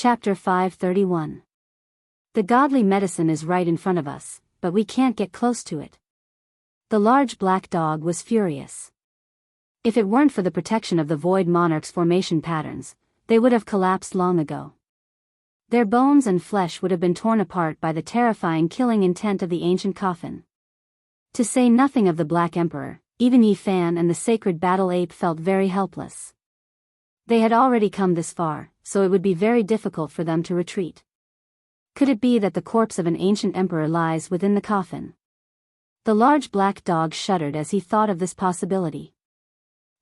Chapter 531. The godly medicine is right in front of us, but we can't get close to it. The large black dog was furious. If it weren't for the protection of the Void Monarch's formation patterns, they would have collapsed long ago. Their bones and flesh would have been torn apart by the terrifying killing intent of the ancient coffin. To say nothing of the Black Emperor, even Yi Fan and the sacred battle ape felt very helpless. They had already come this far, so it would be very difficult for them to retreat. Could it be that the corpse of an ancient emperor lies within the coffin? The large black dog shuddered as he thought of this possibility.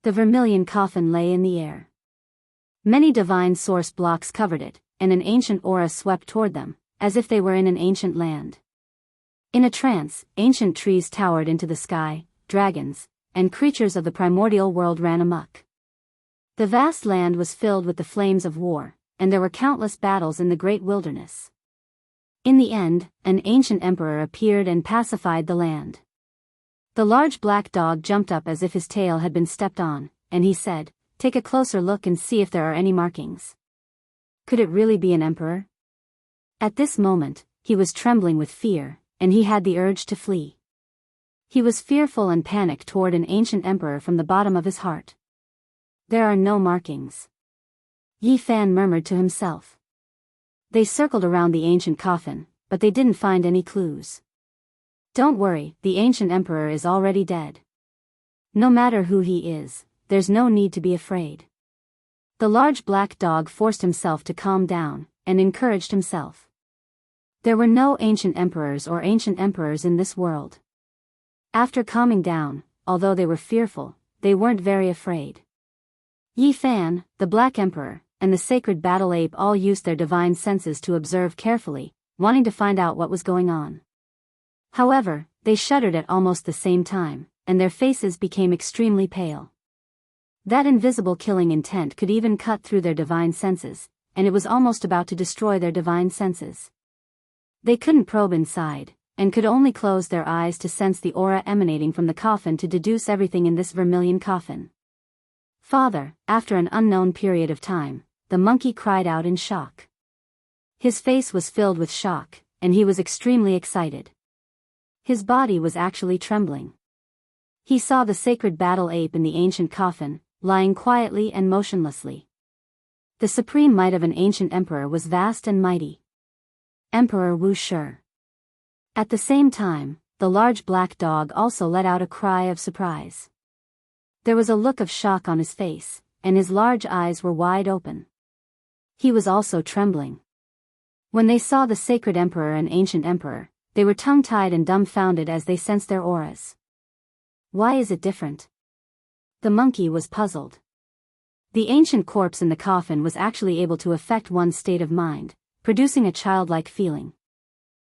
The vermilion coffin lay in the air. Many divine source blocks covered it, and an ancient aura swept toward them, as if they were in an ancient land. In a trance, ancient trees towered into the sky, dragons, and creatures of the primordial world ran amok. The vast land was filled with the flames of war, and there were countless battles in the great wilderness. In the end, an ancient emperor appeared and pacified the land. The large black dog jumped up as if his tail had been stepped on, and he said, "Take a closer look and see if there are any markings." Could it really be an emperor? At this moment, he was trembling with fear, and he had the urge to flee. He was fearful and panicked toward an ancient emperor from the bottom of his heart. There are no markings. Yi Fan murmured to himself. They circled around the ancient coffin, but they didn't find any clues. Don't worry, the ancient emperor is already dead. No matter who he is, there's no need to be afraid. The large black dog forced himself to calm down, and encouraged himself. There were no ancient emperors or ancient emperors in this world. After calming down, although they were fearful, they weren't very afraid. Yi Fan, the Black Emperor, and the sacred battle ape all used their divine senses to observe carefully, wanting to find out what was going on. However, they shuddered at almost the same time, and their faces became extremely pale. That invisible killing intent could even cut through their divine senses, and it was almost about to destroy their divine senses. They couldn't probe inside, and could only close their eyes to sense the aura emanating from the coffin to deduce everything in this vermilion coffin. "Father," after an unknown period of time, the monkey cried out in shock. His face was filled with shock, and he was extremely excited. His body was actually trembling. He saw the sacred battle ape in the ancient coffin, lying quietly and motionlessly. The supreme might of an ancient emperor was vast and mighty. Emperor Wu Shi. At the same time, the large black dog also let out a cry of surprise. There was a look of shock on his face, and his large eyes were wide open. He was also trembling. When they saw the sacred emperor and ancient emperor, they were tongue-tied and dumbfounded as they sensed their auras. Why is it different? The monkey was puzzled. The ancient corpse in the coffin was actually able to affect one's state of mind, producing a childlike feeling.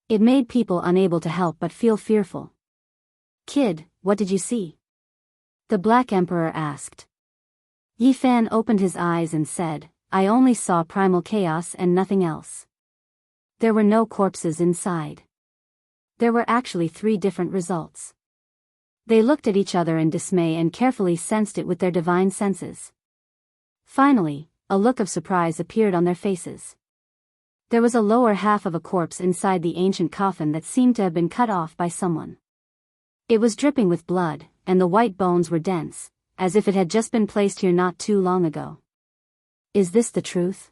It made people unable to help but feel fearful. "Kid, what did you see?" the Black Emperor asked. Yi Fan opened his eyes and said, "I only saw primal chaos and nothing else." There were no corpses inside. There were actually 3 different results. They looked at each other in dismay and carefully sensed it with their divine senses. Finally, a look of surprise appeared on their faces. There was a lower half of a corpse inside the ancient coffin that seemed to have been cut off by someone. It was dripping with blood, and the white bones were dense, as if it had just been placed here not too long ago. Is this the truth?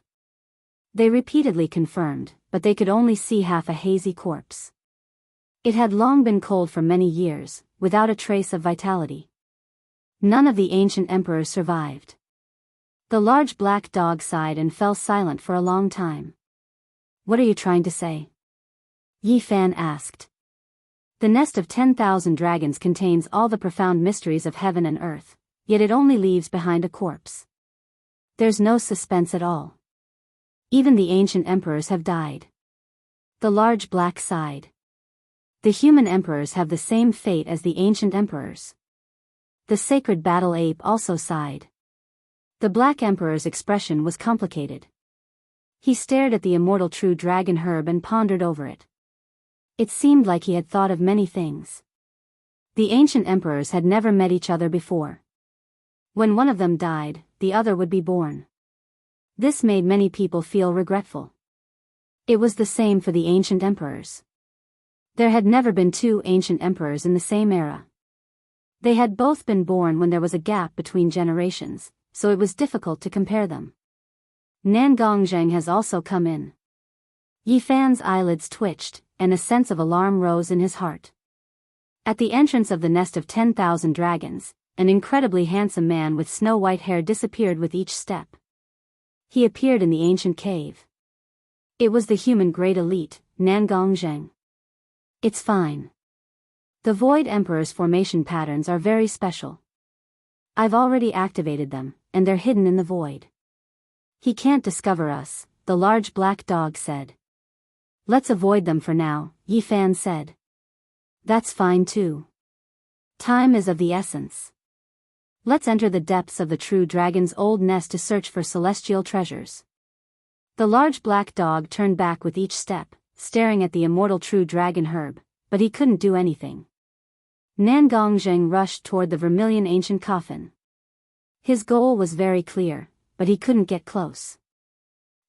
They repeatedly confirmed, but they could only see half a hazy corpse. It had long been cold for many years, without a trace of vitality. None of the ancient emperors survived. The large black dog sighed and fell silent for a long time. "What are you trying to say?" Yi Fan asked. "The nest of 10,000 dragons contains all the profound mysteries of heaven and earth, yet it only leaves behind a corpse. There's no suspense at all. Even the ancient emperors have died." The large black sighed. "The human emperors have the same fate as the ancient emperors." The sacred battle ape also sighed. The Black Emperor's expression was complicated. He stared at the immortal true dragon herb and pondered over it. It seemed like he had thought of many things. The ancient emperors had never met each other before. When one of them died, the other would be born. This made many people feel regretful. It was the same for the ancient emperors. There had never been two ancient emperors in the same era. They had both been born when there was a gap between generations, so it was difficult to compare them. Nangongzheng has also come in. Yi Fan's eyelids twitched, and a sense of alarm rose in his heart. At the entrance of the nest of 10,000 dragons, an incredibly handsome man with snow-white hair disappeared with each step. He appeared in the ancient cave. It was the human great elite, Nangongzheng. It's fine. The Void Emperor's formation patterns are very special. I've already activated them, and they're hidden in the void. He can't discover us, the large black dog said. Let's avoid them for now, Yi Fan said. That's fine too. Time is of the essence. Let's enter the depths of the true dragon's old nest to search for celestial treasures. The large black dog turned back with each step, staring at the immortal true dragon herb, but he couldn't do anything. Nangongzheng rushed toward the vermilion ancient coffin. His goal was very clear, but he couldn't get close.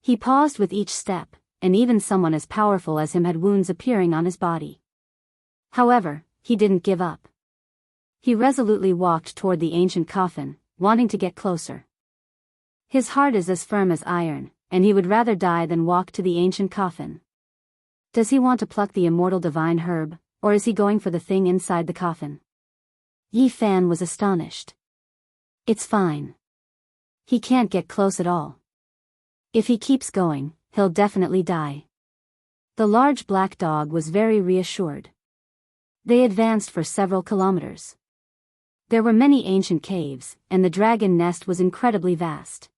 He paused with each step, and even someone as powerful as him had wounds appearing on his body. However, he didn't give up. He resolutely walked toward the ancient coffin, wanting to get closer. His heart is as firm as iron, and he would rather die than walk to the ancient coffin. Does he want to pluck the immortal divine herb, or is he going for the thing inside the coffin? Yi Fan was astonished. It's fine. He can't get close at all. If he keeps going, he'll definitely die. The large black dog was very reassured. They advanced for several kilometers. There were many ancient caves, and the dragon nest was incredibly vast.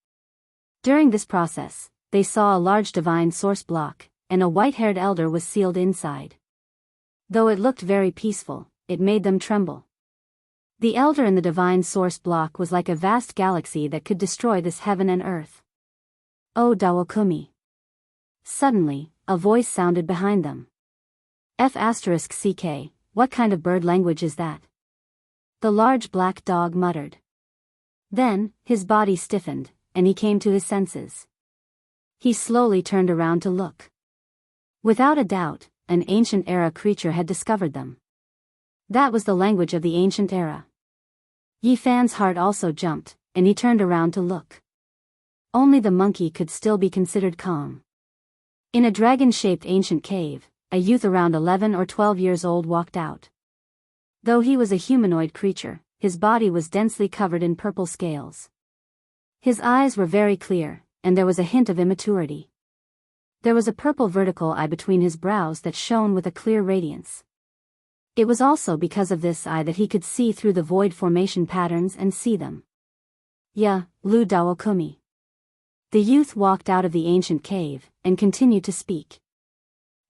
During this process, they saw a large divine source block, and a white-haired elder was sealed inside. Though it looked very peaceful, it made them tremble. The elder in the divine source block was like a vast galaxy that could destroy this heaven and earth. Oh Dawokumi. Suddenly, a voice sounded behind them. F***CK, what kind of bird language is that? The large black dog muttered. Then, his body stiffened, and he came to his senses. He slowly turned around to look. Without a doubt, an ancient era creature had discovered them. That was the language of the ancient era. Yi Fan's heart also jumped, and he turned around to look. Only the monkey could still be considered calm. In a dragon-shaped ancient cave, a youth around 11 or 12 years old walked out. Though he was a humanoid creature, his body was densely covered in purple scales. His eyes were very clear, and there was a hint of immaturity. There was a purple vertical eye between his brows that shone with a clear radiance. It was also because of this eye that he could see through the void formation patterns and see them. Ya, Lu Dawokumi. The youth walked out of the ancient cave, and continued to speak.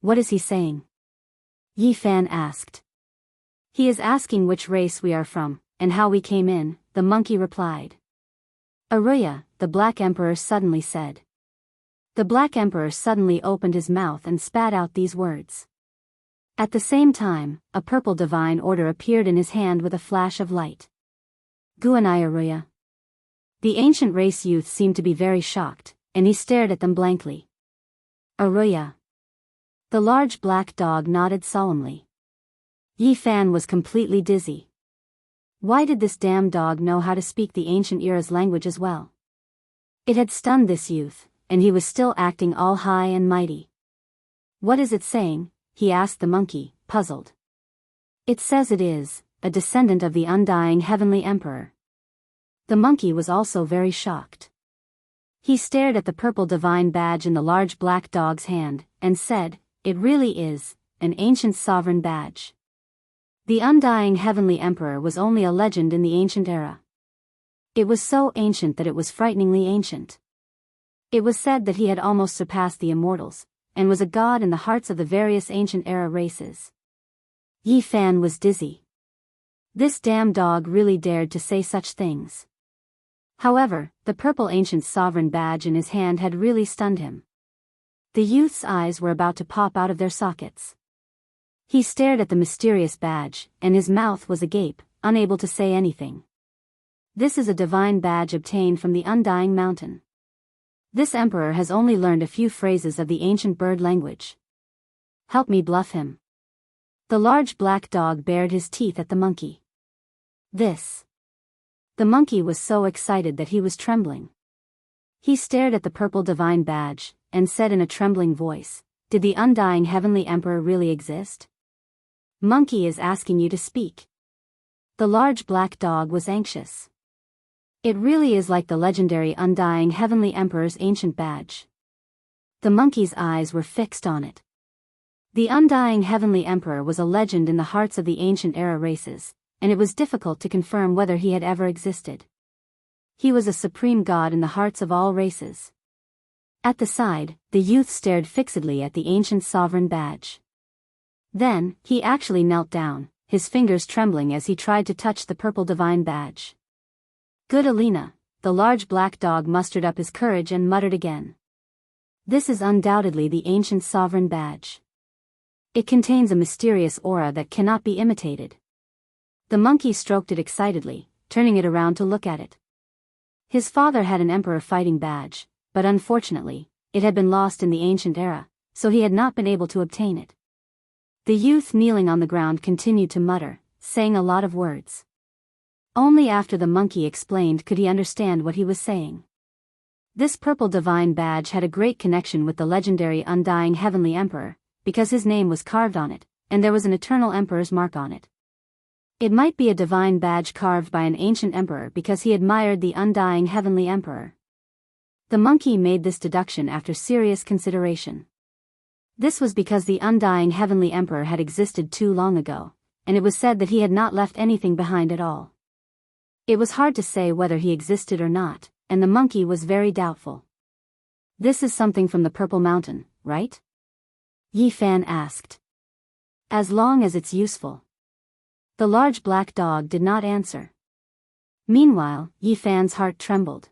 What is he saying? Yi Fan asked. He is asking which race we are from, and how we came in, the monkey replied. Aruya, the Black Emperor suddenly said. The Black Emperor suddenly opened his mouth and spat out these words. At the same time, a purple divine order appeared in his hand with a flash of light. Guanai Aruya. The ancient race youth seemed to be very shocked, and he stared at them blankly. Aruya. The large black dog nodded solemnly. Yi Fan was completely dizzy. Why did this damn dog know how to speak the ancient era's language as well? It had stunned this youth, and he was still acting all high and mighty. What is it saying? He asked the monkey, puzzled. It says it is, a descendant of the undying heavenly emperor. The monkey was also very shocked. He stared at the purple divine badge in the large black dog's hand, and said, it really is, an ancient sovereign badge. The undying heavenly emperor was only a legend in the ancient era. It was so ancient that it was frighteningly ancient. It was said that he had almost surpassed the immortals, and was a god in the hearts of the various ancient era races. Yi Fan was dizzy. This damn dog really dared to say such things. However, the purple ancient sovereign badge in his hand had really stunned him. The youth's eyes were about to pop out of their sockets. He stared at the mysterious badge, and his mouth was agape, unable to say anything. This is a divine badge obtained from the Undying Mountain. This emperor has only learned a few phrases of the ancient bird language. Help me bluff him. The large black dog bared his teeth at the monkey. This. The monkey was so excited that he was trembling. He stared at the purple divine badge, and said in a trembling voice, "Did the undying heavenly emperor really exist? Monkey is asking you to speak." The large black dog was anxious. It really is like the legendary undying heavenly emperor's ancient badge. The monkey's eyes were fixed on it. The undying heavenly emperor was a legend in the hearts of the ancient era races, and it was difficult to confirm whether he had ever existed. He was a supreme god in the hearts of all races. At the side, the youth stared fixedly at the ancient sovereign badge. Then, he actually knelt down, his fingers trembling as he tried to touch the purple divine badge. "Good Alina," the large black dog mustered up his courage and muttered again. "This is undoubtedly the ancient sovereign badge. It contains a mysterious aura that cannot be imitated." The monkey stroked it excitedly, turning it around to look at it. His father had an emperor fighting badge, but unfortunately, it had been lost in the ancient era, so he had not been able to obtain it. The youth kneeling on the ground continued to mutter, saying a lot of words. Only after the monkey explained could he understand what he was saying. This purple divine badge had a great connection with the legendary undying heavenly emperor, because his name was carved on it, and there was an eternal emperor's mark on it. It might be a divine badge carved by an ancient emperor because he admired the undying heavenly emperor. The monkey made this deduction after serious consideration. This was because the undying heavenly emperor had existed too long ago, and it was said that he had not left anything behind at all. It was hard to say whether he existed or not, and the monkey was very doubtful. "This is something from the Purple Mountain, right?" Yi Fan asked. "As long as it's useful." The large black dog did not answer. Meanwhile, Yi Fan's heart trembled.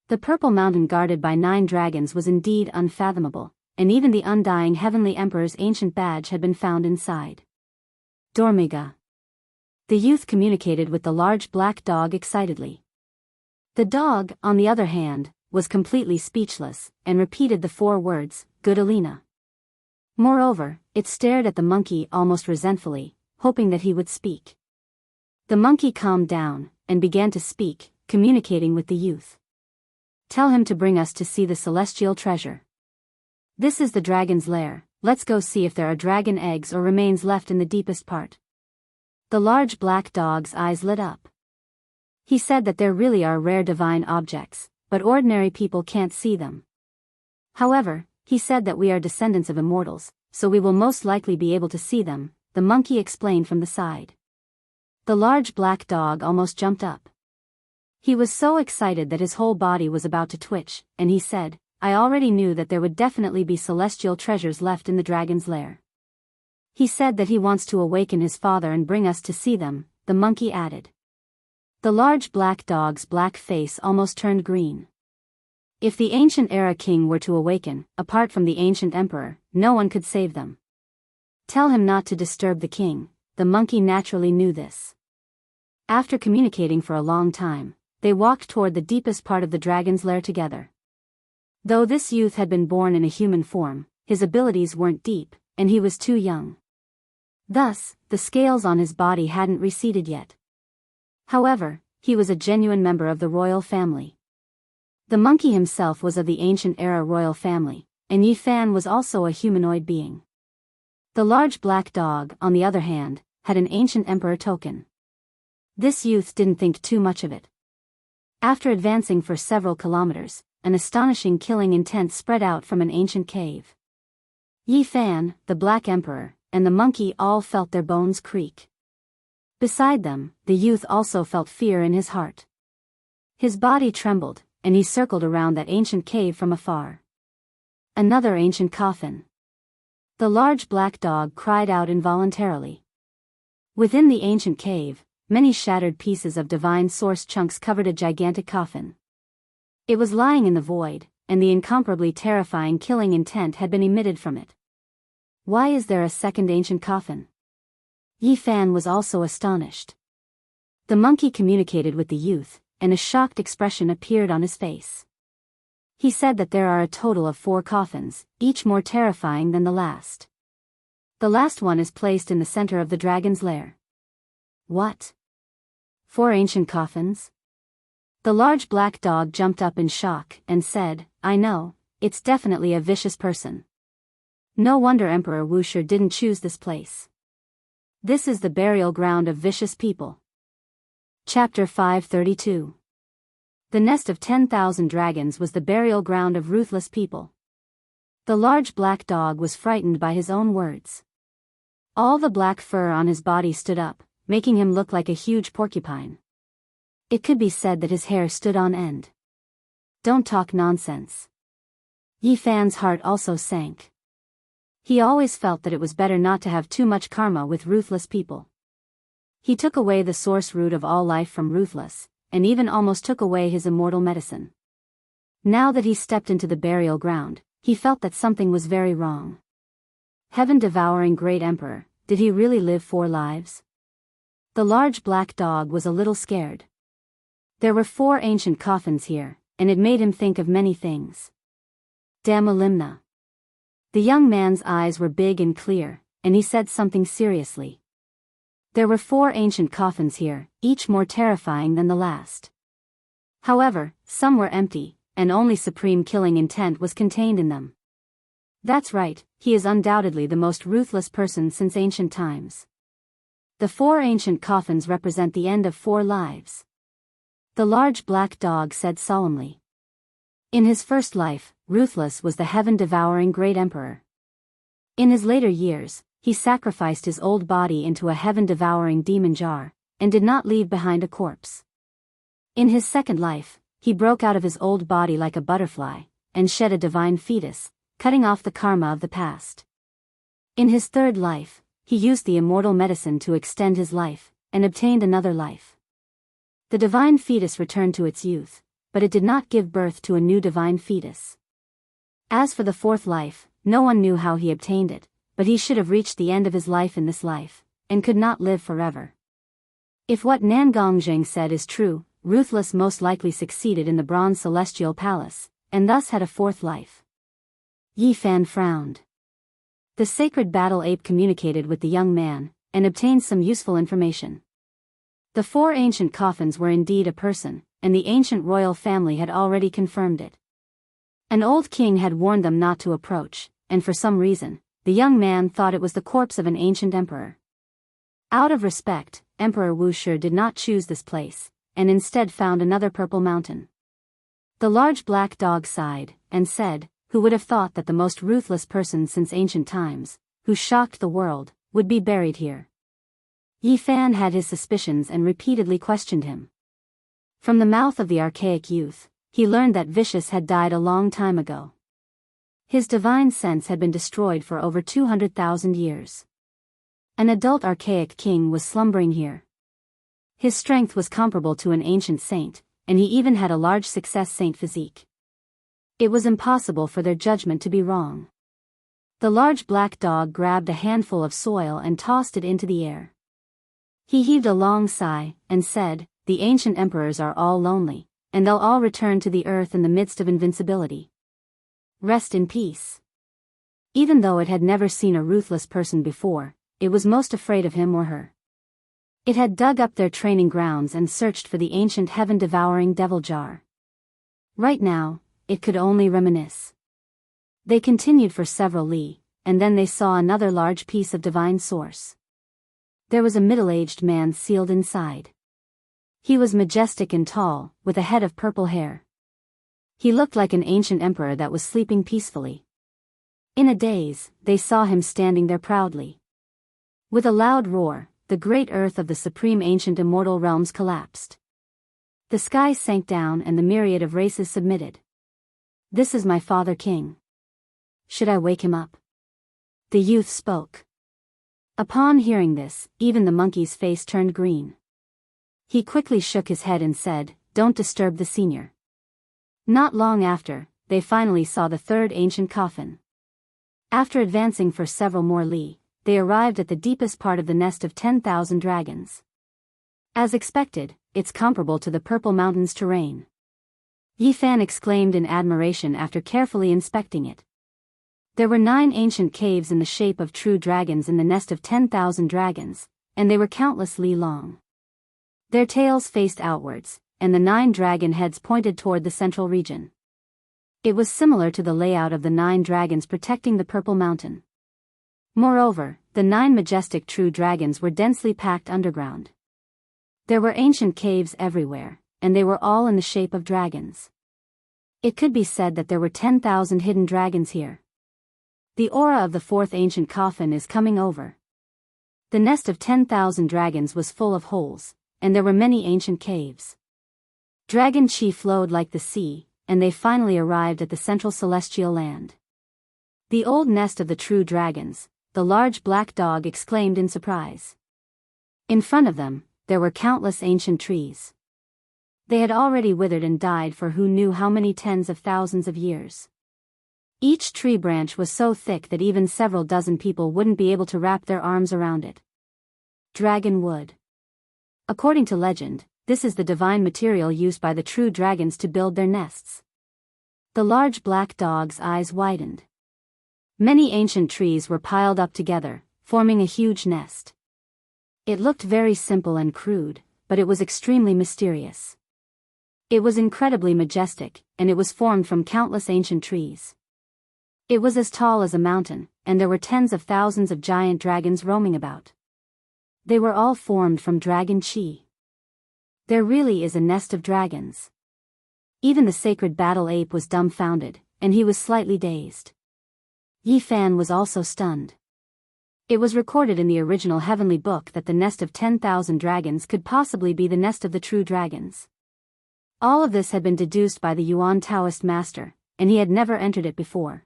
The Purple Mountain guarded by 9 dragons was indeed unfathomable, and even the undying heavenly emperor's ancient badge had been found inside. Dormiga. The youth communicated with the large black dog excitedly. The dog, on the other hand, was completely speechless, and repeated the 4 words, "Good Alina." Moreover, it stared at the monkey almost resentfully, hoping that he would speak. The monkey calmed down, and began to speak, communicating with the youth. "Tell him to bring us to see the celestial treasure. This is the dragon's lair, let's go see if there are dragon eggs or remains left in the deepest part." The large black dog's eyes lit up. He said that there really are rare divine objects, but ordinary people can't see them. However, he said that we are descendants of immortals, so we will most likely be able to see them, the monkey explained from the side. The large black dog almost jumped up. He was so excited that his whole body was about to twitch, and he said, "I already knew that there would definitely be celestial treasures left in the dragon's lair." He said that he wants to awaken his father and bring us to see them, the monkey added. The large black dog's black face almost turned green. If the ancient era king were to awaken, apart from the ancient emperor, no one could save them. Tell him not to disturb the king, the monkey naturally knew this. After communicating for a long time, they walked toward the deepest part of the dragon's lair together. Though this youth had been born in a human form, his abilities weren't deep, and he was too young. Thus, the scales on his body hadn't receded yet. However, he was a genuine member of the royal family. The monkey himself was of the ancient era royal family, and Yi Fan was also a humanoid being. The large black dog, on the other hand, had an ancient emperor token. This youth didn't think too much of it. After advancing for several kilometers, an astonishing killing intent spread out from an ancient cave. Yi Fan, the Black Emperor, and the monkey all felt their bones creak. Beside them, the youth also felt fear in his heart. His body trembled, and he circled around that ancient cave from afar. Another ancient coffin. The large black dog cried out involuntarily. Within the ancient cave, many shattered pieces of divine source chunks covered a gigantic coffin. It was lying in the void, and the incomparably terrifying killing intent had been emitted from it. Why is there a second ancient coffin? Yi Fan was also astonished. The monkey communicated with the youth, and a shocked expression appeared on his face. He said that there are a total of 4 coffins, each more terrifying than the last. The last one is placed in the center of the dragon's lair. What? 4 ancient coffins? The large black dog jumped up in shock and said, I know, it's definitely a vicious person. No wonder Emperor Wuxia didn't choose this place. This is the burial ground of vicious people. Chapter 532. The nest of 10,000 dragons was the burial ground of ruthless people. The large black dog was frightened by his own words. All the black fur on his body stood up, making him look like a huge porcupine. It could be said that his hair stood on end. Don't talk nonsense. Yi Fan's heart also sank. He always felt that it was better not to have too much karma with ruthless people. He took away the source root of all life from Ruthless, and even almost took away his immortal medicine. Now that he stepped into the burial ground, he felt that something was very wrong. Heaven-devouring great emperor, did he really live 4 lives? The large black dog was a little scared. There were 4 ancient coffins here, and it made him think of many things. Damalimna. The young man's eyes were big and clear, and he said something seriously. There were 4 ancient coffins here, each more terrifying than the last. However, some were empty, and only supreme killing intent was contained in them. That's right, he is undoubtedly the most ruthless person since ancient times. The 4 ancient coffins represent the end of 4 lives. The large black dog said solemnly. In his first life, Ruthless was the heaven-devouring great emperor. In his later years, he sacrificed his old body into a heaven-devouring demon jar, and did not leave behind a corpse. In his second life, he broke out of his old body like a butterfly, and shed a divine fetus, cutting off the karma of the past. In his third life, he used the immortal medicine to extend his life, and obtained another life. The divine fetus returned to its youth, but it did not give birth to a new divine fetus. As for the 4th life, no one knew how he obtained it, but he should have reached the end of his life in this life, and could not live forever. If what Nangongzheng said is true, Ruthless most likely succeeded in the Bronze Celestial Palace, and thus had a 4th life. Yi Fan frowned. The sacred battle ape communicated with the young man, and obtained some useful information. The 4 ancient coffins were indeed a person, and the ancient royal family had already confirmed it. An old king had warned them not to approach, and for some reason, the young man thought it was the corpse of an ancient emperor. Out of respect, Emperor Wuxia did not choose this place, and instead found another purple mountain. The large black dog sighed, and said, who would have thought that the most ruthless person since ancient times, who shocked the world, would be buried here? Yi Fan had his suspicions and repeatedly questioned him. From the mouth of the archaic youth, he learned that Vicious had died a long time ago. His divine sense had been destroyed for over 200,000 years. An adult archaic king was slumbering here. His strength was comparable to an ancient saint, and he even had a large success saint physique. It was impossible for their judgment to be wrong. The large black dog grabbed a handful of soil and tossed it into the air. He heaved a long sigh, and said, the ancient emperors are all lonely, and they'll all return to the earth in the midst of invincibility. Rest in peace. Even though it had never seen a ruthless person before, it was most afraid of him or her. It had dug up their training grounds and searched for the ancient heaven-devouring devil jar. Right now, it could only reminisce. They continued for several li, and then they saw another large piece of divine source. There was a middle-aged man sealed inside. He was majestic and tall, with a head of purple hair. He looked like an ancient emperor that was sleeping peacefully. In a daze, they saw him standing there proudly. With a loud roar, the great earth of the supreme ancient immortal realms collapsed. The sky sank down and the myriad of races submitted. This is my father king. Should I wake him up? The youth spoke. Upon hearing this, even the monkey's face turned green. He quickly shook his head and said, don't disturb the senior. Not long after, they finally saw the 3rd ancient coffin. After advancing for several more li, they arrived at the deepest part of the nest of 10,000 dragons. As expected, it's comparable to the Purple Mountains terrain. Yifan exclaimed in admiration after carefully inspecting it. There were 9 ancient caves in the shape of true dragons in the nest of 10,000 dragons, and they were countless li long. Their tails faced outwards, and the 9 dragon heads pointed toward the central region. It was similar to the layout of the 9 dragons protecting the Purple Mountain. Moreover, the 9 majestic true dragons were densely packed underground. There were ancient caves everywhere, and they were all in the shape of dragons. It could be said that there were 10,000 hidden dragons here. The aura of the 4th ancient coffin is coming over. The nest of 10,000 dragons was full of holes, and there were many ancient caves. Dragon chi flowed like the sea, and they finally arrived at the central celestial land. The old nest of the true dragons, the large black dog exclaimed in surprise. In front of them, there were countless ancient trees. They had already withered and died for who knew how many tens of thousands of years. Each tree branch was so thick that even several dozen people wouldn't be able to wrap their arms around it. Dragon wood. According to legend, this is the divine material used by the true dragons to build their nests. The large black dog's eyes widened. Many ancient trees were piled up together, forming a huge nest. It looked very simple and crude, but it was extremely mysterious. It was incredibly majestic, and it was formed from countless ancient trees. It was as tall as a mountain, and there were tens of thousands of giant dragons roaming about. They were all formed from dragon chi. There really is a nest of dragons. Even the sacred battle ape was dumbfounded, and he was slightly dazed. Yifan was also stunned. It was recorded in the original heavenly book that the nest of 10,000 dragons could possibly be the nest of the true dragons. All of this had been deduced by the Yuan Taoist master, and he had never entered it before.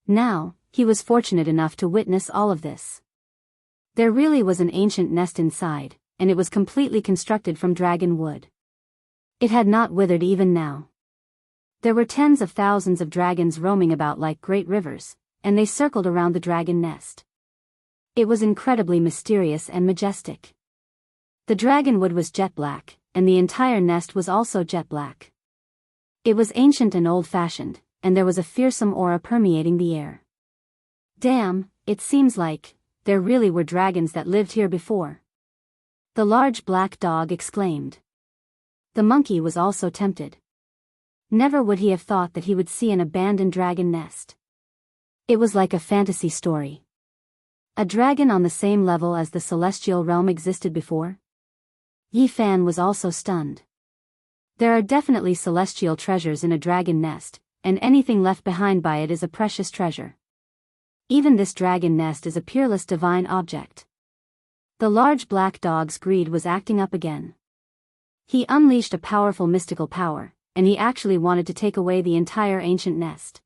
Now, he was fortunate enough to witness all of this. There really was an ancient nest inside, and it was completely constructed from dragon wood. It had not withered even now. There were tens of thousands of dragons roaming about like great rivers, and they circled around the dragon nest. It was incredibly mysterious and majestic. The dragon wood was jet black, and the entire nest was also jet black. It was ancient and old-fashioned, and there was a fearsome aura permeating the air. Damn, it seems like there really were dragons that lived here before. The large black dog exclaimed. The monkey was also tempted. Never would he have thought that he would see an abandoned dragon nest. It was like a fantasy story. A dragon on the same level as the celestial realm existed before? Yifan was also stunned. There are definitely celestial treasures in a dragon nest, and anything left behind by it is a precious treasure. Even this dragon nest is a peerless divine object. The large black dog's greed was acting up again. He unleashed a powerful mystical power, and he actually wanted to take away the entire ancient nest.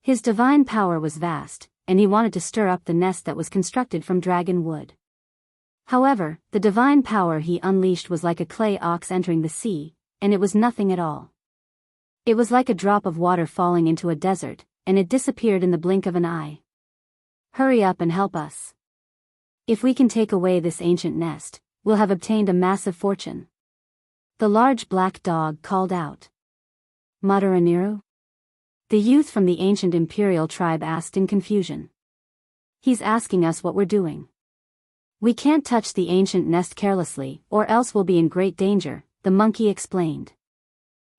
His divine power was vast, and he wanted to stir up the nest that was constructed from dragon wood. However, the divine power he unleashed was like a clay ox entering the sea, and it was nothing at all. It was like a drop of water falling into a desert, and it disappeared in the blink of an eye. Hurry up and help us. If we can take away this ancient nest, we'll have obtained a massive fortune. The large black dog called out. Madaraniru? The youth from the ancient imperial tribe asked in confusion. He's asking us what we're doing. We can't touch the ancient nest carelessly, or else we'll be in great danger, the monkey explained.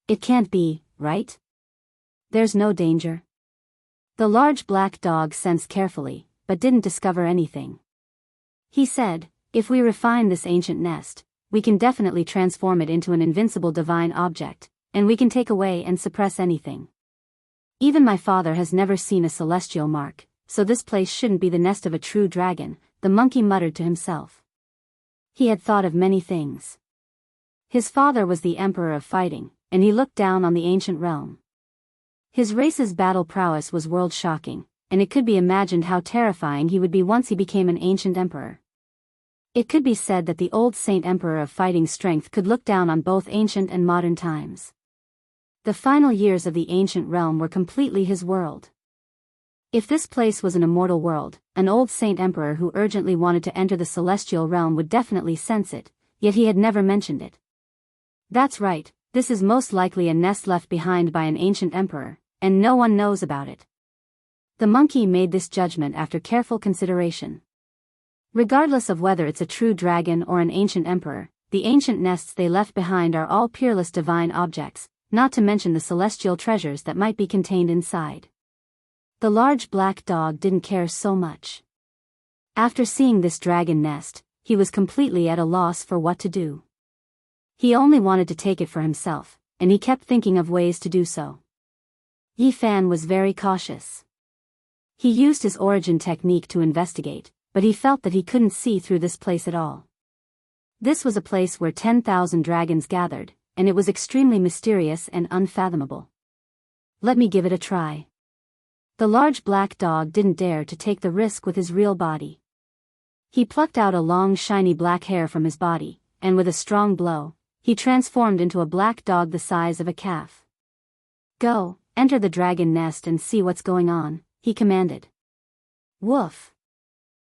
It can't be, right? There's no danger. The large black dog sensed carefully, but didn't discover anything. He said, if we refine this ancient nest, we can definitely transform it into an invincible divine object, and we can take away and suppress anything. Even my father has never seen a celestial mark, so this place shouldn't be the nest of a true dragon, the monkey muttered to himself. He had thought of many things. His father was the emperor of fighting, and he looked down on the ancient realm. His race's battle prowess was world-shocking, and it could be imagined how terrifying he would be once he became an ancient emperor. It could be said that the old saint emperor of fighting strength could look down on both ancient and modern times. The final years of the ancient realm were completely his world. If this place was an immortal world, an old saint emperor who urgently wanted to enter the celestial realm would definitely sense it, yet he had never mentioned it. That's right, This is most likely a nest left behind by an ancient emperor, and no one knows about it. The monkey made this judgment after careful consideration. Regardless of whether it's a true dragon or an ancient emperor, the ancient nests they left behind are all peerless divine objects, not to mention the celestial treasures that might be contained inside. The large black dog didn't care so much. After seeing this dragon nest, he was completely at a loss for what to do. He only wanted to take it for himself, and he kept thinking of ways to do so. Yi Fan was very cautious. He used his origin technique to investigate, but he felt that he couldn't see through this place at all. This was a place where 10,000 dragons gathered, and it was extremely mysterious and unfathomable. Let me give it a try. The large black dog didn't dare to take the risk with his real body. He plucked out a long shiny black hair from his body, and with a strong blow, he transformed into a black dog the size of a calf. Go, enter the dragon nest and see what's going on, he commanded. Woof!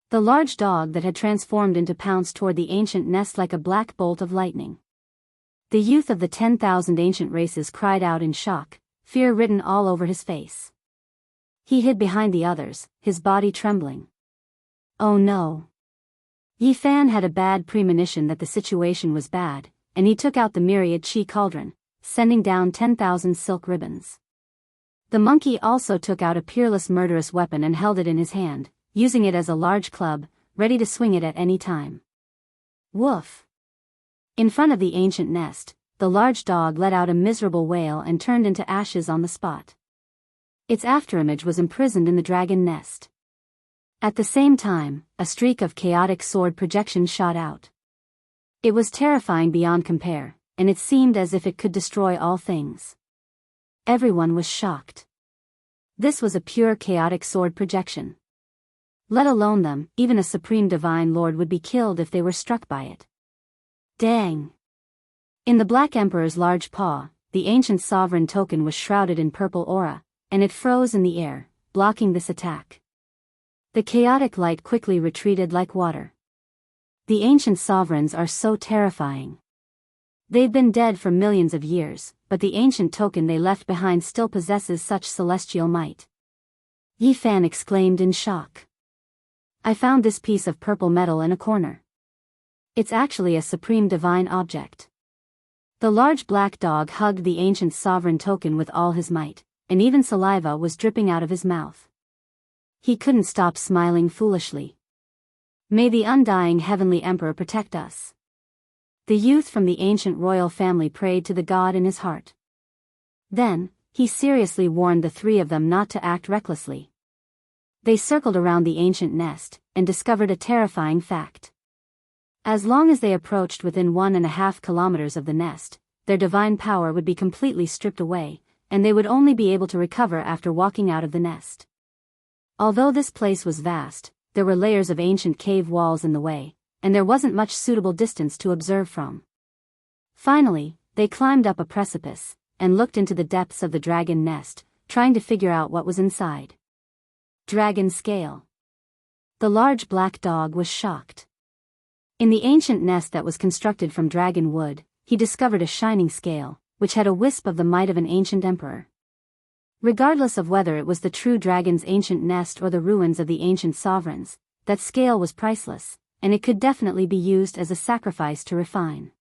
The large dog that had transformed into pounced toward the ancient nest like a black bolt of lightning. The youth of the 10,000 ancient races cried out in shock, fear written all over his face. He hid behind the others, his body trembling. Oh no! Yi Fan had a bad premonition that the situation was bad, and he took out the myriad chi cauldron, sending down 10,000 silk ribbons. The monkey also took out a peerless murderous weapon and held it in his hand, using it as a large club, ready to swing it at any time. Woof! In front of the ancient nest, the large dog let out a miserable wail and turned into ashes on the spot. Its afterimage was imprisoned in the dragon nest. At the same time, a streak of chaotic sword projection shot out. It was terrifying beyond compare, and it seemed as if it could destroy all things. Everyone was shocked. This was a pure chaotic sword projection. Let alone them, even a supreme divine lord would be killed if they were struck by it. Dang! In the Black Emperor's large paw, the ancient sovereign token was shrouded in purple aura, and it froze in the air, blocking this attack. The chaotic light quickly retreated like water. The ancient sovereigns are so terrifying. They've been dead for millions of years, but the ancient token they left behind still possesses such celestial might. Yi Fan exclaimed in shock. I found this piece of purple metal in a corner. It's actually a supreme divine object. The large black dog hugged the ancient sovereign token with all his might, and even saliva was dripping out of his mouth. He couldn't stop smiling foolishly. May the undying heavenly emperor protect us. The youth from the ancient royal family prayed to the god in his heart. Then, he seriously warned the three of them not to act recklessly. They circled around the ancient nest, and discovered a terrifying fact. As long as they approached within 1.5 kilometers of the nest, their divine power would be completely stripped away, and they would only be able to recover after walking out of the nest. Although this place was vast, there were layers of ancient cave walls in the way, and there wasn't much suitable distance to observe from. Finally, they climbed up a precipice, and looked into the depths of the dragon nest, trying to figure out what was inside. Dragon scale. The large black dog was shocked. In the ancient nest that was constructed from dragon wood, he discovered a shining scale, which had a wisp of the might of an ancient emperor. Regardless of whether it was the true dragon's ancient nest or the ruins of the ancient sovereigns, that scale was priceless, and it could definitely be used as a sacrifice to refine.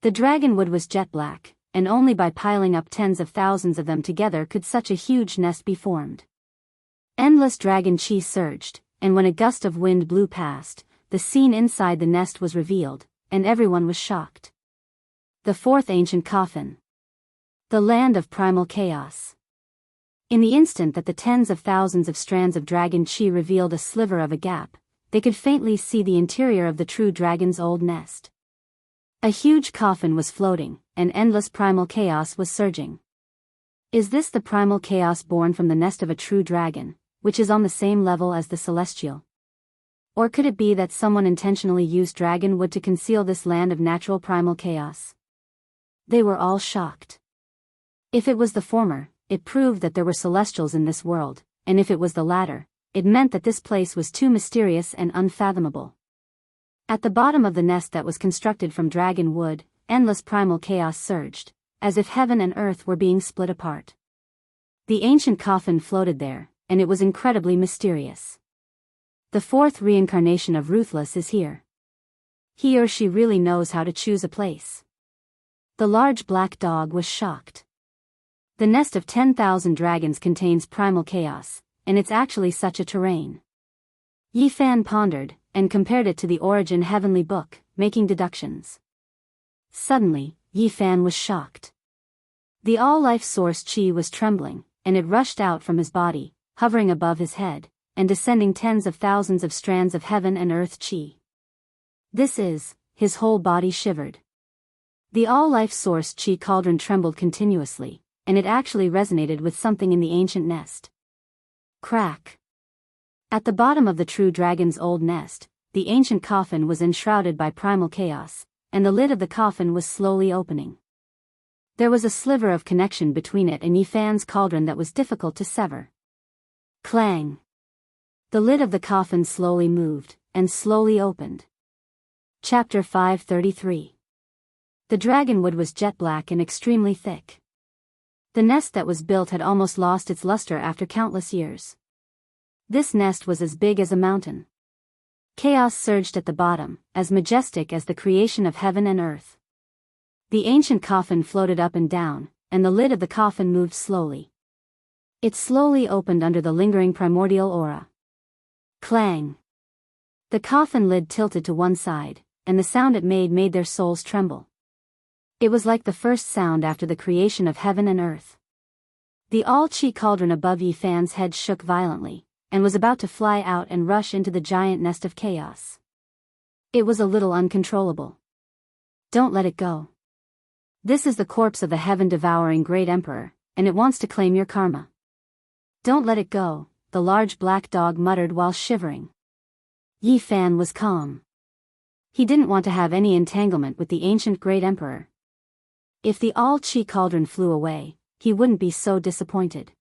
The dragon wood was jet black, and only by piling up tens of thousands of them together could such a huge nest be formed. Endless dragon chi surged, and when a gust of wind blew past, the scene inside the nest was revealed, and everyone was shocked. The fourth ancient coffin. The land of primal chaos. In the instant that the tens of thousands of strands of dragon chi revealed a sliver of a gap, they could faintly see the interior of the true dragon's old nest. A huge coffin was floating, and endless primal chaos was surging. Is this the primal chaos born from the nest of a true dragon, which is on the same level as the celestial? Or could it be that someone intentionally used dragon wood to conceal this land of natural primal chaos? They were all shocked. If it was the former, it proved that there were celestials in this world, and if it was the latter, it meant that this place was too mysterious and unfathomable. At the bottom of the nest that was constructed from dragon wood, endless primal chaos surged, as if heaven and earth were being split apart. The ancient coffin floated there, and it was incredibly mysterious. The fourth reincarnation of Ruthless is here. He or she really knows how to choose a place. The large black dog was shocked. The nest of 10,000 dragons contains primal chaos, and it's actually such a terrain. Yi Fan pondered, and compared it to the Origin Heavenly Book, making deductions. Suddenly, Yi Fan was shocked. The all-life source Qi was trembling, and it rushed out from his body, hovering above his head, and descending tens of thousands of strands of heaven and earth Qi. His whole body shivered. The all-life source Qi cauldron trembled continuously, and it actually resonated with something in the ancient nest. Crack. At the bottom of the true dragon's old nest, the ancient coffin was enshrouded by primal chaos, and the lid of the coffin was slowly opening. There was a sliver of connection between it and Yi Fan's cauldron that was difficult to sever. Clang. The lid of the coffin slowly moved, and slowly opened. Chapter 533. The dragonwood was jet black and extremely thick. The nest that was built had almost lost its luster after countless years. This nest was as big as a mountain. Chaos surged at the bottom, as majestic as the creation of heaven and earth. The ancient coffin floated up and down, and the lid of the coffin moved slowly. It slowly opened under the lingering primordial aura. Clang! The coffin lid tilted to one side, and the sound it made their souls tremble. It was like the first sound after the creation of heaven and earth. The all-Qi cauldron above Yi Fan's head shook violently, and was about to fly out and rush into the giant nest of chaos. It was a little uncontrollable. Don't let it go. This is the corpse of the heaven-devouring great emperor, and it wants to claim your karma. Don't let it go, the large black dog muttered while shivering. Yi Fan was calm. He didn't want to have any entanglement with the ancient great emperor. If the all-Qi cauldron flew away, he wouldn't be so disappointed.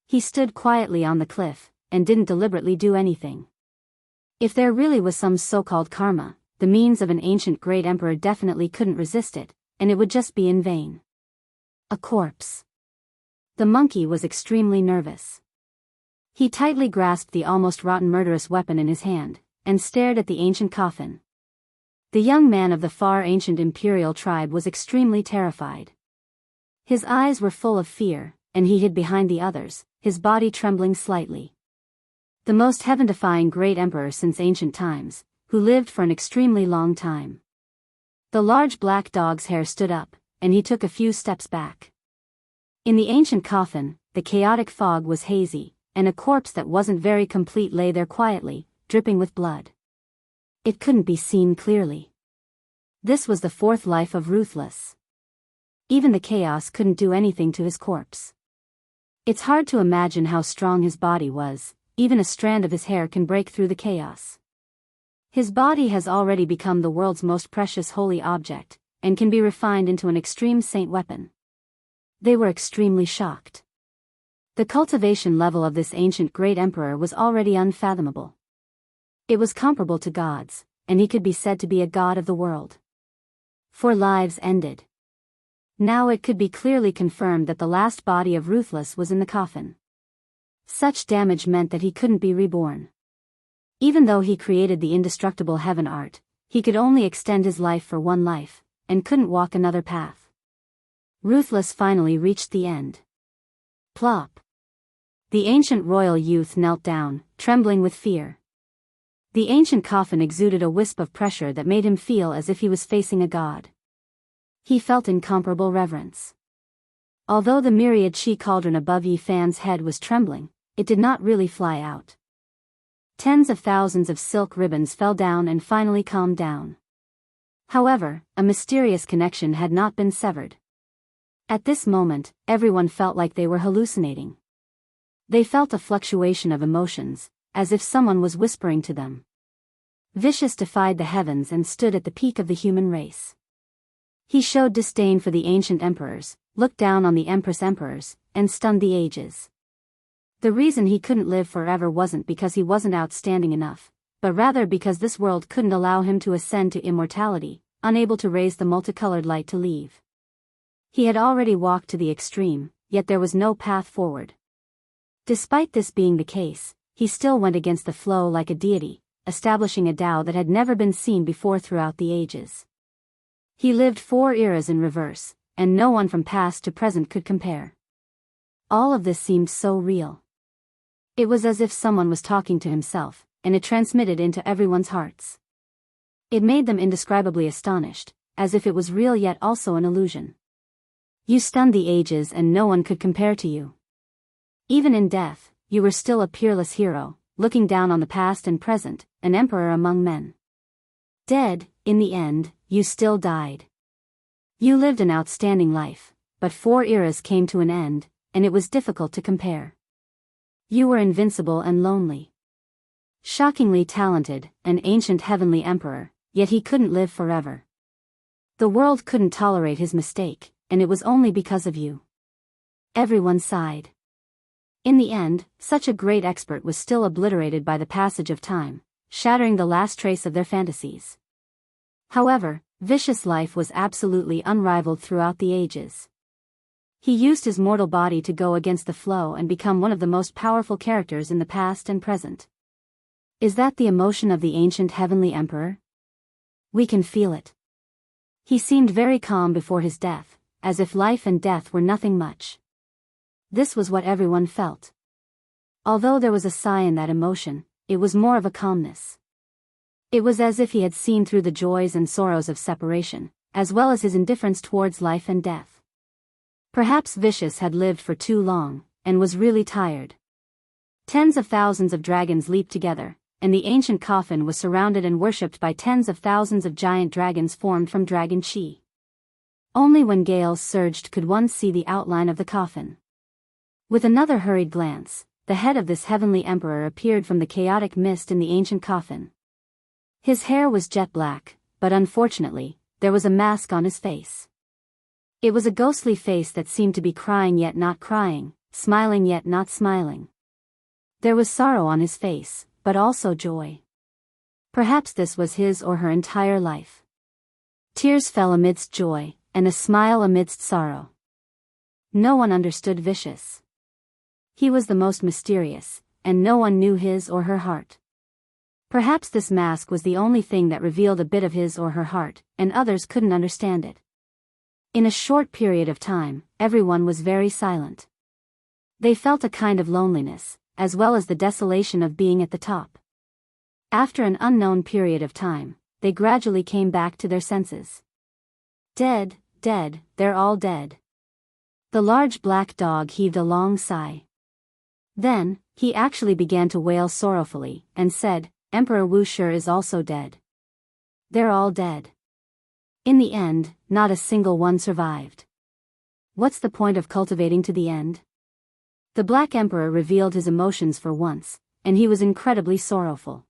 He stood quietly on the cliff, and didn't deliberately do anything. If there really was some so-called karma, the means of an ancient great emperor definitely couldn't resist it, and it would just be in vain. A corpse. The monkey was extremely nervous. He tightly grasped the almost rotten murderous weapon in his hand, and stared at the ancient coffin. The young man of the far ancient imperial tribe was extremely terrified. His eyes were full of fear, and he hid behind the others, his body trembling slightly. The most heaven-defying great emperor since ancient times, who lived for an extremely long time. The large black dog's hair stood up, and he took a few steps back. In the ancient coffin, the chaotic fog was hazy, and a corpse that wasn't very complete lay there quietly, dripping with blood. It couldn't be seen clearly. This was the fourth life of Ruthless. Even the chaos couldn't do anything to his corpse. It's hard to imagine how strong his body was, even a strand of his hair can break through the chaos. His body has already become the world's most precious holy object, and can be refined into an extreme saint weapon. They were extremely shocked. The cultivation level of this ancient great emperor was already unfathomable. It was comparable to gods, and he could be said to be a god of the world. 4 lives ended. Now it could be clearly confirmed that the last body of Ruthless was in the coffin. Such damage meant that he couldn't be reborn. Even though he created the indestructible heaven art, he could only extend his life for 1 life, and couldn't walk another path. Ruthless finally reached the end. Plop. The ancient royal youth knelt down, trembling with fear. The ancient coffin exuded a wisp of pressure that made him feel as if he was facing a god. He felt incomparable reverence. Although the myriad Qi cauldron above Yi Fan's head was trembling, it did not really fly out. Tens of thousands of silk ribbons fell down and finally calmed down. However, a mysterious connection had not been severed. At this moment, everyone felt like they were hallucinating. They felt a fluctuation of emotions, as if someone was whispering to them. Vicious defied the heavens and stood at the peak of the human race. He showed disdain for the ancient emperors, looked down on the empress emperors, and stunned the ages. The reason he couldn't live forever wasn't because he wasn't outstanding enough, but rather because this world couldn't allow him to ascend to immortality, unable to raise the multicolored light to leave. He had already walked to the extreme, yet there was no path forward. Despite this being the case, he still went against the flow like a deity, establishing a Tao that had never been seen before throughout the ages. He lived 4 eras in reverse, and no one from past to present could compare. All of this seemed so real. It was as if someone was talking to himself, and it transmitted into everyone's hearts. It made them indescribably astonished, as if it was real yet also an illusion. You stunned the ages and no one could compare to you. Even in death, you were still a peerless hero, looking down on the past and present, an emperor among men. Dead, in the end, you still died. You lived an outstanding life, but 4 eras came to an end, and it was difficult to compare. You were invincible and lonely. Shockingly talented, an ancient heavenly emperor, yet he couldn't live forever. The world couldn't tolerate his mistake, and it was only because of you. Everyone sighed. In the end, such a great expert was still obliterated by the passage of time, shattering the last trace of their fantasies. However, Vicious' life was absolutely unrivaled throughout the ages. He used his mortal body to go against the flow and become one of the most powerful characters in the past and present. Is that the emotion of the ancient heavenly emperor? We can feel it. He seemed very calm before his death, as if life and death were nothing much. This was what everyone felt. Although there was a sigh in that emotion, it was more of a calmness. It was as if he had seen through the joys and sorrows of separation, as well as his indifference towards life and death. Perhaps Vicious had lived for too long, and was really tired. Tens of thousands of dragons leaped together, and the ancient coffin was surrounded and worshipped by tens of thousands of giant dragons formed from dragon chi. Only when gales surged could one see the outline of the coffin. With another hurried glance, the head of this heavenly emperor appeared from the chaotic mist in the ancient coffin. His hair was jet black, but unfortunately, there was a mask on his face. It was a ghostly face that seemed to be crying yet not crying, smiling yet not smiling. There was sorrow on his face, but also joy. Perhaps this was his or her entire life. Tears fell amidst joy, and a smile amidst sorrow. No one understood Vicious. He was the most mysterious, and no one knew his or her heart. Perhaps this mask was the only thing that revealed a bit of his or her heart, and others couldn't understand it. In a short period of time, everyone was very silent. They felt a kind of loneliness, as well as the desolation of being at the top. After an unknown period of time, they gradually came back to their senses. Dead, dead, they're all dead. The large black dog heaved a long sigh. Then, he actually began to wail sorrowfully, and said, Emperor Wu Shi is also dead. They're all dead. In the end, not a single one survived. What's the point of cultivating to the end? The Black Emperor revealed his emotions for once, and he was incredibly sorrowful.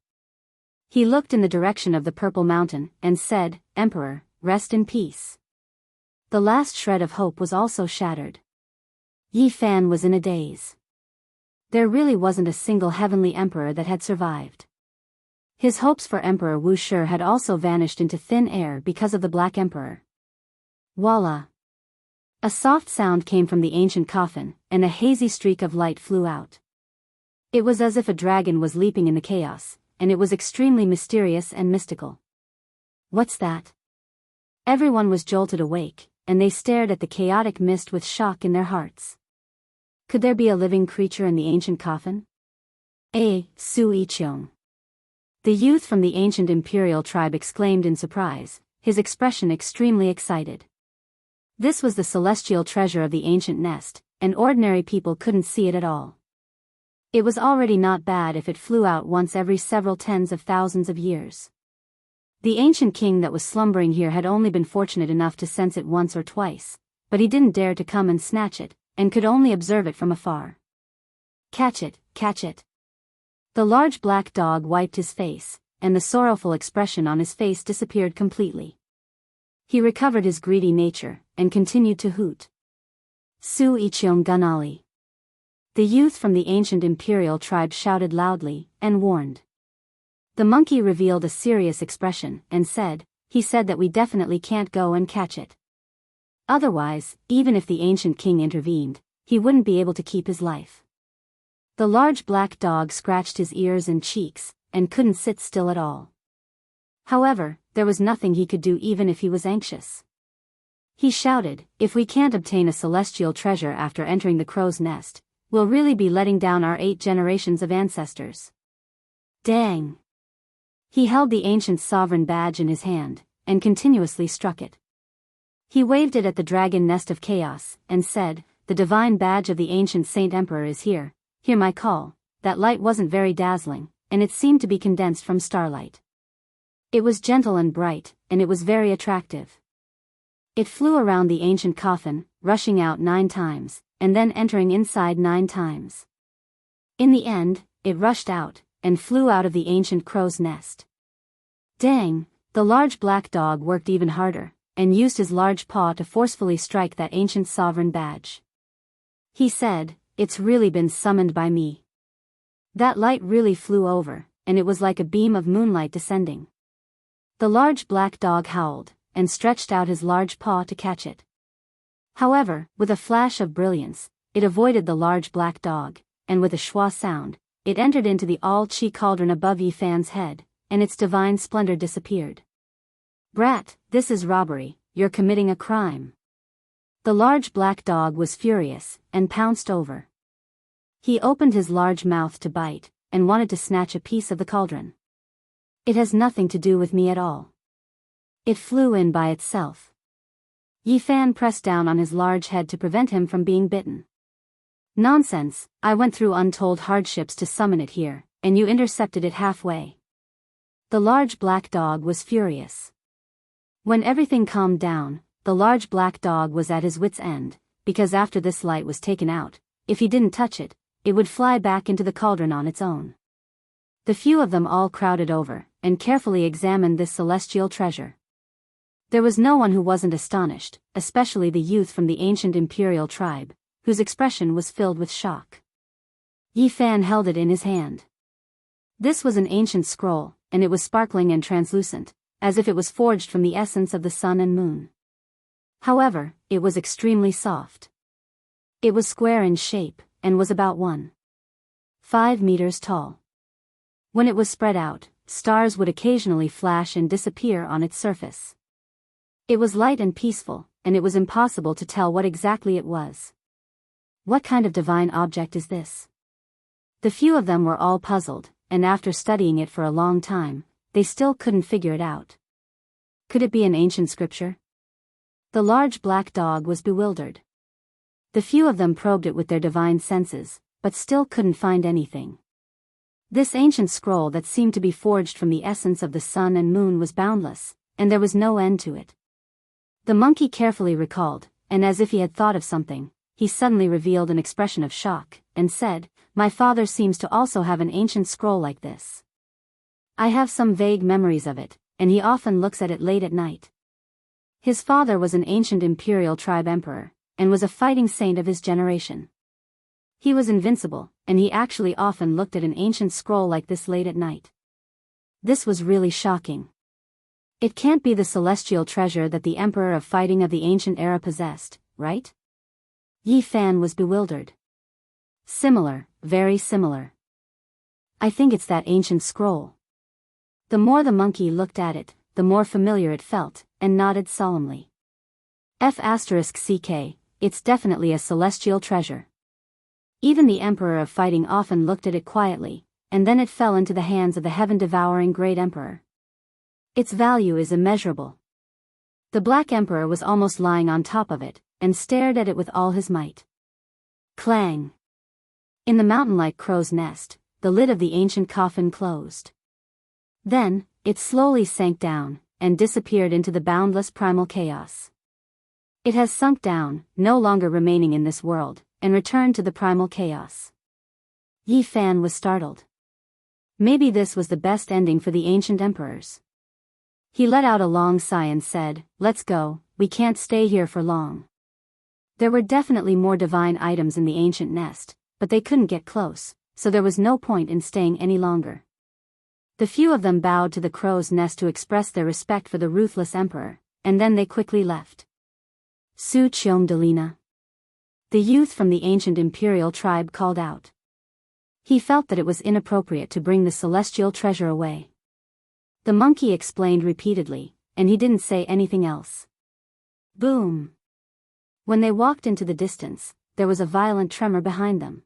He looked in the direction of the Purple Mountain, and said, Emperor, rest in peace. The last shred of hope was also shattered. Yi Fan was in a daze. There really wasn't a single heavenly emperor that had survived. His hopes for Emperor Wu Shi had also vanished into thin air because of the Black Emperor. Voila! A soft sound came from the ancient coffin, and a hazy streak of light flew out. It was as if a dragon was leaping in the chaos, and it was extremely mysterious and mystical. What's that? Everyone was jolted awake, and they stared at the chaotic mist with shock in their hearts. Could there be a living creature in the ancient coffin? Su Iqiong. The youth from the ancient imperial tribe exclaimed in surprise, his expression extremely excited. This was the celestial treasure of the ancient nest, and ordinary people couldn't see it at all. It was already not bad if it flew out once every several tens of thousands of years. The ancient king that was slumbering here had only been fortunate enough to sense it once or twice, but he didn't dare to come and snatch it, and could only observe it from afar. Catch it, catch it. The large black dog wiped his face, and the sorrowful expression on his face disappeared completely. He recovered his greedy nature, and continued to hoot. Su Iqiong Gunali. The youth from the ancient imperial tribe shouted loudly, and warned. The monkey revealed a serious expression, and said, he said that we definitely can't go and catch it. Otherwise, even if the ancient king intervened, he wouldn't be able to keep his life. The large black dog scratched his ears and cheeks, and couldn't sit still at all. However, there was nothing he could do even if he was anxious. He shouted, "If we can't obtain a celestial treasure after entering the crow's nest, we'll really be letting down our 8 generations of ancestors." Dang! He held the ancient sovereign badge in his hand, and continuously struck it. He waved it at the dragon nest of chaos, and said, "The divine badge of the ancient Saint Emperor is here, hear my call." That light wasn't very dazzling, and it seemed to be condensed from starlight. It was gentle and bright, and it was very attractive. It flew around the ancient coffin, rushing out 9 times, and then entering inside 9 times. In the end, it rushed out, and flew out of the ancient crow's nest. Dang, the large black dog worked even harder, and used his large paw to forcefully strike that ancient sovereign badge. He said, "It's really been summoned by me." That light really flew over, and it was like a beam of moonlight descending. The large black dog howled, and stretched out his large paw to catch it. However, with a flash of brilliance, it avoided the large black dog, and with a schwa sound, it entered into the all-chi cauldron above Yi Fan's head, and its divine splendor disappeared. "Brat, this is robbery, you're committing a crime." The large black dog was furious, and pounced over. He opened his large mouth to bite, and wanted to snatch a piece of the cauldron. "It has nothing to do with me at all." It flew in by itself. Yi Fan pressed down on his large head to prevent him from being bitten. "Nonsense, I went through untold hardships to summon it here, and you intercepted it halfway." The large black dog was furious. When everything calmed down, the large black dog was at his wit's end, because after this light was taken out, if he didn't touch it, it would fly back into the cauldron on its own. The few of them all crowded over, and carefully examined this celestial treasure. There was no one who wasn't astonished, especially the youth from the ancient imperial tribe, whose expression was filled with shock. Yi Fan held it in his hand. This was an ancient scroll, and it was sparkling and translucent, as if it was forged from the essence of the sun and moon. However, it was extremely soft. It was square in shape, and was about 1.5 meters tall. When it was spread out, stars would occasionally flash and disappear on its surface. It was light and peaceful, and it was impossible to tell what exactly it was. What kind of divine object is this? The few of them were all puzzled, and after studying it for a long time, they still couldn't figure it out. Could it be an ancient scripture? The large black dog was bewildered. The few of them probed it with their divine senses, but still couldn't find anything. This ancient scroll that seemed to be forged from the essence of the sun and moon was boundless, and there was no end to it. The monkey carefully recalled, and as if he had thought of something, he suddenly revealed an expression of shock, and said, "My father seems to also have an ancient scroll like this. I have some vague memories of it, and he often looks at it late at night." His father was an ancient imperial tribe emperor, and was a fighting saint of his generation. He was invincible, and he actually often looked at an ancient scroll like this late at night. This was really shocking. It can't be the celestial treasure that the emperor of fighting of the ancient era possessed, right? Yi Fan was bewildered. Similar, very similar. I think it's that ancient scroll. The more the monkey looked at it, the more familiar it felt, and nodded solemnly. F***ck, it's definitely a celestial treasure. Even the Emperor of Fighting often looked at it quietly, and then it fell into the hands of the heaven-devouring Great Emperor. Its value is immeasurable. The Black Emperor was almost lying on top of it, and stared at it with all his might. Clang! In the mountain-like crow's nest, the lid of the ancient coffin closed. Then, it slowly sank down, and disappeared into the boundless primal chaos. It has sunk down, no longer remaining in this world, and returned to the primal chaos. Yi Fan was startled. Maybe this was the best ending for the ancient emperors. He let out a long sigh and said, "Let's go, we can't stay here for long." There were definitely more divine items in the ancient nest, but they couldn't get close, so there was no point in staying any longer. The few of them bowed to the crow's nest to express their respect for the ruthless emperor, and then they quickly left. Su Chiom Delina. The youth from the ancient imperial tribe called out. He felt that it was inappropriate to bring the celestial treasure away. The monkey explained repeatedly, and he didn't say anything else. Boom! When they walked into the distance, there was a violent tremor behind them.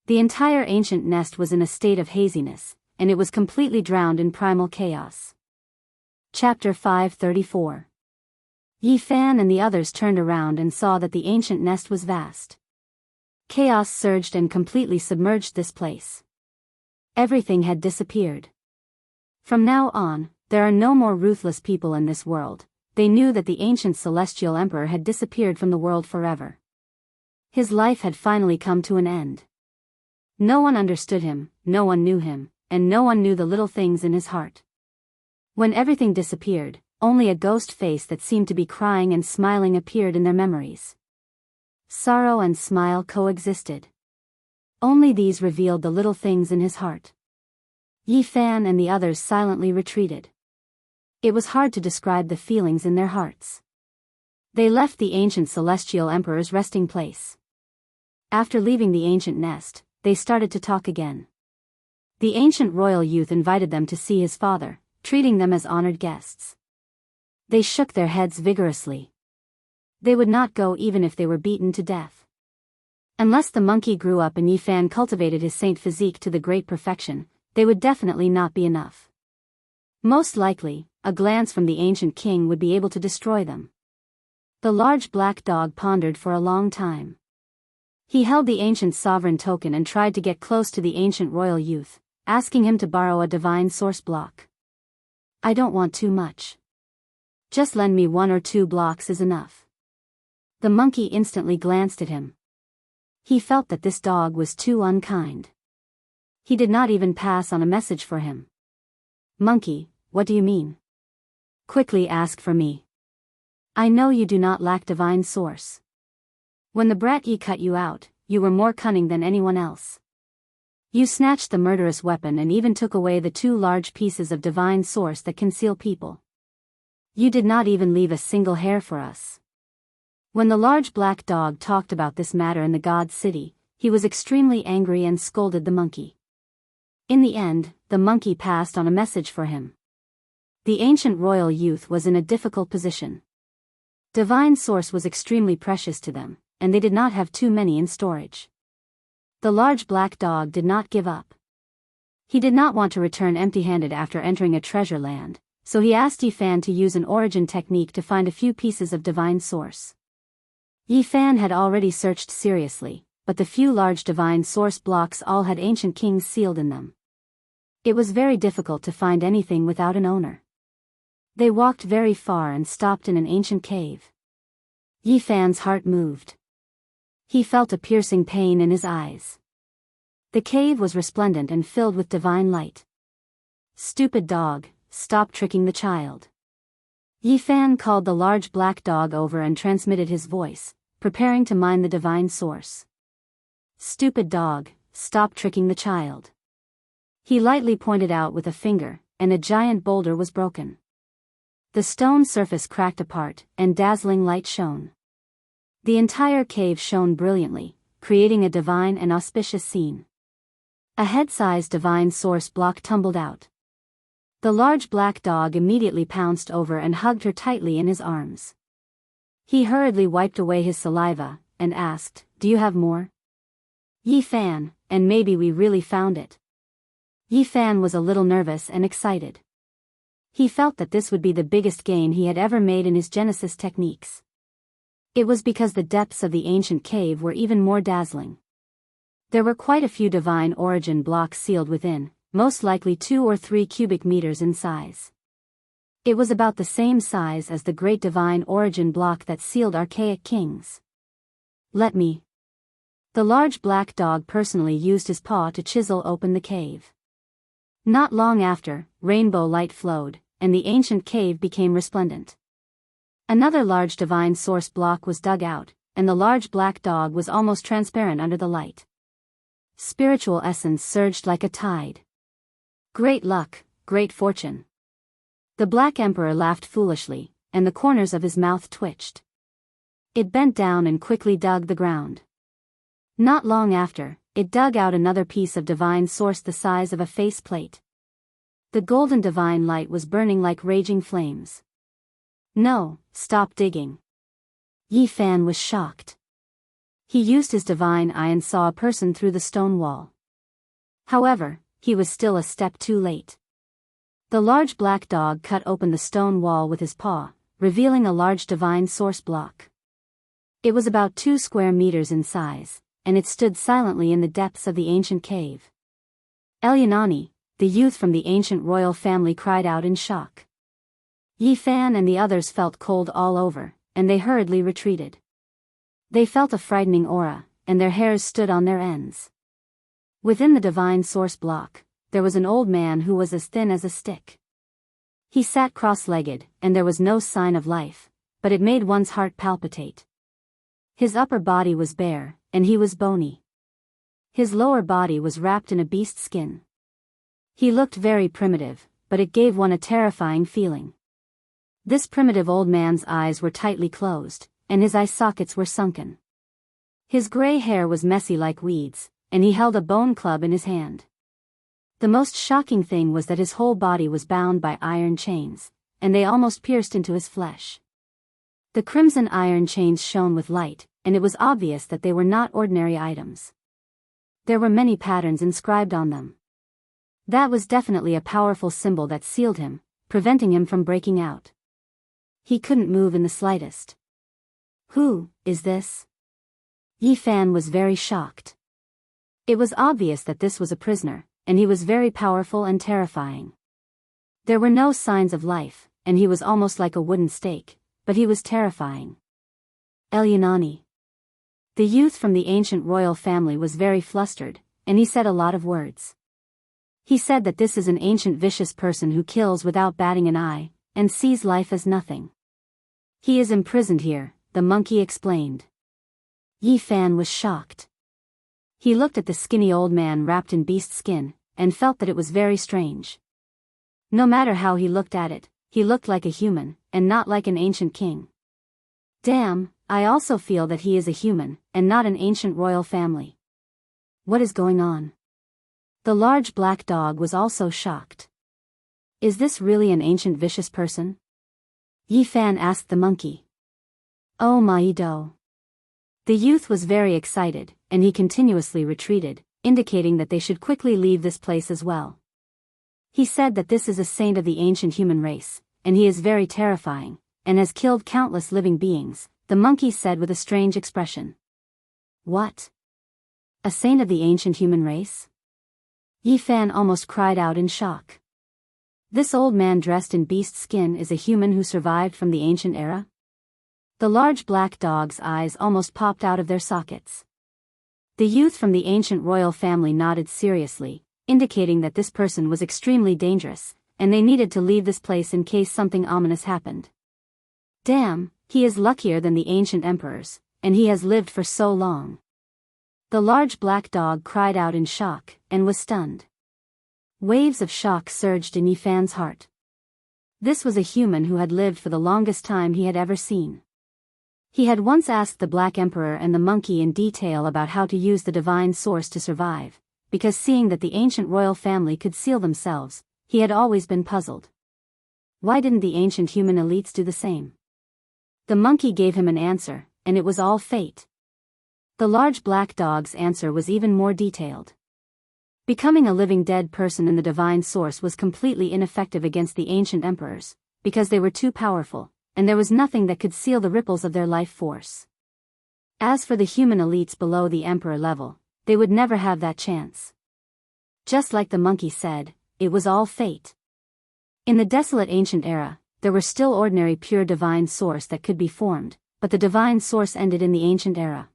The entire ancient nest was in a state of haziness, and it was completely drowned in primal chaos. Chapter 534. Yi Fan and the others turned around and saw that the ancient nest was vast. Chaos surged and completely submerged this place. Everything had disappeared. From now on, there are no more ruthless people in this world. They knew that the ancient celestial emperor had disappeared from the world forever. His life had finally come to an end. No one understood him, no one knew him, and no one knew the little things in his heart. When everything disappeared, only a ghost face that seemed to be crying and smiling appeared in their memories. Sorrow and smile coexisted. Only these revealed the little things in his heart. Yi Fan and the others silently retreated. It was hard to describe the feelings in their hearts. They left the ancient celestial emperor's resting place. After leaving the ancient nest, they started to talk again. The ancient royal youth invited them to see his father, treating them as honored guests. They shook their heads vigorously. They would not go even if they were beaten to death. Unless the monkey grew up and Yi Fan cultivated his saint physique to the great perfection, they would definitely not be enough. Most likely, a glance from the ancient king would be able to destroy them. The large black dog pondered for a long time. He held the ancient sovereign token and tried to get close to the ancient royal youth, asking him to borrow a divine source block. I don't want too much. Just lend me 1 or 2 blocks is enough. The monkey instantly glanced at him. He felt that this dog was too unkind. He did not even pass on a message for him. Monkey, what do you mean? Quickly ask for me. I know you do not lack divine source. When the brat Yi cut you out, you were more cunning than anyone else. You snatched the murderous weapon and even took away the 2 large pieces of divine source that conceal people. You did not even leave a single hair for us. When the large black dog talked about this matter in the god city, he was extremely angry and scolded the monkey. In the end, the monkey passed on a message for him. The ancient royal youth was in a difficult position. Divine source was extremely precious to them, and they did not have too many in storage. The large black dog did not give up. He did not want to return empty-handed after entering a treasure land, so he asked Yi Fan to use an origin technique to find a few pieces of divine source. Yi Fan had already searched seriously, but the few large divine source blocks all had ancient kings sealed in them. It was very difficult to find anything without an owner. They walked very far and stopped in an ancient cave. Yi Fan's heart moved. He felt a piercing pain in his eyes. The cave was resplendent and filled with divine light. Stupid dog, stop tricking the child. Yi Fan called the large black dog over and transmitted his voice, preparing to mine the divine source. Stupid dog, stop tricking the child. He lightly pointed out with a finger, and a giant boulder was broken. The stone surface cracked apart, and dazzling light shone. The entire cave shone brilliantly, creating a divine and auspicious scene. A head-sized divine source block tumbled out. The large black dog immediately pounced over and hugged her tightly in his arms. He hurriedly wiped away his saliva, and asked, "Do you have more?" Yi Fan, and maybe we really found it. Yi Fan was a little nervous and excited. He felt that this would be the biggest gain he had ever made in his Genesis techniques. It was because the depths of the ancient cave were even more dazzling. There were quite a few divine origin blocks sealed within, most likely 2 or 3 cubic meters in size. It was about the same size as the great divine origin block that sealed archaic kings. Let me. The large black dog personally used his paw to chisel open the cave. Not long after, rainbow light flowed, and the ancient cave became resplendent. Another large divine source block was dug out, and the large black dog was almost transparent under the light. Spiritual essence surged like a tide. Great luck, great fortune. The Black Emperor laughed foolishly, and the corners of his mouth twitched. It bent down and quickly dug the ground. Not long after, it dug out another piece of divine source the size of a faceplate. The golden divine light was burning like raging flames. No, stop digging. Yi Fan was shocked. He used his divine eye and saw a person through the stone wall. However, he was still a step too late. The large black dog cut open the stone wall with his paw, revealing a large divine source block. It was about 2 square meters in size, and it stood silently in the depths of the ancient cave. Elyanani, the youth from the ancient royal family, cried out in shock. Yi Fan and the others felt cold all over, and they hurriedly retreated. They felt a frightening aura, and their hairs stood on their ends. Within the divine source block, there was an old man who was as thin as a stick. He sat cross-legged, and there was no sign of life, but it made one's heart palpitate. His upper body was bare, and he was bony. His lower body was wrapped in a beast skin. He looked very primitive, but it gave one a terrifying feeling. This primitive old man's eyes were tightly closed, and his eye sockets were sunken. His gray hair was messy like weeds, and he held a bone club in his hand. The most shocking thing was that his whole body was bound by iron chains, and they almost pierced into his flesh. The crimson iron chains shone with light, and it was obvious that they were not ordinary items. There were many patterns inscribed on them. That was definitely a powerful symbol that sealed him, preventing him from breaking out. He couldn't move in the slightest. Who is this? Yi Fan was very shocked. It was obvious that this was a prisoner, and he was very powerful and terrifying. There were no signs of life, and he was almost like a wooden stake, but he was terrifying. Elyanani. The youth from the ancient royal family was very flustered, and he said a lot of words. He said that this is an ancient vicious person who kills without batting an eye, and sees life as nothing. He is imprisoned here, the monkey explained. Yi Fan was shocked. He looked at the skinny old man wrapped in beast skin, and felt that it was very strange. No matter how he looked at it, he looked like a human, and not like an ancient king. Damn, I also feel that he is a human, and not an ancient royal family. What is going on? The large black dog was also shocked. Is this really an ancient vicious person? Yi Fan asked the monkey. Oh my do. The youth was very excited, and he continuously retreated, indicating that they should quickly leave this place as well. He said that this is a saint of the ancient human race, and he is very terrifying, and has killed countless living beings, the monkey said with a strange expression. What? A saint of the ancient human race? Yi Fan almost cried out in shock. This old man dressed in beast skin is a human who survived from the ancient era? The large black dog's eyes almost popped out of their sockets. The youth from the ancient royal family nodded seriously, indicating that this person was extremely dangerous, and they needed to leave this place in case something ominous happened. Damn, he is luckier than the ancient emperors, and he has lived for so long. The large black dog cried out in shock, and was stunned. Waves of shock surged in Yi Fan's heart. This was a human who had lived for the longest time he had ever seen. He had once asked the Black Emperor and the monkey in detail about how to use the divine source to survive, because seeing that the ancient royal family could seal themselves, he had always been puzzled. Why didn't the ancient human elites do the same? The monkey gave him an answer, and it was all fate. The large black dog's answer was even more detailed. Becoming a living dead person in the divine source was completely ineffective against the ancient emperors, because they were too powerful, and there was nothing that could seal the ripples of their life force. As for the human elites below the emperor level, they would never have that chance. Just like the monkey said, it was all fate. In the desolate ancient era, there were still ordinary pure divine source that could be formed, but the divine source ended in the ancient era.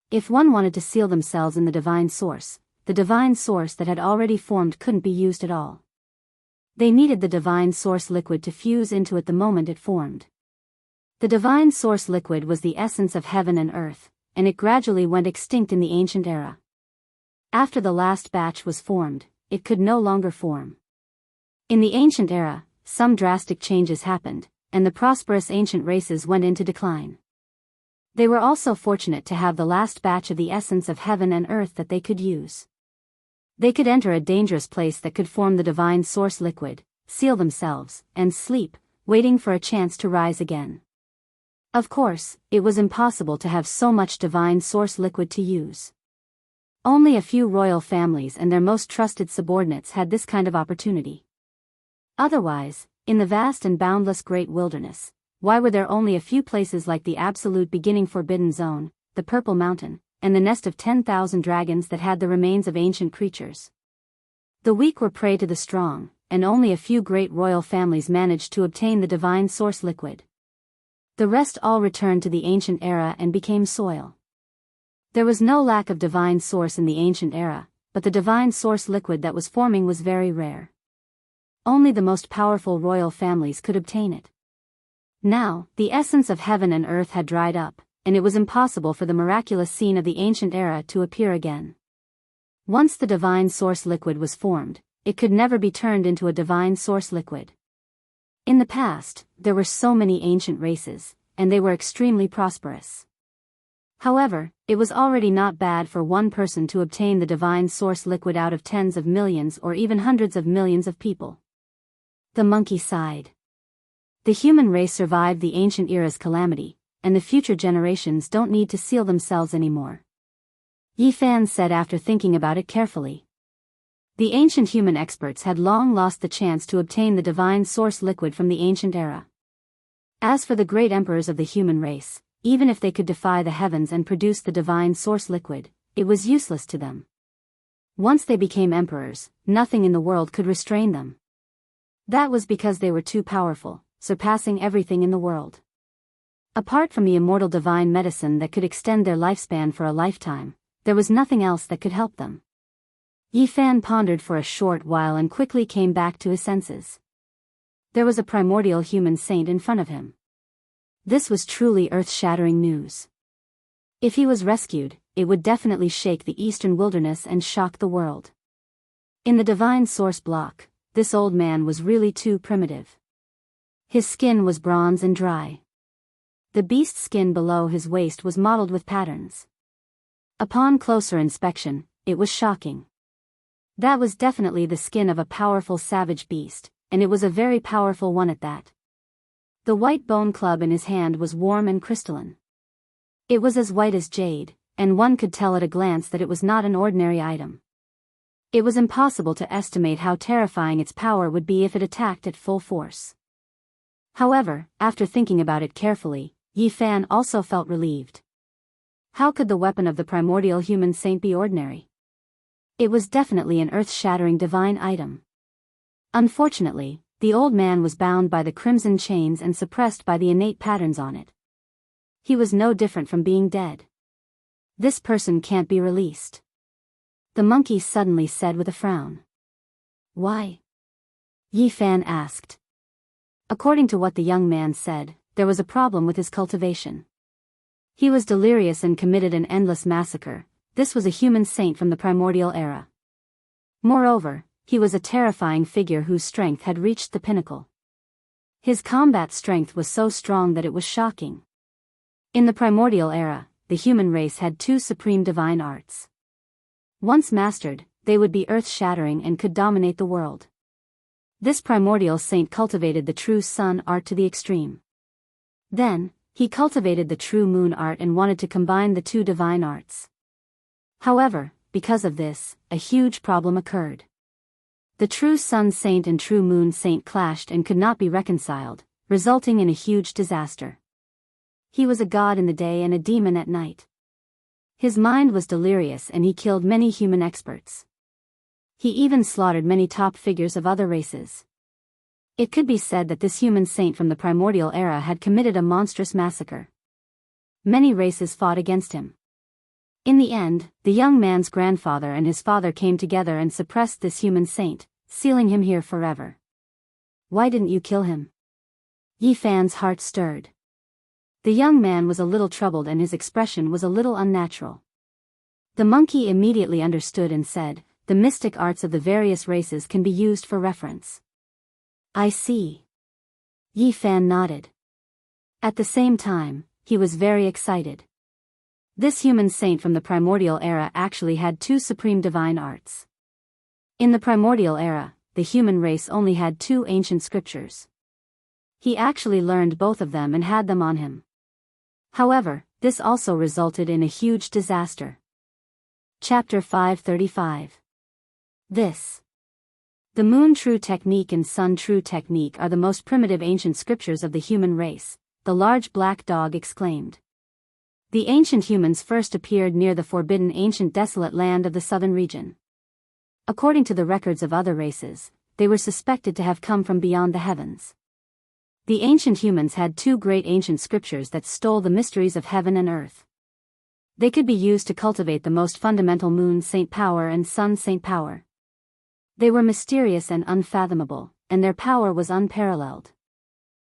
If one wanted to seal themselves in the divine source that had already formed couldn't be used at all. They needed the divine source liquid to fuse into it the moment it formed. The divine source liquid was the essence of heaven and earth, and it gradually went extinct in the ancient era. After the last batch was formed, it could no longer form. In the ancient era, some drastic changes happened, and the prosperous ancient races went into decline. They were also fortunate to have the last batch of the essence of heaven and earth that they could use. They could enter a dangerous place that could form the divine source liquid, seal themselves, and sleep, waiting for a chance to rise again. Of course, it was impossible to have so much divine source liquid to use. Only a few royal families and their most trusted subordinates had this kind of opportunity. Otherwise, in the vast and boundless great wilderness, why were there only a few places like the absolute beginning forbidden zone, the Purple Mountain, and the nest of 10,000 dragons that had the remains of ancient creatures? The weak were prey to the strong, and only a few great royal families managed to obtain the divine source liquid. The rest all returned to the ancient era and became soil. There was no lack of divine source in the ancient era, but the divine source liquid that was forming was very rare. Only the most powerful royal families could obtain it. Now, the essence of heaven and earth had dried up, and it was impossible for the miraculous scene of the ancient era to appear again. Once the divine source liquid was formed, it could never be turned into a divine source liquid. In the past, there were so many ancient races, and they were extremely prosperous. However, it was already not bad for one person to obtain the divine source liquid out of tens of millions or even hundreds of millions of people. The monkey sighed. The human race survived the ancient era's calamity, and the future generations don't need to seal themselves anymore. Yi Fan said after thinking about it carefully. The ancient human experts had long lost the chance to obtain the divine source liquid from the ancient era. As for the great emperors of the human race, even if they could defy the heavens and produce the divine source liquid, it was useless to them. Once they became emperors, nothing in the world could restrain them. That was because they were too powerful, surpassing everything in the world. Apart from the immortal divine medicine that could extend their lifespan for a lifetime, there was nothing else that could help them. Yi Fan pondered for a short while and quickly came back to his senses. There was a primordial human saint in front of him. This was truly earth-shattering news. If he was rescued, it would definitely shake the eastern wilderness and shock the world. In the divine source block, this old man was really too primitive. His skin was bronze and dry. The beast's skin below his waist was mottled with patterns. Upon closer inspection, it was shocking. That was definitely the skin of a powerful savage beast, and it was a very powerful one at that. The white bone club in his hand was warm and crystalline. It was as white as jade, and one could tell at a glance that it was not an ordinary item. It was impossible to estimate how terrifying its power would be if it attacked at full force. However, after thinking about it carefully, Yi Fan also felt relieved. How could the weapon of the primordial human saint be ordinary? It was definitely an earth-shattering divine item. Unfortunately, the old man was bound by the crimson chains and suppressed by the innate patterns on it. He was no different from being dead. This person can't be released. The monkey suddenly said with a frown. Why? Yi Fan asked. According to what the young man said, there was a problem with his cultivation. He was delirious and committed an endless massacre. This was a human saint from the primordial era. Moreover, he was a terrifying figure whose strength had reached the pinnacle. His combat strength was so strong that it was shocking. In the primordial era, the human race had two supreme divine arts. Once mastered, they would be earth-shattering and could dominate the world. This primordial saint cultivated the true sun art to the extreme. Then, he cultivated the true moon art and wanted to combine the two divine arts. However, because of this, a huge problem occurred. The true sun saint and true moon saint clashed and could not be reconciled, resulting in a huge disaster. He was a god in the day and a demon at night. His mind was delirious and he killed many human experts. He even slaughtered many top figures of other races. It could be said that this human saint from the primordial era had committed a monstrous massacre. Many races fought against him. In the end, the young man's grandfather and his father came together and suppressed this human saint, sealing him here forever. Why didn't you kill him? Yi Fan's heart stirred. The young man was a little troubled and his expression was a little unnatural. The monkey immediately understood and said, "The mystic arts of the various races can be used for reference." I see. Yi Fan nodded. At the same time, he was very excited. This human saint from the primordial era actually had two supreme divine arts. In the primordial era, the human race only had two ancient scriptures. He actually learned both of them and had them on him. However, this also resulted in a huge disaster. Chapter 535. The Moon True Technique and Sun True Technique are the most primitive ancient scriptures of the human race, the large black dog exclaimed. The ancient humans first appeared near the forbidden ancient desolate land of the southern region. According to the records of other races, they were suspected to have come from beyond the heavens. The ancient humans had two great ancient scriptures that stole the mysteries of heaven and earth. They could be used to cultivate the most fundamental moon saint power and sun saint power. They were mysterious and unfathomable, and their power was unparalleled.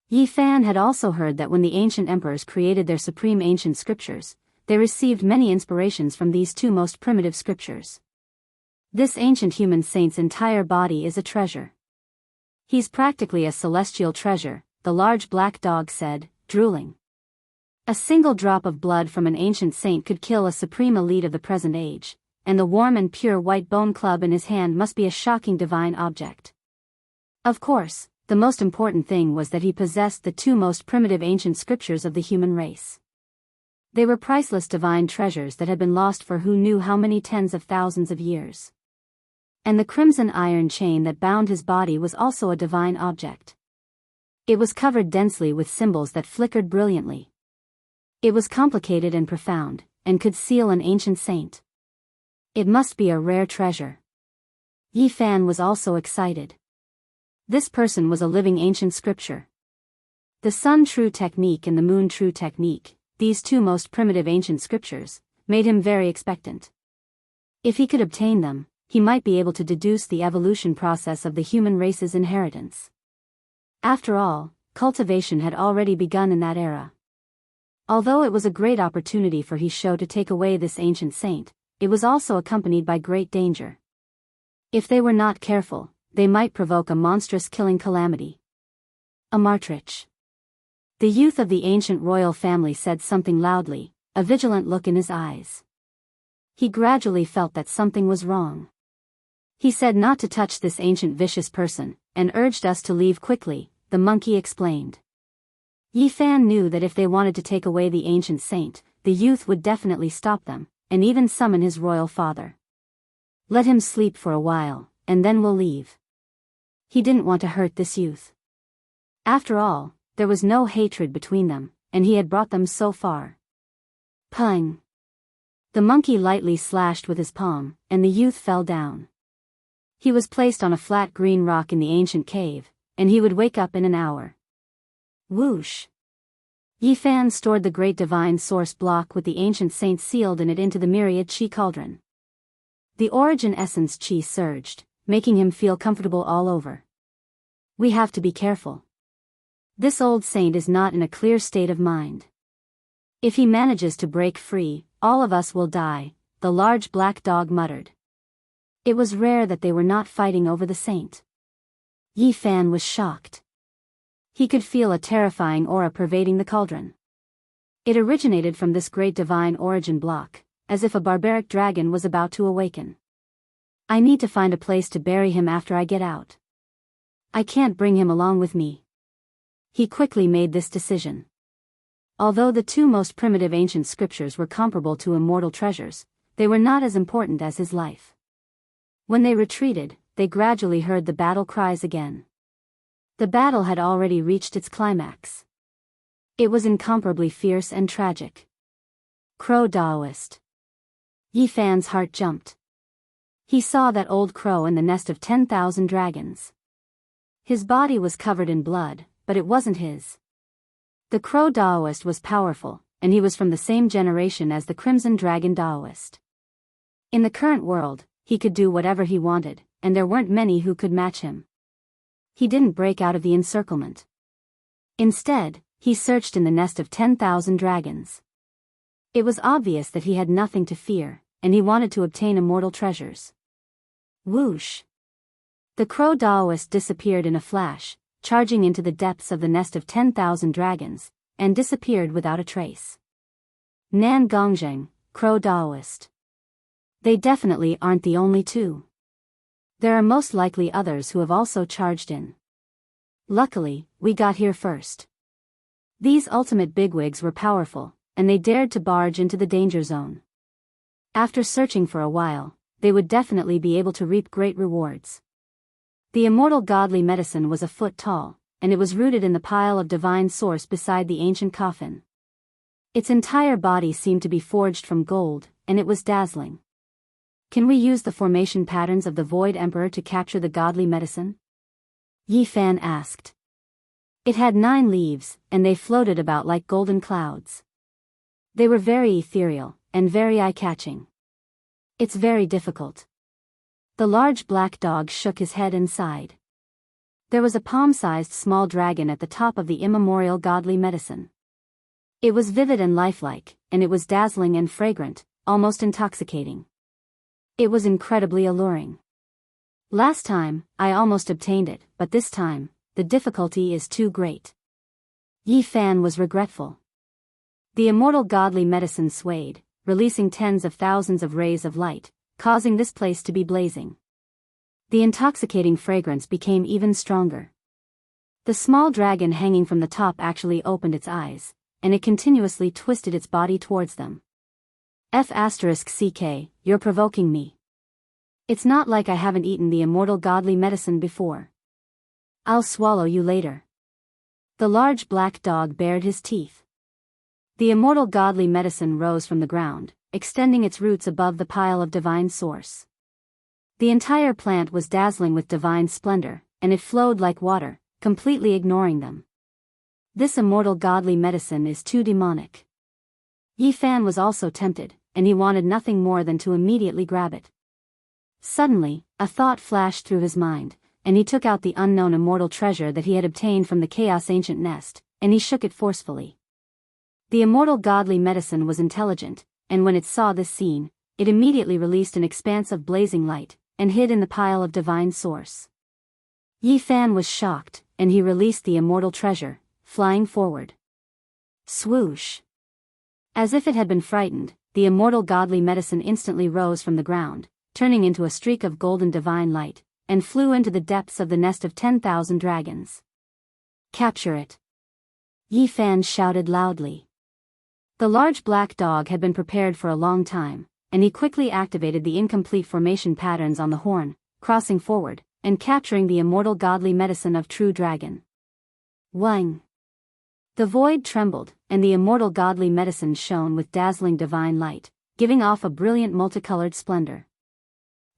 Yi Fan had also heard that when the ancient emperors created their supreme ancient scriptures, they received many inspirations from these two most primitive scriptures. This ancient human saint's entire body is a treasure. He's practically a celestial treasure, the large black dog said, drooling. A single drop of blood from an ancient saint could kill a supreme elite of the present age, and the warm and pure white bone club in his hand must be a shocking divine object. Of course, the most important thing was that he possessed the two most primitive ancient scriptures of the human race. They were priceless divine treasures that had been lost for who knew how many tens of thousands of years. And the crimson iron chain that bound his body was also a divine object. It was covered densely with symbols that flickered brilliantly. It was complicated and profound, and could seal an ancient saint. It must be a rare treasure. Yi Fan was also excited. This person was a living ancient scripture. The Sun True Technique and the Moon True Technique, these two most primitive ancient scriptures, made him very expectant. If he could obtain them, he might be able to deduce the evolution process of the human race's inheritance. After all, cultivation had already begun in that era. Although it was a great opportunity for He Shou to take away this ancient saint, it was also accompanied by great danger. If they were not careful, they might provoke a monstrous killing calamity. A Martrich. The youth of the ancient royal family said something loudly, a vigilant look in his eyes. He gradually felt that something was wrong. He said not to touch this ancient vicious person, and urged us to leave quickly, the monkey explained. Yi Fan knew that if they wanted to take away the ancient saint, the youth would definitely stop them, and even summon his royal father. Let him sleep for a while, and then we'll leave. He didn't want to hurt this youth. After all, there was no hatred between them, and he had brought them so far. Pung! The monkey lightly slashed with his palm, and the youth fell down. He was placed on a flat green rock in the ancient cave, and he would wake up in an hour. Whoosh! Yi Fan stored the great divine source block with the ancient saint sealed in it into the myriad chi cauldron. The origin essence chi surged, making him feel comfortable all over. We have to be careful. This old saint is not in a clear state of mind. If he manages to break free, all of us will die, the large black dog muttered. It was rare that they were not fighting over the saint. Yi Fan was shocked. He could feel a terrifying aura pervading the cauldron. It originated from this great divine origin block, as if a barbaric dragon was about to awaken. I need to find a place to bury him after I get out. I can't bring him along with me. He quickly made this decision. Although the two most primitive ancient scriptures were comparable to immortal treasures, they were not as important as his life. When they retreated, they gradually heard the battle cries again. The battle had already reached its climax. It was incomparably fierce and tragic. Crow Daoist. Yi Fan's heart jumped. He saw that old crow in the nest of 10,000 dragons. His body was covered in blood, but it wasn't his. The crow Daoist was powerful, and he was from the same generation as the Crimson Dragon Daoist. In the current world, he could do whatever he wanted, and there weren't many who could match him. He didn't break out of the encirclement. Instead, he searched in the nest of 10,000 dragons. It was obvious that he had nothing to fear, and he wanted to obtain immortal treasures. Whoosh! The crow Daoist disappeared in a flash, charging into the depths of the nest of 10,000 dragons, and disappeared without a trace. Nan Gongzheng, Crow Daoist. They definitely aren't the only two. There are most likely others who have also charged in. Luckily, we got here first. These ultimate bigwigs were powerful, and they dared to barge into the danger zone. After searching for a while, they would definitely be able to reap great rewards. The immortal godly medicine was a foot tall, and it was rooted in the pile of divine source beside the ancient coffin. Its entire body seemed to be forged from gold, and it was dazzling. Can we use the formation patterns of the Void Emperor to capture the godly medicine? Yi Fan asked. It had 9 leaves, and they floated about like golden clouds. They were very ethereal, and very eye-catching. It's very difficult. The large black dog shook his head and sighed. There was a palm-sized small dragon at the top of the immemorial godly medicine. It was vivid and lifelike, and it was dazzling and fragrant, almost intoxicating. It was incredibly alluring. Last time, I almost obtained it, but this time, the difficulty is too great. Yi Fan was regretful. The immortal godly medicine swayed, releasing tens of thousands of rays of light, causing this place to be blazing. The intoxicating fragrance became even stronger. The small dragon hanging from the top actually opened its eyes, and it continuously twisted its body towards them. F***CK, you're provoking me. It's not like I haven't eaten the immortal godly medicine before. I'll swallow you later. The large black dog bared his teeth. The immortal godly medicine rose from the ground, extending its roots above the pile of divine source. The entire plant was dazzling with divine splendor, and it flowed like water, completely ignoring them. This immortal godly medicine is too demonic. Yi Fan was also tempted, and he wanted nothing more than to immediately grab it. Suddenly, a thought flashed through his mind, and he took out the unknown immortal treasure that he had obtained from the Chaos Ancient Nest, and he shook it forcefully. The immortal godly medicine was intelligent, and when it saw this scene, it immediately released an expanse of blazing light, and hid in the pile of divine source. Yi Fan was shocked, and he released the immortal treasure, flying forward. Swoosh! As if it had been frightened, the immortal godly medicine instantly rose from the ground, turning into a streak of golden divine light, and flew into the depths of the nest of 10,000 dragons. Capture it! Yi Fan shouted loudly. The large black dog had been prepared for a long time, and he quickly activated the incomplete formation patterns on the horn, crossing forward, and capturing the immortal godly medicine of True Dragon. Wang! The void trembled, and the immortal godly medicine shone with dazzling divine light, giving off a brilliant multicolored splendor.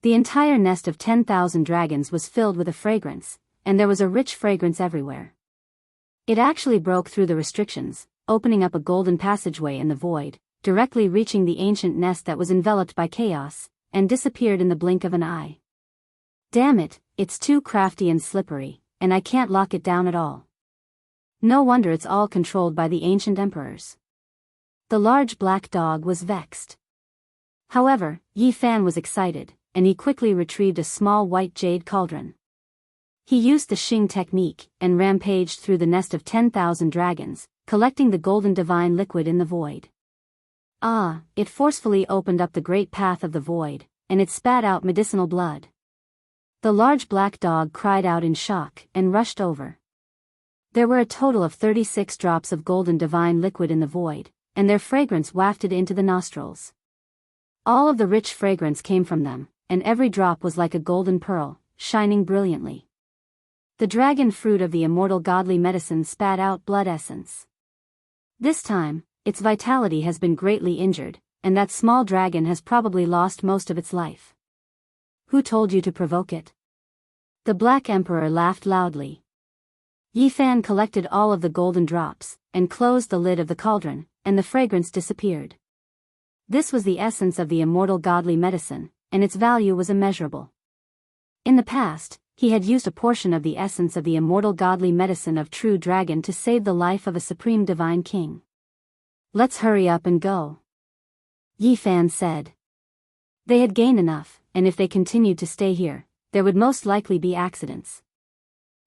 The entire nest of 10,000 dragons was filled with a fragrance, and there was a rich fragrance everywhere. It actually broke through the restrictions, opening up a golden passageway in the void, directly reaching the ancient nest that was enveloped by chaos, and disappeared in the blink of an eye. Damn it, it's too crafty and slippery, and I can't lock it down at all. No wonder it's all controlled by the ancient emperors. The large black dog was vexed. However, Yi Fan was excited, and he quickly retrieved a small white jade cauldron. He used the Xing technique, and rampaged through the nest of 10,000 dragons, collecting the golden divine liquid in the void. It forcefully opened up the great path of the void, and it spat out medicinal blood. The large black dog cried out in shock, and rushed over. There were a total of 36 drops of golden divine liquid in the void, and their fragrance wafted into the nostrils. All of the rich fragrance came from them, and every drop was like a golden pearl, shining brilliantly. The dragon fruit of the immortal godly medicine spat out blood essence. This time, its vitality has been greatly injured, and that small dragon has probably lost most of its life. Who told you to provoke it? The Black Emperor laughed loudly. Yi Fan collected all of the golden drops, and closed the lid of the cauldron, and the fragrance disappeared. This was the essence of the immortal godly medicine, and its value was immeasurable. In the past, he had used a portion of the essence of the immortal godly medicine of True Dragon to save the life of a supreme divine king. Let's hurry up and go, Yi Fan said. They had gained enough, and if they continued to stay here, there would most likely be accidents.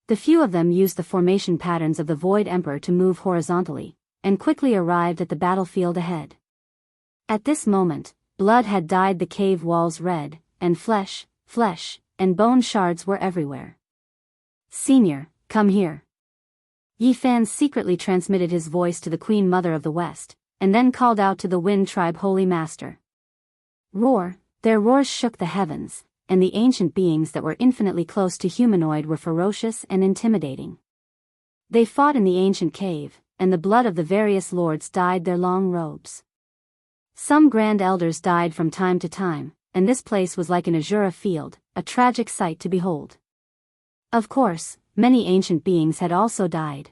The few of them used the formation patterns of the Void Emperor to move horizontally, and quickly arrived at the battlefield ahead. At this moment, blood had dyed the cave walls red, and flesh, and bone shards were everywhere. "Senior, come here." Yi Fan secretly transmitted his voice to the Queen Mother of the West, and then called out to the Wind Tribe Holy Master. Roar! Their roars shook the heavens, and the ancient beings that were infinitely close to humanoid were ferocious and intimidating. They fought in the ancient cave, and the blood of the various lords dyed their long robes. Some grand elders died from time to time, and this place was like an azure field, a tragic sight to behold. Of course, many ancient beings had also died.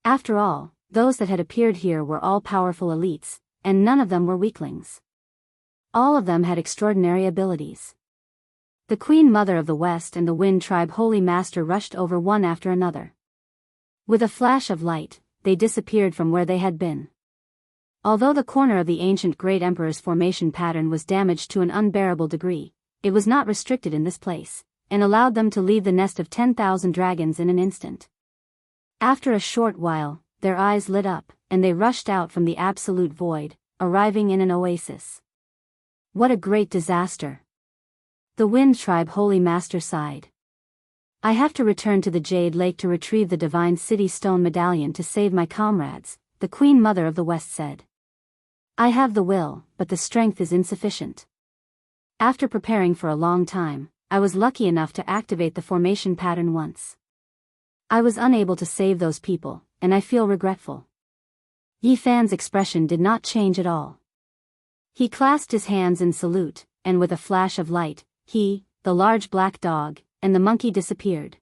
After all, those that had appeared here were all powerful elites, and none of them were weaklings. All of them had extraordinary abilities. The Queen Mother of the West and the Wind Tribe Holy Master rushed over one after another. With a flash of light, they disappeared from where they had been. Although the corner of the ancient Great Emperor's formation pattern was damaged to an unbearable degree, it was not restricted in this place, and allowed them to leave the nest of 10,000 dragons in an instant. After a short while, their eyes lit up, and they rushed out from the absolute void, arriving in an oasis. What a great disaster! The Wind Tribe Holy Master sighed. "I have to return to the Jade Lake to retrieve the Divine City Stone Medallion to save my comrades," the Queen Mother of the West said. "I have the will, but the strength is insufficient. After preparing for a long time, I was lucky enough to activate the formation pattern once. I was unable to save those people, and I feel regretful." Yi Fan's expression did not change at all. He clasped his hands in salute, and with a flash of light, he, the large black dog, and the monkey disappeared.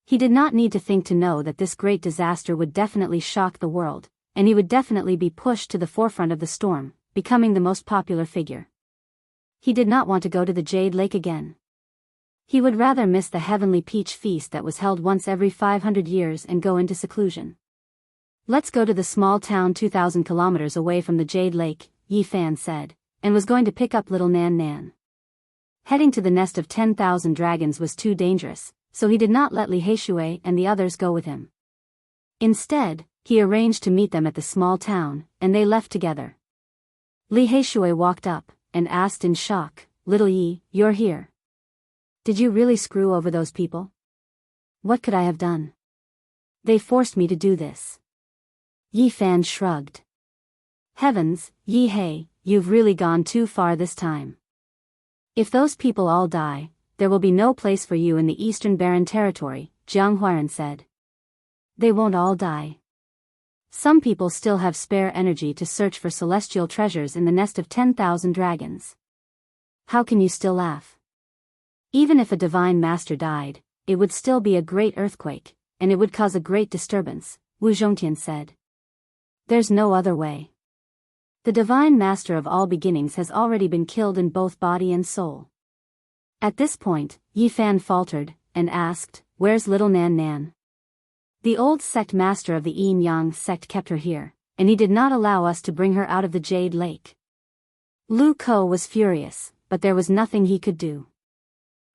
He did not need to think to know that this great disaster would definitely shock the world, and he would definitely be pushed to the forefront of the storm, becoming the most popular figure. He did not want to go to the Jade Lake again. He would rather miss the heavenly peach feast that was held once every 500 years and go into seclusion. "Let's go to the small town 2,000 kilometers away from the Jade Lake," Yi Fan said, and was going to pick up little Nan Nan. Heading to the nest of 10,000 dragons was too dangerous, so he did not let Li Heishui and the others go with him. Instead, he arranged to meet them at the small town, and they left together. Li Heishui walked up, and asked in shock, "Little Yi, you're here. Did you really screw over those people?" "What could I have done? They forced me to do this." Yi Fan shrugged. "Heavens, Yi Hei, you've really gone too far this time. If those people all die, there will be no place for you in the Eastern Barren Territory," Jiang Huairan said. "They won't all die. Some people still have spare energy to search for celestial treasures in the nest of 10,000 dragons. How can you still laugh? Even if a divine master died, it would still be a great earthquake, and it would cause a great disturbance," Wu Zhongtian said. "There's no other way. The divine master of all beginnings has already been killed in both body and soul." At this point, Yi Fan faltered, and asked, "Where's little Nan Nan?" "The old sect master of the Yin Yang sect kept her here, and he did not allow us to bring her out of the Jade Lake." Lu Ko was furious, but there was nothing he could do.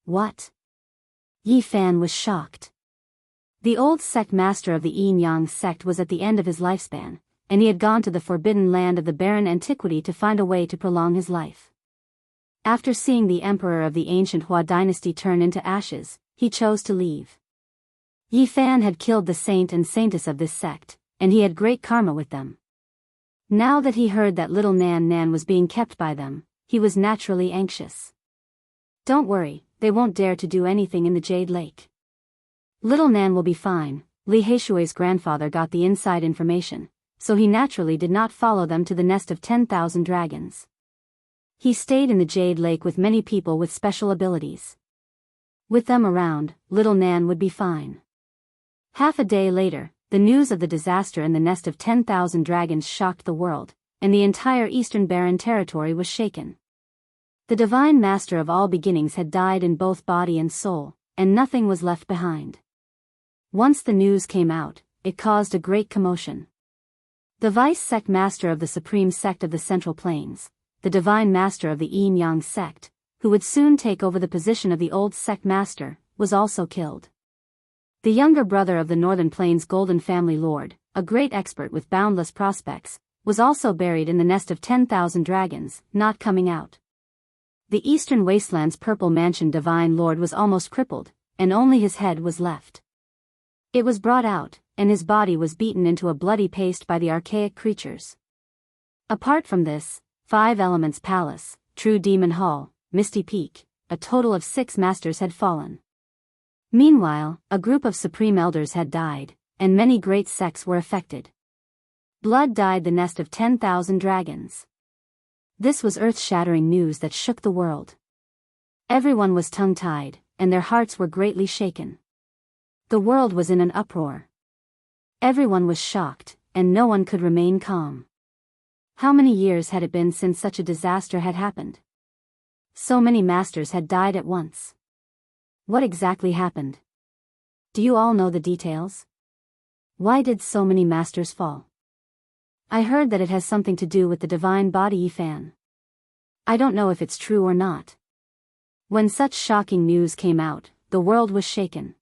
"What?" Yi Fan was shocked. The old sect master of the Yin Yang sect was at the end of his lifespan, and he had gone to the forbidden land of the barren antiquity to find a way to prolong his life. After seeing the emperor of the ancient Hua dynasty turn into ashes, he chose to leave. Yi Fan had killed the saint and saintess of this sect, and he had great karma with them. Now that he heard that little Nan Nan was being kept by them, he was naturally anxious. "Don't worry, they won't dare to do anything in the Jade Lake. Little Nan will be fine." Li Heishui's grandfather got the inside information, so he naturally did not follow them to the nest of 10,000 dragons. He stayed in the Jade Lake with many people with special abilities. With them around, little Nan would be fine. Half a day later, the news of the disaster in the nest of 10,000 dragons shocked the world, and the entire Eastern Barren Territory was shaken. The divine master of all beginnings had died in both body and soul, and nothing was left behind. Once the news came out, it caused a great commotion. The vice sect master of the supreme sect of the Central Plains, the divine master of the Yin Yang sect, who would soon take over the position of the old sect master, was also killed. The younger brother of the Northern Plains Golden Family Lord, a great expert with boundless prospects, was also buried in the nest of 10,000 dragons, not coming out. The Eastern Wasteland's purple mansion divine lord was almost crippled, and only his head was left. It was brought out, and his body was beaten into a bloody paste by the archaic creatures. Apart from this, 5 Elements Palace, True Demon Hall, Misty Peak, a total of 6 masters had fallen. Meanwhile, a group of supreme elders had died, and many great sects were affected. Blood dyed the nest of 10,000 dragons. This was earth-shattering news that shook the world. Everyone was tongue-tied, and their hearts were greatly shaken. The world was in an uproar. Everyone was shocked, and no one could remain calm. How many years had it been since such a disaster had happened? So many masters had died at once. What exactly happened? Do you all know the details? Why did so many masters fall? I heard that it has something to do with the divine body Yifan. I don't know if it's true or not. When such shocking news came out, the world was shaken.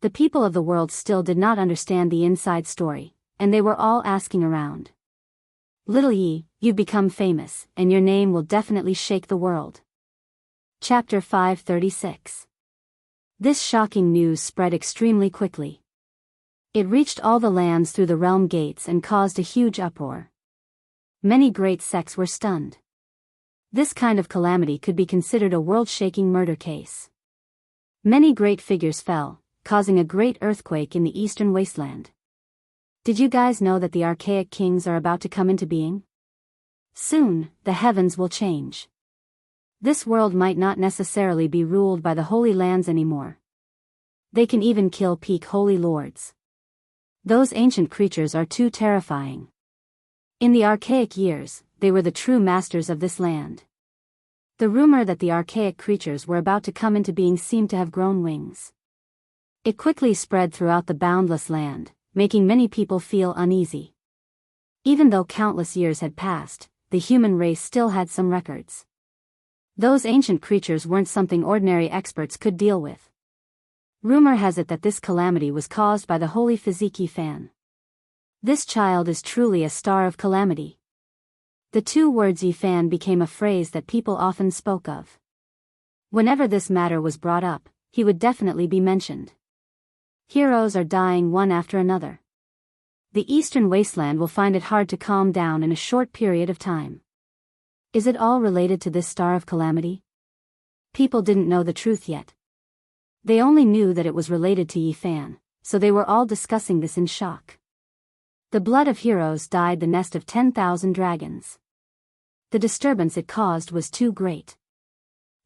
The people of the world still did not understand the inside story, and they were all asking around. Little Yi, you've become famous, and your name will definitely shake the world. Chapter 536. This shocking news spread extremely quickly. It reached all the lands through the realm gates and caused a huge uproar. Many great sects were stunned. This kind of calamity could be considered a world-shaking murder case. Many great figures fell, causing a great earthquake in the Eastern Wasteland. Did you guys know that the archaic kings are about to come into being? Soon, the heavens will change. This world might not necessarily be ruled by the Holy Lands anymore. They can even kill peak holy lords. Those ancient creatures are too terrifying. In the archaic years, they were the true masters of this land. The rumor that the archaic creatures were about to come into being seemed to have grown wings. It quickly spread throughout the boundless land, making many people feel uneasy. Even though countless years had passed, the human race still had some records. Those ancient creatures weren't something ordinary experts could deal with. Rumor has it that this calamity was caused by the holy physique Yifan. This child is truly a star of calamity. The 2 words Yifan became a phrase that people often spoke of. Whenever this matter was brought up, he would definitely be mentioned. Heroes are dying one after another. The Eastern Wasteland will find it hard to calm down in a short period of time. Is it all related to this star of calamity? People didn't know the truth yet. They only knew that it was related to Yifan, so they were all discussing this in shock. The blood of heroes dyed the nest of 10,000 dragons. The disturbance it caused was too great.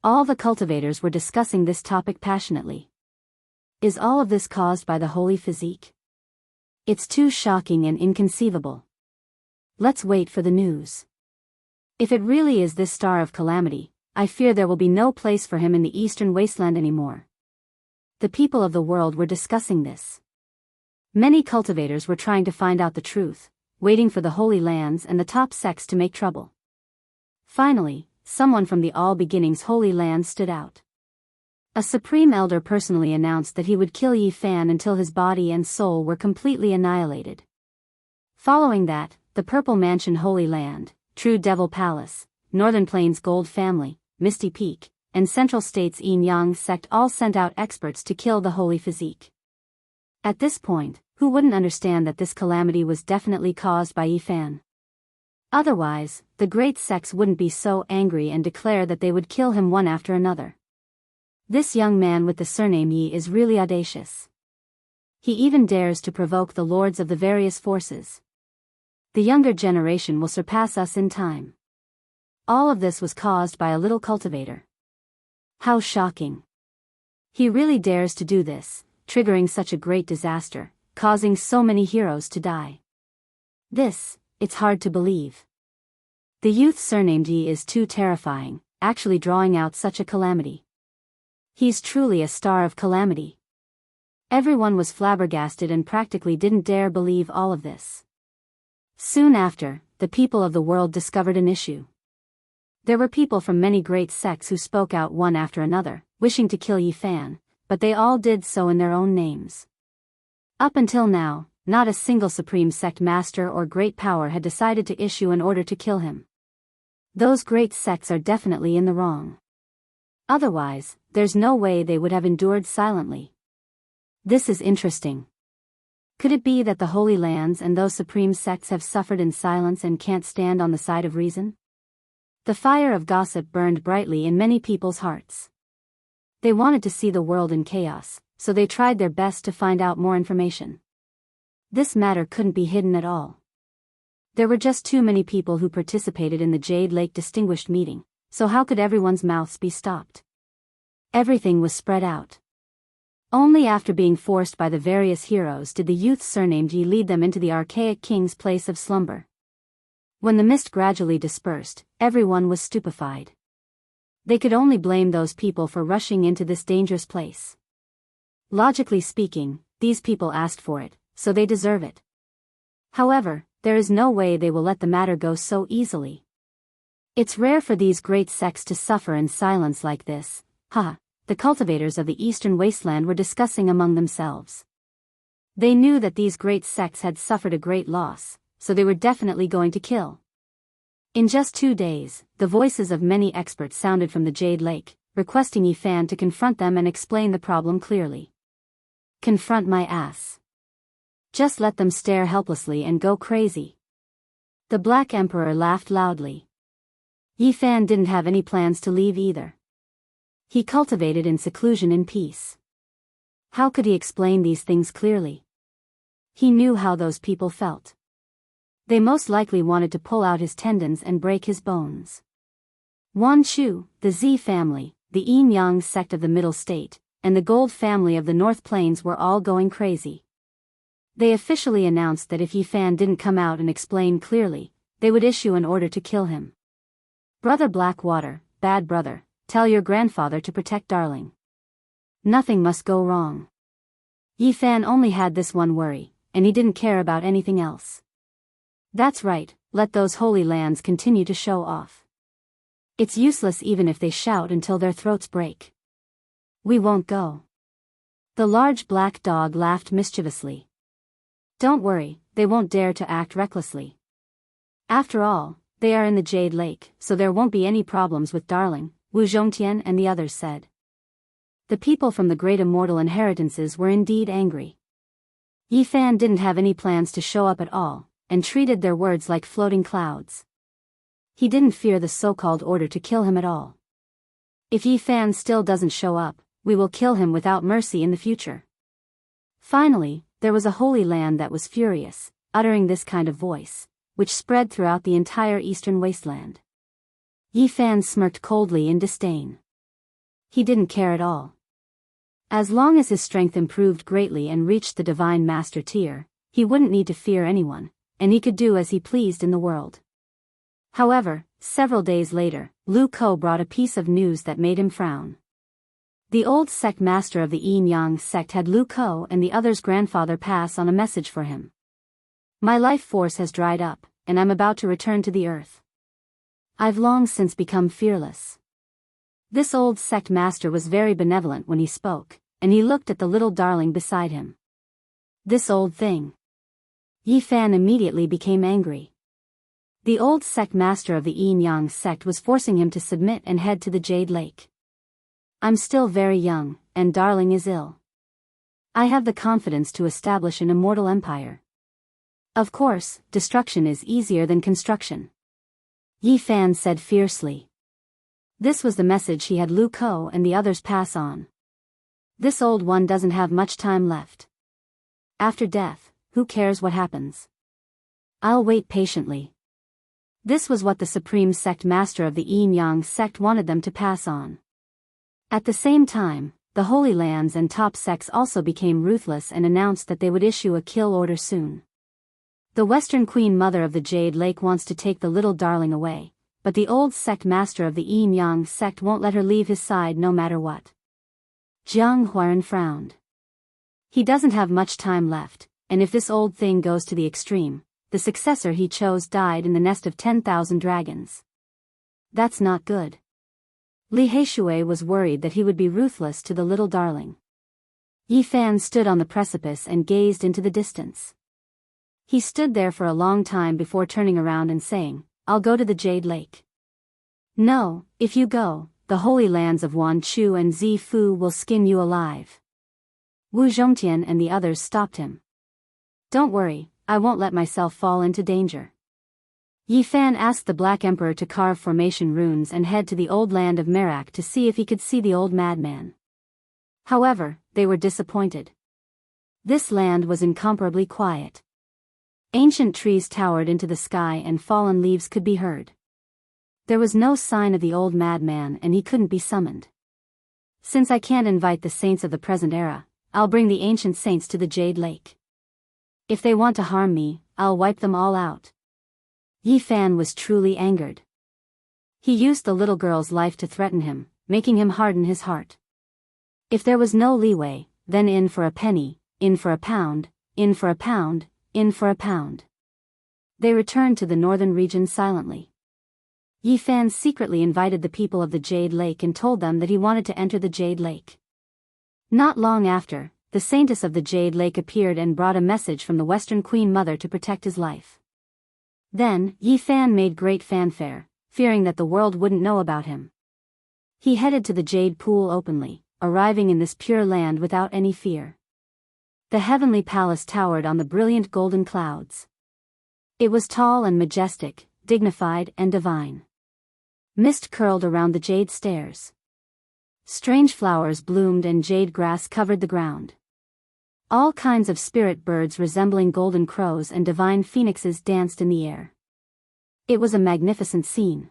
All the cultivators were discussing this topic passionately. Is all of this caused by the holy physique? It's too shocking and inconceivable. Let's wait for the news. If it really is this star of calamity, I fear there will be no place for him in the Eastern Wasteland anymore. The people of the world were discussing this. Many cultivators were trying to find out the truth, waiting for the Holy Lands and the top sects to make trouble. Finally, someone from the All Beginnings Holy Land stood out. A supreme elder personally announced that he would kill Yifan until his body and soul were completely annihilated. Following that, the Purple Mansion Holy Land, True Devil Palace, Northern Plains Gold Family, Misty Peak, and Central States Yin Yang sect all sent out experts to kill the holy physique. At this point, who wouldn't understand that this calamity was definitely caused by Yifan? Otherwise, the great sects wouldn't be so angry and declare that they would kill him one after another. This young man with the surname Yi is really audacious. He even dares to provoke the lords of the various forces. The younger generation will surpass us in time. All of this was caused by a little cultivator. How shocking. He really dares to do this, triggering such a great disaster, causing so many heroes to die. It's hard to believe. The youth surnamed Yi is too terrifying, actually drawing out such a calamity. He's truly a star of calamity. Everyone was flabbergasted and practically didn't dare believe all of this. Soon after, the people of the world discovered an issue. There were people from many great sects who spoke out one after another, wishing to kill Yifan, but they all did so in their own names. Up until now, not a single supreme sect master or great power had decided to issue an order to kill him. Those great sects are definitely in the wrong. Otherwise, there's no way they would have endured silently. This is interesting. Could it be that the Holy Lands and those supreme sects have suffered in silence and can't stand on the side of reason? The fire of gossip burned brightly in many people's hearts. They wanted to see the world in chaos, so they tried their best to find out more information. This matter couldn't be hidden at all. There were just too many people who participated in the Jade Lake Distinguished Meeting, so how could everyone's mouths be stopped? Everything was spread out. Only after being forced by the various heroes did the youth surnamed Yi lead them into the archaic king's place of slumber. When the mist gradually dispersed, everyone was stupefied. They could only blame those people for rushing into this dangerous place. Logically speaking, these people asked for it, so they deserve it. However, there is no way they will let the matter go so easily. It's rare for these great sects to suffer in silence like this, the cultivators of the eastern wasteland were discussing among themselves. They knew that these great sects had suffered a great loss, so they were definitely going to kill. In just 2 days, the voices of many experts sounded from the Jade Lake, requesting Yi Fan to confront them and explain the problem clearly. Confront my ass. Just let them stare helplessly and go crazy. The Black Emperor laughed loudly. Yi Fan didn't have any plans to leave either. He cultivated in seclusion in peace. How could he explain these things clearly? He knew how those people felt. They most likely wanted to pull out his tendons and break his bones. Wan Chu, the Z family, the Yin Yang sect of the Middle State, and the Gold family of the North Plains were all going crazy. They officially announced that if Yi Fan didn't come out and explain clearly, they would issue an order to kill him. Brother Blackwater, bad brother, tell your grandfather to protect darling. Nothing must go wrong. Yi Fan only had this one worry, and he didn't care about anything else. That's right, let those holy lands continue to show off. It's useless even if they shout until their throats break. We won't go. The large black dog laughed mischievously. Don't worry, they won't dare to act recklessly. After all, they are in the Jade Lake, so there won't be any problems with darling, Wu Zhongtian and the others said. The people from the Great Immortal Inheritances were indeed angry. Yi Fan didn't have any plans to show up at all, and treated their words like floating clouds. He didn't fear the so-called order to kill him at all. If Yi Fan still doesn't show up, we will kill him without mercy in the future. Finally, there was a holy land that was furious, uttering this kind of voice, which spread throughout the entire eastern wasteland. Yi Fan smirked coldly in disdain. He didn't care at all. As long as his strength improved greatly and reached the Divine Master tier, he wouldn't need to fear anyone, and he could do as he pleased in the world. However, several days later, Lu Ko brought a piece of news that made him frown. The old sect master of the Yin Yang sect had Lu Ko and the others' grandfather pass on a message for him. My life force has dried up, and I'm about to return to the earth. I've long since become fearless. This old sect master was very benevolent when he spoke, and he looked at the little darling beside him. This old thing. Yi Fan immediately became angry. The old sect master of the Yin Yang sect was forcing him to submit and head to the Jade Lake. I'm still very young, and darling is ill. I have the confidence to establish an immortal empire. Of course, destruction is easier than construction. Yi Fan said fiercely. This was the message he had Lu Ko and the others pass on. This old one doesn't have much time left. After death, who cares what happens? I'll wait patiently. This was what the supreme sect master of the Yin Yang sect wanted them to pass on. At the same time, the Holy Lands and top sects also became ruthless and announced that they would issue a kill order soon. The Western Queen Mother of the Jade Lake wants to take the little darling away, but the old sect master of the Yin Yang sect won't let her leave his side no matter what. Jiang Huaran frowned. He doesn't have much time left, and if this old thing goes to the extreme, the successor he chose died in the nest of 10,000 dragons. That's not good. Li Heishui was worried that he would be ruthless to the little darling. Yi Fan stood on the precipice and gazed into the distance. He stood there for a long time before turning around and saying, "I'll go to the Jade Lake." "No, if you go, the holy lands of Wan Chu and Zifu will skin you alive." Wu Zhongtian and the others stopped him. "Don't worry, I won't let myself fall into danger." Yi Fan asked the Black Emperor to carve formation runes and head to the old land of Merak to see if he could see the old madman. However, they were disappointed. This land was incomparably quiet. Ancient trees towered into the sky and fallen leaves could be heard. There was no sign of the old madman and he couldn't be summoned. "Since I can't invite the saints of the present era, I'll bring the ancient saints to the Jade Lake. If they want to harm me, I'll wipe them all out." Yi Fan was truly angered. He used the little girl's life to threaten him, making him harden his heart. If there was no leeway, then in for a penny, in for a pound, in for a pound, in for a pound. They returned to the northern region silently. Yi Fan secretly invited the people of the Jade Lake and told them that he wanted to enter the Jade Lake. Not long after, the saintess of the Jade Lake appeared and brought a message from the Western Queen Mother to protect his life. Then, Yi Fan made great fanfare, fearing that the world wouldn't know about him. He headed to the Jade Pool openly, arriving in this pure land without any fear. The heavenly palace towered on the brilliant golden clouds. It was tall and majestic, dignified and divine. Mist curled around the jade stairs. Strange flowers bloomed and jade grass covered the ground. All kinds of spirit birds resembling golden crows and divine phoenixes danced in the air. It was a magnificent scene.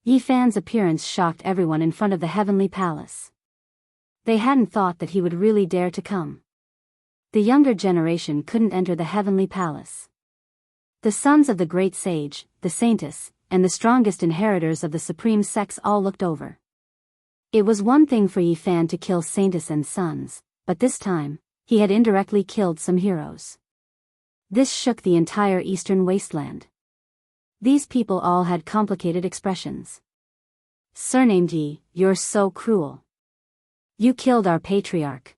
Yi Fan's appearance shocked everyone in front of the heavenly palace. They hadn't thought that he would really dare to come. The younger generation couldn't enter the heavenly palace. The sons of the great sage, the saintess, and the strongest inheritors of the supreme sex all looked over. It was one thing for Yi Fan to kill saintess and sons, but this time, he had indirectly killed some heroes. This shook the entire eastern wasteland. These people all had complicated expressions. "Surnamed Yi, you're so cruel. You killed our patriarch."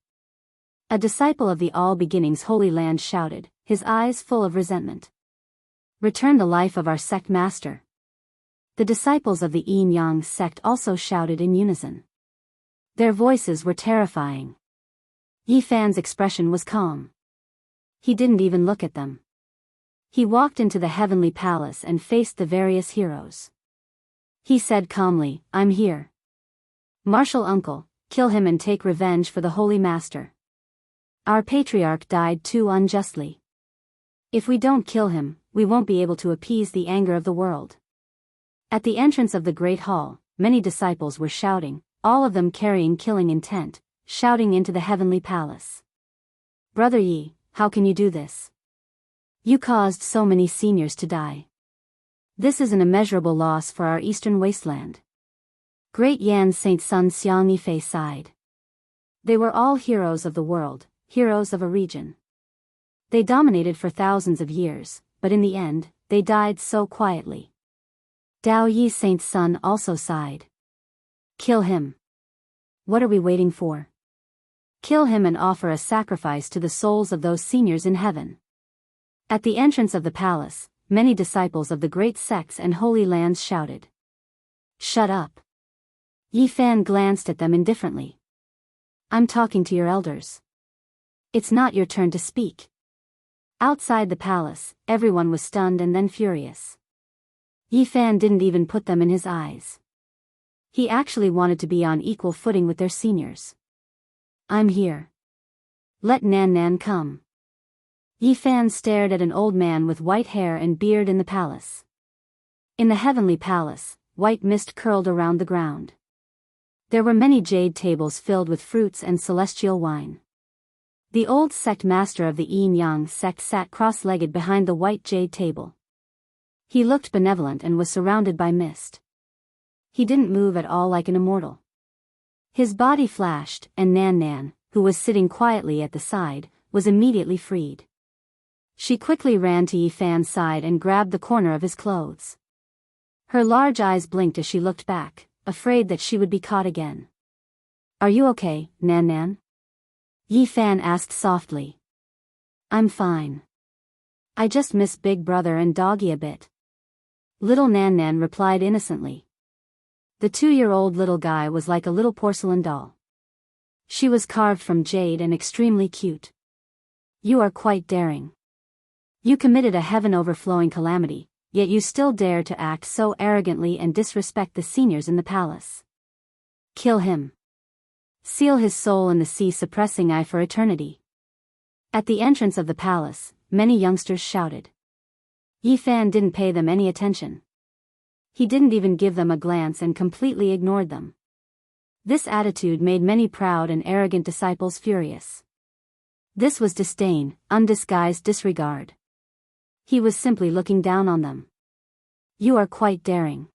A disciple of the All Beginnings Holy Land shouted, his eyes full of resentment. "Return the life of our sect master." The disciples of the Yin Yang sect also shouted in unison. Their voices were terrifying. Yi Fan's expression was calm. He didn't even look at them. He walked into the heavenly palace and faced the various heroes. He said calmly, "I'm here. Martial uncle, kill him and take revenge for the Holy Master. Our patriarch died too unjustly. If we don't kill him, we won't be able to appease the anger of the world." At the entrance of the Great Hall, many disciples were shouting, all of them carrying killing intent, shouting into the heavenly palace. "Brother Yi, how can you do this? You caused so many seniors to die. This is an immeasurable loss for our eastern wasteland." Great Yan Saint Sun Xiang Yifei sighed. They were all heroes of the world, heroes of a region. They dominated for thousands of years, but in the end, they died so quietly. Dao Yi Saint's son also sighed. "Kill him. What are we waiting for? Kill him and offer a sacrifice to the souls of those seniors in heaven." At the entrance of the palace, many disciples of the great sects and holy lands shouted. "Shut up." Yi Fan glanced at them indifferently. "I'm talking to your elders. It's not your turn to speak." Outside the palace, everyone was stunned and then furious. Yi Fan didn't even put them in his eyes. He actually wanted to be on equal footing with their seniors. "I'm here. Let Nan Nan come." Yi Fan stared at an old man with white hair and beard in the palace. In the heavenly palace, white mist curled around the ground. There were many jade tables filled with fruits and celestial wine. The old sect master of the Yin Yang sect sat cross-legged behind the white jade table. He looked benevolent and was surrounded by mist. He didn't move at all like an immortal. His body flashed, and Nan Nan, who was sitting quietly at the side, was immediately freed. She quickly ran to Yi Fan's side and grabbed the corner of his clothes. Her large eyes blinked as she looked back, afraid that she would be caught again. "Are you okay, Nan Nan?" Yi Fan asked softly. "I'm fine." I just miss Big Brother and Doggy a bit. Little Nan Nan replied innocently. The 2-year-old little guy was like a little porcelain doll. She was carved from jade and extremely cute. You are quite daring. You committed a heaven-overflowing calamity, yet you still dare to act so arrogantly and disrespect the seniors in the palace. Kill him. Seal his soul in the sea suppressing eye for eternity. At the entrance of the palace, many youngsters shouted. Yi Fan didn't pay them any attention. He didn't even give them a glance and completely ignored them. This attitude made many proud and arrogant disciples furious. This was disdain, undisguised disregard. He was simply looking down on them. You are quite daring.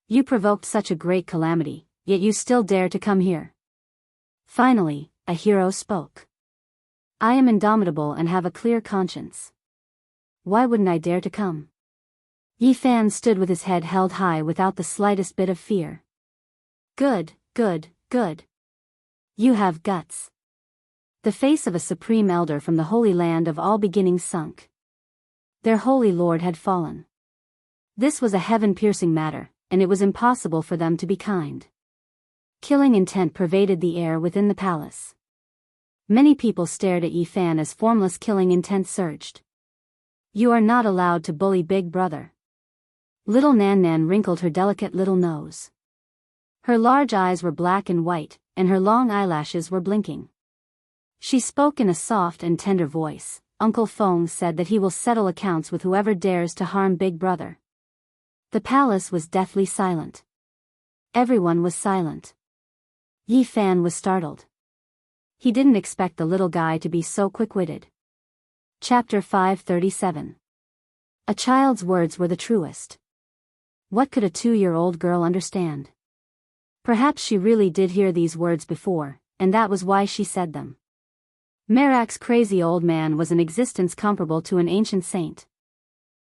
You provoked such a great calamity, yet you still dare to come here. Finally, a hero spoke. I am indomitable and have a clear conscience. Why wouldn't I dare to come? Yi Fan stood with his head held high without the slightest bit of fear. Good, good, good. You have guts. The face of a supreme elder from the Holy Land of all beginnings sunk. Their holy lord had fallen. This was a heaven-piercing matter, and it was impossible for them to be kind. Killing intent pervaded the air within the palace. Many people stared at Yi Fan as formless killing intent surged. You are not allowed to bully Big Brother. Little Nan Nan wrinkled her delicate little nose. Her large eyes were black and white, and her long eyelashes were blinking. She spoke in a soft and tender voice. Uncle Feng said that he will settle accounts with whoever dares to harm Big Brother. The palace was deathly silent. Everyone was silent. Yi Fan was startled. He didn't expect the little guy to be so quick-witted. Chapter 537. A child's words were the truest. What could a 2-year-old girl understand? Perhaps she really did hear these words before, and that was why she said them. Merak's crazy old man was an existence comparable to an ancient saint.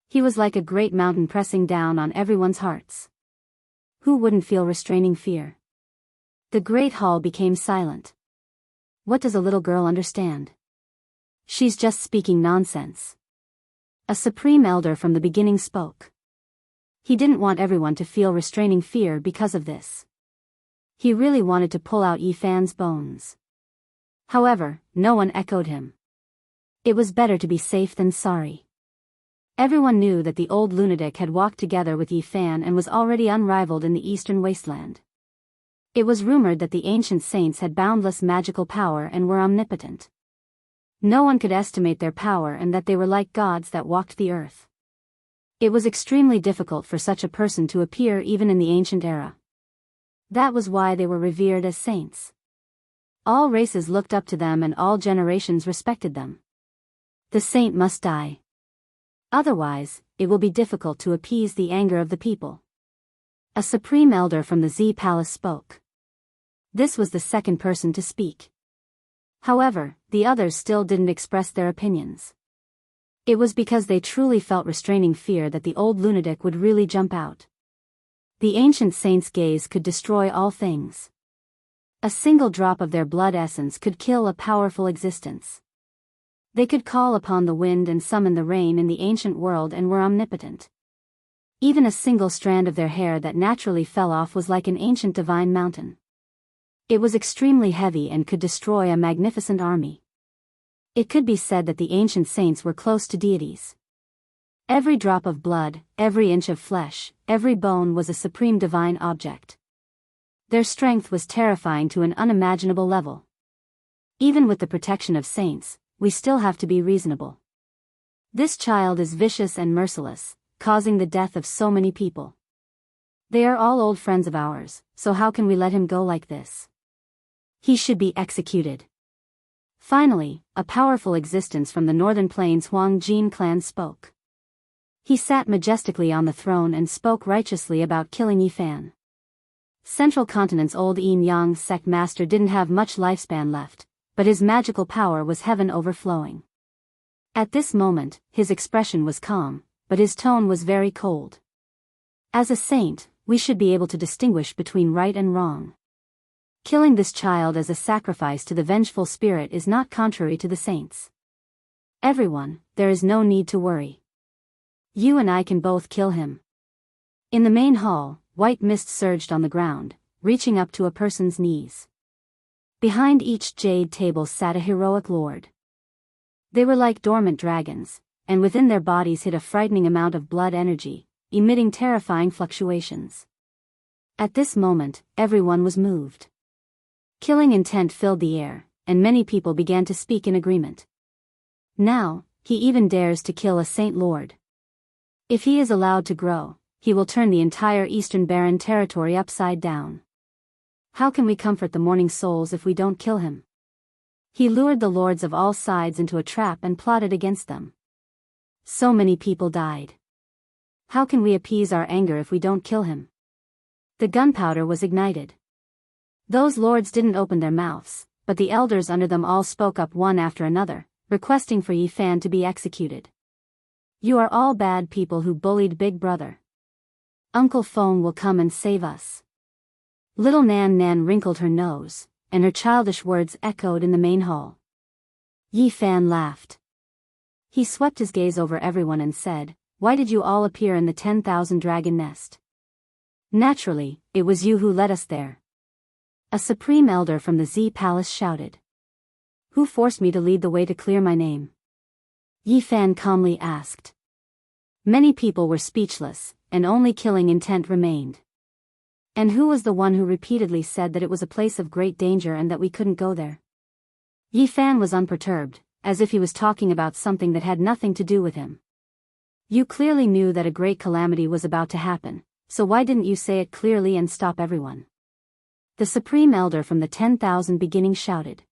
He was like a great mountain pressing down on everyone's hearts. Who wouldn't feel restraining fear? The great hall became silent. What does a little girl understand? She's just speaking nonsense. A supreme elder from the beginning spoke. He didn't want everyone to feel restraining fear because of this. He really wanted to pull out Yi Fan's bones. However, no one echoed him. It was better to be safe than sorry. Everyone knew that the old lunatic had walked together with Yi Fan and was already unrivaled in the eastern wasteland. It was rumored that the ancient saints had boundless magical power and were omnipotent. No one could estimate their power and that they were like gods that walked the earth. It was extremely difficult for such a person to appear even in the ancient era. That was why they were revered as saints. All races looked up to them and all generations respected them. The saint must die. Otherwise, it will be difficult to appease the anger of the people. A supreme elder from the Z Palace spoke. This was the second person to speak. However, the others still didn't express their opinions. It was because they truly felt restraining fear that the old lunatic would really jump out. The ancient saint's gaze could destroy all things. A single drop of their blood essence could kill a powerful existence. They could call upon the wind and summon the rain in the ancient world and were omnipotent. Even a single strand of their hair that naturally fell off was like an ancient divine mountain. It was extremely heavy and could destroy a magnificent army. It could be said that the ancient saints were close to deities. Every drop of blood, every inch of flesh, every bone was a supreme divine object. Their strength was terrifying to an unimaginable level. Even with the protection of saints, we still have to be reasonable. This child is vicious and merciless, causing the death of so many people. They are all old friends of ours, so how can we let him go like this? He should be executed. Finally, a powerful existence from the northern plains Huang Jin clan spoke. He sat majestically on the throne and spoke righteously about killing Yi Fan. Central Continent's old Yin Yang sect master didn't have much lifespan left, but his magical power was heaven overflowing. At this moment, his expression was calm, but his tone was very cold. As a saint, we should be able to distinguish between right and wrong. Killing this child as a sacrifice to the vengeful spirit is not contrary to the saints. Everyone, there is no need to worry. You and I can both kill him. In the main hall, white mist surged on the ground, reaching up to a person's knees. Behind each jade table sat a heroic lord. They were like dormant dragons, and within their bodies hid a frightening amount of blood energy, emitting terrifying fluctuations. At this moment, everyone was moved. Killing intent filled the air, and many people began to speak in agreement. Now, he even dares to kill a Saint Lord. If he is allowed to grow, he will turn the entire Eastern Barren territory upside down. How can we comfort the mourning souls if we don't kill him? He lured the lords of all sides into a trap and plotted against them. So many people died. How can we appease our anger if we don't kill him? The gunpowder was ignited. Those lords didn't open their mouths, but the elders under them all spoke up one after another, requesting for Yi Fan to be executed. You are all bad people who bullied Big Brother. Uncle Fong will come and save us. Little Nan Nan wrinkled her nose, and her childish words echoed in the main hall. Yi Fan laughed. He swept his gaze over everyone and said, "Why did you all appear in the 10,000 dragon nest?" "Naturally, it was you who led us there." A supreme elder from the Z Palace shouted. "Who forced me to lead the way to clear my name?" Yi Fan calmly asked. Many people were speechless, and only killing intent remained. And who was the one who repeatedly said that it was a place of great danger and that we couldn't go there? Yi Fan was unperturbed, as if he was talking about something that had nothing to do with him. You clearly knew that a great calamity was about to happen, so why didn't you say it clearly and stop everyone? The supreme elder from the 10,000 beginning shouted.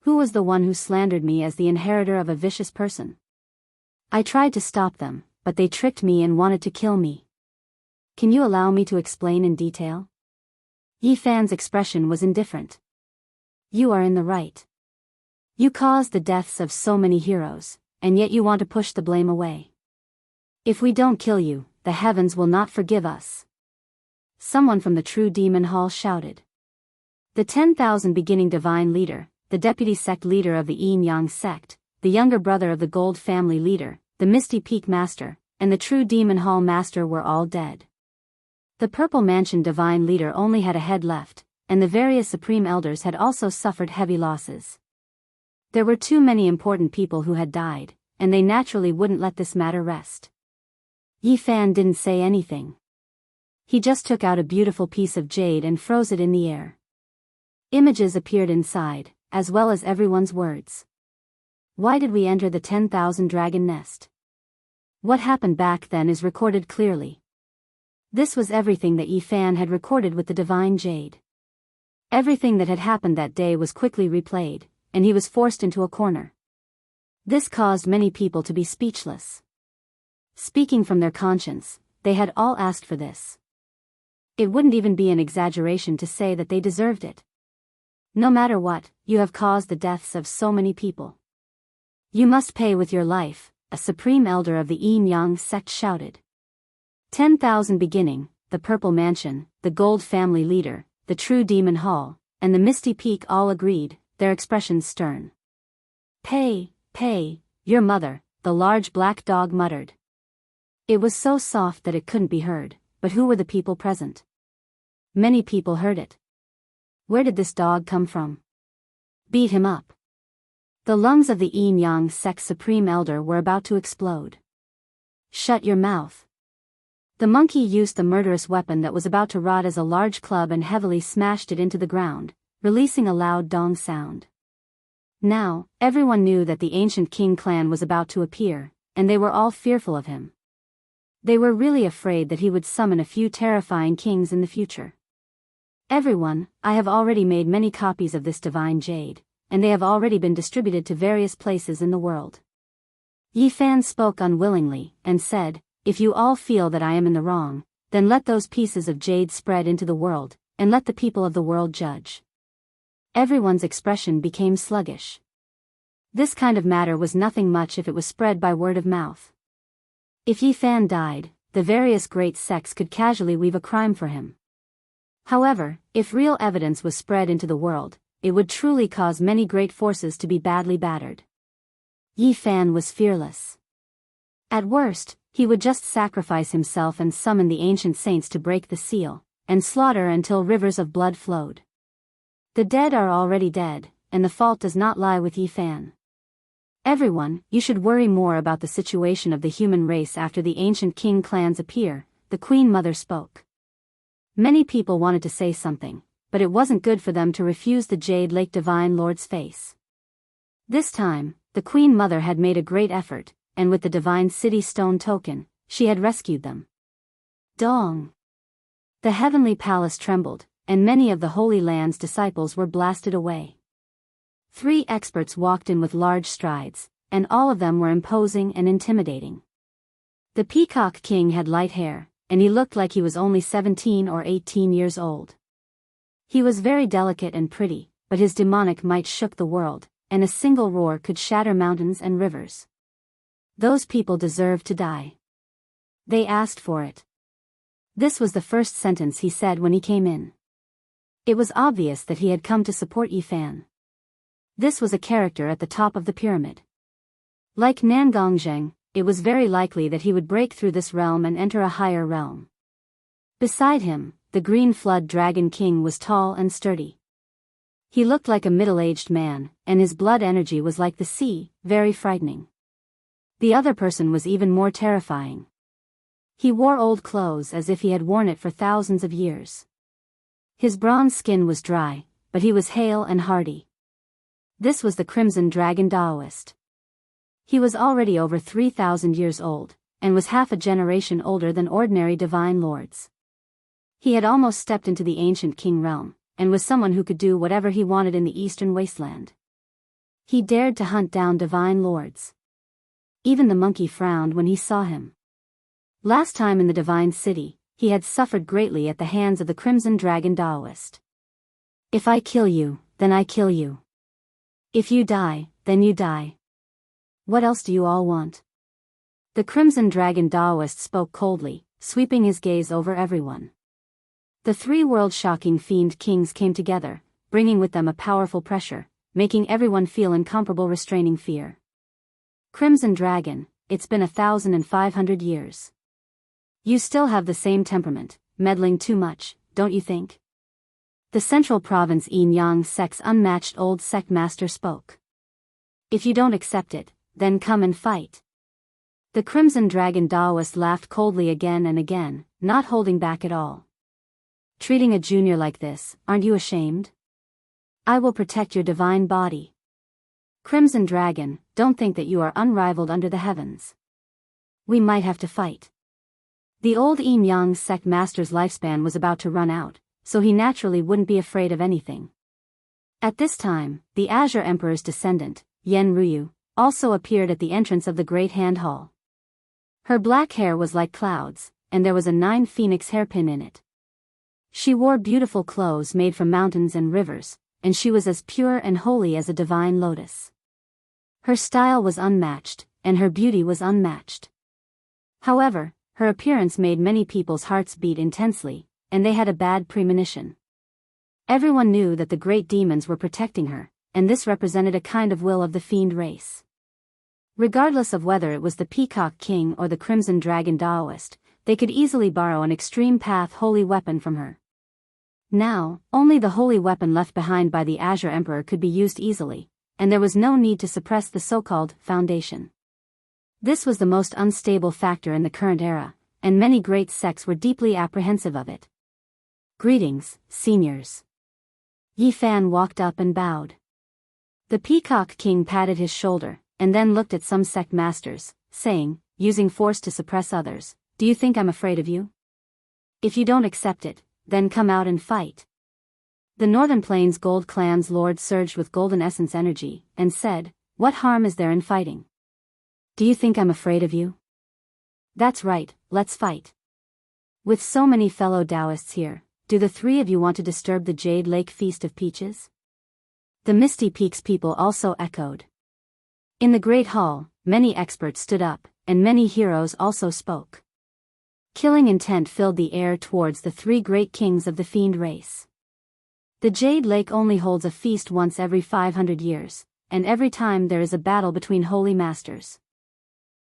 Who was the one who slandered me as the inheritor of a vicious person? I tried to stop them, but they tricked me and wanted to kill me. Can you allow me to explain in detail? Yi Fan's expression was indifferent. You are in the right. You caused the deaths of so many heroes, and yet you want to push the blame away. If we don't kill you, the heavens will not forgive us. Someone from the True Demon Hall shouted. The 10,000 beginning divine leader, the deputy sect leader of the Yin Yang sect, the younger brother of the Gold family leader, the Misty Peak master, and the True Demon Hall master were all dead. The Purple Mansion divine leader only had a head left, and the various supreme elders had also suffered heavy losses. There were too many important people who had died, and they naturally wouldn't let this matter rest. Yi Fan didn't say anything. He just took out a beautiful piece of jade and froze it in the air. Images appeared inside, as well as everyone's words. Why did we enter the 10,000 dragon nest? What happened back then is recorded clearly. This was everything that Yi Fan had recorded with the divine jade. Everything that had happened that day was quickly replayed, and he was forced into a corner. This caused many people to be speechless. Speaking from their conscience, they had all asked for this. It wouldn't even be an exaggeration to say that they deserved it. No matter what, you have caused the deaths of so many people. You must pay with your life, a supreme elder of the Yin Yang sect shouted. 10,000 beginning, the Purple Mansion, the Gold family leader, the True Demon Hall, and the Misty Peak all agreed, their expressions stern. Pay, your mother, the large black dog muttered. It was so soft that it couldn't be heard, but who were the people present? Many people heard it. Where did this dog come from? Beat him up. The lungs of the Yin Yang sect supreme elder were about to explode. Shut your mouth. The monkey used the murderous weapon that was about to rot as a large club and heavily smashed it into the ground, releasing a loud dong sound. Now, everyone knew that the ancient King clan was about to appear, and they were all fearful of him. They were really afraid that he would summon a few terrifying kings in the future. Everyone, I have already made many copies of this divine jade, and they have already been distributed to various places in the world. Yi Fan spoke unwillingly, and said, if you all feel that I am in the wrong, then let those pieces of jade spread into the world, and let the people of the world judge. Everyone's expression became sluggish. This kind of matter was nothing much if it was spread by word of mouth. If Yi Fan died, the various great sects could casually weave a crime for him. However, if real evidence was spread into the world, it would truly cause many great forces to be badly battered. Yi Fan was fearless. At worst, he would just sacrifice himself and summon the ancient saints to break the seal, and slaughter until rivers of blood flowed. The dead are already dead, and the fault does not lie with Yi Fan. Everyone, you should worry more about the situation of the human race after the ancient king clans appear, the Queen Mother spoke. Many people wanted to say something, but it wasn't good for them to refuse the Jade Lake Divine Lord's face. This time, the Queen Mother had made a great effort, and with the Divine City Stone token, she had rescued them. Dong! The heavenly palace trembled, and many of the Holy Land's disciples were blasted away. 3 experts walked in with large strides, and all of them were imposing and intimidating. The Peacock King had light hair, and he looked like he was only 17 or 18 years old. He was very delicate and pretty, but his demonic might shook the world, and a single roar could shatter mountains and rivers. Those people deserved to die. They asked for it. This was the first sentence he said when he came in. It was obvious that he had come to support Yi Fan. This was a character at the top of the pyramid. Like Nangongzheng, it was very likely that he would break through this realm and enter a higher realm. Beside him, the Green Flood Dragon King was tall and sturdy. He looked like a middle-aged man, and his blood energy was like the sea, very frightening. The other person was even more terrifying. He wore old clothes as if he had worn it for thousands of years. His bronze skin was dry, but he was hale and hardy. This was the Crimson Dragon Daoist. He was already over 3,000 years old, and was half a generation older than ordinary divine lords. He had almost stepped into the ancient king realm, and was someone who could do whatever he wanted in the eastern wasteland. He dared to hunt down divine lords. Even the monkey frowned when he saw him. Last time in the divine city, he had suffered greatly at the hands of the Crimson Dragon Daoist. If I kill you, then I kill you. If you die, then you die. What else do you all want? The Crimson Dragon Daoist spoke coldly, sweeping his gaze over everyone. The 3 world-shocking fiend kings came together, bringing with them a powerful pressure, making everyone feel incomparable restraining fear. Crimson Dragon, it's been 1,500 years. You still have the same temperament, meddling too much, don't you think? The Central Province Yin Yang sect's unmatched old sect master spoke. If you don't accept it, then come and fight. The Crimson Dragon Daoist laughed coldly again and again, not holding back at all. Treating a junior like this, aren't you ashamed? I will protect your divine body. Crimson Dragon, don't think that you are unrivaled under the heavens. We might have to fight. The old Yin Yang sect master's lifespan was about to run out, so he naturally wouldn't be afraid of anything. At this time, the Azure Emperor's descendant, Yen Ruyu, also appeared at the entrance of the Great Hand Hall. Her black hair was like clouds, and there was a 9 phoenix hairpin in it. She wore beautiful clothes made from mountains and rivers, and she was as pure and holy as a divine lotus. Her style was unmatched, and her beauty was unmatched. However, her appearance made many people's hearts beat intensely, and they had a bad premonition. Everyone knew that the great demons were protecting her, and this represented a kind of will of the fiend race. Regardless of whether it was the Peacock King or the Crimson Dragon Daoist, they could easily borrow an extreme path holy weapon from her. Now, only the holy weapon left behind by the Azure Emperor could be used easily, and there was no need to suppress the so-called foundation. This was the most unstable factor in the current era, and many great sects were deeply apprehensive of it. Greetings, seniors. Yi Fan walked up and bowed. The Peacock King patted his shoulder, and then looked at some sect masters, saying, using force to suppress others, "Do you think I'm afraid of you? If you don't accept it, then come out and fight." The Northern Plains Gold Clan's lord surged with golden essence energy, and said, "What harm is there in fighting? Do you think I'm afraid of you? That's right, let's fight. With so many fellow Taoists here, do the 3 of you want to disturb the Jade Lake Feast of Peaches?" The Misty Peaks people also echoed. In the Great Hall, many experts stood up, and many heroes also spoke. Killing intent filled the air towards the 3 great kings of the fiend race. The Jade Lake only holds a feast once every 500 years, and every time there is a battle between holy masters.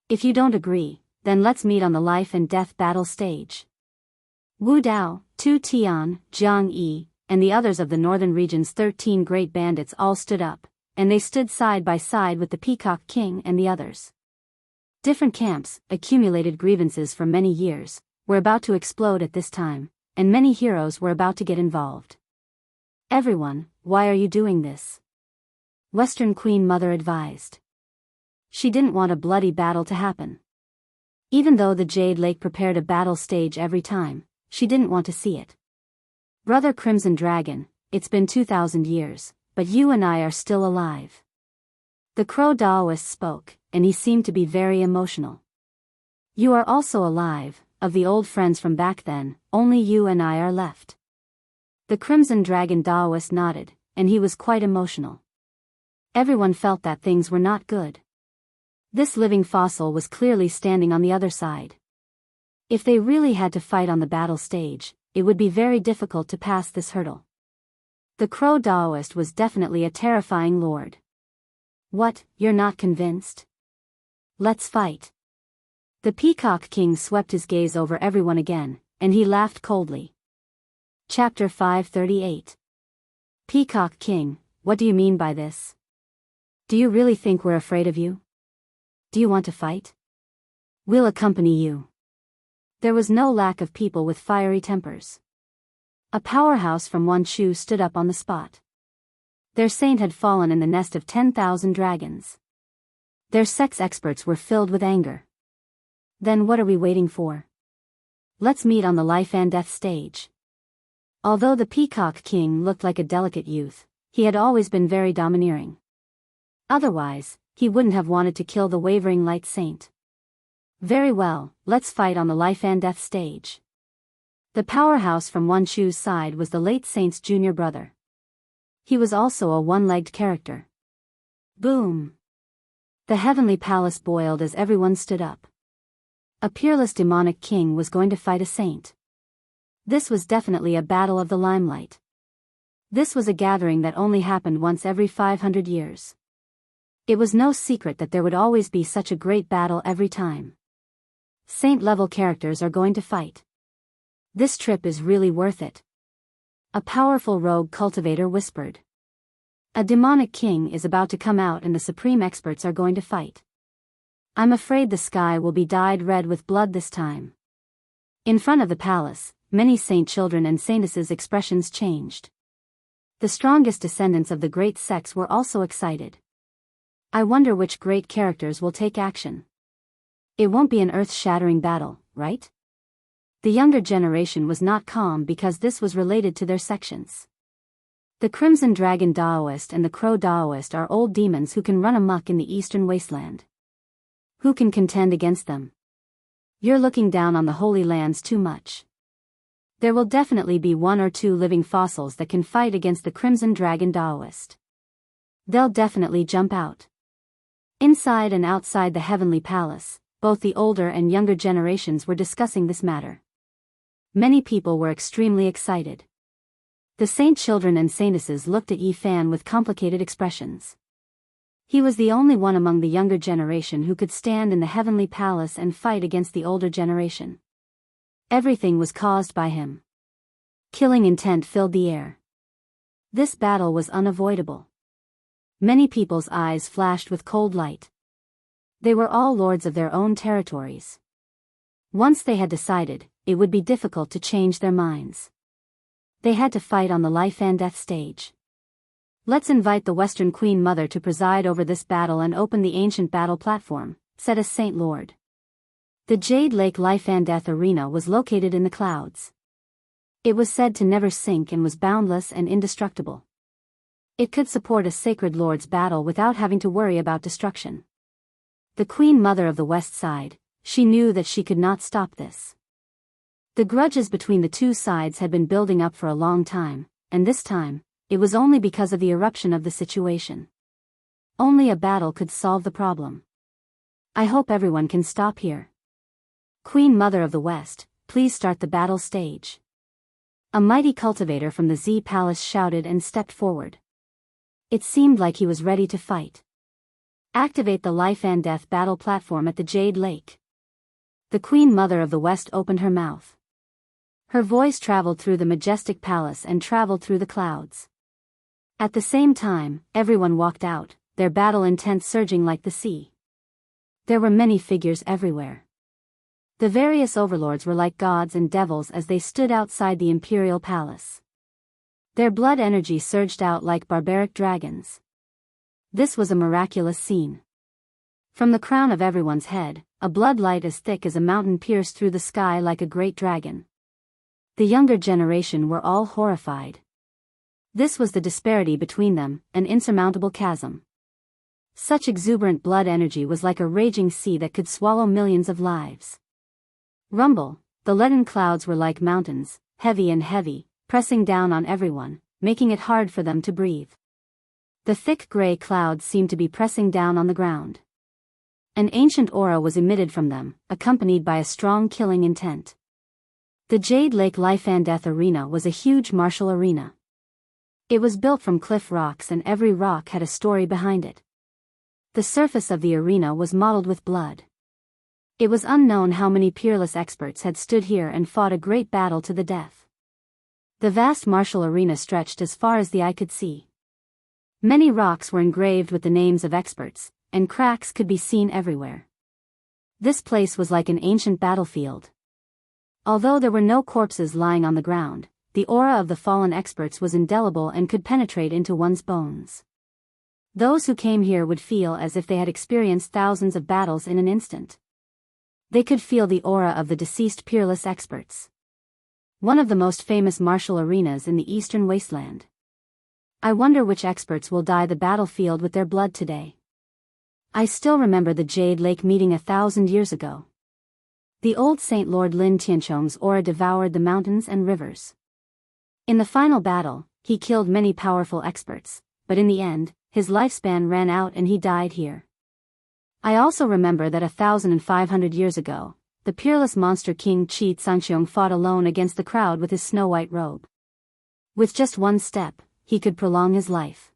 If you don't agree, then let's meet on the life and death battle stage. Wu Dao, Tu Tian, Jiang Yi, and the others of the northern region's 13 great bandits all stood up, and they stood side by side with the Peacock King and the others. Different camps, accumulated grievances for many years, were about to explode at this time, and many heroes were about to get involved. Everyone, why are you doing this? Western Queen Mother advised. She didn't want a bloody battle to happen. Even though the Jade Lake prepared a battle stage every time, she didn't want to see it. Brother Crimson Dragon, it's been 2,000 years, but you and I are still alive. The Crow Daoist spoke, and he seemed to be very emotional. You are also alive, of the old friends from back then, only you and I are left. The Crimson Dragon Daoist nodded, and he was quite emotional. Everyone felt that things were not good. This living fossil was clearly standing on the other side. If they really had to fight on the battle stage, it would be very difficult to pass this hurdle. The Crow Daoist was definitely a terrifying lord. What, you're not convinced? Let's fight. The Peacock King swept his gaze over everyone again, and he laughed coldly. Chapter 538. Peacock King, what do you mean by this? Do you really think we're afraid of you? Do you want to fight? We'll accompany you. There was no lack of people with fiery tempers. A powerhouse from Wanshu stood up on the spot. Their saint had fallen in the nest of 10,000 dragons. Their sex experts were filled with anger. Then what are we waiting for? Let's meet on the life and death stage. Although the Peacock King looked like a delicate youth, he had always been very domineering. Otherwise, he wouldn't have wanted to kill the wavering light saint. Very well, let's fight on the life and death stage. The powerhouse from Wanshu's side was the late saint's junior brother. He was also a one-legged character. Boom! The heavenly palace boiled as everyone stood up. A peerless demonic king was going to fight a saint. This was definitely a battle of the limelight. This was a gathering that only happened once every 500 years. It was no secret that there would always be such a great battle every time. Saint-level characters are going to fight. This trip is really worth it. A powerful rogue cultivator whispered. A demonic king is about to come out and the supreme experts are going to fight. I'm afraid the sky will be dyed red with blood this time. In front of the palace, many saint children and saintesses' expressions changed. The strongest descendants of the great sects were also excited. I wonder which great characters will take action. It won't be an earth-shattering battle, right? The younger generation was not calm because this was related to their sections. The Crimson Dragon Daoist and the Crow Daoist are old demons who can run amok in the eastern wasteland. Who can contend against them? You're looking down on the Holy Lands too much. There will definitely be one or two living fossils that can fight against the Crimson Dragon Daoist. They'll definitely jump out. Inside and outside the Heavenly Palace, both the older and younger generations were discussing this matter. Many people were extremely excited. The saint children and saintesses looked at Yi Fan with complicated expressions. He was the only one among the younger generation who could stand in the Heavenly Palace and fight against the older generation. Everything was caused by him. Killing intent filled the air. This battle was unavoidable. Many people's eyes flashed with cold light. They were all lords of their own territories. Once they had decided, it would be difficult to change their minds. They had to fight on the life and death stage. Let's invite the Western Queen Mother to preside over this battle and open the ancient battle platform, said a Saint Lord. The Jade Lake Life and Death Arena was located in the clouds. It was said to never sink and was boundless and indestructible. It could support a sacred lord's battle without having to worry about destruction. The Queen Mother of the West Side, she knew that she could not stop this. The grudges between the two sides had been building up for a long time, and this time, it was only because of the eruption of the situation. Only a battle could solve the problem. I hope everyone can stop here. Queen Mother of the West, please start the battle stage. A mighty cultivator from the Z Palace shouted and stepped forward. It seemed like he was ready to fight. Activate the life and death battle platform at the Jade Lake. The Queen Mother of the West opened her mouth. Her voice traveled through the majestic palace and traveled through the clouds. At the same time, everyone walked out, their battle intent surging like the sea. There were many figures everywhere. The various overlords were like gods and devils as they stood outside the imperial palace. Their blood energy surged out like barbaric dragons. This was a miraculous scene. From the crown of everyone's head, a blood light as thick as a mountain pierced through the sky like a great dragon. The younger generation were all horrified. This was the disparity between them, an insurmountable chasm. Such exuberant blood energy was like a raging sea that could swallow millions of lives. Rumble, the leaden clouds were like mountains, heavy and heavy, pressing down on everyone, making it hard for them to breathe. The thick gray clouds seemed to be pressing down on the ground. An ancient aura was emitted from them, accompanied by a strong killing intent. The Jade Lake Life and Death Arena was a huge martial arena. It was built from cliff rocks and every rock had a story behind it. The surface of the arena was mottled with blood. It was unknown how many peerless experts had stood here and fought a great battle to the death. The vast martial arena stretched as far as the eye could see. Many rocks were engraved with the names of experts, and cracks could be seen everywhere. This place was like an ancient battlefield. Although there were no corpses lying on the ground, the aura of the fallen experts was indelible and could penetrate into one's bones. Those who came here would feel as if they had experienced thousands of battles in an instant. They could feel the aura of the deceased peerless experts. One of the most famous martial arenas in the Eastern Wasteland. I wonder which experts will dye the battlefield with their blood today. I still remember the Jade Lake meeting 1,000 years ago. The old Saint Lord Lin Tianchong's aura devoured the mountains and rivers. In the final battle, he killed many powerful experts, but in the end, his lifespan ran out and he died here. I also remember that 1,500 years ago, the peerless monster King Qi Tsangxiong fought alone against the crowd with his snow-white robe. With just one step, he could prolong his life.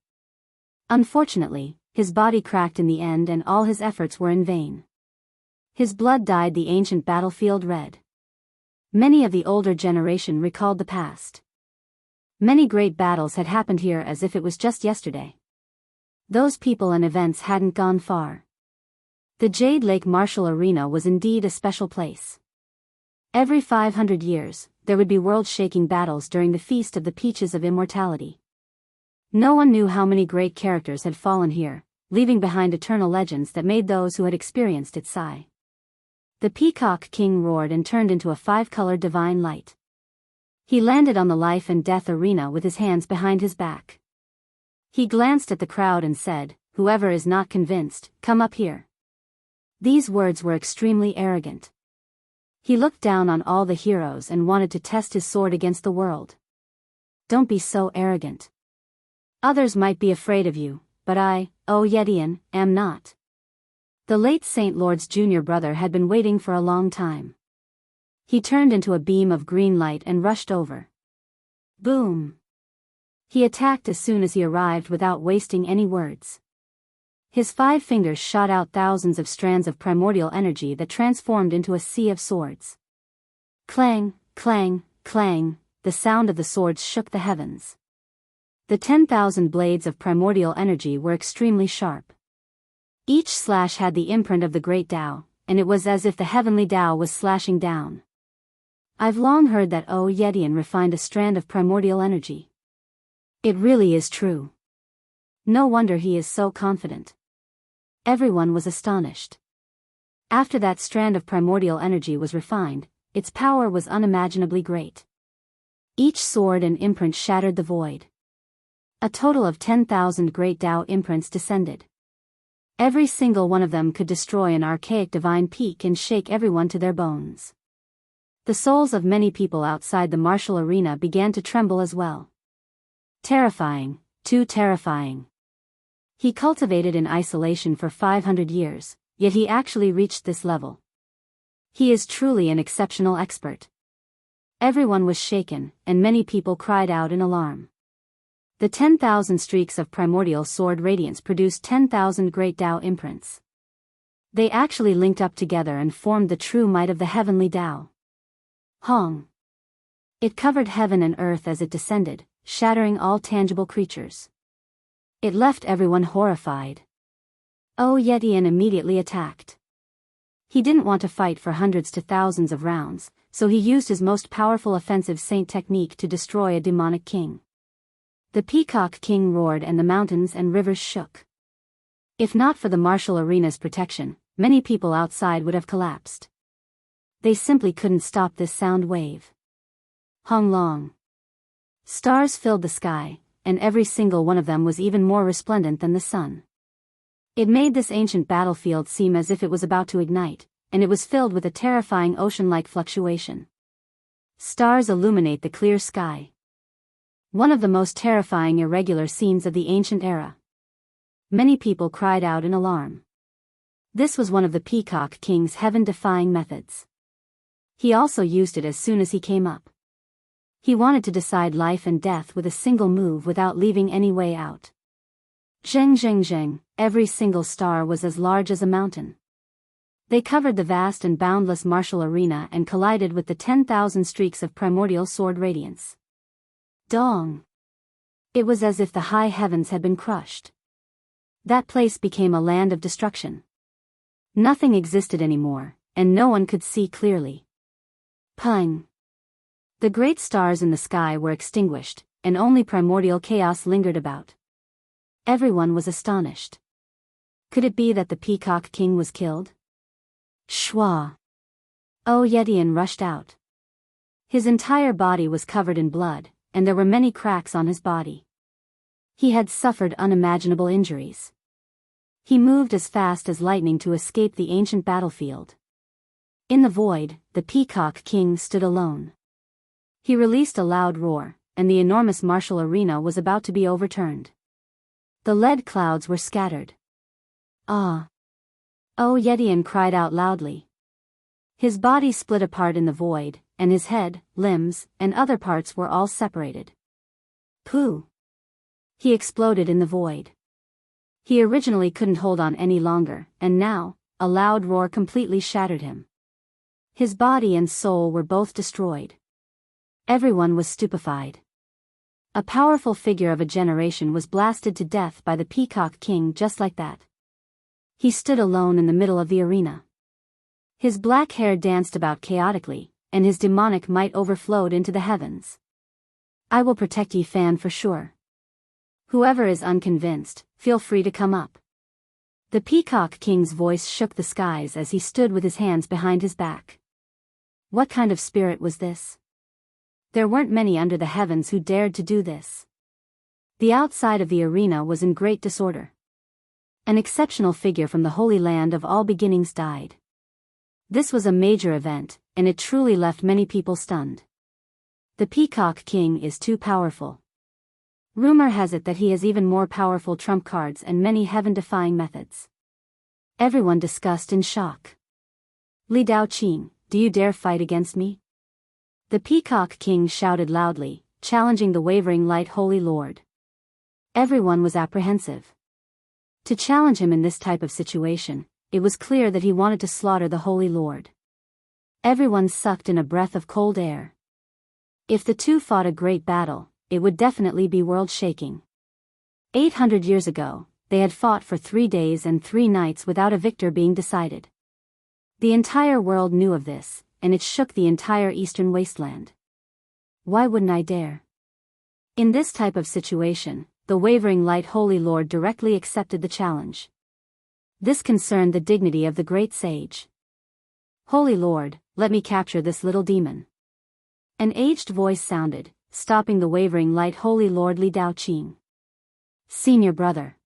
Unfortunately, his body cracked in the end and all his efforts were in vain. His blood dyed the ancient battlefield red. Many of the older generation recalled the past. Many great battles had happened here as if it was just yesterday. Those people and events hadn't gone far. The Jade Lake Martial Arena was indeed a special place. Every 500 years, there would be world-shaking battles during the Feast of the Peaches of Immortality. No one knew how many great characters had fallen here, leaving behind eternal legends that made those who had experienced it sigh. The Peacock King roared and turned into a 5-colored divine light. He landed on the life and death arena with his hands behind his back. He glanced at the crowd and said, "Whoever is not convinced, come up here." These words were extremely arrogant. He looked down on all the heroes and wanted to test his sword against the world. Don't be so arrogant. Others might be afraid of you, but I, Yetian, am not. The late Saint Lord's junior brother had been waiting for a long time. He turned into a beam of green light and rushed over. Boom! He attacked as soon as he arrived without wasting any words. His 5 fingers shot out thousands of strands of primordial energy that transformed into a sea of swords. Clang, clang, clang, the sound of the swords shook the heavens. The 10,000 blades of primordial energy were extremely sharp. Each slash had the imprint of the great Tao, and it was as if the heavenly Tao was slashing down. I've long heard that Yetian refined a strand of primordial energy. It really is true. No wonder he is so confident. Everyone was astonished. After that strand of primordial energy was refined, its power was unimaginably great. Each sword and imprint shattered the void. A total of 10,000 great Tao imprints descended. Every single one of them could destroy an archaic divine peak and shake everyone to their bones. The souls of many people outside the martial arena began to tremble as well. Terrifying, too terrifying. He cultivated in isolation for 500 years, yet he actually reached this level. He is truly an exceptional expert. Everyone was shaken, and many people cried out in alarm. The 10,000 streaks of primordial sword radiance produced 10,000 great Tao imprints. They actually linked up together and formed the true might of the heavenly Tao. Hong. It covered heaven and earth as it descended, shattering all tangible creatures. It left everyone horrified. Yetian immediately attacked. He didn't want to fight for hundreds to thousands of rounds, so he used his most powerful offensive saint technique to destroy a demonic king. The Peacock King roared and the mountains and rivers shook. If not for the martial arena's protection, many people outside would have collapsed. They simply couldn't stop this sound wave. Hong Long. Stars filled the sky, and every single one of them was even more resplendent than the sun. It made this ancient battlefield seem as if it was about to ignite, and it was filled with a terrifying ocean-like fluctuation. Stars illuminate the clear sky. One of the most terrifying irregular scenes of the ancient era. Many people cried out in alarm. This was one of the Peacock King's heaven-defying methods. He also used it as soon as he came up. He wanted to decide life and death with a single move without leaving any way out. Zheng zheng zheng, every single star was as large as a mountain. They covered the vast and boundless martial arena and collided with the 10,000 streaks of primordial sword radiance. Dong! It was as if the high heavens had been crushed. That place became a land of destruction. Nothing existed anymore, and no one could see clearly. Pung! The great stars in the sky were extinguished, and only primordial chaos lingered about. Everyone was astonished. Could it be that the Peacock King was killed? Shwa! Yetian rushed out. His entire body was covered in blood, and there were many cracks on his body. He had suffered unimaginable injuries. He moved as fast as lightning to escape the ancient battlefield. In the void, the Peacock King stood alone. He released a loud roar, and the enormous martial arena was about to be overturned. The lead clouds were scattered. Yetian cried out loudly. His body split apart in the void, and his head, limbs, and other parts were all separated. Pooh! He exploded in the void. He originally couldn't hold on any longer, and now, a loud roar completely shattered him. His body and soul were both destroyed. Everyone was stupefied. A powerful figure of a generation was blasted to death by the Peacock King just like that. He stood alone in the middle of the arena. His black hair danced about chaotically, and his demonic might overflowed into the heavens. I will protect ye Fan for sure. Whoever is unconvinced, feel free to come up. The Peacock King's voice shook the skies as he stood with his hands behind his back. What kind of spirit was this? There weren't many under the heavens who dared to do this. The outside of the arena was in great disorder. An exceptional figure from the Holy Land of all beginnings died. This was a major event, and it truly left many people stunned. The Peacock King is too powerful. Rumor has it that he has even more powerful trump cards and many heaven-defying methods. Everyone discussed in shock. Li Daoqing, do you dare fight against me? The Peacock King shouted loudly, challenging the wavering light Holy Lord. Everyone was apprehensive. To challenge him in this type of situation, it was clear that he wanted to slaughter the Holy Lord. Everyone sucked in a breath of cold air. If the two fought a great battle, it would definitely be world-shaking. 800 years ago, they had fought for 3 days and 3 nights without a victor being decided. The entire world knew of this, and it shook the entire eastern wasteland. Why wouldn't I dare? In this type of situation, the wavering light Holy Lord directly accepted the challenge. This concerned the dignity of the great sage. Holy Lord, let me capture this little demon. An aged voice sounded, stopping the wavering light Holy Lord Li Daoqing. Senior brother.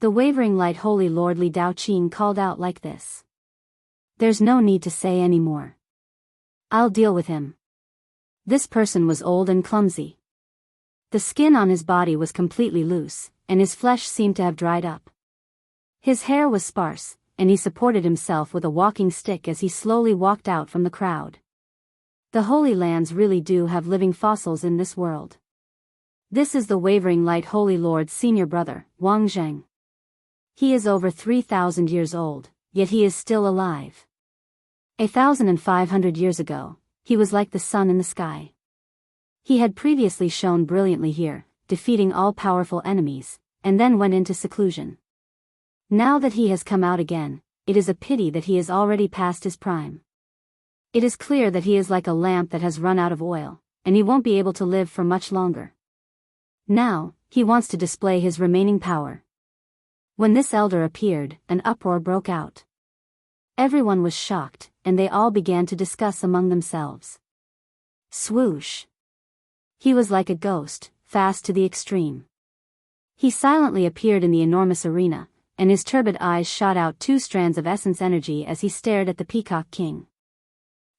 The wavering light Holy Lord Li Daoqing called out like this. There's no need to say any more. I'll deal with him. This person was old and clumsy. The skin on his body was completely loose, and his flesh seemed to have dried up. His hair was sparse, and he supported himself with a walking stick as he slowly walked out from the crowd. The Holy Lands really do have living fossils in this world. This is the wavering light Holy Lord's senior brother, Wang Zheng. He is over 3,000 years old, yet he is still alive. 1,500 years ago, he was like the sun in the sky. He had previously shone brilliantly here, defeating all powerful enemies, and then went into seclusion. Now that he has come out again, it is a pity that he is already past his prime. It is clear that he is like a lamp that has run out of oil, and he won't be able to live for much longer. Now, he wants to display his remaining power. When this elder appeared, an uproar broke out. Everyone was shocked, and they all began to discuss among themselves. Swoosh! He was like a ghost, fast to the extreme. He silently appeared in the enormous arena, and his turbid eyes shot out 2 strands of essence energy as he stared at the Peacock King.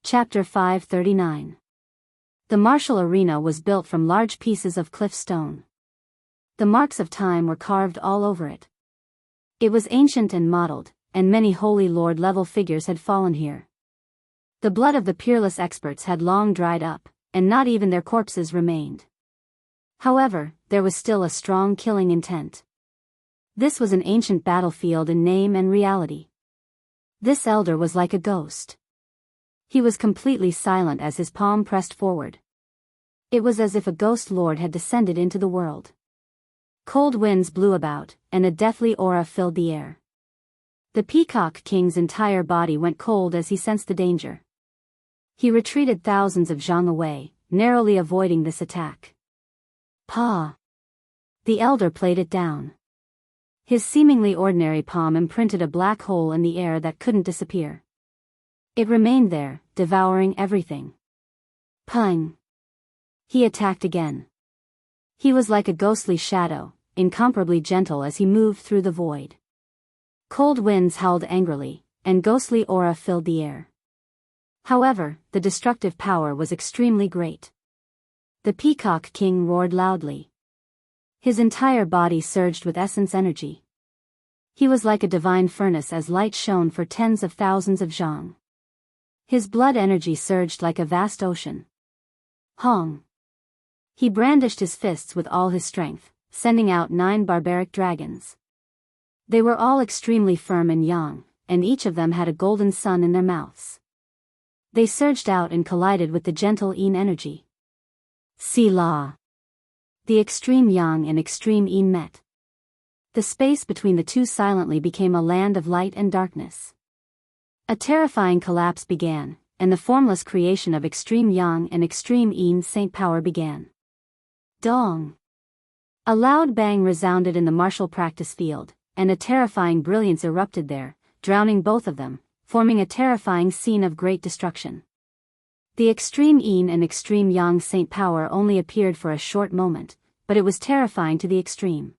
Chapter 539. The martial arena was built from large pieces of cliff stone. The marks of time were carved all over it. It was ancient and mottled, and many Holy Lord level figures had fallen here. The blood of the peerless experts had long dried up, and not even their corpses remained. However, there was still a strong killing intent. This was an ancient battlefield in name and reality. This elder was like a ghost. He was completely silent as his palm pressed forward. It was as if a ghost lord had descended into the world. Cold winds blew about, and a deathly aura filled the air. The Peacock King's entire body went cold as he sensed the danger. He retreated thousands of zhang away, narrowly avoiding this attack. Pa! The elder played it down. His seemingly ordinary palm imprinted a black hole in the air that couldn't disappear. It remained there, devouring everything. Pung! He attacked again. He was like a ghostly shadow, incomparably gentle as he moved through the void. Cold winds howled angrily, and ghostly aura filled the air. However, the destructive power was extremely great. The Peacock King roared loudly. His entire body surged with essence energy. He was like a divine furnace as light shone for tens of thousands of zhang. His blood energy surged like a vast ocean. Hong! He brandished his fists with all his strength, sending out 9 barbaric dragons. They were all extremely firm and young, and each of them had a golden sun in their mouths. They surged out and collided with the gentle Yin energy. Selah! The extreme Yang and extreme Yin met. The space between the two silently became a land of light and darkness. A terrifying collapse began, and the formless creation of extreme Yang and extreme Yin saint power began. Dong! A loud bang resounded in the martial practice field, and a terrifying brilliance erupted there, drowning both of them, forming a terrifying scene of great destruction. The extreme Yin and extreme Yang saint power only appeared for a short moment, but it was terrifying to the extreme.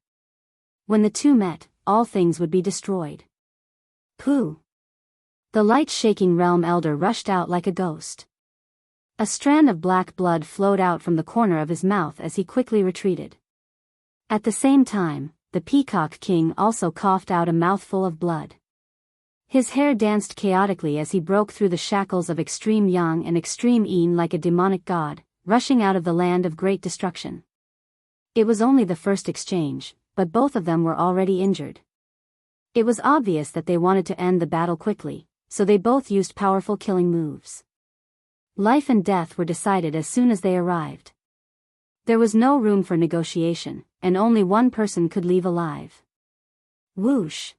When the two met, all things would be destroyed. Pooh! The light-shaking realm elder rushed out like a ghost. A strand of black blood flowed out from the corner of his mouth as he quickly retreated. At the same time, the Peacock King also coughed out a mouthful of blood. His hair danced chaotically as he broke through the shackles of extreme Yang and extreme Yin like a demonic god, rushing out of the land of great destruction. It was only the first exchange, but both of them were already injured. It was obvious that they wanted to end the battle quickly, so they both used powerful killing moves. Life and death were decided as soon as they arrived. There was no room for negotiation, and only one person could leave alive. Whoosh!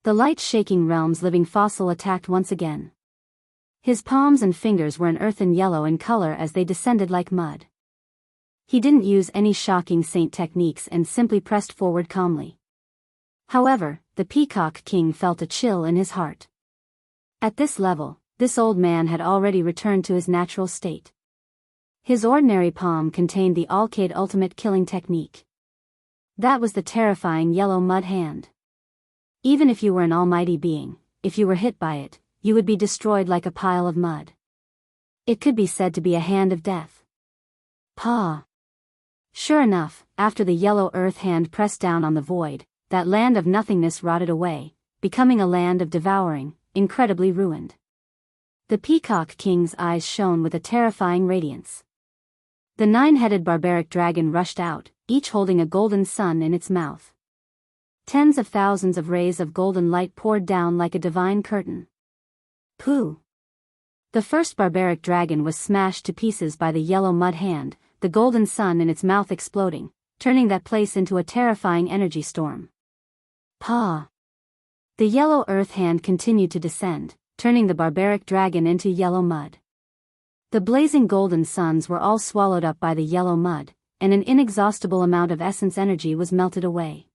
The light-shaking realm's living fossil attacked once again. His palms and fingers were an earthen yellow in color as they descended like mud. He didn't use any shocking saint techniques and simply pressed forward calmly. However, the Peacock King felt a chill in his heart. At this level, this old man had already returned to his natural state. His ordinary palm contained the Alcade ultimate killing technique. That was the terrifying yellow mud hand. Even if you were an almighty being, if you were hit by it, you would be destroyed like a pile of mud. It could be said to be a hand of death. Pa! Sure enough, after the yellow earth hand pressed down on the void, that land of nothingness rotted away, becoming a land of devouring, incredibly ruined. The Peacock King's eyes shone with a terrifying radiance. The 9-headed barbaric dragon rushed out, each holding a golden sun in its mouth. Tens of thousands of rays of golden light poured down like a divine curtain. Pooh! The first barbaric dragon was smashed to pieces by the yellow mud hand, the golden sun in its mouth exploding, turning that place into a terrifying energy storm. Paw! The yellow earth hand continued to descend, turning the barbaric dragon into yellow mud. The blazing golden suns were all swallowed up by the yellow mud, and an inexhaustible amount of essence energy was melted away.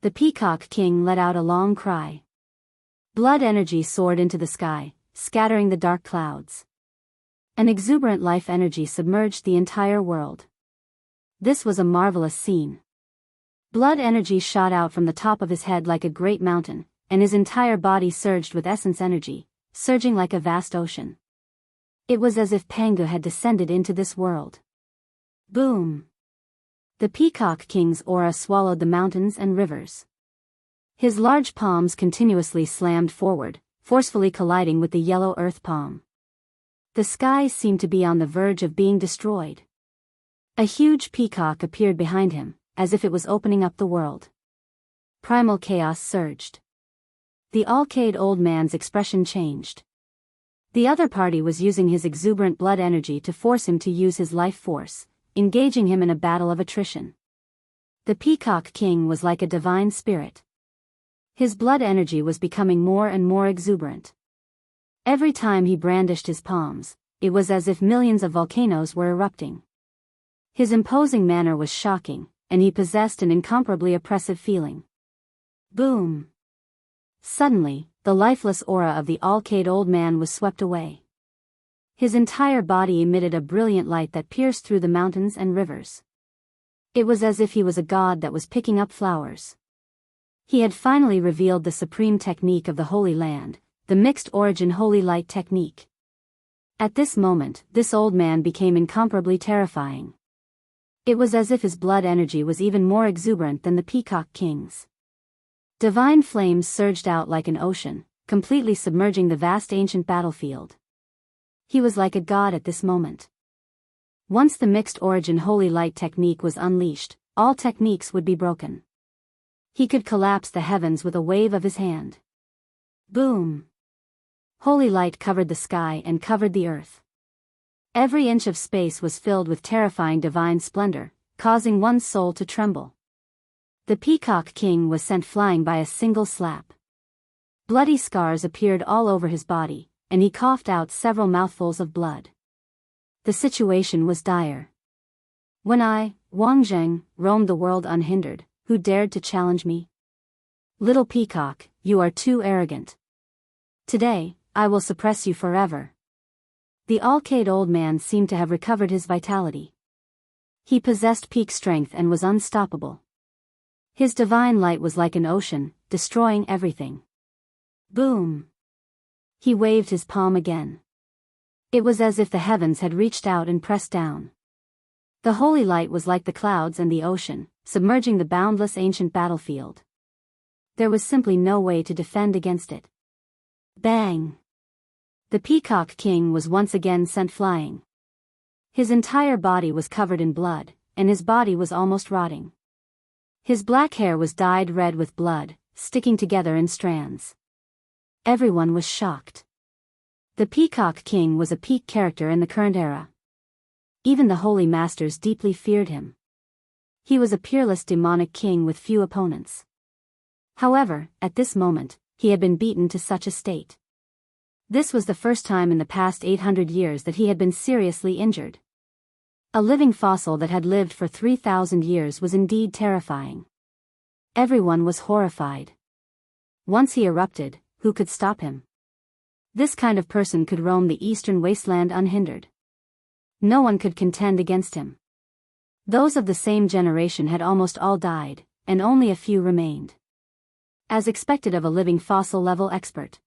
The Peacock King let out a long cry. Blood energy soared into the sky, scattering the dark clouds. An exuberant life energy submerged the entire world. This was a marvelous scene. Blood energy shot out from the top of his head like a great mountain, and his entire body surged with essence energy, surging like a vast ocean. It was as if Pangu had descended into this world. Boom! The Peacock King's aura swallowed the mountains and rivers. His large palms continuously slammed forward, forcefully colliding with the yellow earth palm. The sky seemed to be on the verge of being destroyed. A huge peacock appeared behind him, as if it was opening up the world. Primal chaos surged. The Alcade old man's expression changed. The other party was using his exuberant blood energy to force him to use his life force, engaging him in a battle of attrition. The Peacock King was like a divine spirit. His blood energy was becoming more and more exuberant. Every time he brandished his palms, it was as if millions of volcanoes were erupting. His imposing manner was shocking, and he possessed an incomparably oppressive feeling. Boom! Suddenly, the lifeless aura of the Alcade old man was swept away. His entire body emitted a brilliant light that pierced through the mountains and rivers. It was as if he was a god that was picking up flowers. He had finally revealed the supreme technique of the Holy Land, the mixed origin holy light technique. At this moment, this old man became incomparably terrifying. It was as if his blood energy was even more exuberant than the Peacock King's. Divine flames surged out like an ocean, completely submerging the vast ancient battlefield. He was like a god at this moment. Once the mixed origin holy light technique was unleashed, all techniques would be broken. He could collapse the heavens with a wave of his hand. Boom! Holy light covered the sky and covered the earth. Every inch of space was filled with terrifying divine splendor, causing one's soul to tremble. The Peacock King was sent flying by a single slap. Bloody scars appeared all over his body, and he coughed out several mouthfuls of blood. The situation was dire. When I, Wang Zheng, roamed the world unhindered, who dared to challenge me? Little Peacock, you are too arrogant. Today, I will suppress you forever. The Alcade old man seemed to have recovered his vitality. He possessed peak strength and was unstoppable. His divine light was like an ocean, destroying everything. Boom! He waved his palm again. It was as if the heavens had reached out and pressed down. The holy light was like the clouds and the ocean, submerging the boundless ancient battlefield. There was simply no way to defend against it. Bang! The Peacock King was once again sent flying. His entire body was covered in blood, and his body was almost rotting. His black hair was dyed red with blood, sticking together in strands. Everyone was shocked. The Peacock King was a peak character in the current era. Even the holy masters deeply feared him. He was a peerless demonic king with few opponents. However, at this moment, he had been beaten to such a state. This was the first time in the past 800 years that he had been seriously injured. A living fossil that had lived for 3,000 years was indeed terrifying. Everyone was horrified. Once he erupted, who could stop him? This kind of person could roam the eastern wasteland unhindered. No one could contend against him. Those of the same generation had almost all died, and only a few remained. As expected of a living fossil-level expert.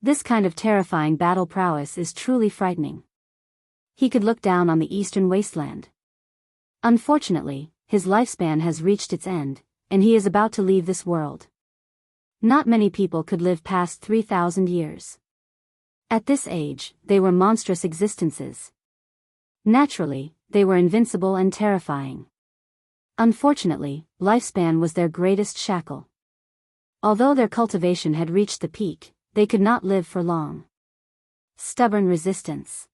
This kind of terrifying battle prowess is truly frightening. He could look down on the eastern wasteland. Unfortunately, his lifespan has reached its end, and he is about to leave this world. Not many people could live past 3,000 years. At this age, they were monstrous existences. Naturally, they were invincible and terrifying. Unfortunately, lifespan was their greatest shackle. Although their cultivation had reached the peak, they could not live for long. Stubborn resistance.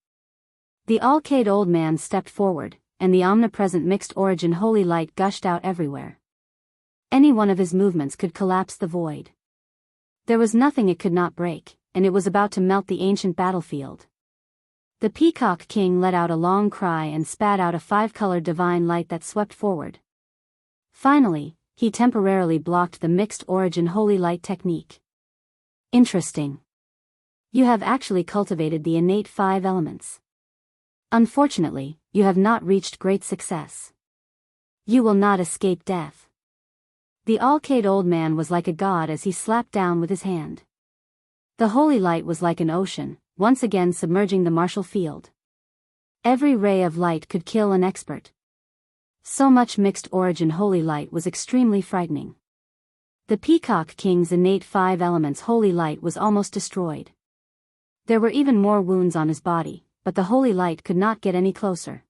The all-K'd old man stepped forward, and the omnipresent mixed origin holy light gushed out everywhere. Any one of his movements could collapse the void. There was nothing it could not break, and it was about to melt the ancient battlefield. The Peacock King let out a long cry and spat out a 5-colored divine light that swept forward. Finally, he temporarily blocked the mixed origin holy light technique. Interesting. You have actually cultivated the innate 5 elements. Unfortunately, you have not reached great success. You will not escape death. The all-K'd old man was like a god as he slapped down with his hand. The holy light was like an ocean, once again submerging the martial field. Every ray of light could kill an expert. So much mixed origin holy light was extremely frightening. The Peacock King's innate 5 elements holy light was almost destroyed. There were even more wounds on his body, but the holy light could not get any closer.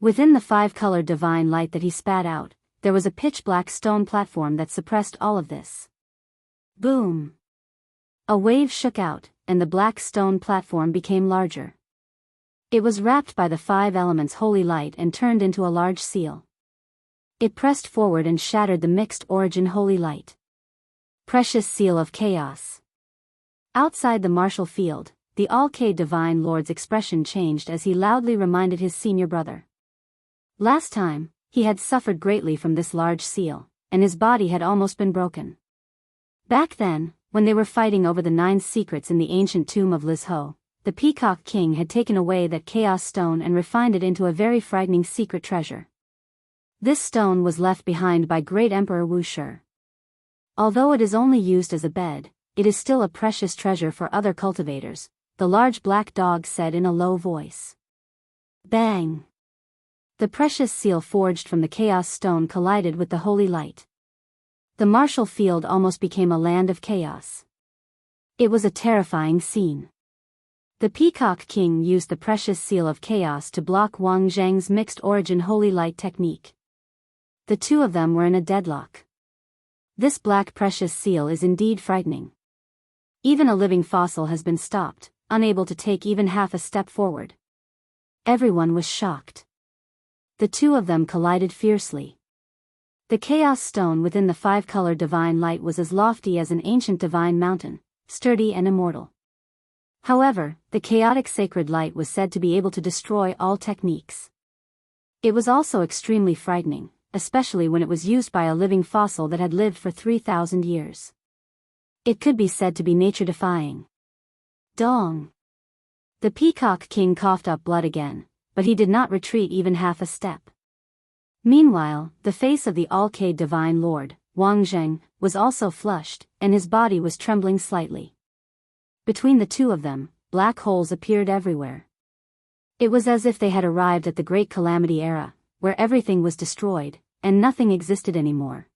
Within the 5-colored divine light that he spat out, there was a pitch-black stone platform that suppressed all of this. Boom! A wave shook out, and the black stone platform became larger. It was wrapped by the 5 elements holy light and turned into a large seal. It pressed forward and shattered the mixed origin holy light. Precious seal of chaos. Outside the martial field, the all-K Divine Lord's expression changed as he loudly reminded his senior brother. Last time, he had suffered greatly from this large seal, and his body had almost been broken. Back then, when they were fighting over the 9 secrets in the ancient tomb of Liz Ho, the Peacock King had taken away that chaos stone and refined it into a very frightening secret treasure. This stone was left behind by great Emperor Wu Shi. Although it is only used as a bed, it is still a precious treasure for other cultivators, the large black dog said in a low voice. Bang! The precious seal forged from the chaos stone collided with the holy light. The martial field almost became a land of chaos. It was a terrifying scene. The Peacock King used the precious seal of chaos to block Wang Zheng's mixed origin holy light technique. The two of them were in a deadlock. This black precious seal is indeed frightening. Even a living fossil has been stopped, unable to take even half a step forward. Everyone was shocked. The two of them collided fiercely. The chaos stone within the 5-colored divine light was as lofty as an ancient divine mountain, sturdy and immortal. However, the chaotic sacred light was said to be able to destroy all techniques. It was also extremely frightening, especially when it was used by a living fossil that had lived for 3,000 years. It could be said to be nature-defying. Dong! The Peacock King coughed up blood again, but he did not retreat even half a step. Meanwhile, the face of the all-K Divine Lord, Wang Zheng, was also flushed, and his body was trembling slightly. Between the two of them, black holes appeared everywhere. It was as if they had arrived at the Great Calamity era, where everything was destroyed, and nothing existed anymore.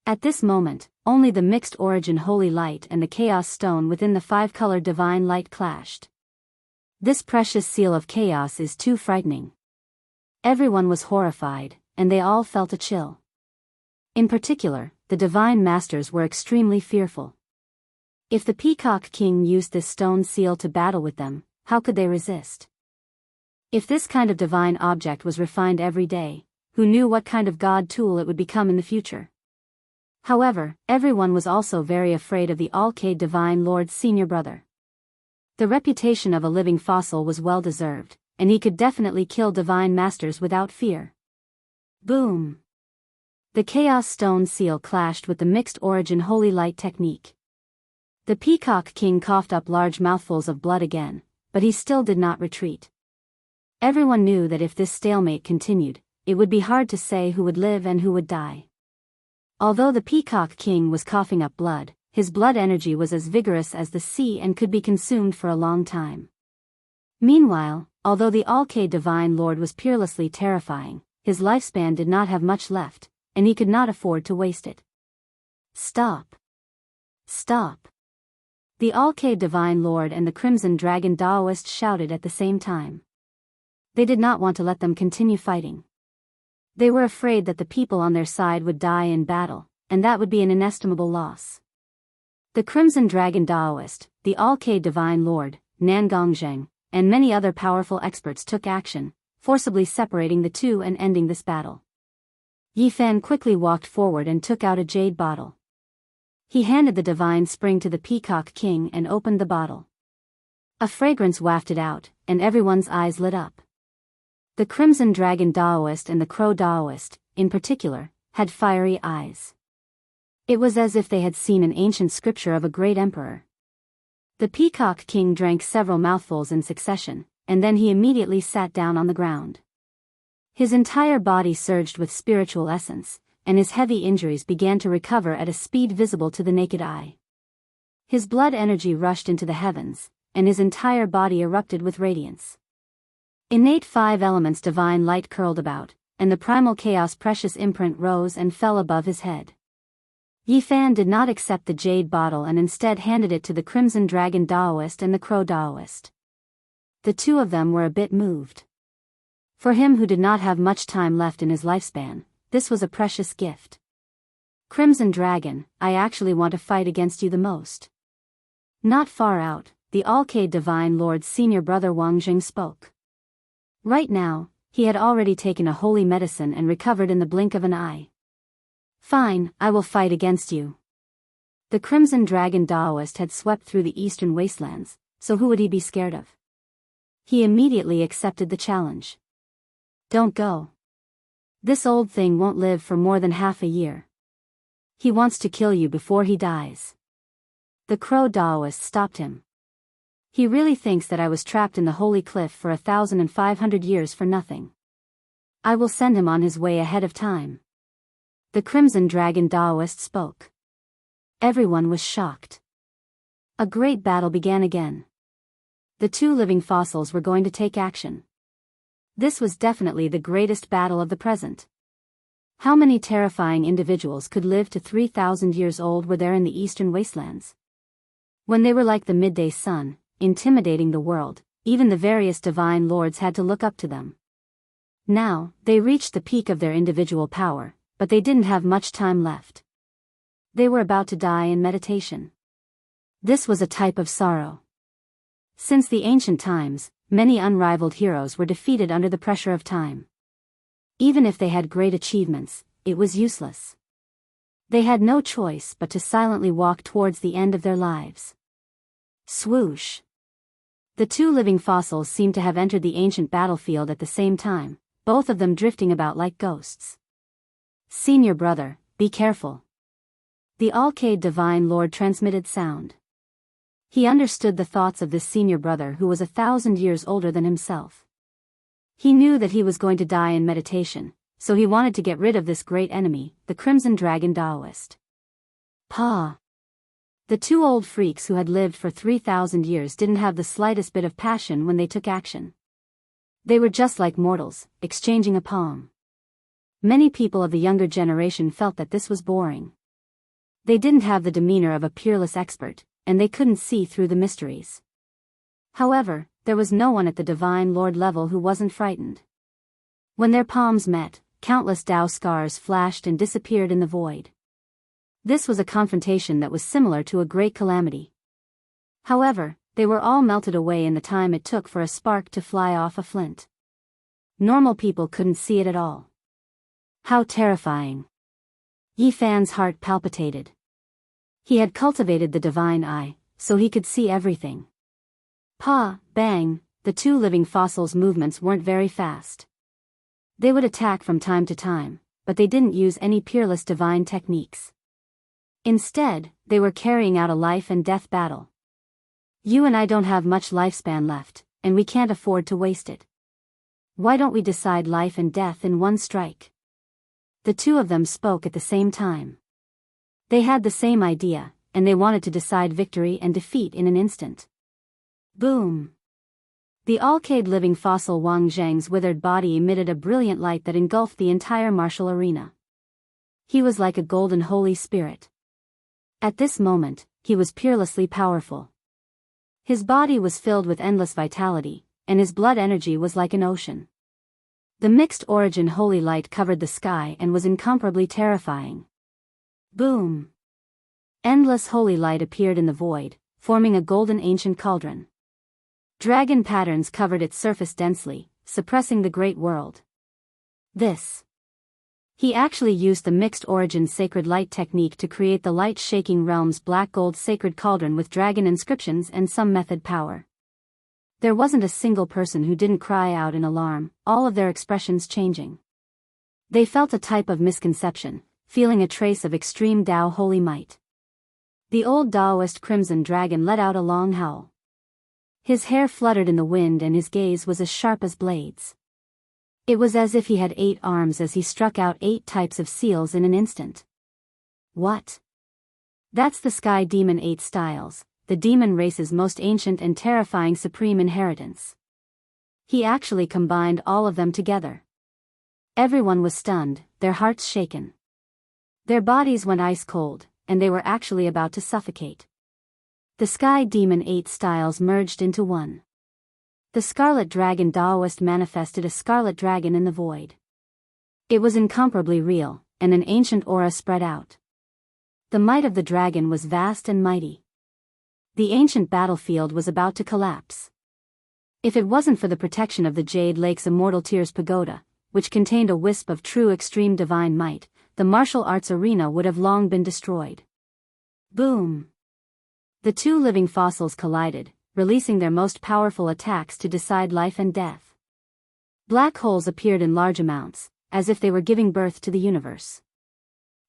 At this moment, only the mixed origin holy light and the chaos stone within the 5-colored divine light clashed. This precious seal of chaos is too frightening. Everyone was horrified, and they all felt a chill. In particular, the divine masters were extremely fearful. If the Peacock King used this stone seal to battle with them, how could they resist? If this kind of divine object was refined every day, who knew what kind of god tool it would become in the future? However, everyone was also very afraid of the all-K Divine Lord's senior brother. The reputation of a living fossil was well deserved, and he could definitely kill divine masters without fear. Boom! The Chaos Stone seal clashed with the mixed origin holy light technique. The Peacock King coughed up large mouthfuls of blood again, but he still did not retreat. Everyone knew that if this stalemate continued, it would be hard to say who would live and who would die. Although the Peacock King was coughing up blood, his blood energy was as vigorous as the sea and could be consumed for a long time. Meanwhile, although the all-K Divine Lord was peerlessly terrifying, his lifespan did not have much left, and he could not afford to waste it. Stop! Stop! The all-K Divine Lord and the Crimson Dragon Daoist shouted at the same time. They did not want to let them continue fighting. They were afraid that the people on their side would die in battle, and that would be an inestimable loss. The Crimson Dragon Daoist, the All-K Divine Lord, Nangongzheng, and many other powerful experts took action, forcibly separating the two and ending this battle. Yi Fan quickly walked forward and took out a jade bottle. He handed the divine spring to the Peacock King and opened the bottle. A fragrance wafted out, and everyone's eyes lit up. The Crimson Dragon Daoist and the Crow Daoist, in particular, had fiery eyes. It was as if they had seen an ancient scripture of a great emperor. The Peacock King drank several mouthfuls in succession, and then he immediately sat down on the ground. His entire body surged with spiritual essence, and his heavy injuries began to recover at a speed visible to the naked eye. His blood energy rushed into the heavens, and his entire body erupted with radiance. Innate 5 elements divine light curled about, and the primal chaos precious imprint rose and fell above his head. Yi Fan did not accept the jade bottle and instead handed it to the Crimson Dragon Daoist and the Crow Daoist. The two of them were a bit moved. For him who did not have much time left in his lifespan, this was a precious gift. Crimson Dragon, I actually want to fight against you the most. Not far out, the All-K Divine Lord's senior brother Wang Jing spoke. Right now, he had already taken a holy medicine and recovered in the blink of an eye. Fine, I will fight against you. The Crimson Dragon Daoist had swept through the eastern wastelands, so who would he be scared of? He immediately accepted the challenge. Don't go. This old thing won't live for more than half a year. He wants to kill you before he dies. The Crow Daoist stopped him. He really thinks that I was trapped in the holy cliff for 1,500 years for nothing. I will send him on his way ahead of time. The Crimson Dragon Daoist spoke. Everyone was shocked. A great battle began again. The two living fossils were going to take action. This was definitely the greatest battle of the present. How many terrifying individuals could live to 3,000 years old were there in the eastern wastelands? When they were like the midday sun, intimidating the world, even the various divine lords had to look up to them. Now, they reached the peak of their individual power, but they didn't have much time left. They were about to die in meditation. This was a type of sorrow. Since the ancient times, many unrivaled heroes were defeated under the pressure of time. Even if they had great achievements, it was useless. They had no choice but to silently walk towards the end of their lives. Swoosh! The two living fossils seemed to have entered the ancient battlefield at the same time, both of them drifting about like ghosts. Senior brother, be careful. The All-K Divine Lord transmitted sound. He understood the thoughts of this senior brother who was 1,000 years older than himself. He knew that he was going to die in meditation, so he wanted to get rid of this great enemy, the Crimson Dragon Daoist. Pa! The two old freaks who had lived for 3,000 years didn't have the slightest bit of passion when they took action. They were just like mortals, exchanging a palm. Many people of the younger generation felt that this was boring. They didn't have the demeanor of a peerless expert, and they couldn't see through the mysteries. However, there was no one at the Divine Lord level who wasn't frightened. When their palms met, countless Dao scars flashed and disappeared in the void. This was a confrontation that was similar to a great calamity. However, they were all melted away in the time it took for a spark to fly off a flint. Normal people couldn't see it at all. How terrifying! Yi Fan's heart palpitated. He had cultivated the divine eye, so he could see everything. Pa, bang, the two living fossils' movements weren't very fast. They would attack from time to time, but they didn't use any peerless divine techniques. Instead, they were carrying out a life and death battle. You and I don't have much lifespan left, and we can't afford to waste it. Why don't we decide life and death in one strike? The two of them spoke at the same time. They had the same idea, and they wanted to decide victory and defeat in an instant. Boom! The all-cade living fossil Wang Zheng's withered body emitted a brilliant light that engulfed the entire martial arena. He was like a golden holy spirit. At this moment, he was peerlessly powerful. His body was filled with endless vitality, and his blood energy was like an ocean. The mixed origin holy light covered the sky and was incomparably terrifying. Boom! Endless holy light appeared in the void, forming a golden ancient cauldron. Dragon patterns covered its surface densely, suppressing the great world. He actually used the mixed origin sacred light technique to create the light-shaking realm's black gold sacred cauldron with dragon inscriptions and some method power. There wasn't a single person who didn't cry out in alarm, all of their expressions changing. They felt a type of misconception, feeling a trace of extreme Tao holy might. The old Taoist crimson dragon let out a long howl. His hair fluttered in the wind and his gaze was as sharp as blades. It was as if he had 8 arms as he struck out 8 types of seals in an instant. What? That's the Sky Demon 8 styles, the demon race's most ancient and terrifying supreme inheritance. He actually combined all of them together. Everyone was stunned, their hearts shaken. Their bodies went ice cold, and they were actually about to suffocate. The Sky Demon 8 styles merged into one. The Scarlet Dragon Taoist manifested a scarlet dragon in the void. It was incomparably real, and an ancient aura spread out. The might of the dragon was vast and mighty. The ancient battlefield was about to collapse. If it wasn't for the protection of the Jade Lake's Immortal Tears Pagoda, which contained a wisp of true extreme divine might, the martial arts arena would have long been destroyed. Boom! The 2 living fossils collided, releasing their most powerful attacks to decide life and death. Black holes appeared in large amounts, as if they were giving birth to the universe.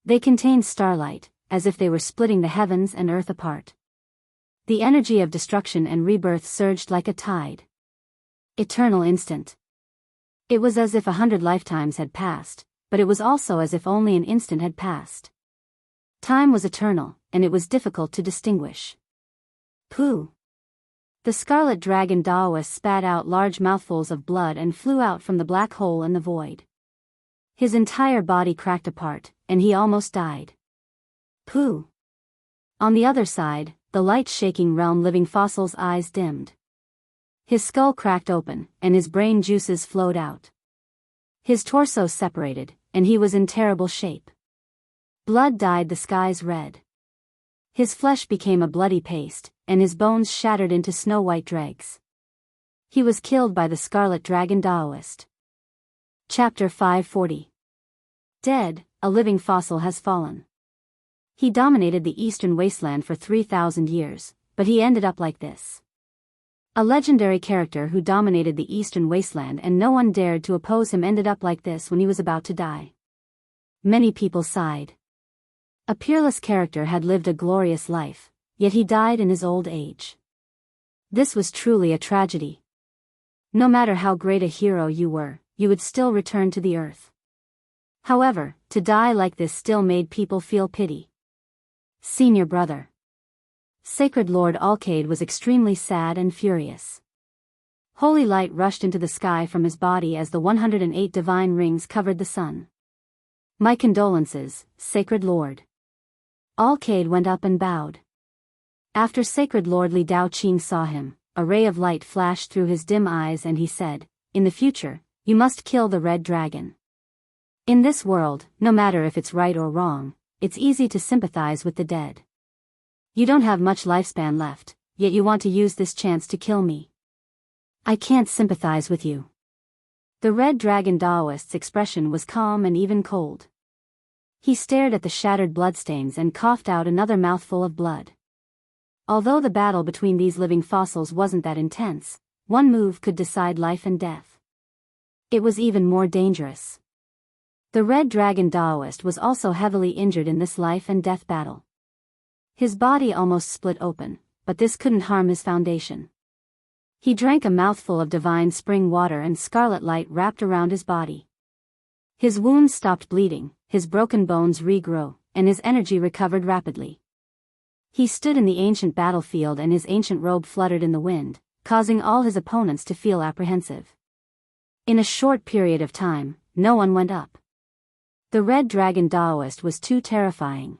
They contained starlight, as if they were splitting the heavens and earth apart. The energy of destruction and rebirth surged like a tide. Eternal instant. It was as if 100 lifetimes had passed, but it was also as if only an instant had passed. Time was eternal, and it was difficult to distinguish. Pooh! The Scarlet Dragon Taoist spat out large mouthfuls of blood and flew out from the black hole in the void. His entire body cracked apart, and he almost died. Pooh! On the other side, the light-shaking realm living fossil's eyes dimmed. His skull cracked open, and his brain juices flowed out. His torso separated, and he was in terrible shape. Blood dyed the skies red. His flesh became a bloody paste, and his bones shattered into snow-white dregs. He was killed by the Scarlet Dragon Taoist. Chapter 540. Dead, a living fossil has fallen. He dominated the eastern wasteland for 3,000 years, but he ended up like this. A legendary character who dominated the eastern wasteland and no one dared to oppose him ended up like this when he was about to die. Many people sighed. A peerless character had lived a glorious life, yet he died in his old age. This was truly a tragedy. No matter how great a hero you were, you would still return to the earth. However, to die like this still made people feel pity. Senior brother. Sacred Lord Alcade was extremely sad and furious. Holy light rushed into the sky from his body as the 108 divine rings covered the sun. My condolences, Sacred Lord. Alcade went up and bowed. After Sacred Lord Li Daoqing saw him, a ray of light flashed through his dim eyes and he said, "In the future, you must kill the red dragon. In this world, no matter if it's right or wrong, it's easy to sympathize with the dead. You don't have much lifespan left, yet you want to use this chance to kill me. I can't sympathize with you." The red dragon Taoist's expression was calm and even cold. He stared at the shattered bloodstains and coughed out another mouthful of blood. Although the battle between these living fossils wasn't that intense, one move could decide life and death. It was even more dangerous. The red dragon Taoist was also heavily injured in this life and death battle. His body almost split open, but this couldn't harm his foundation. He drank a mouthful of divine spring water and scarlet light wrapped around his body. His wounds stopped bleeding, his broken bones regrew, and his energy recovered rapidly. He stood in the ancient battlefield and his ancient robe fluttered in the wind, causing all his opponents to feel apprehensive. In a short period of time, no one went up. The red dragon Taoist was too terrifying.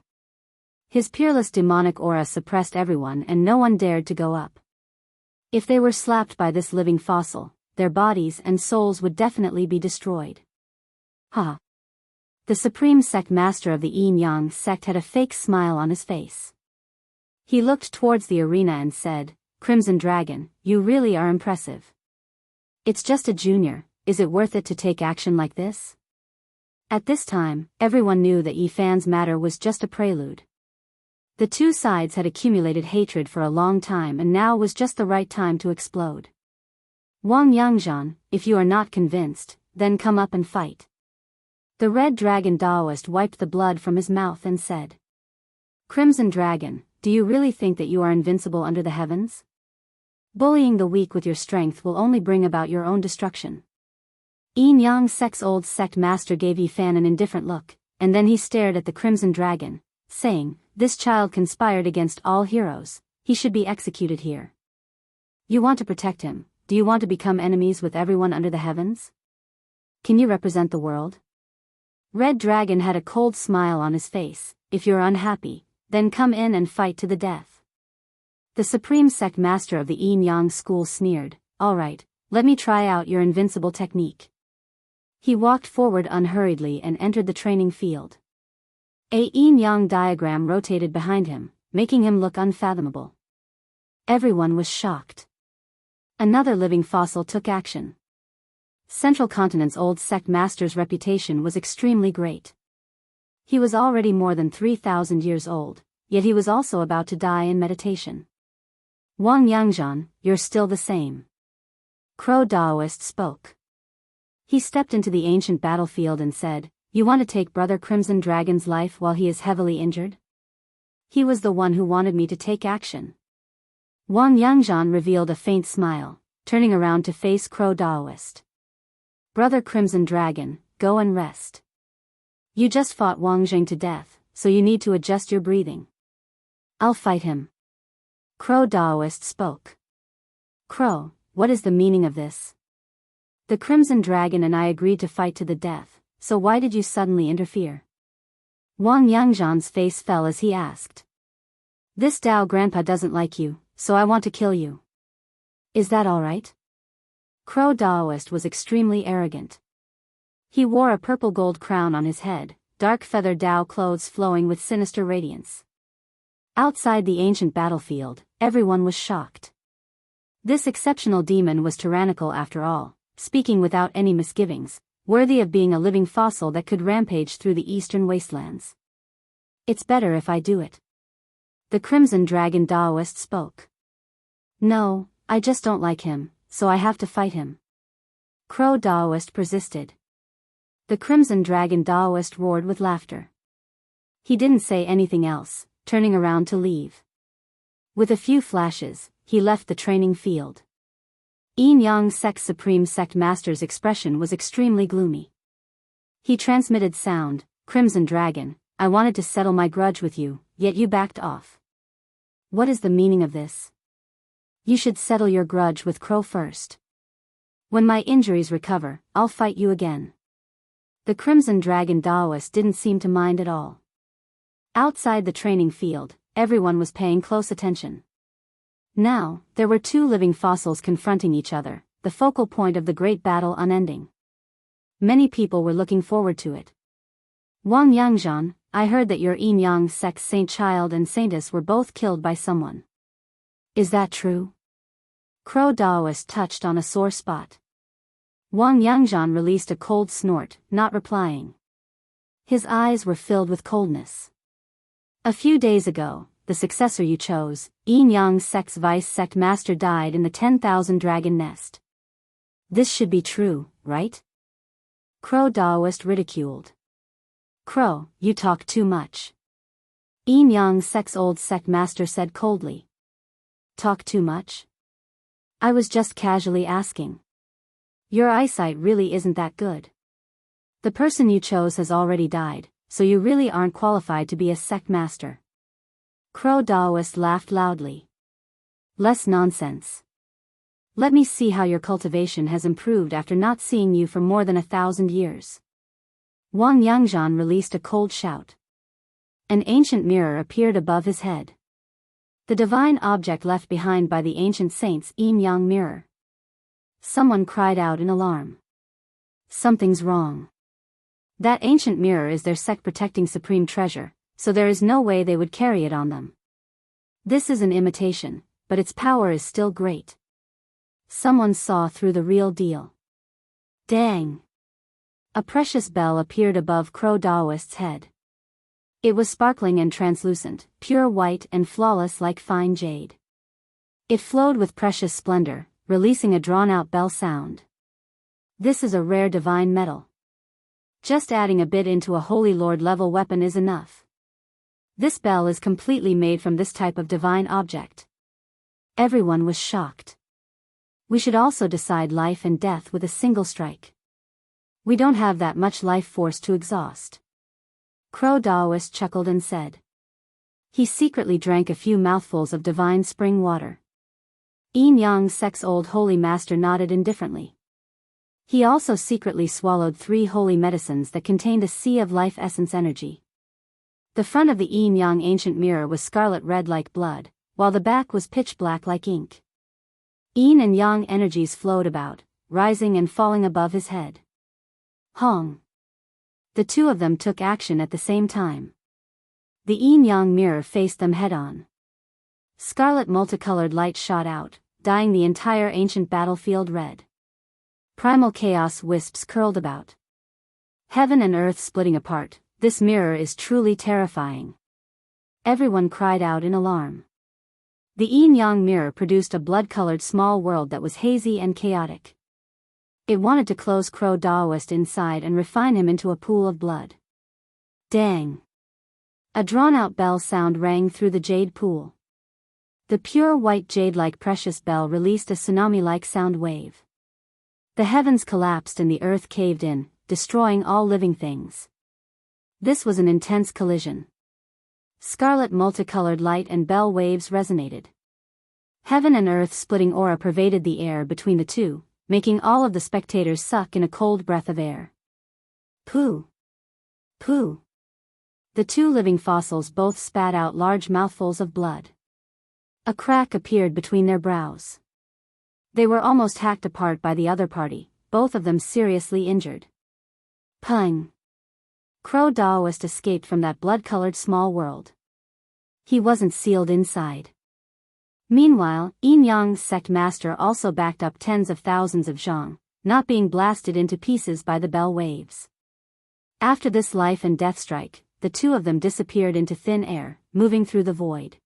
His peerless demonic aura suppressed everyone and no one dared to go up. If they were slapped by this living fossil, their bodies and souls would definitely be destroyed. Ha! The supreme sect master of the Yin-Yang sect had a fake smile on his face. He looked towards the arena and said, "Crimson Dragon, you really are impressive. It's just a junior, is it worth it to take action like this?" At this time, everyone knew that Yifan's matter was just a prelude. The two sides had accumulated hatred for a long time and now was just the right time to explode. "Wang Yangzhan, if you are not convinced, then come up and fight." The Red Dragon Daoist wiped the blood from his mouth and said, "Crimson Dragon, do you really think that you are invincible under the heavens? Bullying the weak with your strength will only bring about your own destruction." Yin-Yang sect's old sect master gave Yifan an indifferent look, and then he stared at the Crimson Dragon, saying, "This child conspired against all heroes, he should be executed here. You want to protect him, do you want to become enemies with everyone under the heavens? Can you represent the world?" Red Dragon had a cold smile on his face. "If you're unhappy, then come in and fight to the death." The supreme sect master of the Yin-Yang school sneered, "All right, let me try out your invincible technique." He walked forward unhurriedly and entered the training field. A yin-yang diagram rotated behind him, making him look unfathomable. Everyone was shocked. Another living fossil took action. Central Continent's old sect master's reputation was extremely great. He was already more than 3,000 years old, yet he was also about to die in meditation. "Wang Yangzhan, you're still the same." Crow Daoist spoke. He stepped into the ancient battlefield and said, "You want to take Brother Crimson Dragon's life while he is heavily injured?" He was the one who wanted me to take action. Wang Yangzhan revealed a faint smile, turning around to face Crow Daoist. "Brother Crimson Dragon, go and rest. You just fought Wang Zheng to death, so you need to adjust your breathing." "I'll fight him." Crow Daoist spoke. "Crow, what is the meaning of this? The Crimson Dragon and I agreed to fight to the death, so why did you suddenly interfere?" Wang Yangzhan's face fell as he asked. "This Dao Grandpa doesn't like you, so I want to kill you. Is that all right?" Crow Daoist was extremely arrogant. He wore a purple gold crown on his head, dark feather Dao clothes flowing with sinister radiance. Outside the ancient battlefield, everyone was shocked. This exceptional demon was tyrannical after all, speaking without any misgivings, worthy of being a living fossil that could rampage through the eastern wastelands. "It's better if I do it." The Crimson Dragon Daoist spoke. "No, I just don't like him, so I have to fight him." Crow Daoist persisted. The Crimson Dragon Daoist roared with laughter. He didn't say anything else, turning around to leave. With a few flashes, he left the training field. Yin-Yang sect's supreme sect master's expression was extremely gloomy. He transmitted sound, "Crimson Dragon, I wanted to settle my grudge with you, yet you backed off. What is the meaning of this? You should settle your grudge with Crow first. When my injuries recover, I'll fight you again." The Crimson Dragon Daoist didn't seem to mind at all. Outside the training field, everyone was paying close attention. Now, there were two living fossils confronting each other, the focal point of the great battle unending. Many people were looking forward to it. "Wang Yangzhan, I heard that your Yin-Yang sect's Saint Child and Saintess were both killed by someone. Is that true?" Crow Daoist touched on a sore spot. Wang Yangzhan released a cold snort, not replying. His eyes were filled with coldness. "A few days ago, the successor you chose, Yin-Yang sect's vice sect master, died in the 10,000 dragon nest. This should be true, right?" Crow Daoist ridiculed. "Crow, you talk too much." Yin-Yang sect's old sect master said coldly. "Talk too much? I was just casually asking. Your eyesight really isn't that good. The person you chose has already died, so you really aren't qualified to be a sect master." Crow Daoist laughed loudly. "Less nonsense. Let me see how your cultivation has improved after not seeing you for more than 1,000 years." Wang Yangzhan released a cold shout. An ancient mirror appeared above his head. The divine object left behind by the ancient saints' yin-yang mirror. Someone cried out in alarm. Something's wrong. That ancient mirror is their sect-protecting supreme treasure, so there is no way they would carry it on them. This is an imitation, but its power is still great. Someone saw through the real deal. Dang! A precious bell appeared above Crow Daoist's head. It was sparkling and translucent, pure white and flawless like fine jade. It flowed with precious splendor, releasing a drawn-out bell sound. This is a rare divine metal. Just adding a bit into a Holy Lord level weapon is enough. This bell is completely made from this type of divine object. Everyone was shocked. We should also decide life and death with a single strike. We don't have that much life force to exhaust. Crow Daoist chuckled and said. He secretly drank a few mouthfuls of divine spring water. Yin-Yang Sect's old holy master nodded indifferently. He also secretly swallowed 3 holy medicines that contained a sea of life essence energy. The front of the yin-yang ancient mirror was scarlet red like blood, while the back was pitch black like ink. Yin and yang energies flowed about, rising and falling above his head. Hong! The two of them took action at the same time. The yin-yang mirror faced them head-on. Scarlet multicolored light shot out, dyeing the entire ancient battlefield red. Primal chaos wisps curled about. Heaven and earth splitting apart, this mirror is truly terrifying. Everyone cried out in alarm. The yin-yang mirror produced a blood-colored small world that was hazy and chaotic. It wanted to close Crow Daoist inside and refine him into a pool of blood. Dang! A drawn-out bell sound rang through the jade pool. The pure white jade-like precious bell released a tsunami-like sound wave. The heavens collapsed and the earth caved in, destroying all living things. This was an intense collision. Scarlet multicolored light and bell waves resonated. Heaven and earth splitting aura pervaded the air between the two, making all of the spectators suck in a cold breath of air. Pooh! Pooh! The 2 living fossils both spat out large mouthfuls of blood. A crack appeared between their brows. They were almost hacked apart by the other party, both of them seriously injured. Pung! Crow Daoist escaped from that blood-colored small world. He wasn't sealed inside. Meanwhile, Yin-Yang Sect Master also backed up tens of thousands of zhang, not being blasted into pieces by the bell waves. After this life and death strike, the 2 of them disappeared into thin air, moving through the void.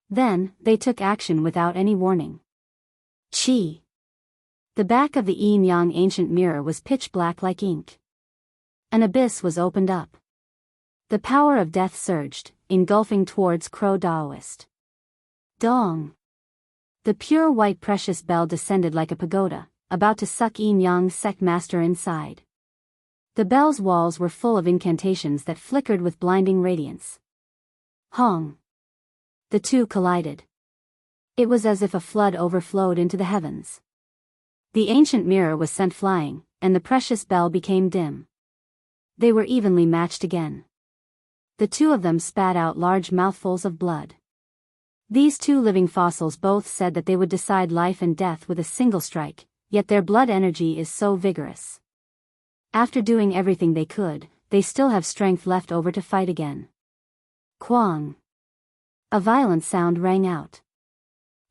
Then, they took action without any warning. Chi! The back of the yin-yang ancient mirror was pitch black like ink. An abyss was opened up. The power of death surged, engulfing towards Crow Daoist. Dong! The pure white precious bell descended like a pagoda, about to suck yin-yang sect master inside. The bell's walls were full of incantations that flickered with blinding radiance. Hong! The 2 collided. It was as if a flood overflowed into the heavens. The ancient mirror was sent flying, and the precious bell became dim. They were evenly matched again. The 2 of them spat out large mouthfuls of blood. These 2 living fossils both said that they would decide life and death with a single strike, yet their blood energy is so vigorous. After doing everything they could, they still have strength left over to fight again. Quang! A violent sound rang out.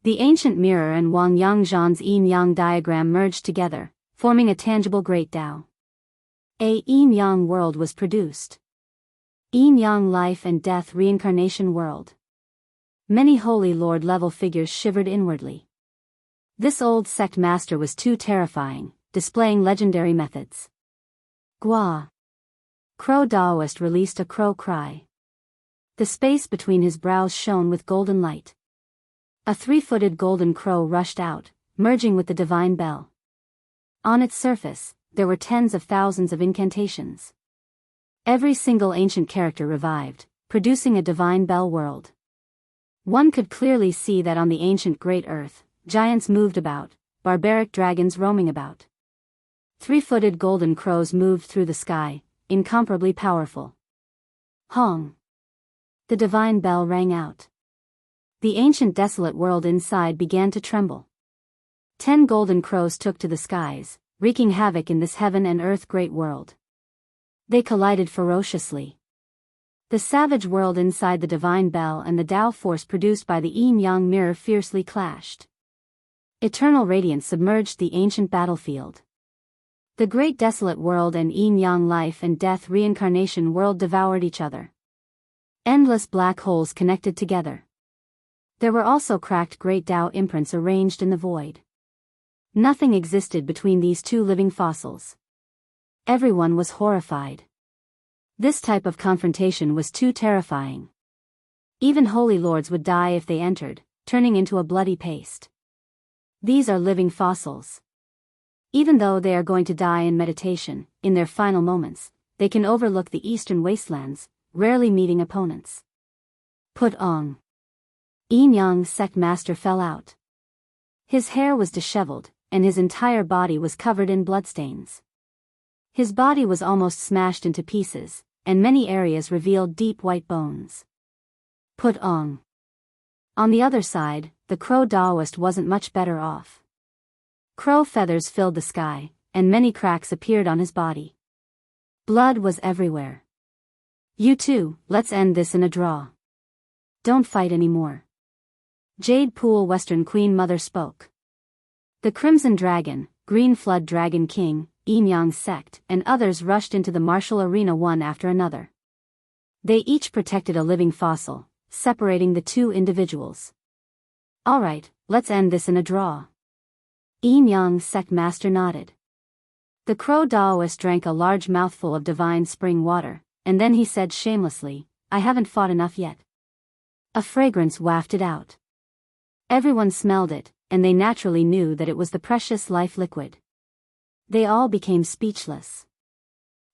The ancient mirror and Wang Yangzhan's yin-yang diagram merged together, forming a tangible great Tao. A yin-yang world was produced. Yin-yang life and death reincarnation world. Many Holy Lord level figures shivered inwardly. This old sect master was too terrifying, displaying legendary methods. Gua! Crow Daoist released a crow cry. The space between his brows shone with golden light. A 3-footed golden crow rushed out, merging with the divine bell. On its surface, there were tens of thousands of incantations. Every single ancient character revived, producing a divine bell world. One could clearly see that on the ancient Great Earth, giants moved about, barbaric dragons roaming about. 3-footed golden crows moved through the sky, incomparably powerful. Hong! The divine bell rang out. The ancient desolate world inside began to tremble. 10 golden crows took to the skies, wreaking havoc in this heaven and earth great world. They collided ferociously. The savage world inside the divine bell and the Tao force produced by the yin-yang mirror fiercely clashed. Eternal radiance submerged the ancient battlefield. The great desolate world and yin-yang life and death reincarnation world devoured each other. Endless black holes connected together. There were also cracked great Tao imprints arranged in the void. Nothing existed between these two living fossils. Everyone was horrified. This type of confrontation was too terrifying. Even holy lords would die if they entered, turning into a bloody paste. These are living fossils. Even though they are going to die in meditation, in their final moments, they can overlook the eastern wastelands, rarely meeting opponents. Put Ong. Yin-yang sect master fell out. His hair was disheveled, and his entire body was covered in bloodstains. His body was almost smashed into pieces, and many areas revealed deep white bones. Put Ong. On the other side, the crow Taoist wasn't much better off. Crow feathers filled the sky, and many cracks appeared on his body. Blood was everywhere. You two, let's end this in a draw. Don't fight anymore. Jade Pool Western Queen Mother spoke. The Crimson Dragon, Green Flood Dragon King, Yin-yang sect, and others rushed into the martial arena one after another. They each protected a living fossil, separating the two individuals. Alright, let's end this in a draw. Yin-yang sect master nodded. The crow Taoist drank a large mouthful of divine spring water, and then he said shamelessly, I haven't fought enough yet. A fragrance wafted out. Everyone smelled it, and they naturally knew that it was the precious life liquid. They all became speechless.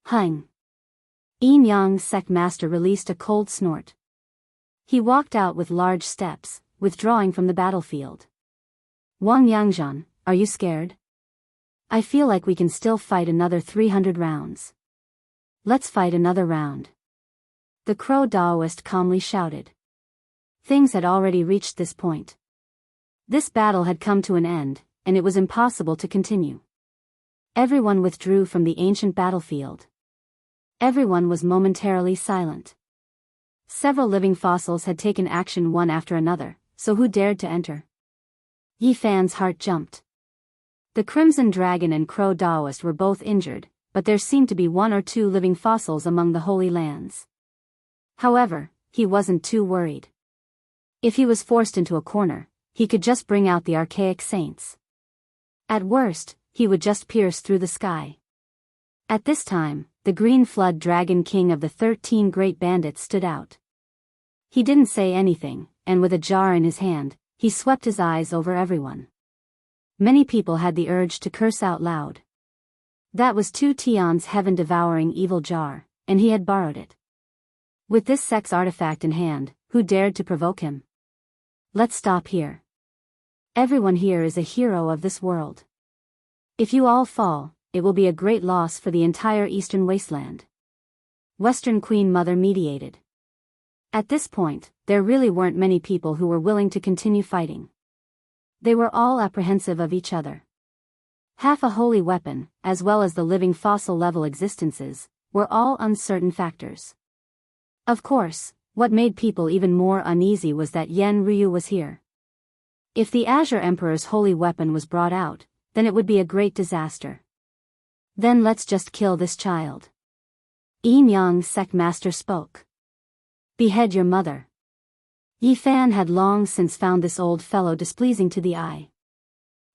Hung. Yin-yang sect master released a cold snort. He walked out with large steps, withdrawing from the battlefield. Wang Yangzhan, are you scared? I feel like we can still fight another 300 rounds. Let's fight another round. The crow Taoist calmly shouted. Things had already reached this point. This battle had come to an end, and it was impossible to continue. Everyone withdrew from the ancient battlefield. Everyone was momentarily silent. Several living fossils had taken action one after another, so who dared to enter? Yi Fan's heart jumped. The Crimson Dragon and Crow Taoist were both injured, but there seemed to be one or two living fossils among the Holy Lands. However, he wasn't too worried. If he was forced into a corner, he could just bring out the archaic saints. At worst, he would just pierce through the sky. At this time, the Green Flood Dragon King of the 13 Great Bandits stood out. He didn't say anything, and with a jar in his hand, he swept his eyes over everyone. Many people had the urge to curse out loud. That was Tu Tian's heaven-devouring evil jar, and he had borrowed it. With this sex artifact in hand, who dared to provoke him? Let's stop here. Everyone here is a hero of this world. If you all fall, it will be a great loss for the entire Eastern Wasteland. Western Queen Mother mediated. At this point, there really weren't many people who were willing to continue fighting. They were all apprehensive of each other. Half a holy weapon, as well as the living fossil-level existences, were all uncertain factors. Of course, what made people even more uneasy was that Yen Ryu was here. If the Azure Emperor's holy weapon was brought out, then it would be a great disaster. Then let's just kill this child. Yin-yang sect master spoke. Behead your mother. Yi Fan had long since found this old fellow displeasing to the eye.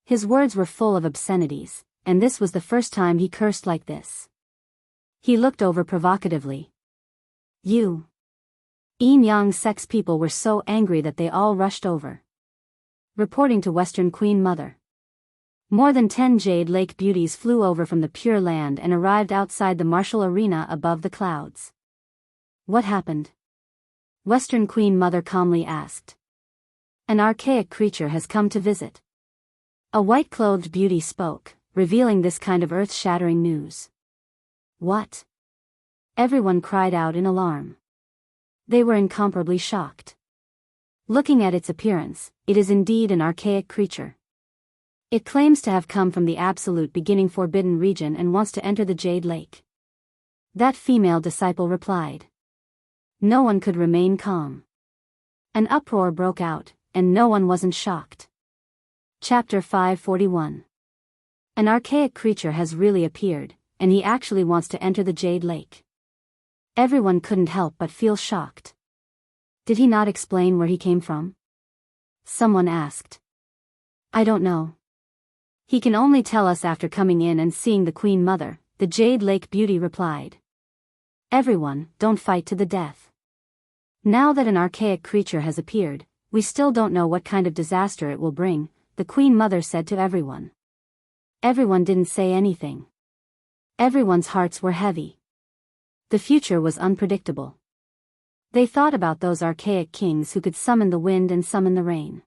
His words were full of obscenities, and this was the first time he cursed like this. He looked over provocatively. You. Yin-yang sect's people were so angry that they all rushed over. Reporting to Western Queen Mother. More than 10 Jade Lake beauties flew over from the Pure Land and arrived outside the martial arena above the clouds. What happened? Western Queen Mother calmly asked. An archaic creature has come to visit. A white-clothed beauty spoke, revealing this kind of earth-shattering news. What? Everyone cried out in alarm. They were incomparably shocked. Looking at its appearance, it is indeed an archaic creature. It claims to have come from the absolute beginning forbidden region and wants to enter the Jade Lake. That female disciple replied. No one could remain calm. An uproar broke out, and no one wasn't shocked. Chapter 541. An archaic creature has really appeared, and he actually wants to enter the Jade Lake. Everyone couldn't help but feel shocked. Did he not explain where he came from? Someone asked. I don't know. He can only tell us after coming in and seeing the Queen Mother, the Jade Lake Beauty replied. Everyone, don't fight to the death. Now that an archaic creature has appeared, we still don't know what kind of disaster it will bring, the Queen Mother said to everyone. Everyone didn't say anything. Everyone's hearts were heavy. The future was unpredictable. They thought about those archaic kings who could summon the wind and summon the rain.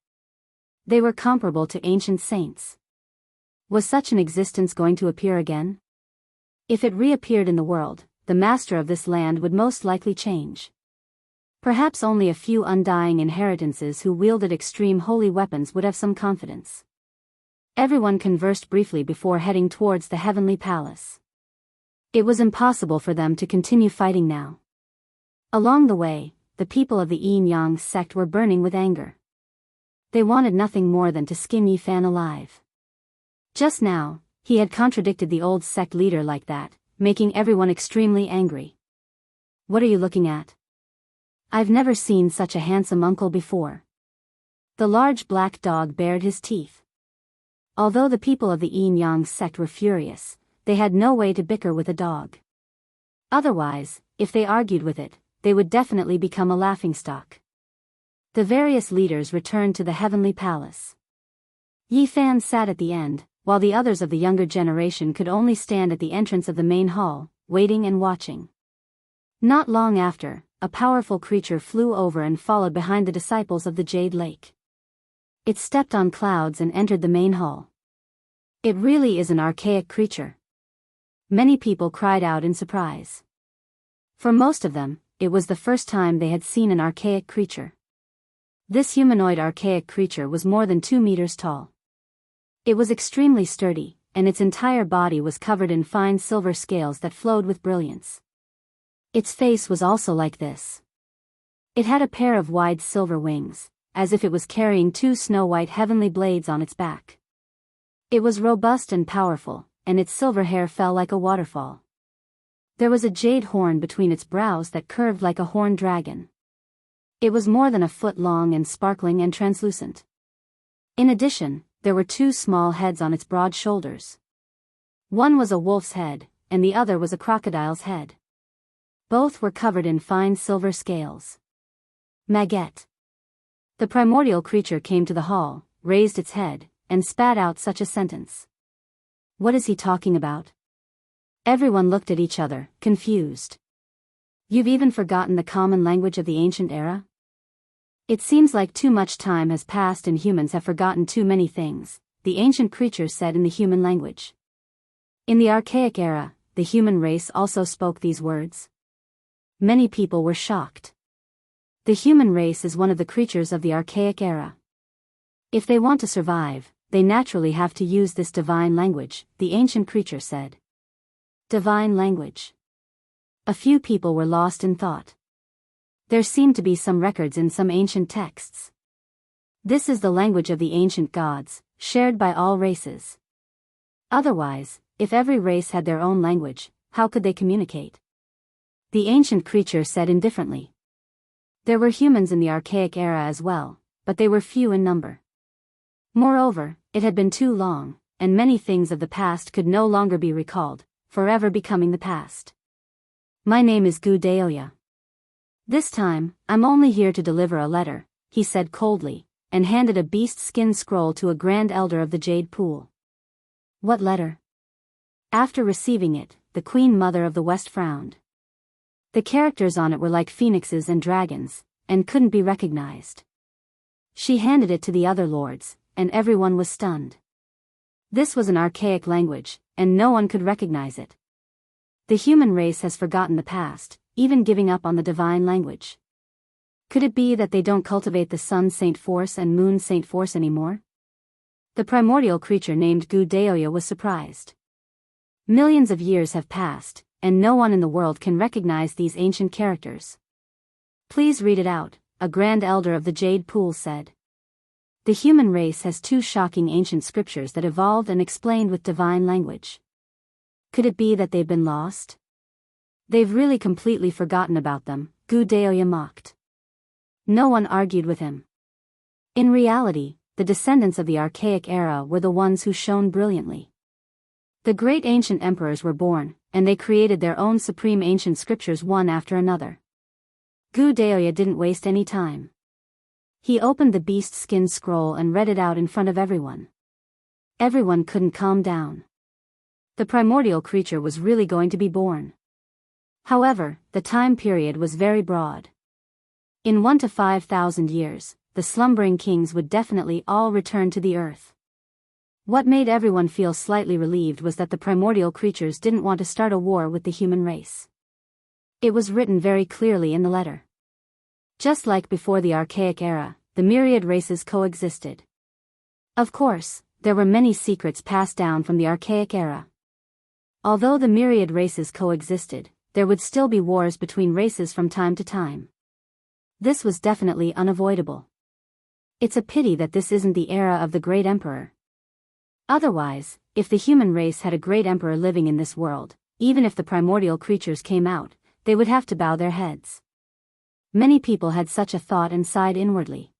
They were comparable to ancient saints. Was such an existence going to appear again? If it reappeared in the world, the master of this land would most likely change. Perhaps only a few undying inheritances who wielded extreme holy weapons would have some confidence. Everyone conversed briefly before heading towards the heavenly palace. It was impossible for them to continue fighting now. Along the way, the people of the Yin Yang sect were burning with anger. They wanted nothing more than to skin Yi Fan alive. Just now, he had contradicted the old sect leader like that, making everyone extremely angry. What are you looking at? I've never seen such a handsome uncle before. The large black dog bared his teeth. Although the people of the Yin Yang sect were furious, they had no way to bicker with a dog. Otherwise, if they argued with it, they would definitely become a laughingstock. The various leaders returned to the heavenly palace. Yi Fan sat at the end, while the others of the younger generation could only stand at the entrance of the main hall, waiting and watching. Not long after, a powerful creature flew over and followed behind the disciples of the Jade Lake. It stepped on clouds and entered the main hall. It really is an archaic creature. Many people cried out in surprise. For most of them, it was the first time they had seen an archaic creature. This humanoid archaic creature was more than 2 meters tall. It was extremely sturdy, and its entire body was covered in fine silver scales that flowed with brilliance. Its face was also like this. It had a pair of wide silver wings, as if it was carrying 2 snow-white heavenly blades on its back. It was robust and powerful, and its silver hair fell like a waterfall. There was a jade horn between its brows that curved like a horned dragon. It was more than a foot long and sparkling and translucent. In addition, there were 2 small heads on its broad shoulders. One was a wolf's head, and the other was a crocodile's head. Both were covered in fine silver scales. Maggot. The primordial creature came to the hall, raised its head, and spat out such a sentence. What is he talking about? Everyone looked at each other, confused. You've even forgotten the common language of the ancient era? It seems like too much time has passed and humans have forgotten too many things, the ancient creature said in the human language. In the archaic era, the human race also spoke these words. Many people were shocked. The human race is one of the creatures of the archaic era. If they want to survive, they naturally have to use this divine language, the ancient creature said. Divine language. A few people were lost in thought. There seemed to be some records in some ancient texts. This is the language of the ancient gods, shared by all races. Otherwise, if every race had their own language, how could they communicate? The ancient creature said indifferently. There were humans in the archaic era as well, but they were few in number. Moreover, it had been too long, and many things of the past could no longer be recalled, forever becoming the past. My name is Gu Daoya. This time, I'm only here to deliver a letter, he said coldly, and handed a beast skin scroll to a grand elder of the Jade Pool. What letter? After receiving it, the Queen Mother of the West frowned. The characters on it were like phoenixes and dragons, and couldn't be recognized. She handed it to the other lords, and everyone was stunned. This was an archaic language, and no one could recognize it. The human race has forgotten the past, even giving up on the divine language. Could it be that they don't cultivate the Sun Saint Force and Moon Saint Force anymore? The primordial creature named Gudeoya was surprised. Millions of years have passed, and no one in the world can recognize these ancient characters. Please read it out, a grand elder of the Jade Pool said. The human race has two shocking ancient scriptures that evolved and explained with divine language. Could it be that they've been lost? They've really completely forgotten about them, Gudeoya mocked. No one argued with him. In reality, the descendants of the archaic era were the ones who shone brilliantly. The great ancient emperors were born, and they created their own supreme ancient scriptures one after another. Gudeoya didn't waste any time. He opened the beast skin scroll and read it out in front of everyone. Everyone couldn't calm down. The primordial creature was really going to be born. However, the time period was very broad. In 1 to 5,000 years, the slumbering kings would definitely all return to the earth. What made everyone feel slightly relieved was that the primordial creatures didn't want to start a war with the human race. It was written very clearly in the letter. Just like before the archaic era, the myriad races coexisted. Of course, there were many secrets passed down from the archaic era. Although the myriad races coexisted, there would still be wars between races from time to time. This was definitely unavoidable. It's a pity that this isn't the era of the great emperor. Otherwise, if the human race had a great emperor living in this world, even if the primordial creatures came out, they would have to bow their heads. Many people had such a thought and sighed inwardly.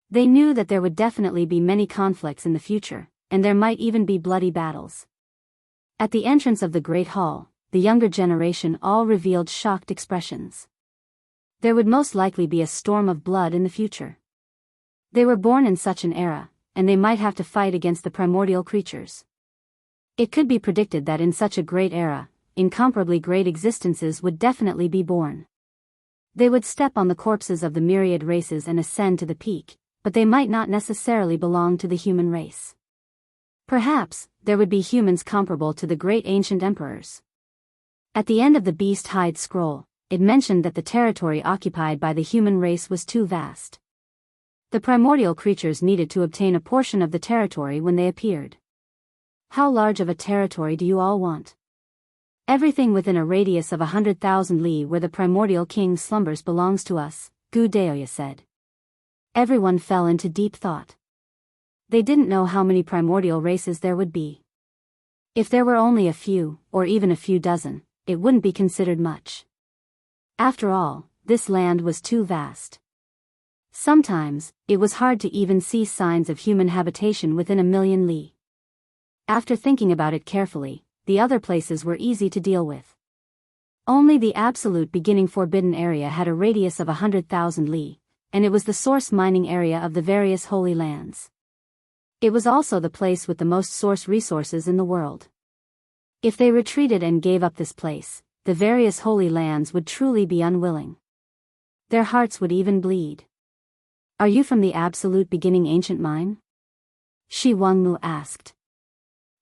They knew that there would definitely be many conflicts in the future, and there might even be bloody battles. At the entrance of the Great Hall, the younger generation all revealed shocked expressions. There would most likely be a storm of blood in the future. They were born in such an era, and they might have to fight against the primordial creatures. It could be predicted that in such a great era, incomparably great existences would definitely be born. They would step on the corpses of the myriad races and ascend to the peak, but they might not necessarily belong to the human race. Perhaps, there would be humans comparable to the great ancient emperors. At the end of the beast hide scroll, it mentioned that the territory occupied by the human race was too vast. The primordial creatures needed to obtain a portion of the territory when they appeared. How large of a territory do you all want? Everything within a radius of 100,000 li where the primordial king slumbers belongs to us, Gudeoya said. Everyone fell into deep thought. They didn't know how many primordial races there would be. If there were only a few, or even a few dozen, it wouldn't be considered much. After all, this land was too vast. Sometimes, it was hard to even see signs of human habitation within a million li. After thinking about it carefully, the other places were easy to deal with. Only the absolute beginning forbidden area had a radius of 100,000 li, and it was the source mining area of the various holy lands. It was also the place with the most source resources in the world. If they retreated and gave up this place, the various holy lands would truly be unwilling. Their hearts would even bleed. Are you from the absolute beginning ancient mine? Shi Wangmu asked.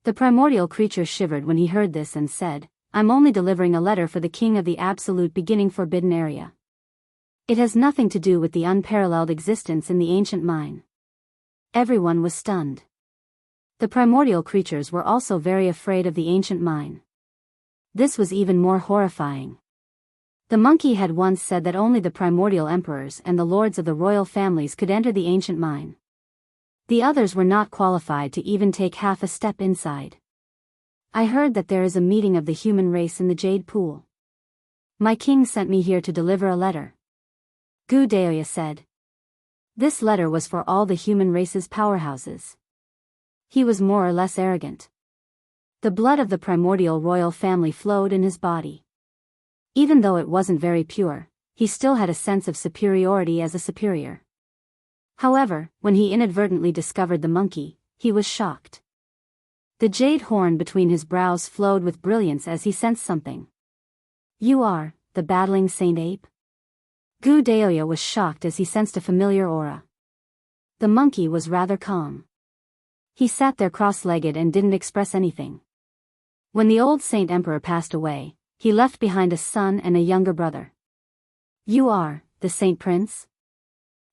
The primordial creature shivered when he heard this and said, I'm only delivering a letter for the king of the absolute beginning forbidden area. It has nothing to do with the unparalleled existence in the ancient mine. Everyone was stunned. The primordial creatures were also very afraid of the ancient mine. This was even more horrifying. The monkey had once said that only the primordial emperors and the lords of the royal families could enter the ancient mine. The others were not qualified to even take half a step inside. I heard that there is a meeting of the human race in the Jade Pool. My king sent me here to deliver a letter. Gudeoya said. This letter was for all the human race's powerhouses. He was more or less arrogant. The blood of the primordial royal family flowed in his body. Even though it wasn't very pure, he still had a sense of superiority as a superior. However, when he inadvertently discovered the monkey, he was shocked. The jade horn between his brows flowed with brilliance as he sensed something. You are, the battling Saint Ape? Gudeoya was shocked as he sensed a familiar aura. The monkey was rather calm. He sat there cross-legged and didn't express anything. When the old Saint Emperor passed away, he left behind a son and a younger brother. You are, the Saint Prince?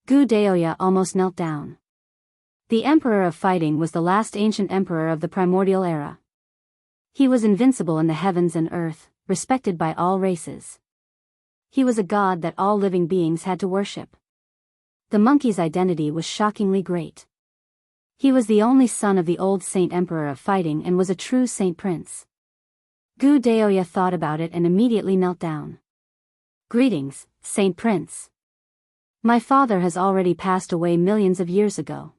Gu Deoya almost knelt down. The Emperor of Fighting was the last ancient emperor of the primordial era. He was invincible in the heavens and earth, respected by all races. He was a god that all living beings had to worship. The monkey's identity was shockingly great. He was the only son of the old Saint Emperor of Fighting and was a true Saint Prince. Gu Deoya thought about it and immediately knelt down. Greetings, Saint Prince. My father has already passed away millions of years ago.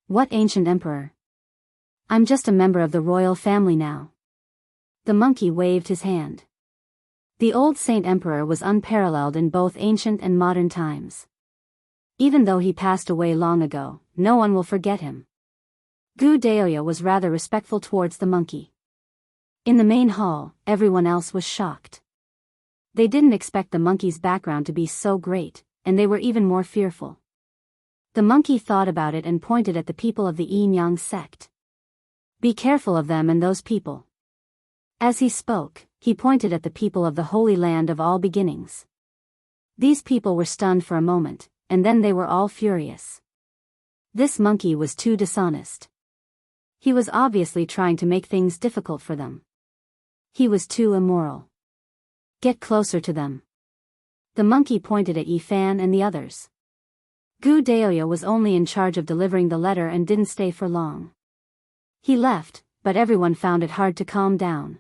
What ancient emperor? I'm just a member of the royal family now. The monkey waved his hand. The old Saint Emperor was unparalleled in both ancient and modern times. Even though he passed away long ago, no one will forget him. Gu Deoya was rather respectful towards the monkey. In the main hall, everyone else was shocked. They didn't expect the monkey's background to be so great, and they were even more fearful. The monkey thought about it and pointed at the people of the Yin Yang sect. Be careful of them and those people. As he spoke, he pointed at the people of the Holy Land of all beginnings. These people were stunned for a moment, and then they were all furious. This monkey was too dishonest. He was obviously trying to make things difficult for them. He was too immoral. Get closer to them. The monkey pointed at Yi Fan and the others. Gu Deoya was only in charge of delivering the letter and didn't stay for long. He left, but everyone found it hard to calm down.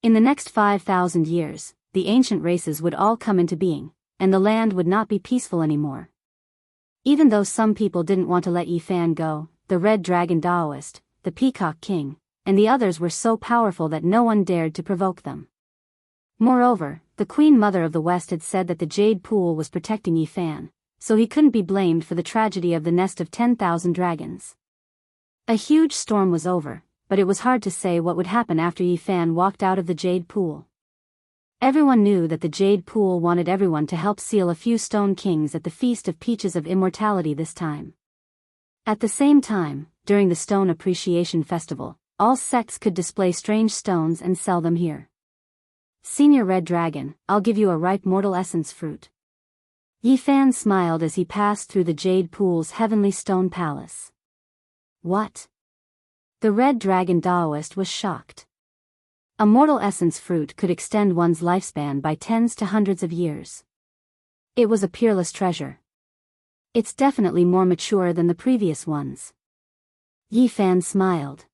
In the next 5,000 years, the ancient races would all come into being, and the land would not be peaceful anymore. Even though some people didn't want to let Yi Fan go, the Red Dragon Daoist, the Peacock King, and the others were so powerful that no one dared to provoke them. Moreover, the Queen Mother of the West had said that the Jade Pool was protecting Yi Fan, so he couldn't be blamed for the tragedy of the nest of 10,000 dragons. A huge storm was over, but it was hard to say what would happen after Yi Fan walked out of the Jade Pool. Everyone knew that the Jade Pool wanted everyone to help seal a few Stone Kings at the Feast of Peaches of Immortality this time. At the same time, during the Stone Appreciation Festival, all sects could display strange stones and sell them here. Senior Red Dragon, I'll give you a ripe mortal essence fruit. Yi Fan smiled as he passed through the Jade Pool's heavenly stone palace. What? The Red Dragon Daoist was shocked. A mortal essence fruit could extend one's lifespan by tens to hundreds of years. It was a peerless treasure. It's definitely more mature than the previous ones. Yi Fan smiled.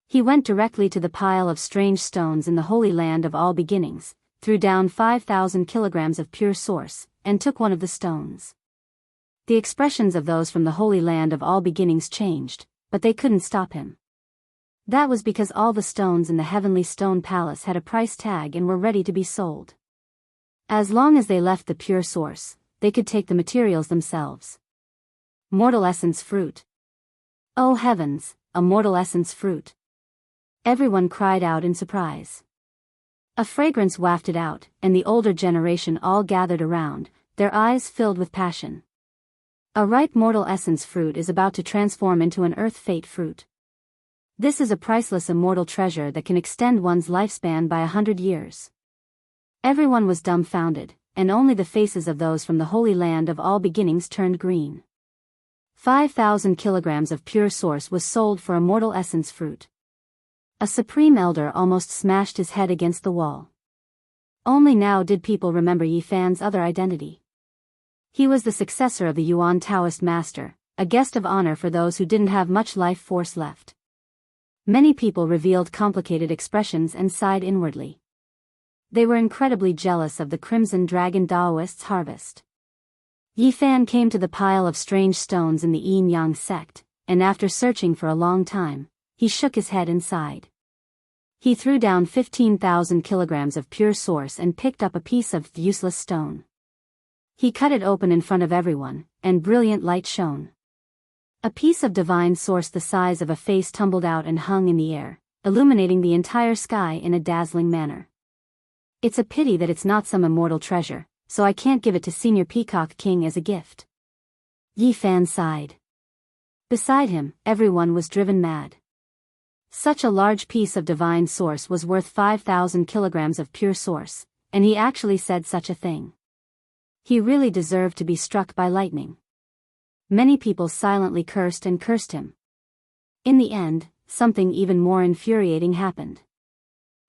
He went directly to the pile of strange stones in the Holy Land of all beginnings, threw down 5,000 kilograms of pure source, and took one of the stones. The expressions of those from the Holy Land of all beginnings changed, but they couldn't stop him. That was because all the stones in the Heavenly Stone Palace had a price tag and were ready to be sold. As long as they left the pure source, they could take the materials themselves. Mortal essence fruit. Oh heavens, a mortal essence fruit. Everyone cried out in surprise. A fragrance wafted out, and the older generation all gathered around, their eyes filled with passion. A ripe mortal essence fruit is about to transform into an earth fate fruit. This is a priceless immortal treasure that can extend one's lifespan by 100 years. Everyone was dumbfounded, and only the faces of those from the Holy Land of all beginnings turned green. 5,000 kilograms of pure source was sold for a mortal essence fruit. A supreme elder almost smashed his head against the wall. Only now did people remember Yi Fan's other identity. He was the successor of the Yuan Taoist master, a guest of honor for those who didn't have much life force left. Many people revealed complicated expressions and sighed inwardly. They were incredibly jealous of the Crimson Dragon Daoist's harvest. Yi Fan came to the pile of strange stones in the Yin Yang sect, and after searching for a long time, he shook his head and sighed. He threw down 15,000 kilograms of pure source and picked up a piece of useless stone. He cut it open in front of everyone, and brilliant light shone. A piece of divine source the size of a face tumbled out and hung in the air, illuminating the entire sky in a dazzling manner. It's a pity that it's not some immortal treasure, so I can't give it to Senior Peacock King as a gift. Yi Fan sighed. Beside him, everyone was driven mad. Such a large piece of divine source was worth 5,000 kilograms of pure source, and he actually said such a thing. He really deserved to be struck by lightning. Many people silently cursed and cursed him. In the end, something even more infuriating happened.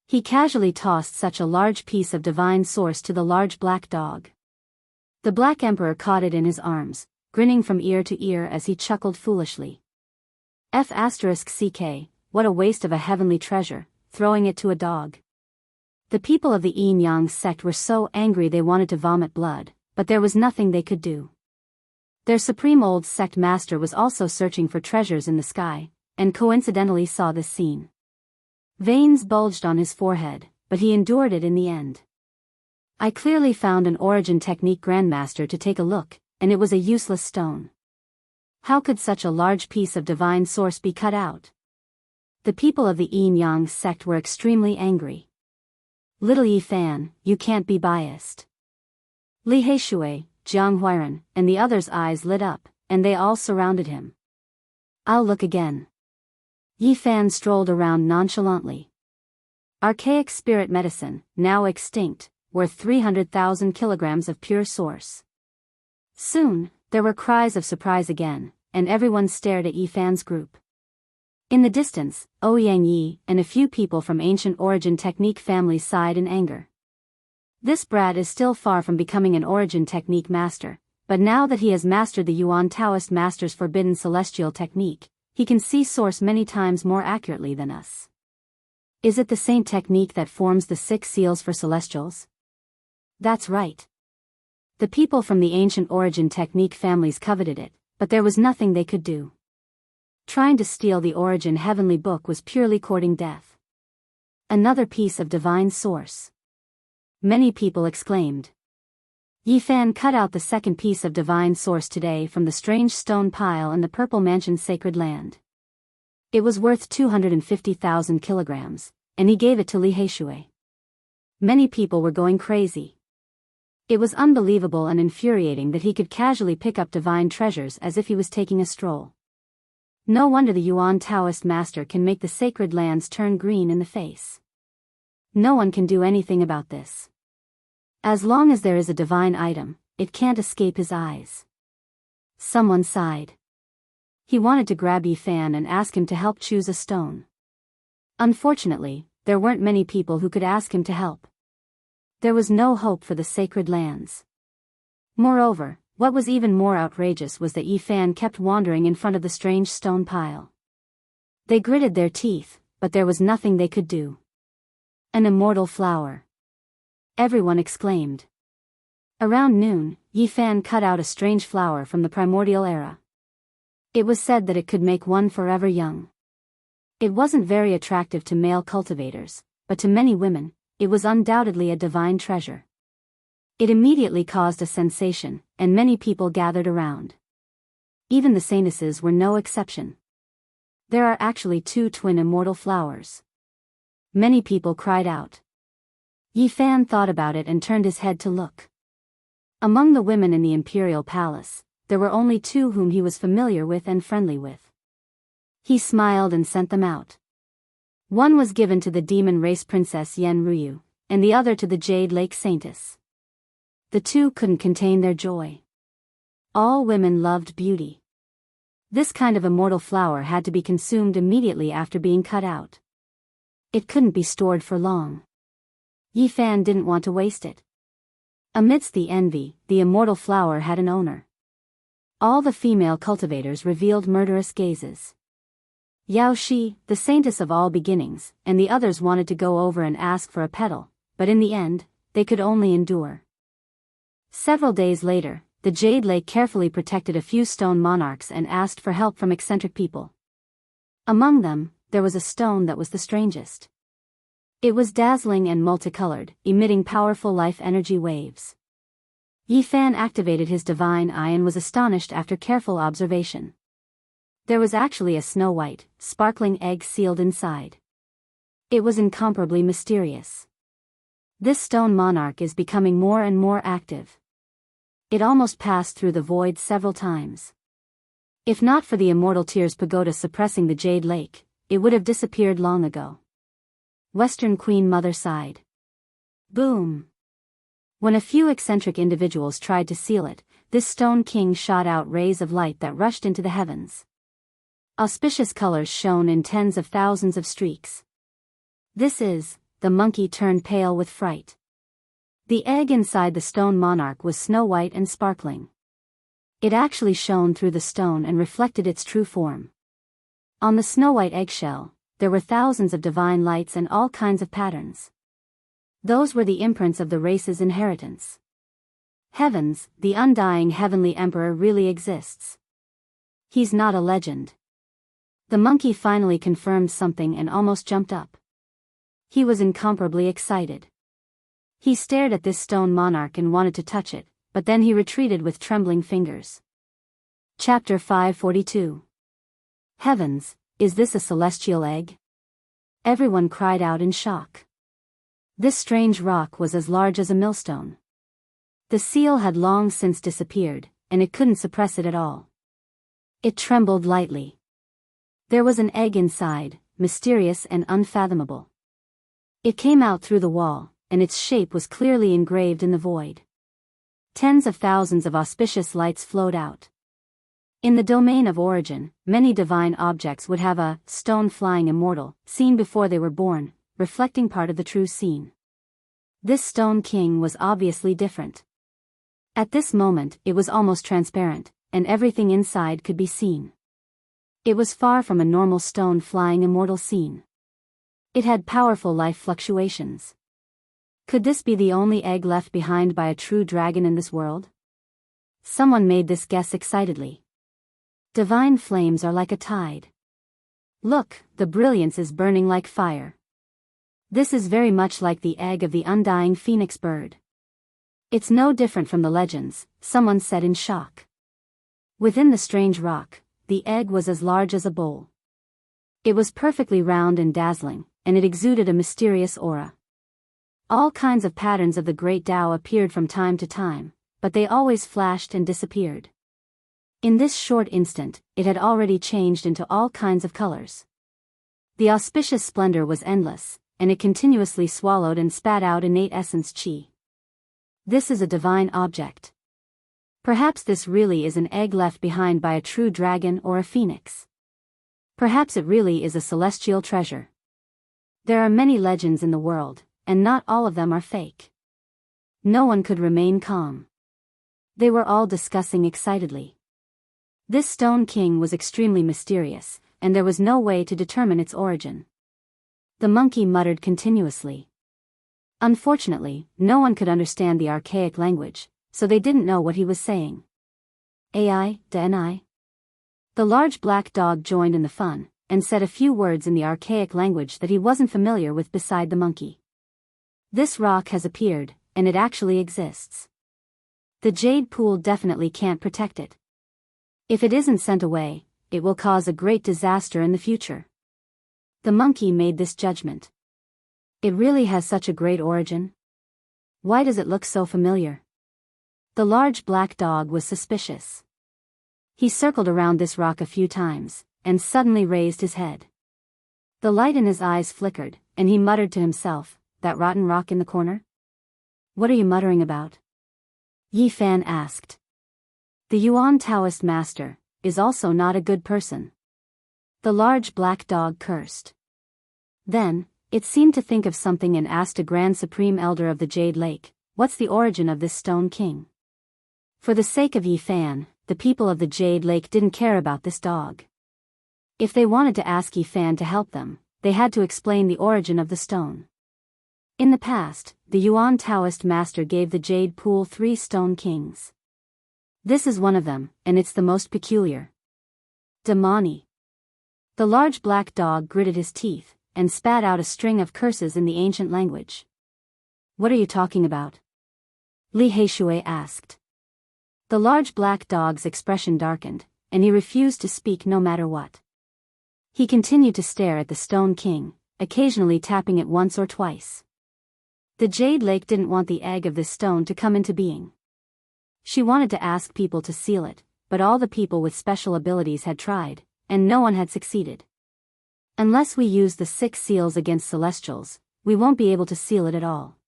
He casually tossed such a large piece of divine source to the large black dog. The Black Emperor caught it in his arms, grinning from ear to ear as he chuckled foolishly. F***ck, what a waste of a heavenly treasure, throwing it to a dog. The people of the Yin Yang sect were so angry they wanted to vomit blood, but there was nothing they could do. Their supreme old sect master was also searching for treasures in the sky, and coincidentally saw this scene. Veins bulged on his forehead, but he endured it in the end. I clearly found an origin technique grandmaster to take a look, and it was a useless stone. How could such a large piece of divine source be cut out? The people of the Yin Yang sect were extremely angry. Little Yi Fan, you can't be biased. Li Heishui, Jiang Huiran, and the others' eyes lit up, and they all surrounded him. I'll look again. Yi Fan strolled around nonchalantly. Archaic spirit medicine, now extinct, worth 300,000 kilograms of pure source. Soon, there were cries of surprise again, and everyone stared at Yi Fan's group. In the distance, Ouyang Yi and a few people from ancient origin technique families sighed in anger. This brat is still far from becoming an origin technique master, but now that he has mastered the Yuan Taoist master's forbidden celestial technique, he can see source many times more accurately than us. Is it the same technique that forms the 6 seals for celestials? That's right. The people from the ancient origin technique families coveted it, but there was nothing they could do. Trying to steal the origin heavenly book was purely courting death. Another piece of divine source. Many people exclaimed. Yi Fan cut out the second piece of divine source today from the strange stone pile in the Purple Mansion's sacred land. It was worth 250,000 kilograms, and he gave it to Li Heishui. Many people were going crazy. It was unbelievable and infuriating that he could casually pick up divine treasures as if he was taking a stroll. No wonder the Yuan Taoist master can make the sacred lands turn green in the face. No one can do anything about this. As long as there is a divine item, it can't escape his eyes. Someone sighed. He wanted to grab Yi Fan and ask him to help choose a stone. Unfortunately, there weren't many people who could ask him to help. There was no hope for the sacred lands. Moreover, what was even more outrageous was that Yi Fan kept wandering in front of the strange stone pile. They gritted their teeth, but there was nothing they could do. An immortal flower. Everyone exclaimed. Around noon, Yi Fan cut out a strange flower from the primordial era. It was said that it could make one forever young. It wasn't very attractive to male cultivators, but to many women, it was undoubtedly a divine treasure. It immediately caused a sensation, and many people gathered around. Even the saintesses were no exception. There are actually 2 twin immortal flowers. Many people cried out. Yi Fan thought about it and turned his head to look. Among the women in the imperial palace, there were only 2 whom he was familiar with and friendly with. He smiled and sent them out. One was given to the demon race princess Yen Ruyu, and the other to the Jade Lake Saintess. The 2 couldn't contain their joy. All women loved beauty. This kind of immortal flower had to be consumed immediately after being cut out. It couldn't be stored for long. Yi Fan didn't want to waste it. Amidst the envy, the immortal flower had an owner. All the female cultivators revealed murderous gazes. Yao Shi, the saintess of all beginnings, and the others wanted to go over and ask for a petal, but in the end, they could only endure. Several days later, the Jade Lake carefully protected a few stone monarchs and asked for help from eccentric people. Among them, there was a stone that was the strangest. It was dazzling and multicolored, emitting powerful life energy waves. Yi Fan activated his divine eye and was astonished after careful observation. There was actually a snow-white, sparkling egg sealed inside. It was incomparably mysterious. This stone monarch is becoming more and more active. It almost passed through the void several times. If not for the immortal tears pagoda suppressing the Jade Lake, it would have disappeared long ago. Western Queen Mother sighed. Boom! When a few eccentric individuals tried to seal it, this stone king shot out rays of light that rushed into the heavens. Auspicious colors shone in tens of thousands of streaks. The monkey turned pale with fright. The egg inside the stone monarch was snow white and sparkling. It actually shone through the stone and reflected its true form. On the snow-white eggshell, there were thousands of divine lights and all kinds of patterns. Those were the imprints of the race's inheritance. Heavens, the undying heavenly emperor really exists. He's not a legend. The monkey finally confirmed something and almost jumped up. He was incomparably excited. He stared at this stone monarch and wanted to touch it, but then he retreated with trembling fingers. Chapter 542. Heavens, is this a celestial egg? Everyone cried out in shock. This strange rock was as large as a millstone. The seal had long since disappeared, and it couldn't suppress it at all. It trembled lightly. There was an egg inside, mysterious and unfathomable. It came out through the wall, and its shape was clearly engraved in the void. Tens of thousands of auspicious lights flowed out. In the domain of origin, many divine objects would have a stone flying immortal, seen before they were born, reflecting part of the true scene. This stone king was obviously different. At this moment, it was almost transparent, and everything inside could be seen. It was far from a normal stone flying immortal scene. It had powerful life fluctuations. Could this be the only egg left behind by a true dragon in this world? Someone made this guess excitedly. Divine flames are like a tide. Look, the brilliance is burning like fire. This is very much like the egg of the undying phoenix bird. It's no different from the legends, someone said in shock. Within the strange rock, the egg was as large as a bowl. It was perfectly round and dazzling, and it exuded a mysterious aura. All kinds of patterns of the great Tao appeared from time to time, but they always flashed and disappeared. In this short instant, it had already changed into all kinds of colors. The auspicious splendor was endless, and it continuously swallowed and spat out innate essence chi. This is a divine object. Perhaps this really is an egg left behind by a true dragon or a phoenix. Perhaps it really is a celestial treasure. There are many legends in the world, and not all of them are fake. No one could remain calm. They were all discussing excitedly. This stone king was extremely mysterious, and there was no way to determine its origin. The monkey muttered continuously. Unfortunately, no one could understand the archaic language, so they didn't know what he was saying. Ai, Denai. The large black dog joined in the fun, and said a few words in the archaic language that he wasn't familiar with beside the monkey. This rock has appeared, and it actually exists. The jade pool definitely can't protect it. If it isn't sent away, it will cause a great disaster in the future. The monkey made this judgment. It really has such a great origin? Why does it look so familiar? The large black dog was suspicious. He circled around this rock a few times, and suddenly raised his head. The light in his eyes flickered, and he muttered to himself, "That rotten rock in the corner? What are you muttering about?" Yi Fan asked. The Yuan Taoist master is also not a good person. The large black dog cursed. Then, it seemed to think of something and asked a grand supreme elder of the Jade Lake, "What's the origin of this stone king?" For the sake of Yi Fan, the people of the Jade Lake didn't care about this dog. If they wanted to ask Yi Fan to help them, they had to explain the origin of the stone. In the past, the Yuan Taoist master gave the Jade Pool 3 stone kings. This is one of them, and it's the most peculiar. Damani. The large black dog gritted his teeth, and spat out a string of curses in the ancient language. "What are you talking about?" Li Heishui asked. The large black dog's expression darkened, and he refused to speak no matter what. He continued to stare at the Stone King, occasionally tapping it once or twice. The Jade Lake didn't want the egg of this stone to come into being. She wanted to ask people to seal it, but all the people with special abilities had tried, and no one had succeeded. Unless we use the 6 seals against celestials, we won't be able to seal it at all.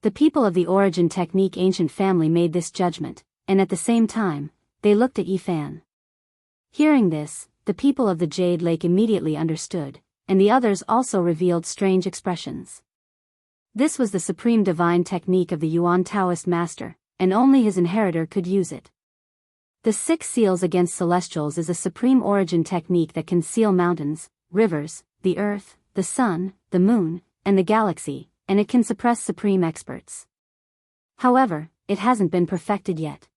The people of the Origin Technique ancient family made this judgment, and at the same time, they looked at Yi Fan. Hearing this, the people of the Jade Lake immediately understood, and the others also revealed strange expressions. This was the supreme divine technique of the Yuan Taoist master, and only his inheritor could use it. The 6 seals against celestials is a supreme origin technique that can seal mountains, rivers, the earth, the sun, the moon, and the galaxy, and it can suppress supreme experts. However, it hasn't been perfected yet.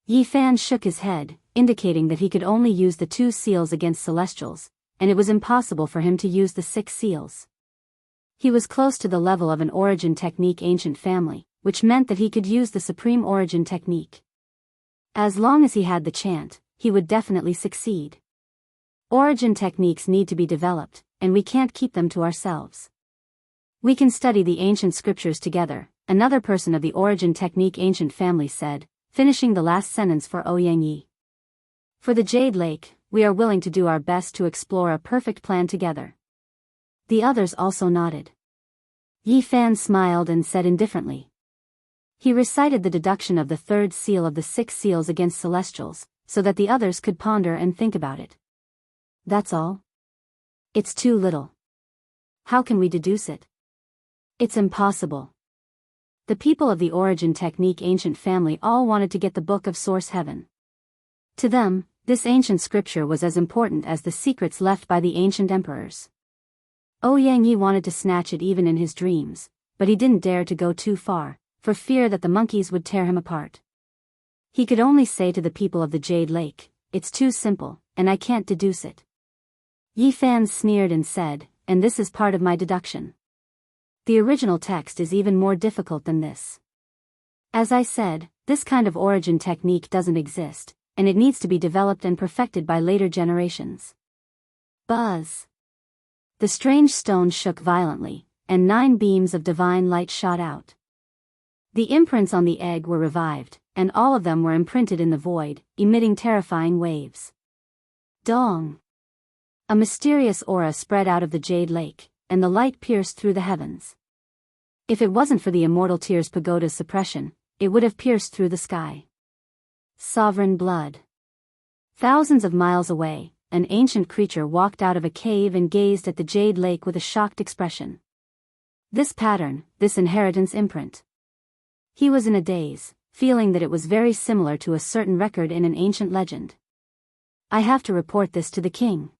Yi Fan shook his head, indicating that he could only use the 2 seals against celestials, and it was impossible for him to use the 6 seals. He was close to the level of an origin technique ancient family, which meant that he could use the supreme origin technique. As long as he had the chance, he would definitely succeed. Origin techniques need to be developed, and we can't keep them to ourselves. We can study the ancient scriptures together, another person of the origin technique ancient family said, finishing the last sentence for Ouyang Yi. For the Jade Lake, we are willing to do our best to explore a perfect plan together. The others also nodded. Yi Fan smiled and said indifferently. He recited the deduction of the 3rd seal of the 6 seals against celestials, so that the others could ponder and think about it. That's all? It's too little. How can we deduce it? It's impossible. The people of the Origin Technique ancient family all wanted to get the Book of Source Heaven. To them, this ancient scripture was as important as the secrets left by the ancient emperors. Ouyang Yi wanted to snatch it even in his dreams, but he didn't dare to go too far, for fear that the monkeys would tear him apart. He could only say to the people of the Jade Lake, "It's too simple, and I can't deduce it." Yi Fan sneered and said, "And this is part of my deduction. The original text is even more difficult than this. As I said, this kind of origin technique doesn't exist, and it needs to be developed and perfected by later generations." Buzz! The strange stone shook violently, and 9 beams of divine light shot out. The imprints on the egg were revived, and all of them were imprinted in the void, emitting terrifying waves. Dong! A mysterious aura spread out of the Jade Lake, and the light pierced through the heavens. If it wasn't for the Immortal Tears Pagoda's suppression, it would have pierced through the sky. Sovereign blood. Thousands of miles away, an ancient creature walked out of a cave and gazed at the Jade Lake with a shocked expression. This pattern, this inheritance imprint. He was in a daze, feeling that it was very similar to a certain record in an ancient legend. "I have to report this to the king."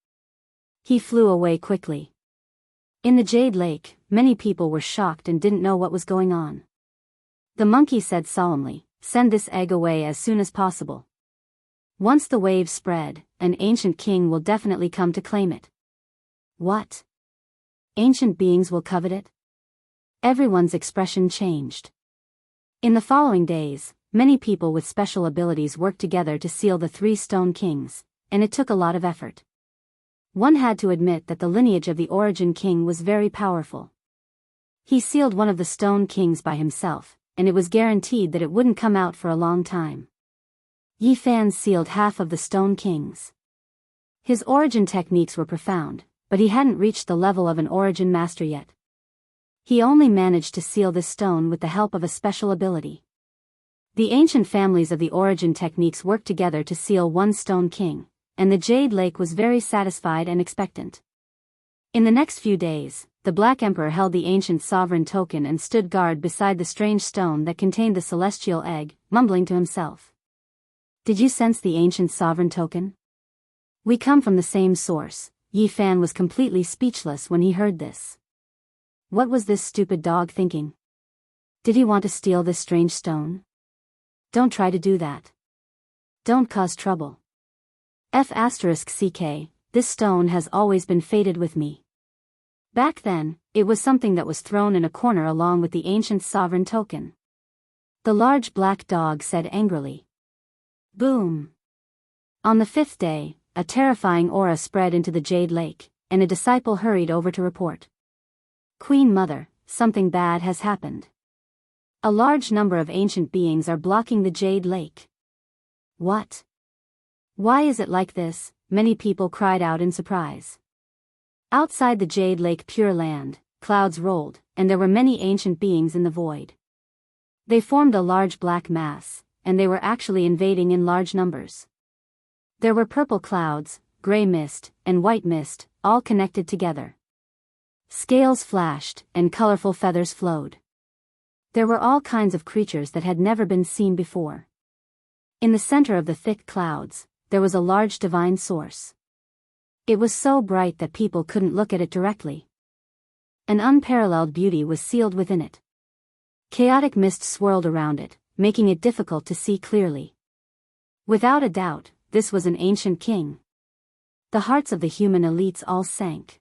He flew away quickly. In the Jade Lake, many people were shocked and didn't know what was going on. The monkey said solemnly, "Send this egg away as soon as possible. Once the wave spread, an ancient king will definitely come to claim it." What? Ancient beings will covet it? Everyone's expression changed. In the following days, many people with special abilities worked together to seal the 3 stone kings, and it took a lot of effort. One had to admit that the lineage of the Origin King was very powerful. He sealed one of the Stone Kings by himself, and it was guaranteed that it wouldn't come out for a long time. Yi Fan sealed half of the Stone Kings. His origin techniques were profound, but he hadn't reached the level of an origin master yet. He only managed to seal this stone with the help of a special ability. The ancient families of the origin techniques worked together to seal 1 Stone King, and the Jade Lake was very satisfied and expectant. In the next few days, the Black Emperor held the ancient sovereign token and stood guard beside the strange stone that contained the celestial egg, mumbling to himself. "Did you sense the ancient sovereign token? We come from the same source." Yi Fan was completely speechless when he heard this. What was this stupid dog thinking? Did he want to steal this strange stone? Don't try to do that. Don't cause trouble. *CK, this stone has always been fated with me. Back then, it was something that was thrown in a corner along with the ancient sovereign token. The large black dog said angrily. Boom! On the 5th day, a terrifying aura spread into the Jade Lake, and a disciple hurried over to report. "Queen Mother, something bad has happened. A large number of ancient beings are blocking the Jade Lake." What? Why is it like this? Many people cried out in surprise. Outside the Jade Lake Pure Land, clouds rolled, and there were many ancient beings in the void. They formed a large black mass, and they were actually invading in large numbers. There were purple clouds, gray mist, and white mist, all connected together. Scales flashed, and colorful feathers flowed. There were all kinds of creatures that had never been seen before. In the center of the thick clouds, there was a large divine source. It was so bright that people couldn't look at it directly. An unparalleled beauty was sealed within it. Chaotic mist swirled around it, making it difficult to see clearly. Without a doubt, this was an ancient king. The hearts of the human elites all sank.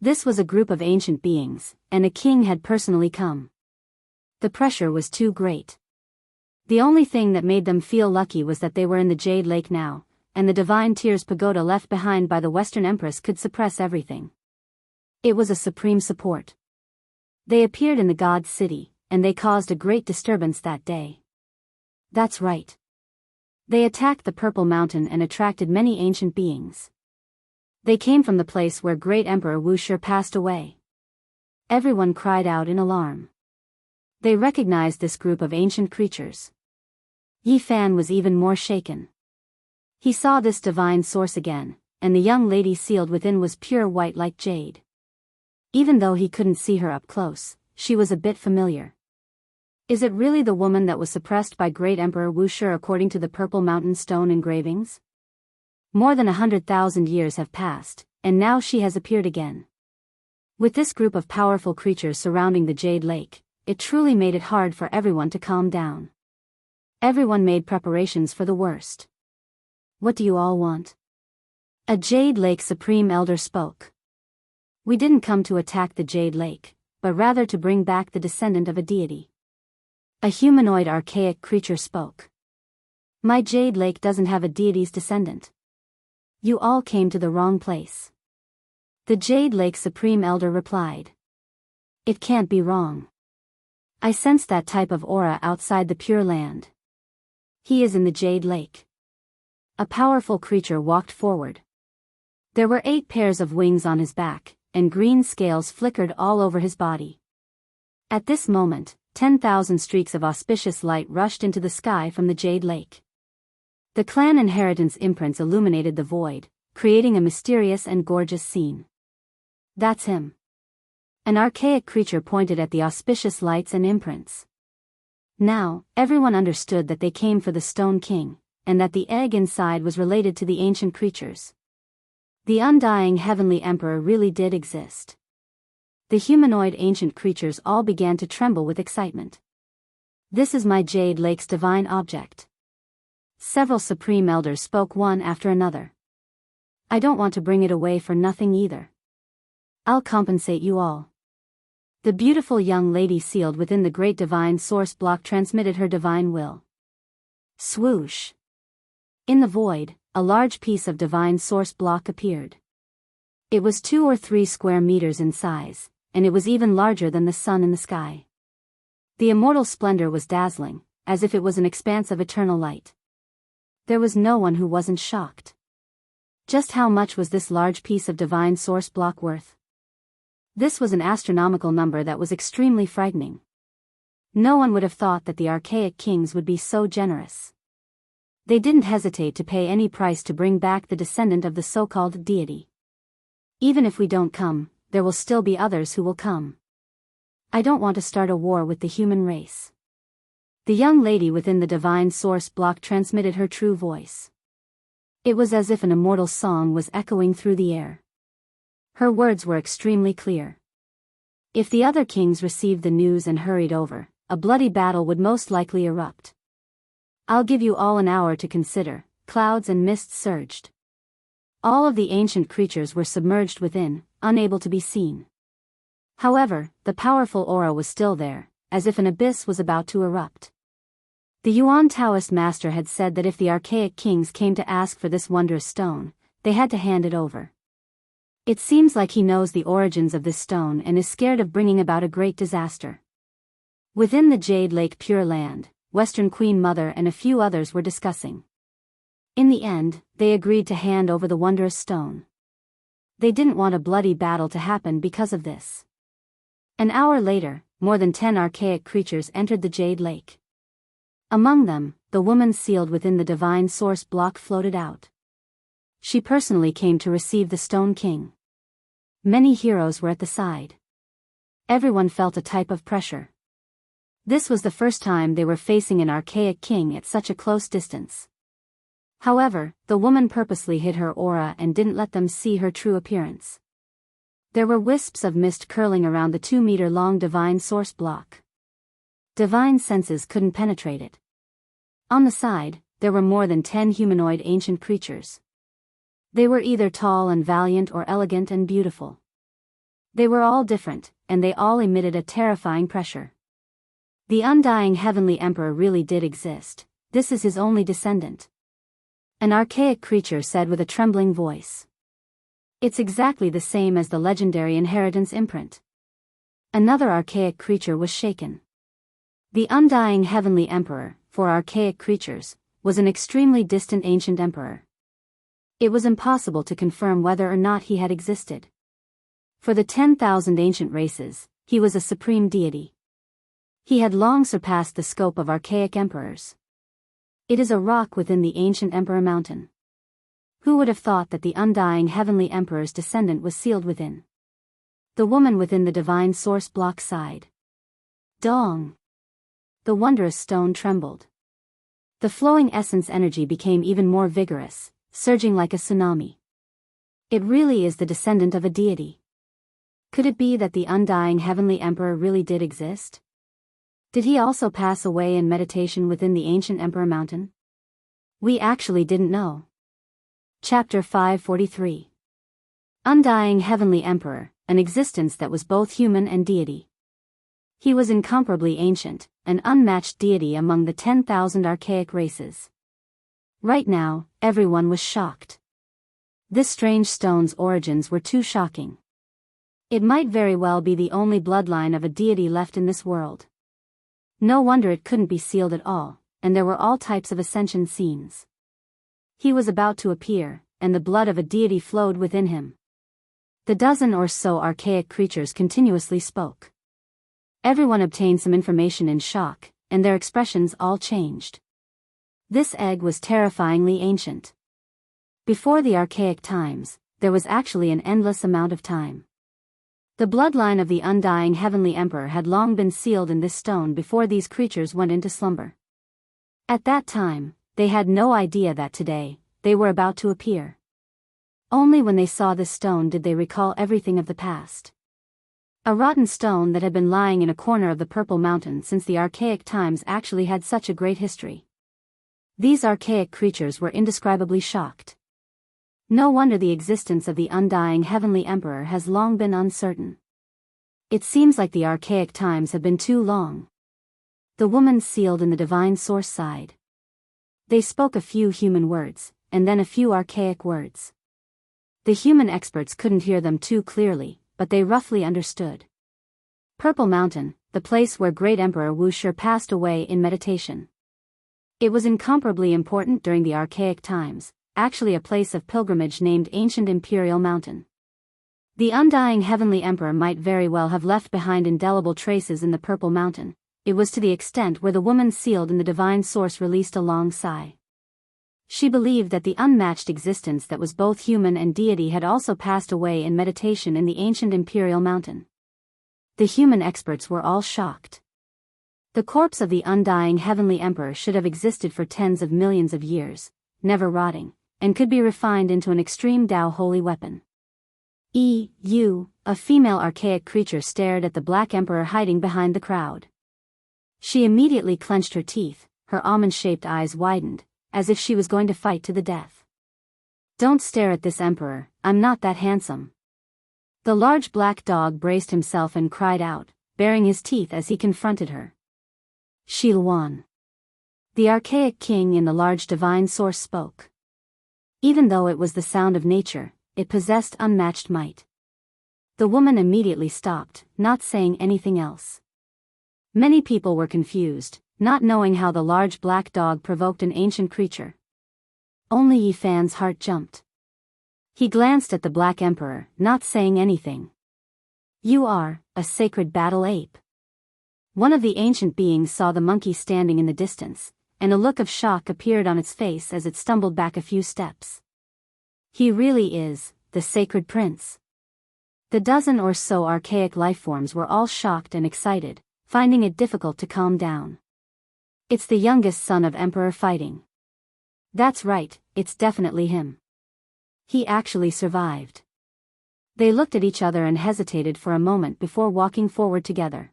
This was a group of ancient beings, and a king had personally come. The pressure was too great. The only thing that made them feel lucky was that they were in the Jade Lake now, and the divine tears pagoda left behind by the Western Empress could suppress everything. It was a supreme support. They appeared in the God's city, and they caused a great disturbance that day. That's right. They attacked the Purple Mountain and attracted many ancient beings. They came from the place where great Emperor Wuxia passed away. Everyone cried out in alarm. They recognized this group of ancient creatures. Yi Fan was even more shaken. He saw this divine source again, and the young lady sealed within was pure white like jade. Even though he couldn't see her up close, she was a bit familiar. Is it really the woman that was suppressed by great Emperor Wuxia according to the Purple Mountain stone engravings? More than 100,000 years have passed, and now she has appeared again. With this group of powerful creatures surrounding the Jade Lake, it truly made it hard for everyone to calm down. Everyone made preparations for the worst. What do you all want? A Jade Lake Supreme Elder spoke. We didn't come to attack the Jade Lake, but rather to bring back the descendant of a deity. A humanoid archaic creature spoke. My Jade Lake doesn't have a deity's descendant. You all came to the wrong place. The Jade Lake Supreme Elder replied. It can't be wrong. I sense that type of aura outside the Pure Land. He is in the Jade Lake. A powerful creature walked forward. There were 8 pairs of wings on his back, and green scales flickered all over his body. At this moment, 10,000 streaks of auspicious light rushed into the sky from the Jade Lake. The clan inheritance imprints illuminated the void, creating a mysterious and gorgeous scene. That's him. An archaic creature pointed at the auspicious lights and imprints. Now, everyone understood that they came for the Stone King, and that the egg inside was related to the ancient creatures. The undying heavenly emperor really did exist. The humanoid ancient creatures all began to tremble with excitement. This is my Jade Lake's divine object. Several supreme elders spoke one after another. I don't want to bring it away for nothing either. I'll compensate you all. The beautiful young lady sealed within the great divine source block transmitted her divine will. Swoosh! In the void, a large piece of divine source block appeared. It was 2 or 3 square meters in size, and it was even larger than the sun in the sky. The immortal splendor was dazzling, as if it was an expanse of eternal light. There was no one who wasn't shocked. Just how much was this large piece of divine source block worth? This was an astronomical number that was extremely frightening. No one would have thought that the archaic kings would be so generous. They didn't hesitate to pay any price to bring back the descendant of the so-called deity. Even if we don't come, there will still be others who will come. I don't want to start a war with the human race. The young lady within the divine source block transmitted her true voice. It was as if an immortal song was echoing through the air. Her words were extremely clear. If the other kings received the news and hurried over, a bloody battle would most likely erupt. I'll give you all an hour to consider. Clouds and mists surged. All of the ancient creatures were submerged within, unable to be seen. However, the powerful aura was still there, as if an abyss was about to erupt. The Yuan Taoist master had said that if the archaic kings came to ask for this wondrous stone, they had to hand it over. It seems like he knows the origins of this stone and is scared of bringing about a great disaster. Within the Jade Lake Pure Land, Western Queen Mother and a few others were discussing. In the end, they agreed to hand over the wondrous stone. They didn't want a bloody battle to happen because of this. An hour later, more than 10 archaic creatures entered the Jade Lake. Among them, the woman sealed within the divine source block floated out. She personally came to receive the Stone King. Many heroes were at the side. Everyone felt a type of pressure. This was the first time they were facing an archaic king at such a close distance. However, the woman purposely hid her aura and didn't let them see her true appearance. There were wisps of mist curling around the 2-meter-long divine source block. Divine senses couldn't penetrate it. On the side, there were more than 10 humanoid ancient creatures. They were either tall and valiant or elegant and beautiful. They were all different, and they all emitted a terrifying pressure. The undying heavenly emperor really did exist. This is his only descendant. An archaic creature said with a trembling voice. It's exactly the same as the legendary inheritance imprint. Another archaic creature was shaken. The undying heavenly emperor, for archaic creatures, was an extremely distant ancient emperor. It was impossible to confirm whether or not he had existed. For the 10,000 ancient races, he was a supreme deity. He had long surpassed the scope of archaic emperors. It is a rock within the ancient Emperor Mountain. Who would have thought that the undying heavenly emperor's descendant was sealed within? The woman within the divine source block sighed. Dong! The wondrous stone trembled. The flowing essence energy became even more vigorous, surging like a tsunami. It really is the descendant of a deity. Could it be that the undying heavenly emperor really did exist? Did he also pass away in meditation within the ancient Emperor Mountain? We actually didn't know. Chapter 543. Undying Heavenly Emperor, an existence that was both human and deity. He was incomparably ancient, an unmatched deity among the 10,000 archaic races. Right now, everyone was shocked. This strange stone's origins were too shocking. It might very well be the only bloodline of a deity left in this world. No wonder it couldn't be sealed at all, and there were all types of ascension scenes. He was about to appear, and the blood of a deity flowed within him. The dozen or so archaic creatures continuously spoke. Everyone obtained some information in shock, and their expressions all changed. This egg was terrifyingly ancient. Before the archaic times, there was actually an endless amount of time. The bloodline of the undying heavenly emperor had long been sealed in this stone before these creatures went into slumber. At that time, they had no idea that today, they were about to appear. Only when they saw this stone did they recall everything of the past. A rotten stone that had been lying in a corner of the Purple Mountain since the archaic times actually had such a great history. These archaic creatures were indescribably shocked. No wonder the existence of the undying heavenly emperor has long been uncertain. It seems like the archaic times have been too long. The woman sealed in the divine source sighed. They spoke a few human words, and then a few archaic words. The human experts couldn't hear them too clearly, but they roughly understood. Purple Mountain, the place where great Emperor Wuxia passed away in meditation. It was incomparably important during the archaic times, actually a place of pilgrimage named Ancient Imperial Mountain. The undying heavenly emperor might very well have left behind indelible traces in the Purple Mountain. It was to the extent where the woman sealed in the divine source released a long sigh. She believed that the unmatched existence that was both human and deity had also passed away in meditation in the ancient Imperial Mountain. The human experts were all shocked. The corpse of the undying heavenly emperor should have existed for tens of millions of years, never rotting, and could be refined into an extreme Dao holy weapon. A female archaic creature stared at the black emperor hiding behind the crowd. She immediately clenched her teeth, her almond-shaped eyes widened, as if she was going to fight to the death. Don't stare at this emperor, I'm not that handsome. The large black dog braced himself and cried out, baring his teeth as he confronted her. Shilwan. The archaic king in the large divine source spoke. Even though it was the sound of nature, it possessed unmatched might. The woman immediately stopped, not saying anything else. Many people were confused, not knowing how the large black dog provoked an ancient creature. Only Yi Fan's heart jumped. He glanced at the Black Emperor, not saying anything. You are a sacred battle ape. One of the ancient beings saw the monkey standing in the distance, and a look of shock appeared on its face as it stumbled back a few steps. He really is the sacred prince. The dozen or so archaic lifeforms were all shocked and excited, finding it difficult to calm down. It's the youngest son of Emperor Fighting. That's right, it's definitely him. He actually survived. They looked at each other and hesitated for a moment before walking forward together.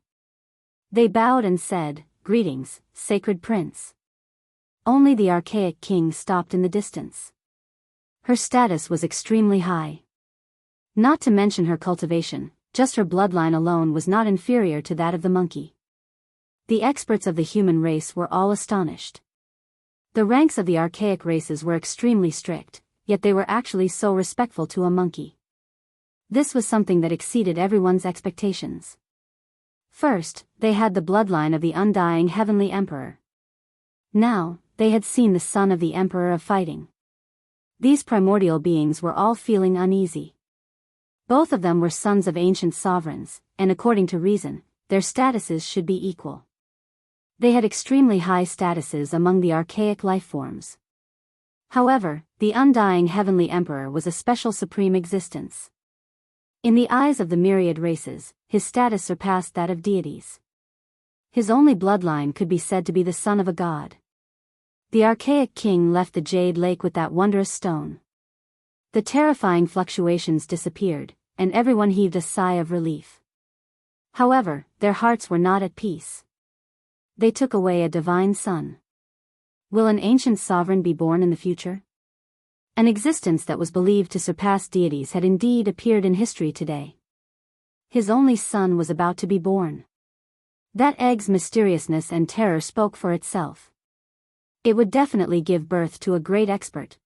They bowed and said, "Greetings, sacred prince." Only the archaic king stopped in the distance. Her status was extremely high. Not to mention her cultivation, just her bloodline alone was not inferior to that of the monkey. The experts of the human race were all astonished. The ranks of the archaic races were extremely strict, yet they were actually so respectful to a monkey. This was something that exceeded everyone's expectations. First, they had the bloodline of the undying heavenly emperor. Now, they had seen the son of the Emperor of Fighting. These primordial beings were all feeling uneasy. Both of them were sons of ancient sovereigns, and according to reason, their statuses should be equal. They had extremely high statuses among the archaic lifeforms. However, the undying heavenly emperor was a special supreme existence. In the eyes of the myriad races, his status surpassed that of deities. His only bloodline could be said to be the son of a god. The archaic king left the jade lake with that wondrous stone. The terrifying fluctuations disappeared, and everyone heaved a sigh of relief. However, their hearts were not at peace. They took away a divine son. Will an ancient sovereign be born in the future? An existence that was believed to surpass deities had indeed appeared in history today. His only son was about to be born. That egg's mysteriousness and terror spoke for itself. It would definitely give birth to a great expert.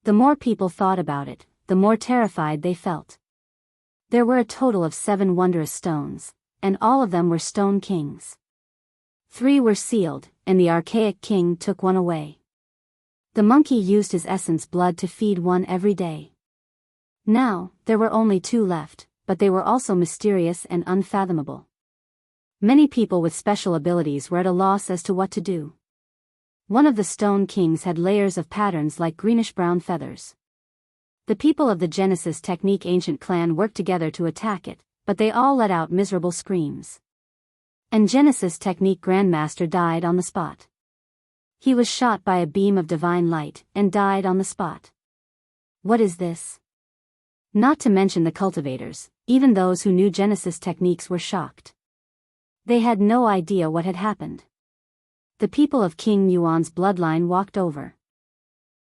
The more people thought about it, the more terrified they felt. There were a total of 7 wondrous stones, and all of them were stone kings. 3 were sealed, and the archaic king took one away. The monkey used his essence blood to feed one every day. Now, there were only 2 left, but they were also mysterious and unfathomable. Many people with special abilities were at a loss as to what to do. One of the stone kings had layers of patterns like greenish-brown feathers. The people of the Genesis Technique ancient clan worked together to attack it, but they all let out miserable screams. And Genesis Technique Grandmaster died on the spot. He was shot by a beam of divine light, and died on the spot. What is this? Not to mention the cultivators, even those who knew Genesis techniques were shocked. They had no idea what had happened. The people of King Yuan's bloodline walked over.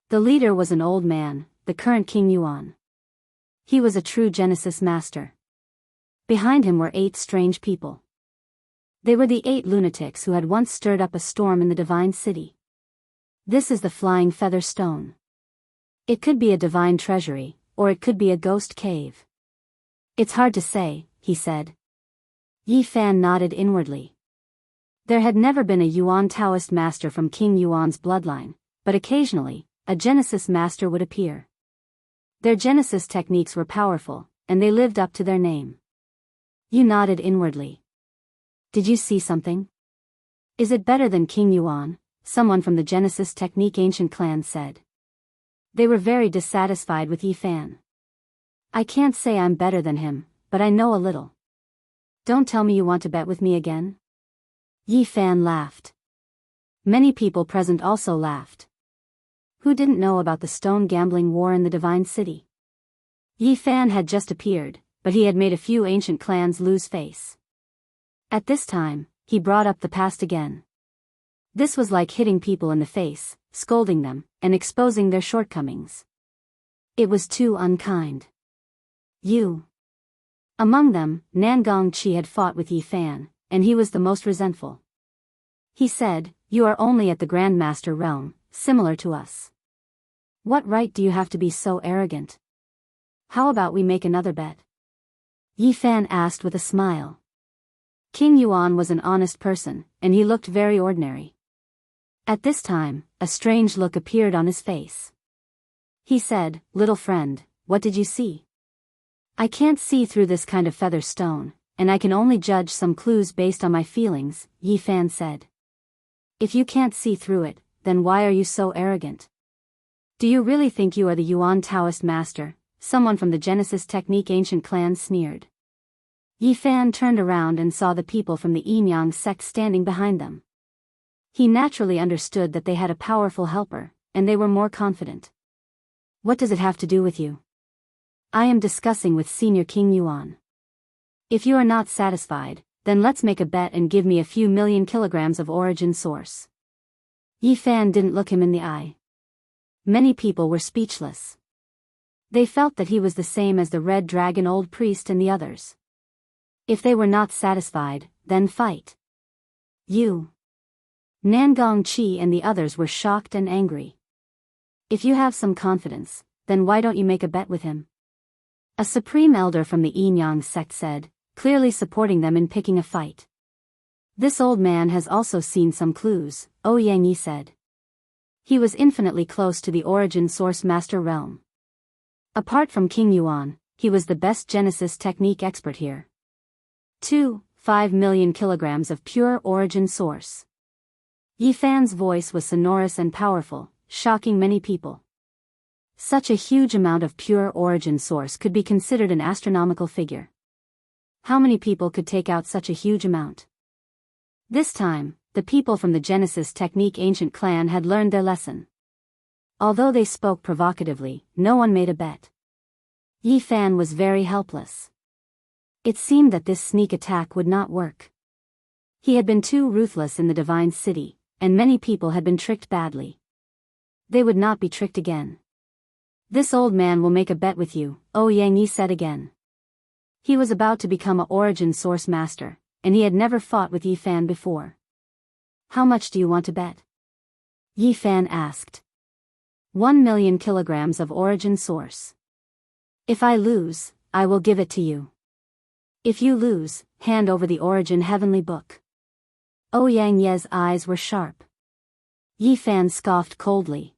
The leader was an old man, the current King Yuan. He was a true Genesis master. Behind him were 8 strange people. They were the 8 lunatics who had once stirred up a storm in the divine city. This is the flying feather stone. It could be a divine treasury, or it could be a ghost cave. It's hard to say, he said. Yi Fan nodded inwardly. There had never been a Yuan Taoist master from King Yuan's bloodline, but occasionally, a Genesis master would appear. Their Genesis techniques were powerful, and they lived up to their name. You nodded inwardly. Did you see something? Is it better than King Yuan? Someone from the Genesis Technique ancient clan said. They were very dissatisfied with Yi Fan. I can't say I'm better than him, but I know a little. Don't tell me you want to bet with me again? Yi Fan laughed. Many people present also laughed. Who didn't know about the stone gambling war in the Divine City? Yi Fan had just appeared, but he had made a few ancient clans lose face. At this time, he brought up the past again. This was like hitting people in the face, scolding them, and exposing their shortcomings. It was too unkind. You. Among them, Nangong Chi had fought with Yi Fan, and he was the most resentful. He said, "You are only at the Grandmaster realm, similar to us. What right do you have to be so arrogant? How about we make another bet?" Yi Fan asked with a smile. King Yuan was an honest person, and he looked very ordinary. At this time, a strange look appeared on his face. He said, "Little friend, what did you see?" I can't see through this kind of feather stone, and I can only judge some clues based on my feelings, Yi Fan said. If you can't see through it, then why are you so arrogant? Do you really think you are the Yuan Taoist master? Someone from the Genesis Technique ancient clan sneered. Yi Fan turned around and saw the people from the Enyang sect standing behind them. He naturally understood that they had a powerful helper, and they were more confident. What does it have to do with you? I am discussing with Senior King Yuan. If you are not satisfied, then let's make a bet and give me a few million kilograms of origin source. Yi Fan didn't look him in the eye. Many people were speechless. They felt that he was the same as the Red Dragon old priest and the others. If they were not satisfied, then fight. You. Nangong Chi and the others were shocked and angry. If you have some confidence, then why don't you make a bet with him? A supreme elder from the Enyang sect said, clearly supporting them in picking a fight. This old man has also seen some clues, Yang Yi said. He was infinitely close to the origin source master realm. Apart from King Yuan, he was the best Genesis technique expert here. 5 million kilograms of pure origin source. Yi Fan's voice was sonorous and powerful, shocking many people. Such a huge amount of pure origin source could be considered an astronomical figure. How many people could take out such a huge amount? This time, the people from the Genesis Technique ancient clan had learned their lesson. Although they spoke provocatively, no one made a bet. Yi Fan was very helpless. It seemed that this sneak attack would not work. He had been too ruthless in the Divine City, and many people had been tricked badly. They would not be tricked again. This old man will make a bet with you, Yang Yi said again. He was about to become a origin source master, and he had never fought with Yi Fan before. How much do you want to bet? Yi Fan asked. 1 million kilograms of origin source. If I lose, I will give it to you. If you lose, hand over the origin heavenly book. Yang Ye's eyes were sharp. Yi Fan scoffed coldly.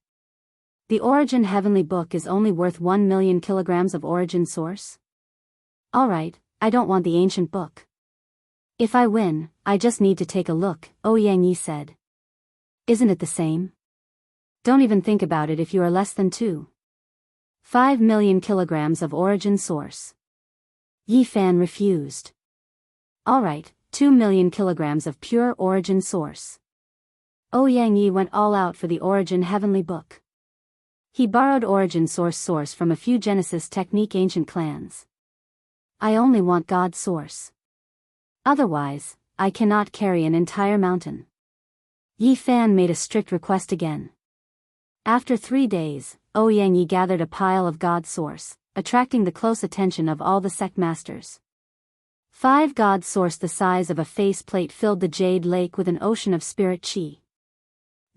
The origin heavenly book is only worth 1 million kilograms of origin source? Alright, I don't want the ancient book. If I win, I just need to take a look, Yang Yi said. Isn't it the same? Don't even think about it if you are less than 5 million kilograms of origin source. Yi Fan refused. Alright, 2 million kilograms of pure origin source. Yang Yi went all out for the origin heavenly book. He borrowed origin source from a few Genesis technique ancient clans. I only want God's source. Otherwise, I cannot carry an entire mountain. Yi Fan made a strict request again. After 3 days, Yang Yi gathered a pile of God's source, attracting the close attention of all the sect masters. 5 God's source the size of a faceplate filled the jade lake with an ocean of spirit chi.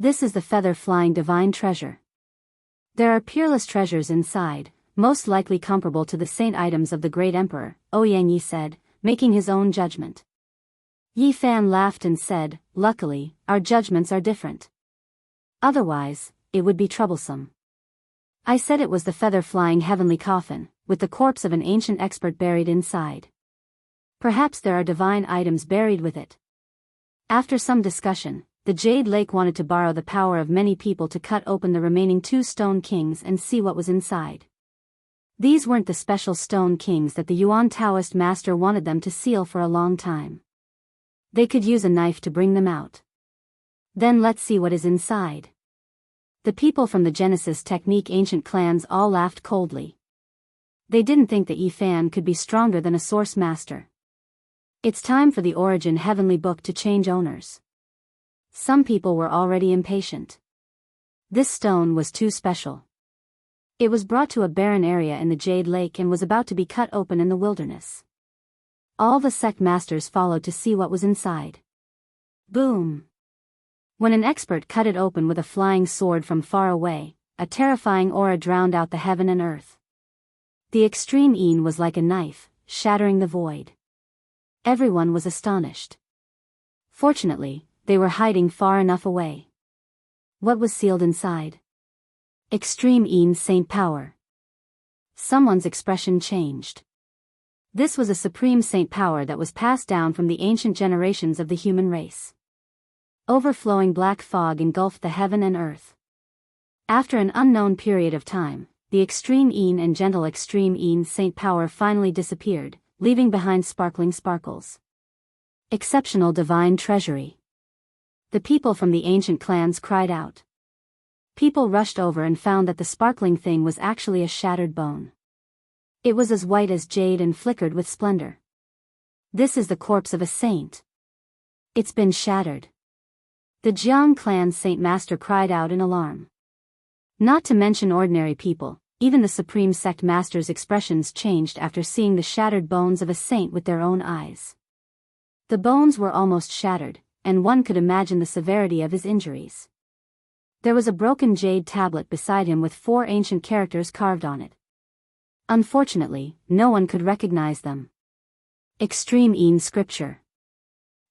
This is the feather-flying divine treasure. There are peerless treasures inside, most likely comparable to the saint items of the great emperor, Yang Yi said, making his own judgment. Yi Fan laughed and said, luckily, our judgments are different. Otherwise, it would be troublesome. I said it was the feather-flying heavenly coffin, with the corpse of an ancient expert buried inside. Perhaps there are divine items buried with it. After some discussion, the Jade Lake wanted to borrow the power of many people to cut open the remaining 2 stone kings and see what was inside. These weren't the special stone kings that the Yuan Taoist master wanted them to seal for a long time. They could use a knife to bring them out. Then let's see what is inside. The people from the Genesis technique ancient clans all laughed coldly. They didn't think that Yi Fan could be stronger than a source master. It's time for the origin heavenly book to change owners. Some people were already impatient. This stone was too special. It was brought to a barren area in the Jade Lake and was about to be cut open in the wilderness. All the sect masters followed to see what was inside. Boom! When an expert cut it open with a flying sword from far away, a terrifying aura drowned out the heaven and earth. The extreme Een was like a knife, shattering the void. Everyone was astonished. Fortunately, they were hiding far enough away. What was sealed inside? Extreme Een Saint Power. Someone's expression changed. This was a supreme saint power that was passed down from the ancient generations of the human race. Overflowing black fog engulfed the heaven and earth. After an unknown period of time, the extreme Een and gentle extreme Een saint power finally disappeared, leaving behind sparkling sparkles. Exceptional divine treasury. The people from the ancient clans cried out. People rushed over and found that the sparkling thing was actually a shattered bone. It was as white as jade and flickered with splendor. This is the corpse of a saint. It's been shattered. The Jiang clan saint master cried out in alarm. Not to mention ordinary people, even the supreme sect master's expressions changed after seeing the shattered bones of a saint with their own eyes. The bones were almost shattered, and one could imagine the severity of his injuries. There was a broken jade tablet beside him with 4 ancient characters carved on it. Unfortunately, no one could recognize them. Extreme Een scripture.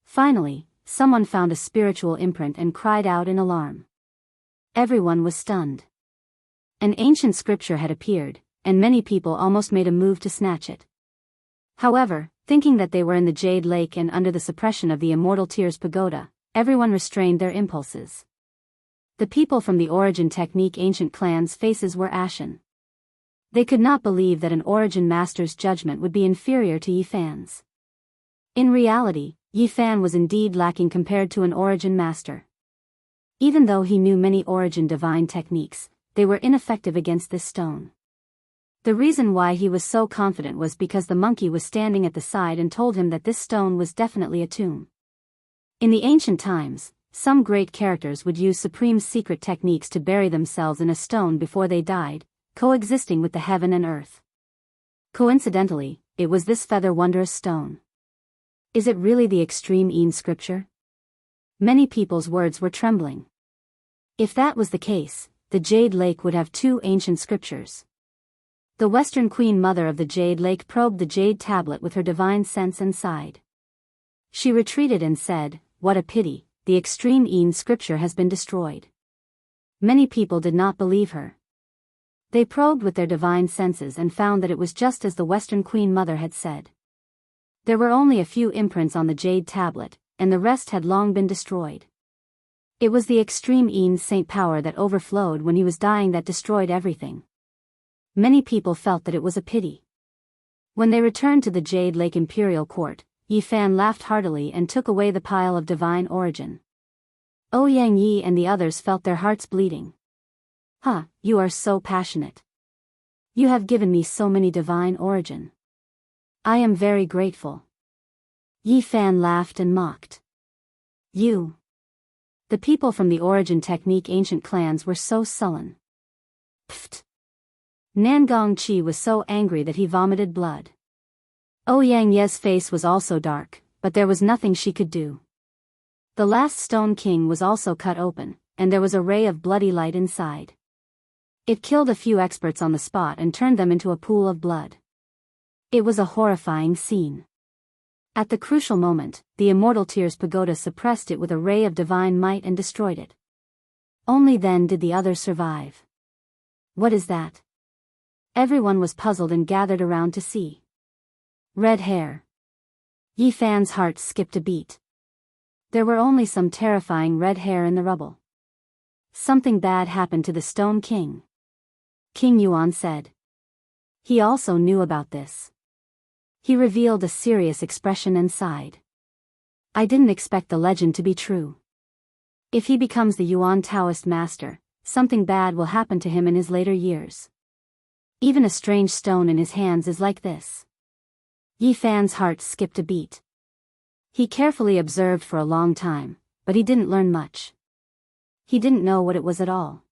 Finally, someone found a spiritual imprint and cried out in alarm. Everyone was stunned. An ancient scripture had appeared, and many people almost made a move to snatch it. However, thinking that they were in the Jade Lake and under the suppression of the Immortal Tears Pagoda, everyone restrained their impulses. The people from the Origin Technique ancient clans' faces were ashen. They could not believe that an Origin master's judgment would be inferior to Yifan's. In reality, Yifan was indeed lacking compared to an Origin master. Even though he knew many Origin divine techniques, they were ineffective against this stone. The reason why he was so confident was because the monkey was standing at the side and told him that this stone was definitely a tomb. In the ancient times, some great characters would use supreme secret techniques to bury themselves in a stone before they died, coexisting with the heaven and earth. Coincidentally, it was this feather wondrous stone. Is it really the extreme Een scripture? Many people's words were trembling. If that was the case, the Jade Lake would have 2 ancient scriptures. The Western Queen Mother of the Jade Lake probed the jade tablet with her divine sense and sighed. She retreated and said, "What a pity, the extreme Een scripture has been destroyed." Many people did not believe her. They probed with their divine senses and found that it was just as the Western Queen Mother had said. There were only a few imprints on the jade tablet, and the rest had long been destroyed. It was the extreme Een saint power that overflowed when he was dying that destroyed everything. Many people felt that it was a pity. When they returned to the Jade Lake Imperial Court, Yifan laughed heartily and took away the pile of divine origin. Ouyang Yi and the others felt their hearts bleeding. You are so passionate. You have given me so many divine origin. I am very grateful. Yifan laughed and mocked. You. The people from the Origin Technique ancient clans were so sullen. Pfft. Nangong Chi was so angry that he vomited blood. Ouyang Ye's face was also dark, but there was nothing she could do. The last Stone King was also cut open, and there was a ray of bloody light inside. It killed a few experts on the spot and turned them into a pool of blood. It was a horrifying scene. At the crucial moment, the Immortal Tears Pagoda suppressed it with a ray of divine might and destroyed it. Only then did the others survive. What is that? Everyone was puzzled and gathered around to see. Red hair. Yifan's heart skipped a beat. There were only some terrifying red hair in the rubble. Something bad happened to the Stone King. King Yuan said. He also knew about this. He revealed a serious expression and sighed. I didn't expect the legend to be true. If he becomes the Yuan Taoist master, something bad will happen to him in his later years. Even a strange stone in his hands is like this. Yifan's heart skipped a beat. He carefully observed for a long time, but he didn't learn much. He didn't know what it was at all.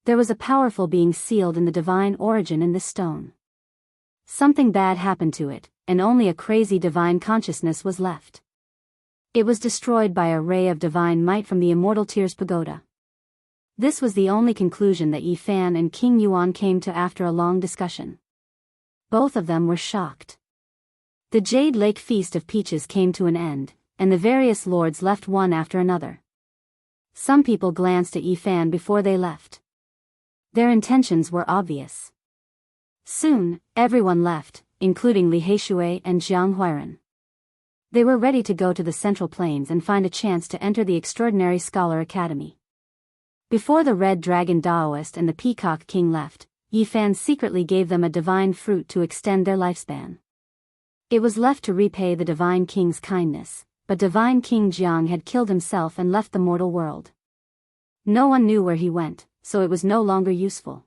There was a powerful being sealed in the divine origin in this stone. Something bad happened to it, and only a crazy divine consciousness was left. It was destroyed by a ray of divine might from the Immortal Tears Pagoda. This was the only conclusion that Yifan and King Yuan came to after a long discussion. Both of them were shocked. The Jade Lake Feast of Peaches came to an end, and the various lords left one after another. Some people glanced at Yifan before they left. Their intentions were obvious. Soon, everyone left, including Li Heishui and Jiang Huiran. They were ready to go to the Central Plains and find a chance to enter the Extraordinary Scholar Academy. Before the Red Dragon Daoist and the Peacock King left, Yi Fan secretly gave them a divine fruit to extend their lifespan. It was left to repay the Divine King's kindness, but Divine King Jiang had killed himself and left the mortal world. No one knew where he went, so it was no longer useful.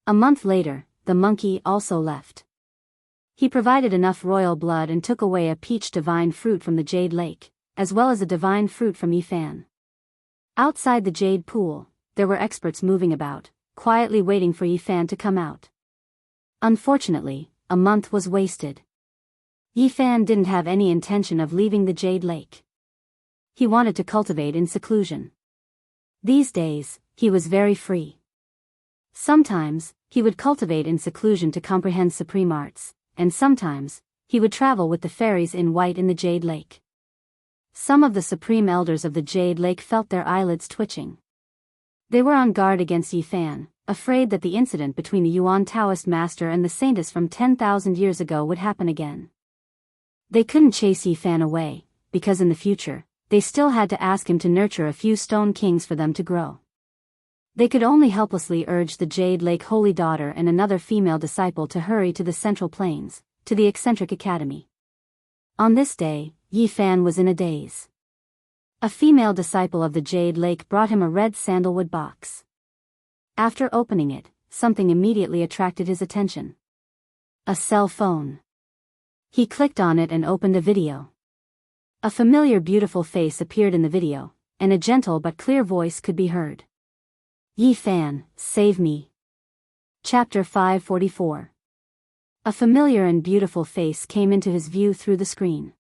A month later, the monkey also left. He provided enough royal blood and took away a peach divine fruit from the Jade Lake, as well as a divine fruit from Yi Fan. Outside the Jade Pool, there were experts moving about, quietly waiting for Yi Fan to come out. Unfortunately, a month was wasted. Yi Fan didn't have any intention of leaving the Jade Lake. He wanted to cultivate in seclusion. These days, he was very free. Sometimes, he would cultivate in seclusion to comprehend supreme arts, and sometimes, he would travel with the fairies in white in the Jade Lake. Some of the supreme elders of the Jade Lake felt their eyelids twitching. They were on guard against Yi Fan, afraid that the incident between the Yuan Taoist master and the saintess from 10,000 years ago would happen again. They couldn't chase Yi Fan away, because in the future, they still had to ask him to nurture a few stone kings for them to grow. They could only helplessly urge the Jade Lake Holy Daughter and another female disciple to hurry to the Central Plains, to the Eccentric Academy. On this day, Yi Fan was in a daze. A female disciple of the Jade Lake brought him a red sandalwood box. After opening it, something immediately attracted his attention. A cell phone. He clicked on it and opened a video. A familiar beautiful face appeared in the video, and a gentle but clear voice could be heard. Yi Fan, save me. Chapter 544. A familiar and beautiful face came into his view through the screen.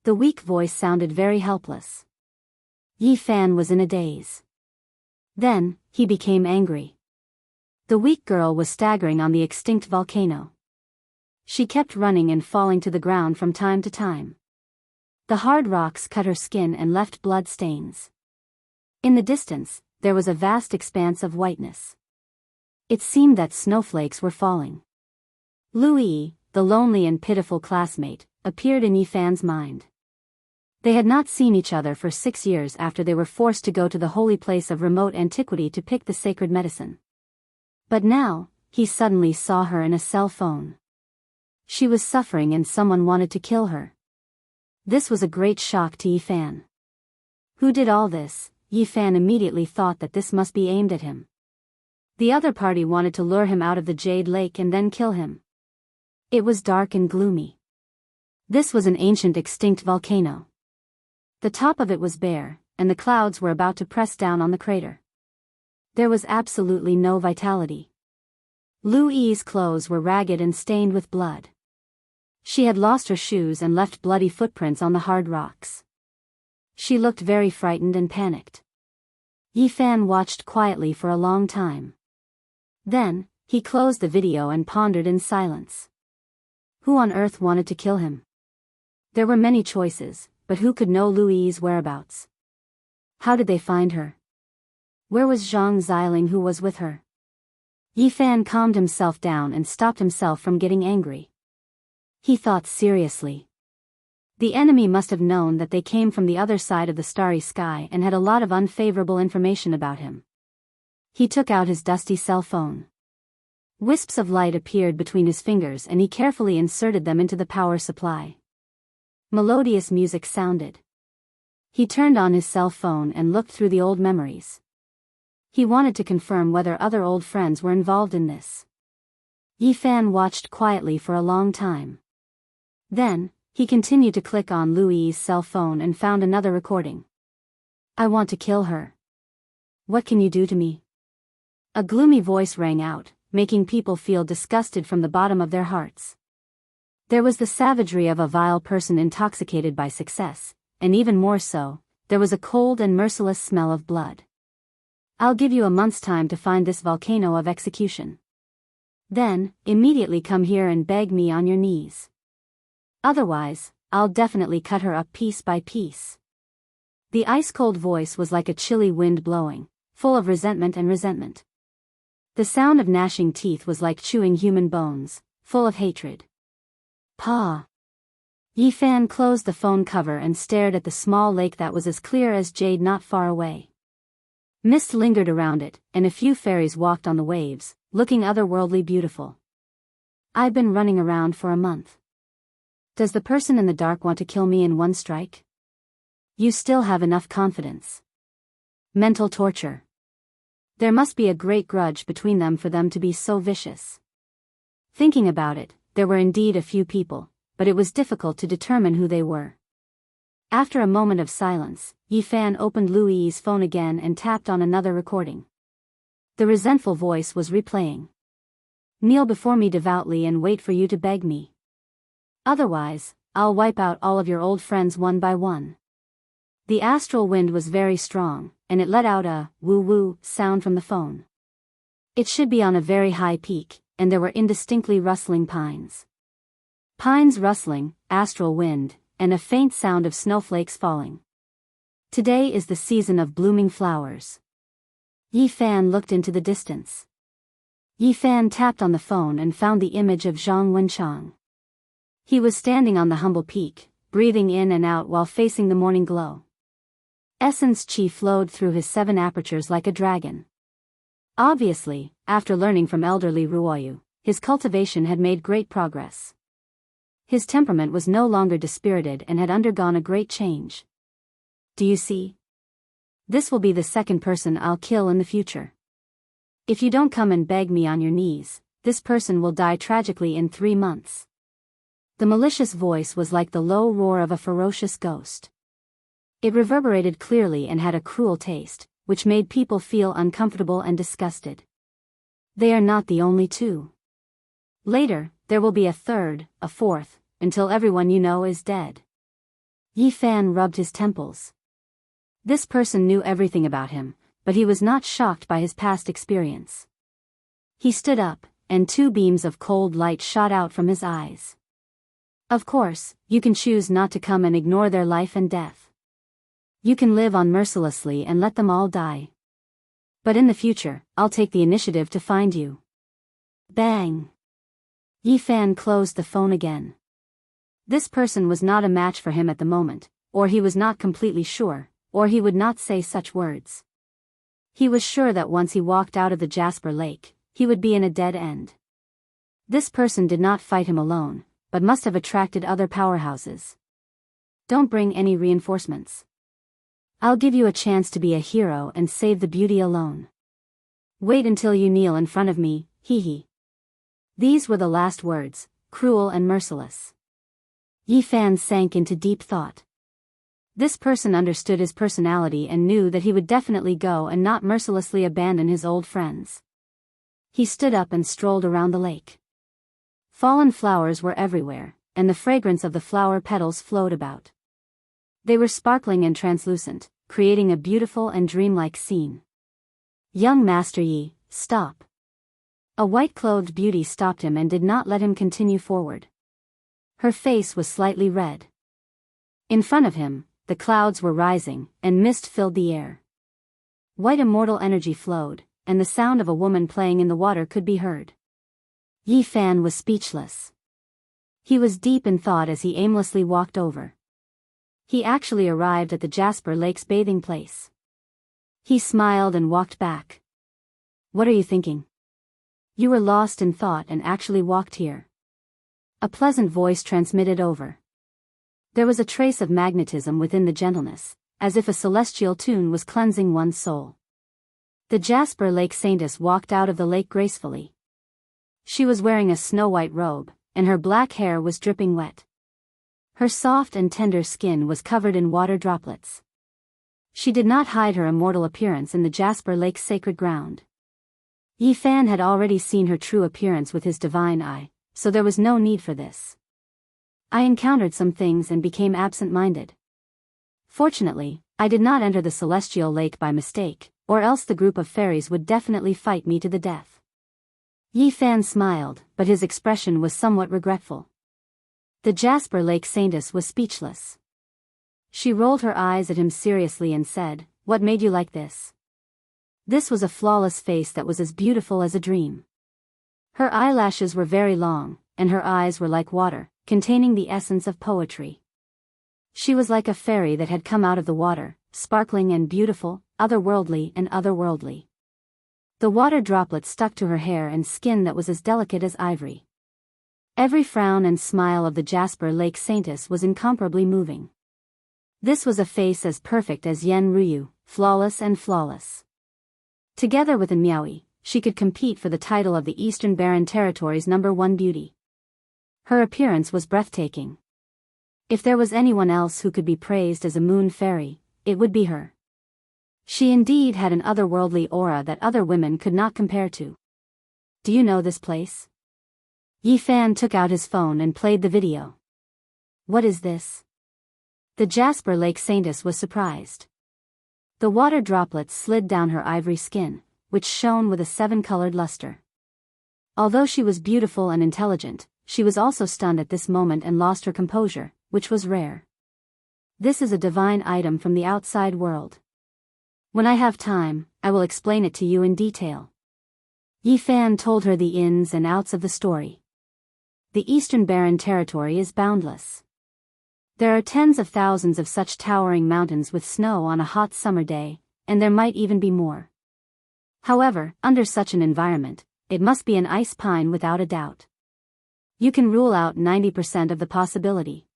The weak voice sounded very helpless. Yi Fan was in a daze. Then, he became angry. The weak girl was staggering on the extinct volcano. She kept running and falling to the ground from time to time. The hard rocks cut her skin and left blood stains. In the distance, there was a vast expanse of whiteness. It seemed that snowflakes were falling. Louis, the lonely and pitiful classmate, appeared in Yi Fan's mind. They had not seen each other for 6 years after they were forced to go to the holy place of remote antiquity to pick the sacred medicine. But now, he suddenly saw her in a cell phone. She was suffering and someone wanted to kill her. This was a great shock to Yi Fan. Who did all this? Yi Fan immediately thought that this must be aimed at him. The other party wanted to lure him out of the Jade Lake and then kill him. It was dark and gloomy. This was an ancient extinct volcano. The top of it was bare, and the clouds were about to press down on the crater. There was absolutely no vitality. Lu Yi's clothes were ragged and stained with blood. She had lost her shoes and left bloody footprints on the hard rocks. She looked very frightened and panicked. Yi Fan watched quietly for a long time. Then, he closed the video and pondered in silence. Who on earth wanted to kill him? There were many choices, but who could know Lu Yi's whereabouts? How did they find her? Where was Zhang Xiling who was with her? Yi Fan calmed himself down and stopped himself from getting angry. He thought seriously. The enemy must have known that they came from the other side of the starry sky and had a lot of unfavorable information about him. He took out his dusty cell phone. Wisps of light appeared between his fingers and he carefully inserted them into the power supply. Melodious music sounded. He turned on his cell phone and looked through the old memories. He wanted to confirm whether other old friends were involved in this. Yi Fan watched quietly for a long time. Then, he continued to click on Lu Yi's cell phone and found another recording. I want to kill her. What can you do to me? A gloomy voice rang out, making people feel disgusted from the bottom of their hearts. There was the savagery of a vile person intoxicated by success, and even more so, there was a cold and merciless smell of blood. I'll give you a month's time to find this volcano of execution. Then, immediately come here and beg me on your knees. Otherwise, I'll definitely cut her up piece by piece. The ice-cold voice was like a chilly wind blowing, full of resentment and resentment. The sound of gnashing teeth was like chewing human bones, full of hatred. Pa. Yi Fan closed the phone cover and stared at the small lake that was as clear as jade not far away. Mist lingered around it, and a few fairies walked on the waves, looking otherworldly beautiful. I've been running around for a month. Does the person in the dark want to kill me in one strike? You still have enough confidence. Mental torture. There must be a great grudge between them for them to be so vicious. Thinking about it, there were indeed a few people, but it was difficult to determine who they were. After a moment of silence, Yi Fan opened Lu Yi's phone again and tapped on another recording. The resentful voice was replaying. Kneel before me devoutly and wait for you to beg me. Otherwise, I'll wipe out all of your old friends one by one. The astral wind was very strong, and it let out a woo-woo sound from the phone. It should be on a very high peak, and there were indistinctly rustling pines. Pines rustling, astral wind, and a faint sound of snowflakes falling. Today is the season of blooming flowers. Yi Fan looked into the distance. Yi Fan tapped on the phone and found the image of Zhang Wenchang. He was standing on the humble peak, breathing in and out while facing the morning glow. Essence chi flowed through his 7 apertures like a dragon. Obviously, after learning from elderly Ruoyu, his cultivation had made great progress. His temperament was no longer dispirited and had undergone a great change. Do you see? This will be the second person I'll kill in the future. If you don't come and beg me on your knees, this person will die tragically in 3 months. The malicious voice was like the low roar of a ferocious ghost. It reverberated clearly and had a cruel taste, which made people feel uncomfortable and disgusted. They are not the only two. Later, there will be a third, a fourth, until everyone you know is dead. Yi Fan rubbed his temples. This person knew everything about him, but he was not shocked by his past experience. He stood up, and 2 beams of cold light shot out from his eyes. Of course, you can choose not to come and ignore their life and death. You can live on mercilessly and let them all die. But in the future, I'll take the initiative to find you. Bang! Yi Fan closed the phone again. This person was not a match for him at the moment, or he was not completely sure, or he would not say such words. He was sure that once he walked out of the Jasper Lake, he would be in a dead end. This person did not fight him alone, but must have attracted other powerhouses. Don't bring any reinforcements. I'll give you a chance to be a hero and save the beauty alone. Wait until you kneel in front of me, hee. These were the last words, cruel and merciless. Yi Fan sank into deep thought. This person understood his personality and knew that he would definitely go and not mercilessly abandon his old friends. He stood up and strolled around the lake. Fallen flowers were everywhere, and the fragrance of the flower petals flowed about. They were sparkling and translucent, creating a beautiful and dreamlike scene. Young Master Yi, stop. A white-clothed beauty stopped him and did not let him continue forward. Her face was slightly red. In front of him, the clouds were rising, and mist filled the air. White immortal energy flowed, and the sound of a woman playing in the water could be heard. Yi Fan was speechless. He was deep in thought as he aimlessly walked over. He actually arrived at the Jasper Lake's bathing place. He smiled and walked back. What are you thinking? You were lost in thought and actually walked here. A pleasant voice transmitted over. There was a trace of magnetism within the gentleness, as if a celestial tune was cleansing one's soul. The Jasper Lake Saintess walked out of the lake gracefully. She was wearing a snow-white robe, and her black hair was dripping wet. Her soft and tender skin was covered in water droplets. She did not hide her immortal appearance in the Jasper Lake's sacred ground. Yi Fan had already seen her true appearance with his divine eye, so there was no need for this. I encountered some things and became absent-minded. Fortunately, I did not enter the celestial lake by mistake, or else the group of fairies would definitely fight me to the death. Yi Fan smiled, but his expression was somewhat regretful. The Jasper Lake Saintess was speechless. She rolled her eyes at him seriously and said, "What made you like this?" This was a flawless face that was as beautiful as a dream. Her eyelashes were very long, and her eyes were like water, containing the essence of poetry. She was like a fairy that had come out of the water, sparkling and beautiful, otherworldly and otherworldly. The water droplets stuck to her hair and skin that was as delicate as ivory. Every frown and smile of the Jasper Lake Saintess was incomparably moving. This was a face as perfect as Yen Ryu, flawless and flawless. Together with Miaoi, she could compete for the title of the Eastern Barren Territory's #1 beauty. Her appearance was breathtaking. If there was anyone else who could be praised as a moon fairy, it would be her. She indeed had an otherworldly aura that other women could not compare to. Do you know this place? Yi Fan took out his phone and played the video. What is this? The Jasper Lake Saintess was surprised. The water droplets slid down her ivory skin, which shone with a 7-colored luster. Although she was beautiful and intelligent, she was also stunned at this moment and lost her composure, which was rare. This is a divine item from the outside world. When I have time, I will explain it to you in detail. Yi Fan told her the ins and outs of the story. The Eastern Barren Territory is boundless. There are tens of thousands of such towering mountains with snow on a hot summer day, and there might even be more. However, under such an environment, it must be an ice pine without a doubt. You can rule out 90% of the possibility.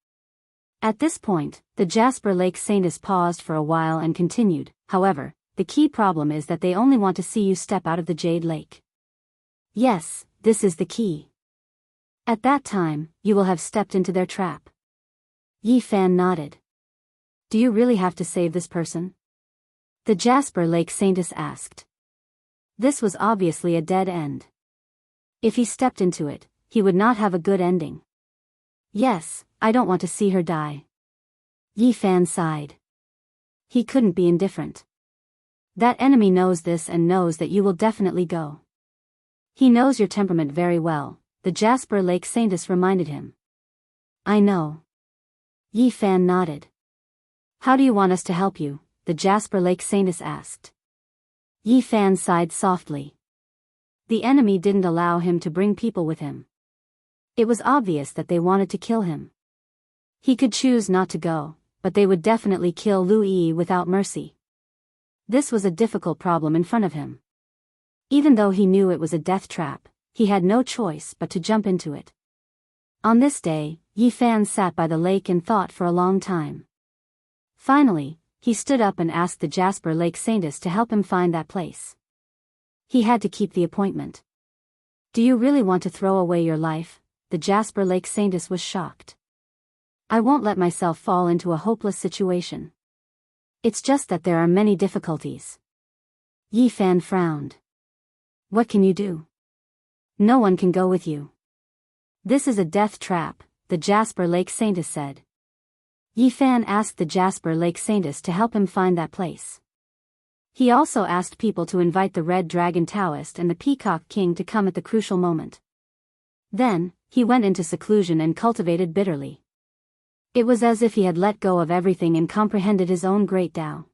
At this point, the Jasper Lake Saintess paused for a while and continued, however, the key problem is that they only want to see you step out of the Jade Lake. Yes, this is the key. At that time, you will have stepped into their trap. Yi Fan nodded. Do you really have to save this person? The Jasper Lake Saintess asked. This was obviously a dead end. If he stepped into it, he would not have a good ending. Yes, I don't want to see her die. Yi Fan sighed. He couldn't be indifferent. That enemy knows this and knows that you will definitely go. He knows your temperament very well, the Jasper Lake Saintess reminded him. I know. Yi Fan nodded. How do you want us to help you? The Jasper Lake Saintess asked. Yi Fan sighed softly. The enemy didn't allow him to bring people with him. It was obvious that they wanted to kill him. He could choose not to go, but they would definitely kill Lu Yi without mercy. This was a difficult problem in front of him. Even though he knew it was a death trap, he had no choice but to jump into it. On this day, Yi Fan sat by the lake and thought for a long time. Finally, he stood up and asked the Jasper Lake Saintess to help him find that place. He had to keep the appointment. Do you really want to throw away your life? The Jasper Lake Saintess was shocked. I won't let myself fall into a hopeless situation. It's just that there are many difficulties. Yi Fan frowned. What can you do? No one can go with you. This is a death trap, the Jasper Lake Saintess said. Yi Fan asked the Jasper Lake Saintess to help him find that place. He also asked people to invite the Red Dragon Taoist and the Peacock King to come at the crucial moment. Then, he went into seclusion and cultivated bitterly. It was as if he had let go of everything and comprehended his own great Tao.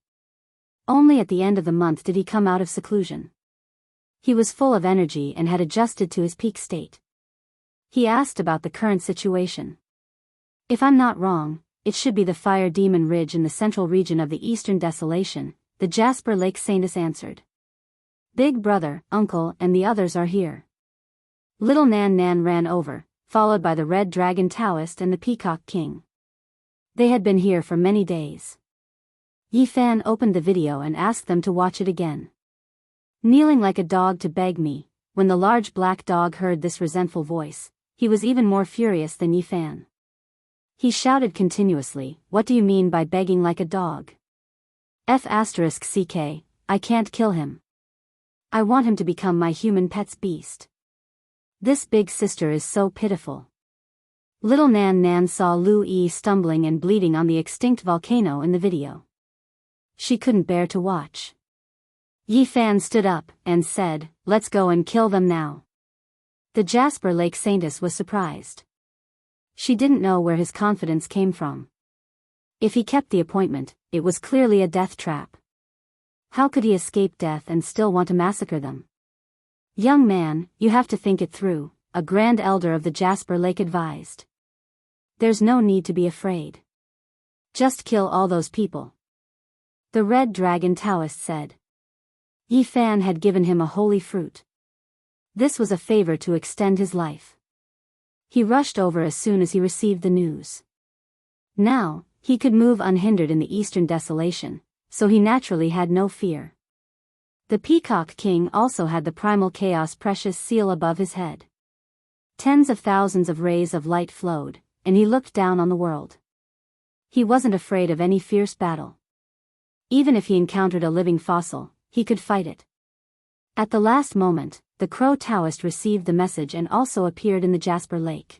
Only at the end of the month did he come out of seclusion. He was full of energy and had adjusted to his peak state. He asked about the current situation. If I'm not wrong, it should be the Fire Demon Ridge in the central region of the Eastern Desolation, the Jasper Lake Saintess answered. Big Brother, Uncle, and the others are here. Little Nan Nan ran over, followed by the Red Dragon Taoist and the Peacock King. They had been here for many days. Yi Fan opened the video and asked them to watch it again. Kneeling like a dog to beg me, when the large black dog heard this resentful voice, he was even more furious than Yi Fan. He shouted continuously, what do you mean by begging like a dog? *CK, I can't kill him. I want him to become my human pet's beast. This big sister is so pitiful. Little Nan Nan saw Lu Yi stumbling and bleeding on the extinct volcano in the video. She couldn't bear to watch. Yi Fan stood up and said, let's go and kill them now. The Jasper Lake Saintess was surprised. She didn't know where his confidence came from. If he kept the appointment, it was clearly a death trap. How could he escape death and still want to massacre them? Young man, you have to think it through, a grand elder of the Jasper Lake advised. There's no need to be afraid. Just kill all those people. The red dragon Taoist said. Yi Fan had given him a holy fruit. This was a favor to extend his life. He rushed over as soon as he received the news. Now, he could move unhindered in the eastern desolation, so he naturally had no fear. The Peacock King also had the primal chaos precious seal above his head. Tens of thousands of rays of light flowed, and he looked down on the world. He wasn't afraid of any fierce battle. Even if he encountered a living fossil, he could fight it. At the last moment, the Crow Taoist received the message and also appeared in the Jasper Lake.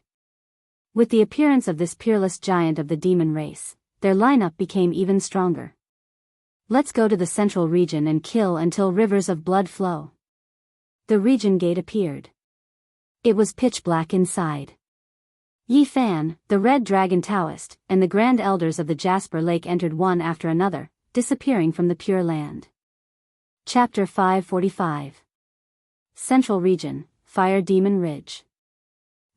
With the appearance of this peerless giant of the demon race, their lineup became even stronger. Let's go to the central region and kill until rivers of blood flow. The region gate appeared. It was pitch black inside. Yi Fan, the red dragon Taoist, and the grand elders of the Jasper Lake entered one after another, disappearing from the Pure Land. Chapter 545. Central Region, Fire Demon Ridge.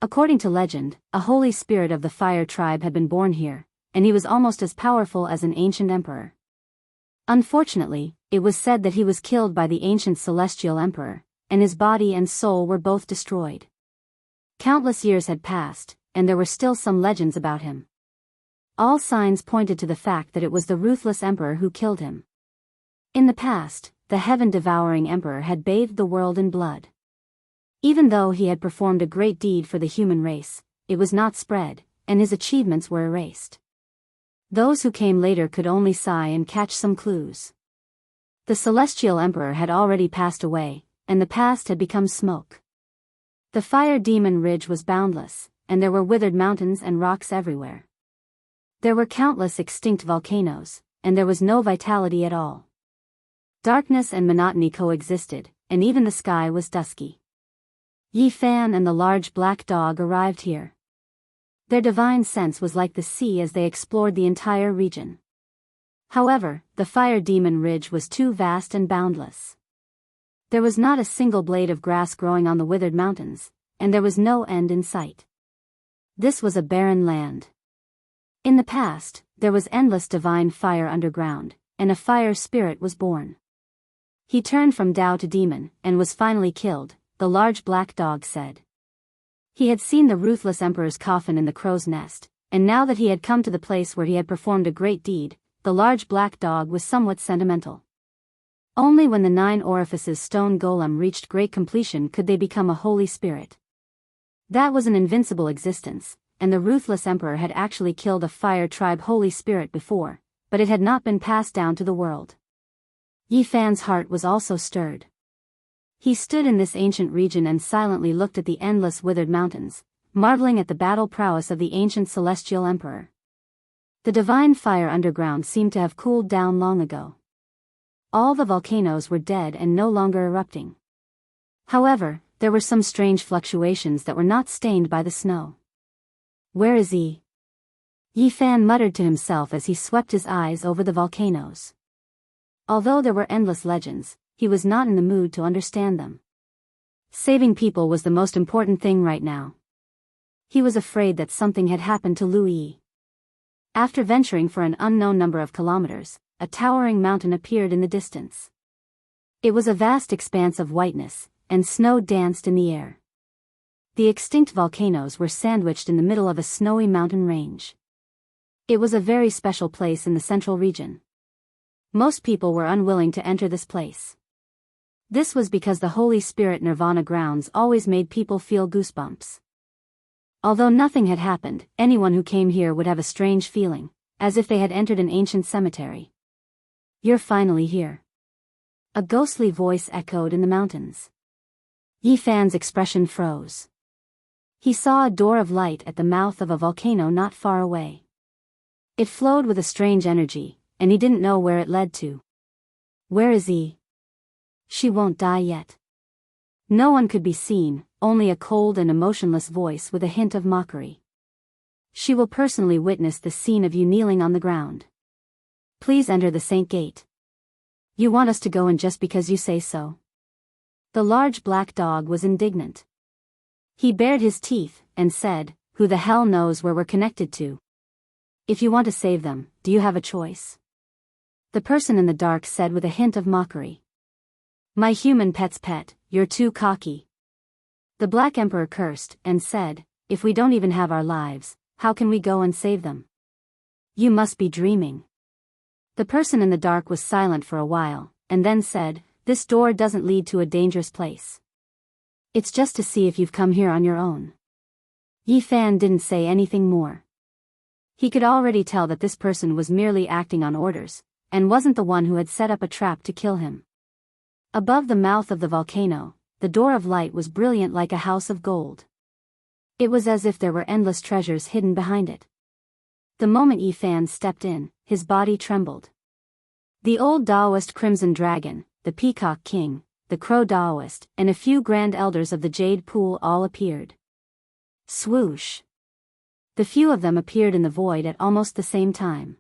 According to legend, a holy spirit of the fire tribe had been born here, and he was almost as powerful as an ancient emperor. Unfortunately, it was said that he was killed by the ancient celestial emperor, and his body and soul were both destroyed. Countless years had passed, and there were still some legends about him. All signs pointed to the fact that it was the ruthless emperor who killed him. In the past, the heaven-devouring emperor had bathed the world in blood. Even though he had performed a great deed for the human race, it was not spread, and his achievements were erased. Those who came later could only sigh and catch some clues. The celestial emperor had already passed away, and the past had become smoke. The fire demon ridge was boundless, and there were withered mountains and rocks everywhere. There were countless extinct volcanoes, and there was no vitality at all. Darkness and monotony coexisted, and even the sky was dusky. Yi Fan and the large black dog arrived here. Their divine sense was like the sea as they explored the entire region. However, the fire demon ridge was too vast and boundless. There was not a single blade of grass growing on the withered mountains, and there was no end in sight. This was a barren land. In the past, there was endless divine fire underground, and a fire spirit was born. He turned from Tao to demon, and was finally killed, the large black dog said. He had seen the ruthless emperor's coffin in the crow's nest, and now that he had come to the place where he had performed a great deed, the large black dog was somewhat sentimental. Only when the 9 orifices stone golem reached great completion could they become a holy spirit. That was an invincible existence, and the ruthless emperor had actually killed a fire tribe holy spirit before, but it had not been passed down to the world. Yi Fan's heart was also stirred. He stood in this ancient region and silently looked at the endless withered mountains, marveling at the battle prowess of the ancient celestial emperor. The divine fire underground seemed to have cooled down long ago. All the volcanoes were dead and no longer erupting. However, there were some strange fluctuations that were not stained by the snow. Where is he? Yi Fan muttered to himself as he swept his eyes over the volcanoes. Although there were endless legends, he was not in the mood to understand them. Saving people was the most important thing right now. He was afraid that something had happened to Lu Yi. After venturing for an unknown number of kilometers, a towering mountain appeared in the distance. It was a vast expanse of whiteness, and snow danced in the air. The extinct volcanoes were sandwiched in the middle of a snowy mountain range. It was a very special place in the central region. Most people were unwilling to enter this place. This was because the Holy Spirit Nirvana grounds always made people feel goosebumps. Although nothing had happened, anyone who came here would have a strange feeling, as if they had entered an ancient cemetery. You're finally here. A ghostly voice echoed in the mountains. Yi Fan's expression froze. He saw a door of light at the mouth of a volcano not far away. It flowed with a strange energy, and he didn't know where it led to. Where is he? She won't die yet. No one could be seen, only a cold and emotionless voice with a hint of mockery. She will personally witness the scene of you kneeling on the ground. Please enter the Saint Gate. You want us to go in just because you say so? The large black dog was indignant. He bared his teeth, and said, "Who the hell knows where we're connected to? If you want to save them, do you have a choice?" The person in the dark said with a hint of mockery. "My human pet's pet, you're too cocky." The Black Emperor cursed, and said, "If we don't even have our lives, how can we go and save them? You must be dreaming." The person in the dark was silent for a while, and then said, "This door doesn't lead to a dangerous place. It's just to see if you've come here on your own." Yi Fan didn't say anything more. He could already tell that this person was merely acting on orders, and wasn't the one who had set up a trap to kill him. Above the mouth of the volcano, the door of light was brilliant like a house of gold. It was as if there were endless treasures hidden behind it. The moment Yi Fan stepped in, his body trembled. The old Taoist Crimson Dragon, the Peacock King, the Crow Taoist, and a few Grand Elders of the Jade Pool all appeared. Swoosh! The few of them appeared in the void at almost the same time.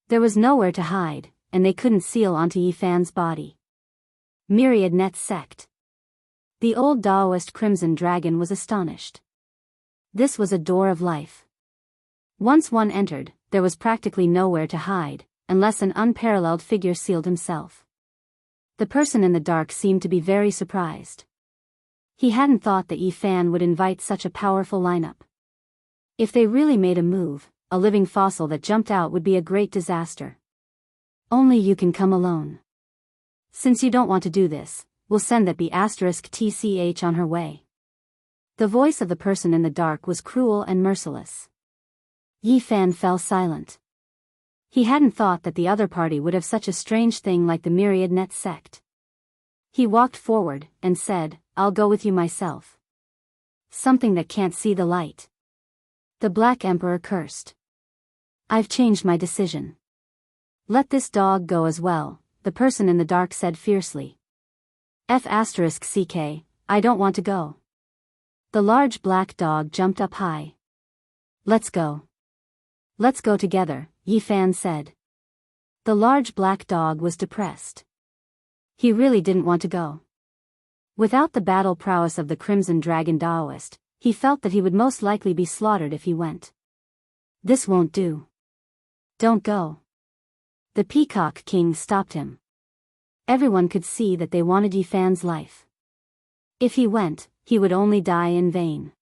There was nowhere to hide, and they couldn't seal onto Yi Fan's body. Myriad Net Sect. The old Taoist Crimson Dragon was astonished. This was a door of life. Once one entered, there was practically nowhere to hide, unless an unparalleled figure sealed himself. The person in the dark seemed to be very surprised. He hadn't thought that Yi Fan would invite such a powerful lineup. If they really made a move, a living fossil that jumped out would be a great disaster. "Only you can come alone. Since you don't want to do this, we'll send that B*TCH on her way." The voice of the person in the dark was cruel and merciless. Yi Fan fell silent. He hadn't thought that the other party would have such a strange thing like the Myriad Net Sect. He walked forward, and said, "I'll go with you myself." "Something that can't see the light." The Black Emperor cursed. "I've changed my decision. Let this dog go as well," the person in the dark said fiercely. F***CK, I don't want to go." The large black dog jumped up high. "Let's go. Let's go together," Yi Fan said. The large black dog was depressed. He really didn't want to go. Without the battle prowess of the Crimson Dragon Taoist, he felt that he would most likely be slaughtered if he went. "This won't do. Don't go." The Peacock King stopped him. Everyone could see that they wanted Yi Fan's life. If he went, he would only die in vain.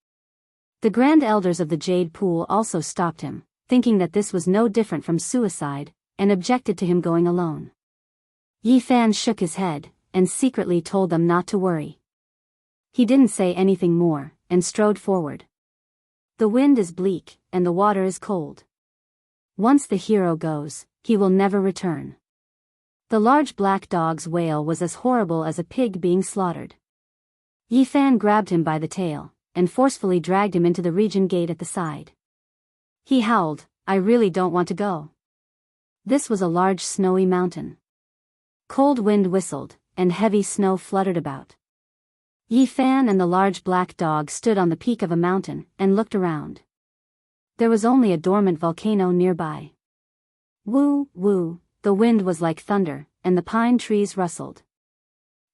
The Grand Elders of the Jade Pool also stopped him, thinking that this was no different from suicide, and objected to him going alone. Yi Fan shook his head, and secretly told them not to worry. He didn't say anything more, and strode forward. The wind is bleak, and the water is cold. Once the hero goes, he will never return. The large black dog's wail was as horrible as a pig being slaughtered. Yi Fan grabbed him by the tail, and forcefully dragged him into the region gate at the side. He howled, "I really don't want to go." This was a large snowy mountain. Cold wind whistled, and heavy snow fluttered about. Yi Fan and the large black dog stood on the peak of a mountain, and looked around. There was only a dormant volcano nearby. Woo, woo, the wind was like thunder, and the pine trees rustled.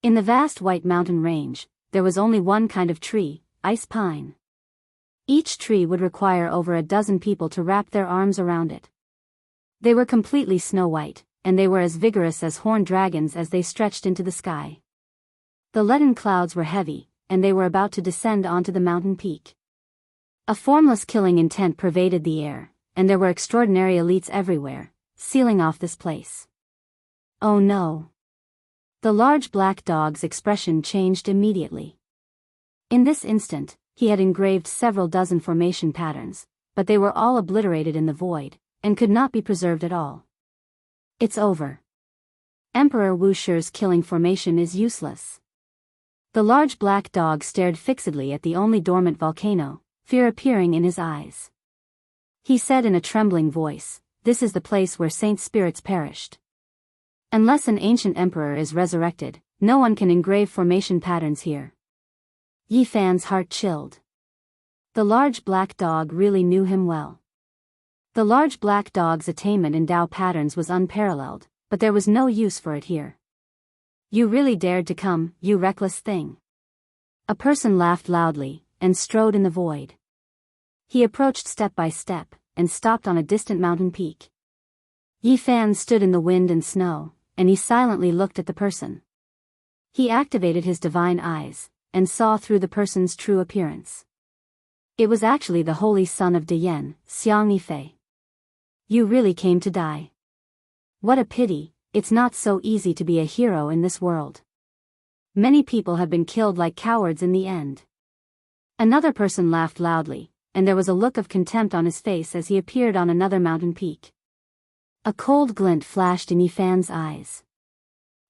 In the vast white mountain range, there was only one kind of tree, ice pine. Each tree would require over a dozen people to wrap their arms around it. They were completely snow-white, and they were as vigorous as horned dragons as they stretched into the sky. The leaden clouds were heavy, and they were about to descend onto the mountain peak. A formless killing intent pervaded the air, and there were extraordinary elites everywhere, sealing off this place. Oh no! The large black dog's expression changed immediately. In this instant, he had engraved several dozen formation patterns, but they were all obliterated in the void, and could not be preserved at all. It's over. Emperor Wu Shi's killing formation is useless. The large black dog stared fixedly at the only dormant volcano, fear appearing in his eyes. He said in a trembling voice, "This is the place where saint spirits perished. Unless an ancient emperor is resurrected, no one can engrave formation patterns here." Yi Fan's heart chilled. The large black dog really knew him well. The large black dog's attainment in Tao patterns was unparalleled, but there was no use for it here. "You really dared to come, you reckless thing." A person laughed loudly, and strode in the void. He approached step by step, and stopped on a distant mountain peak. Yi Fan stood in the wind and snow, and he silently looked at the person. He activated his divine eyes, and saw through the person's true appearance. It was actually the holy son of Dian, Xiang Yifei. You really came to die. What a pity, it's not so easy to be a hero in this world. Many people have been killed like cowards in the end. Another person laughed loudly, and there was a look of contempt on his face as he appeared on another mountain peak. A cold glint flashed in Yi Fan's eyes.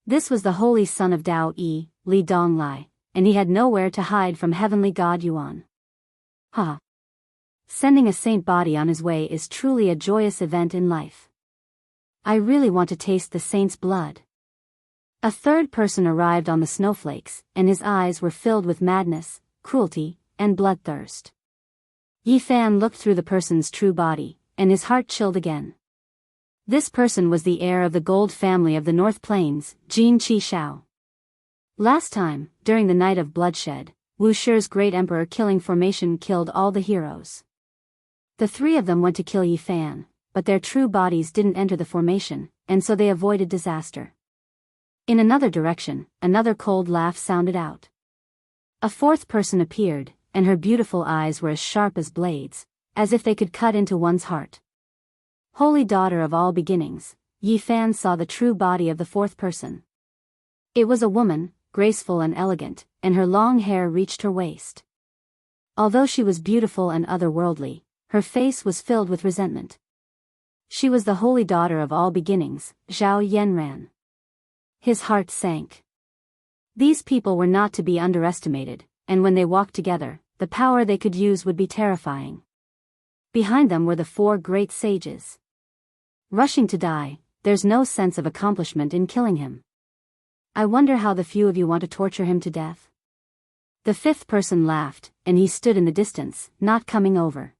This was the holy son of Dao Yi, Li Donglai, and he had nowhere to hide from heavenly god Yuan. Ha! Sending a saint body on his way is truly a joyous event in life. I really want to taste the saint's blood. A third person arrived on the snowflakes, and his eyes were filled with madness, cruelty, and bloodthirst. Yi Fan looked through the person's true body, and his heart chilled again. This person was the heir of the gold family of the North Plains, Jin Qi Shao. Last time, during the night of bloodshed, Wu Shi's great emperor killing formation killed all the heroes. The three of them went to kill Yi Fan, but their true bodies didn't enter the formation, and so they avoided disaster. In another direction, another cold laugh sounded out. A fourth person appeared, and her beautiful eyes were as sharp as blades, as if they could cut into one's heart. Holy daughter of all beginnings, Yi Fan saw the true body of the fourth person. It was a woman, graceful and elegant, and her long hair reached her waist. Although she was beautiful and otherworldly, her face was filled with resentment. She was the holy daughter of all beginnings, Zhao Yanran. His heart sank. These people were not to be underestimated, and when they walked together, the power they could use would be terrifying. Behind them were the four great sages. Rushing to die, there's no sense of accomplishment in killing him. I wonder how the few of you want to torture him to death. The fifth person laughed, and he stood in the distance, not coming over.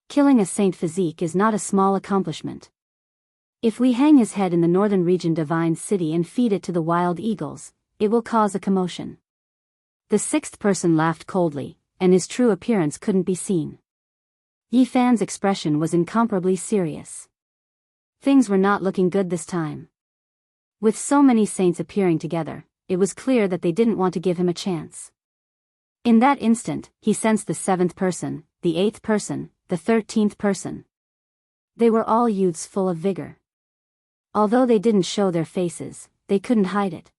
Killing a saint physique is not a small accomplishment. If we hang his head in the northern region divine city and feed it to the wild eagles, it will cause a commotion. The sixth person laughed coldly, and his true appearance couldn't be seen. Yi Fan's expression was incomparably serious. Things were not looking good this time. With so many saints appearing together, it was clear that they didn't want to give him a chance. In that instant, he sensed the seventh person, the eighth person, the 13th person. They were all youths full of vigor. Although they didn't show their faces, they couldn't hide it.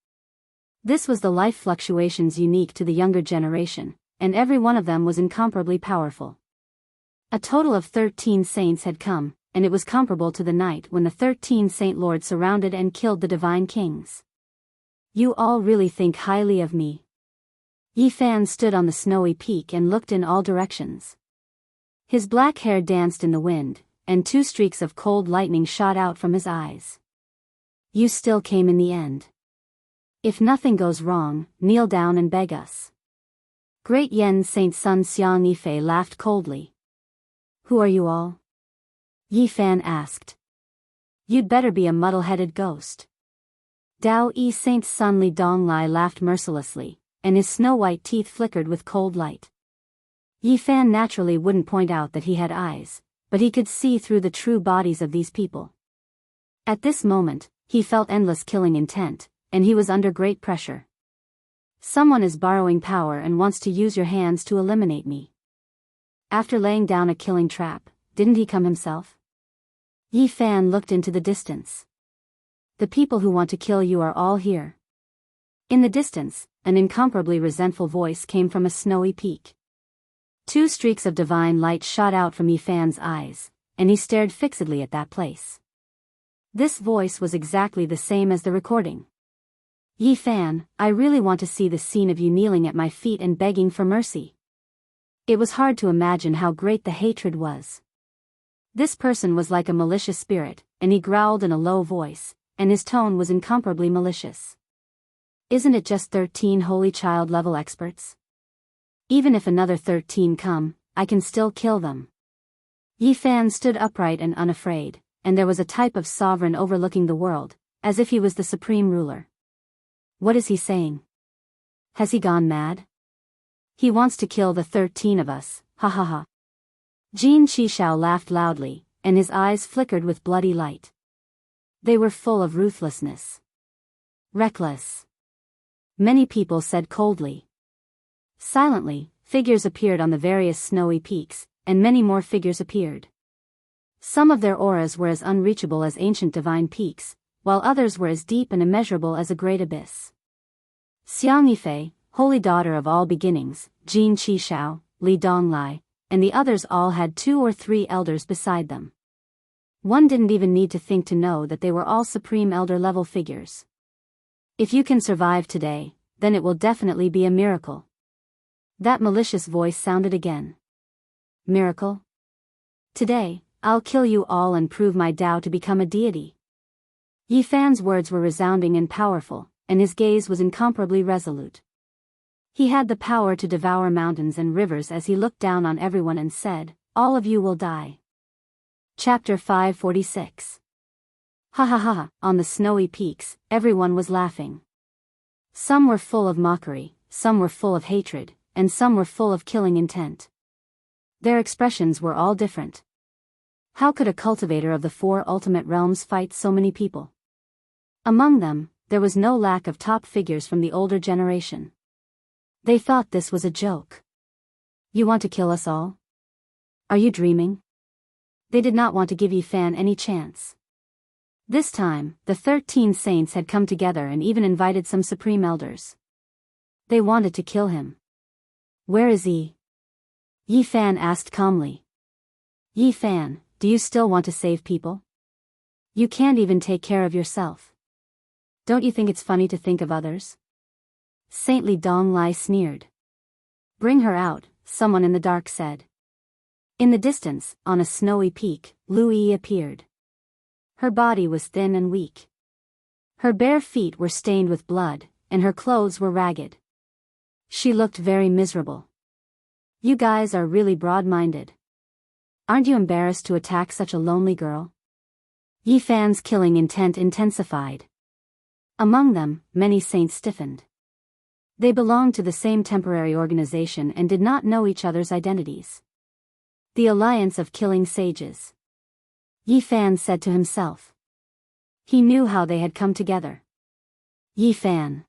This was the life fluctuations unique to the younger generation, and every one of them was incomparably powerful. A total of 13 saints had come, and it was comparable to the night when the 13 Saint Lords surrounded and killed the divine kings. You all really think highly of me. Yi Fan stood on the snowy peak and looked in all directions. His black hair danced in the wind, and 2 streaks of cold lightning shot out from his eyes. You still came in the end. If nothing goes wrong, kneel down and beg us. Great Yen Saint Sun Xiang Yifei laughed coldly. Who are you all? Yi Fan asked. You'd better be a muddle-headed ghost. Dao Yi Saint Sun Li Donglai laughed mercilessly, and his snow-white teeth flickered with cold light. Yi Fan naturally wouldn't point out that he had eyes, but he could see through the true bodies of these people. At this moment, he felt endless killing intent, and he was under great pressure. Someone is borrowing power and wants to use your hands to eliminate me. After laying down a killing trap, didn't he come himself? Yi Fan looked into the distance. The people who want to kill you are all here. In the distance, an incomparably resentful voice came from a snowy peak. 2 streaks of divine light shot out from Yi Fan's eyes, and he stared fixedly at that place. This voice was exactly the same as the recording. Yi Fan, I really want to see the scene of you kneeling at my feet and begging for mercy. It was hard to imagine how great the hatred was. This person was like a malicious spirit, and he growled in a low voice, and his tone was incomparably malicious. Isn't it just 13 holy child level experts? Even if another 13 come, I can still kill them. Yi Fan stood upright and unafraid, and there was a type of sovereign overlooking the world, as if he was the supreme ruler. What is he saying? Has he gone mad? He wants to kill the 13 of us, ha ha ha. Jin Qishao laughed loudly, and his eyes flickered with bloody light. They were full of ruthlessness. Reckless. Many people said coldly. Silently, figures appeared on the various snowy peaks, and many more figures appeared. Some of their auras were as unreachable as ancient divine peaks, while others were as deep and immeasurable as a great abyss. Xiang Yifei, holy daughter of all beginnings, Jin Qishao, Li Donglai, and the others all had 2 or 3 elders beside them. One didn't even need to think to know that they were all supreme elder-level figures. If you can survive today, then it will definitely be a miracle. That malicious voice sounded again. Miracle? Today, I'll kill you all and prove my Tao to become a deity. Yi Fan's words were resounding and powerful, and his gaze was incomparably resolute. He had the power to devour mountains and rivers as he looked down on everyone and said, "All of you will die." Chapter 546. Ha ha ha, on the snowy peaks, everyone was laughing. Some were full of mockery, some were full of hatred, and some were full of killing intent. Their expressions were all different. How could a cultivator of the 4 ultimate realms fight so many people? Among them, there was no lack of top figures from the older generation. They thought this was a joke. You want to kill us all? Are you dreaming? They did not want to give Yi Fan any chance. This time, the 13 saints had come together and even invited some supreme elders. They wanted to kill him. Where is he? Yi Fan asked calmly. Yi Fan, do you still want to save people? You can't even take care of yourself. Don't you think it's funny to think of others? Saintly Donglai sneered. Bring her out, someone in the dark said. In the distance, on a snowy peak, Lu Yi appeared. Her body was thin and weak. Her bare feet were stained with blood, and her clothes were ragged. She looked very miserable. You guys are really broad-minded. Aren't you embarrassed to attack such a lonely girl? Yi Fan's killing intent intensified. Among them, many saints stiffened. They belonged to the same temporary organization and did not know each other's identities. The Alliance of Killing Sages. Yi Fan said to himself. He knew how they had come together. Yi Fan.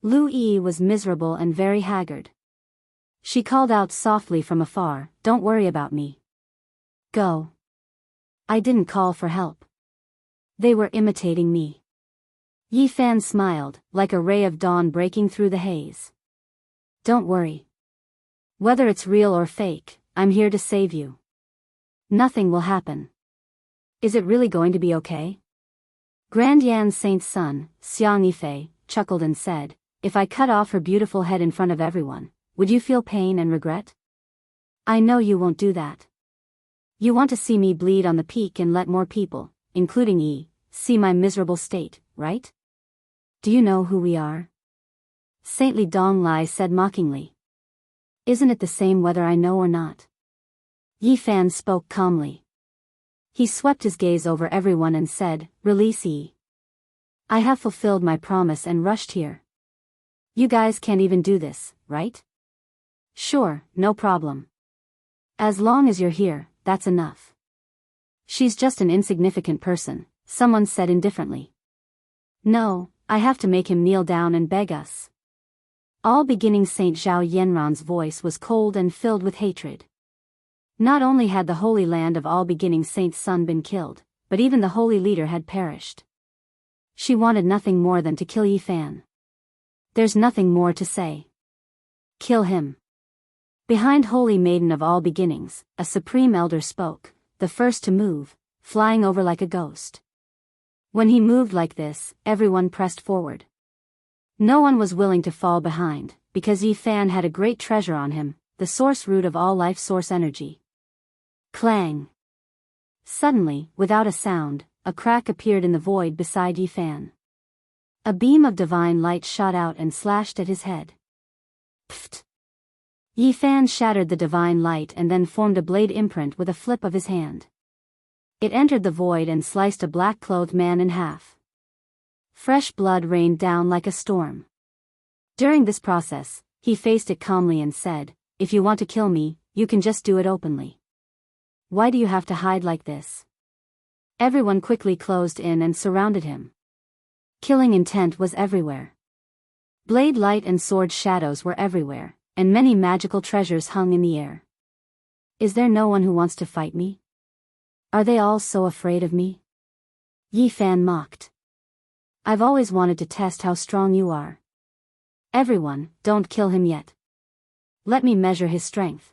Lu Yi was miserable and very haggard. She called out softly from afar, "Don't worry about me. Go. I didn't call for help. They were imitating me." Yi Fan smiled, like a ray of dawn breaking through the haze. Don't worry. Whether it's real or fake, I'm here to save you. Nothing will happen. Is it really going to be okay? Grand Yan Saint's son, Xiang Yifei, chuckled and said, "If I cut off her beautiful head in front of everyone, would you feel pain and regret? I know you won't do that. You want to see me bleed on the peak and let more people, including Yi, see my miserable state, right? Do you know who we are?" Saintly Donglai said mockingly. Isn't it the same whether I know or not? Yi Fan spoke calmly. He swept his gaze over everyone and said, "Release Yi. I have fulfilled my promise and rushed here. You guys can't even do this, right? Sure, no problem. As long as you're here, that's enough." She's just an insignificant person, someone said indifferently. No, I have to make him kneel down and beg us. All beginning Saint Zhao Yanran's voice was cold and filled with hatred. Not only had the holy land of all beginning Saint's son been killed, but even the holy leader had perished. She wanted nothing more than to kill Yi Fan. There's nothing more to say. Kill him. Behind Holy Maiden of all beginnings, a supreme elder spoke, the first to move, flying over like a ghost. When he moved like this, everyone pressed forward. No one was willing to fall behind, because Yi Fan had a great treasure on him, the source root of all life source energy. Clang! Suddenly, without a sound, a crack appeared in the void beside Yi Fan. A beam of divine light shot out and slashed at his head. Pfft! Yi Fan shattered the divine light and then formed a blade imprint with a flip of his hand. It entered the void and sliced a black-clothed man in half. Fresh blood rained down like a storm. During this process, He faced it calmly and said, "If you want to kill me, you can just do it openly. Why do you have to hide like this?" Everyone quickly closed in and surrounded him. Killing intent was everywhere. Blade light and sword shadows were everywhere, and many magical treasures hung in the air. "Is there no one who wants to fight me? Are they all so afraid of me?" Yi Fan mocked. "I've always wanted to test how strong you are. Everyone, don't kill him yet. Let me measure his strength."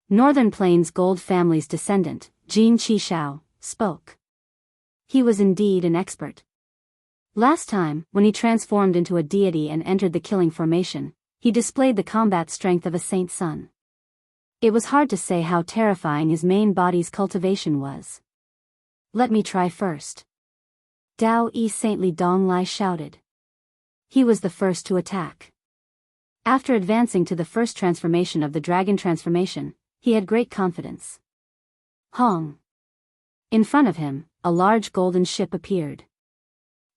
Northern Plains Gold family's descendant, Jin Qishao, spoke. He was indeed an expert. Last time, when he transformed into a deity and entered the killing formation, he displayed the combat strength of a saint's son. It was hard to say how terrifying his main body's cultivation was. "Let me try first." Dao Yi Saintly Dong Lai shouted. He was the first to attack. After advancing to the first transformation of the dragon transformation, he had great confidence. Hong. In front of him, a large golden ship appeared.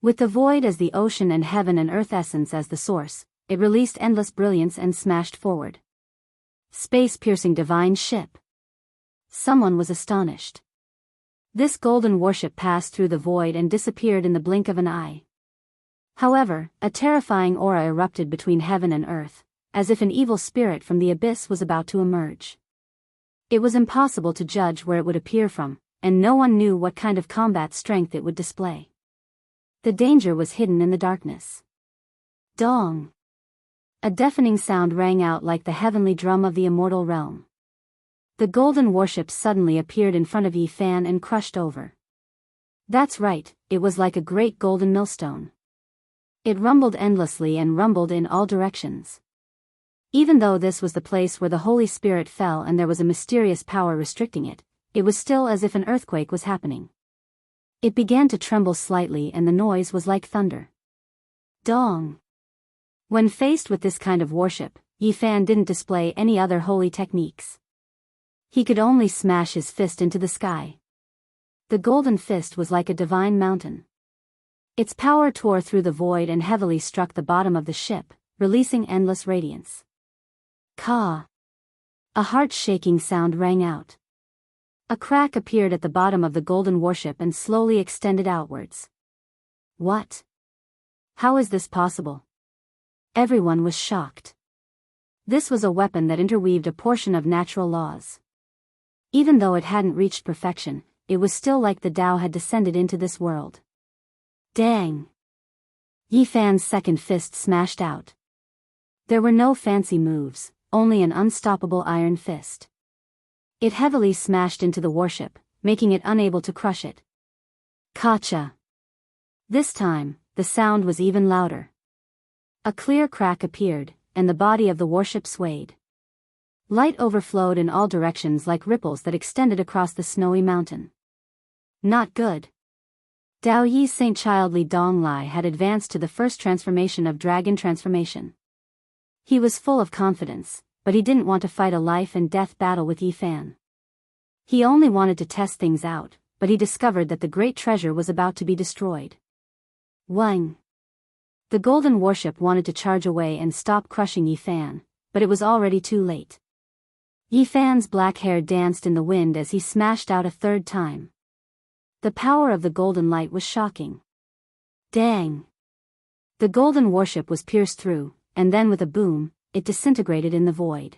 With the void as the ocean and heaven and earth essence as the source, it released endless brilliance and smashed forward. Space-piercing divine ship. Someone was astonished. This golden warship passed through the void and disappeared in the blink of an eye. However, a terrifying aura erupted between heaven and earth, as if an evil spirit from the abyss was about to emerge. It was impossible to judge where it would appear from, and no one knew what kind of combat strength it would display. The danger was hidden in the darkness. Dong! A deafening sound rang out like the heavenly drum of the immortal realm. The golden warship suddenly appeared in front of Yi Fan and crushed over. That's right, it was like a great golden millstone. It rumbled endlessly and rumbled in all directions. Even though this was the place where the Holy Spirit fell and there was a mysterious power restricting it, it was still as if an earthquake was happening. It began to tremble slightly and the noise was like thunder. Dong! When faced with this kind of warship, Yi Fan didn't display any other holy techniques. He could only smash his fist into the sky. The golden fist was like a divine mountain. Its power tore through the void and heavily struck the bottom of the ship, releasing endless radiance. Ka! A heart-shaking sound rang out. A crack appeared at the bottom of the golden warship and slowly extended outwards. What? How is this possible? Everyone was shocked. This was a weapon that interweaved a portion of natural laws. Even though it hadn't reached perfection, it was still like the Tao had descended into this world. Dang! Yi Fan's second fist smashed out. There were no fancy moves, only an unstoppable iron fist. It heavily smashed into the warship, making it unable to crush it. Kacha! This time, the sound was even louder. A clear crack appeared, and the body of the warship swayed. Light overflowed in all directions like ripples that extended across the snowy mountain. Not good. Dao Yi Saint Childly Dong Lai had advanced to the first transformation of dragon transformation. He was full of confidence, but he didn't want to fight a life and death battle with Yi Fan. He only wanted to test things out, but he discovered that the great treasure was about to be destroyed. Wang! The golden warship wanted to charge away and stop crushing Yi Fan, but it was already too late. Yi Fan's black hair danced in the wind as he smashed out a third time. The power of the golden light was shocking. Dang! The golden warship was pierced through, and then with a boom, it disintegrated in the void.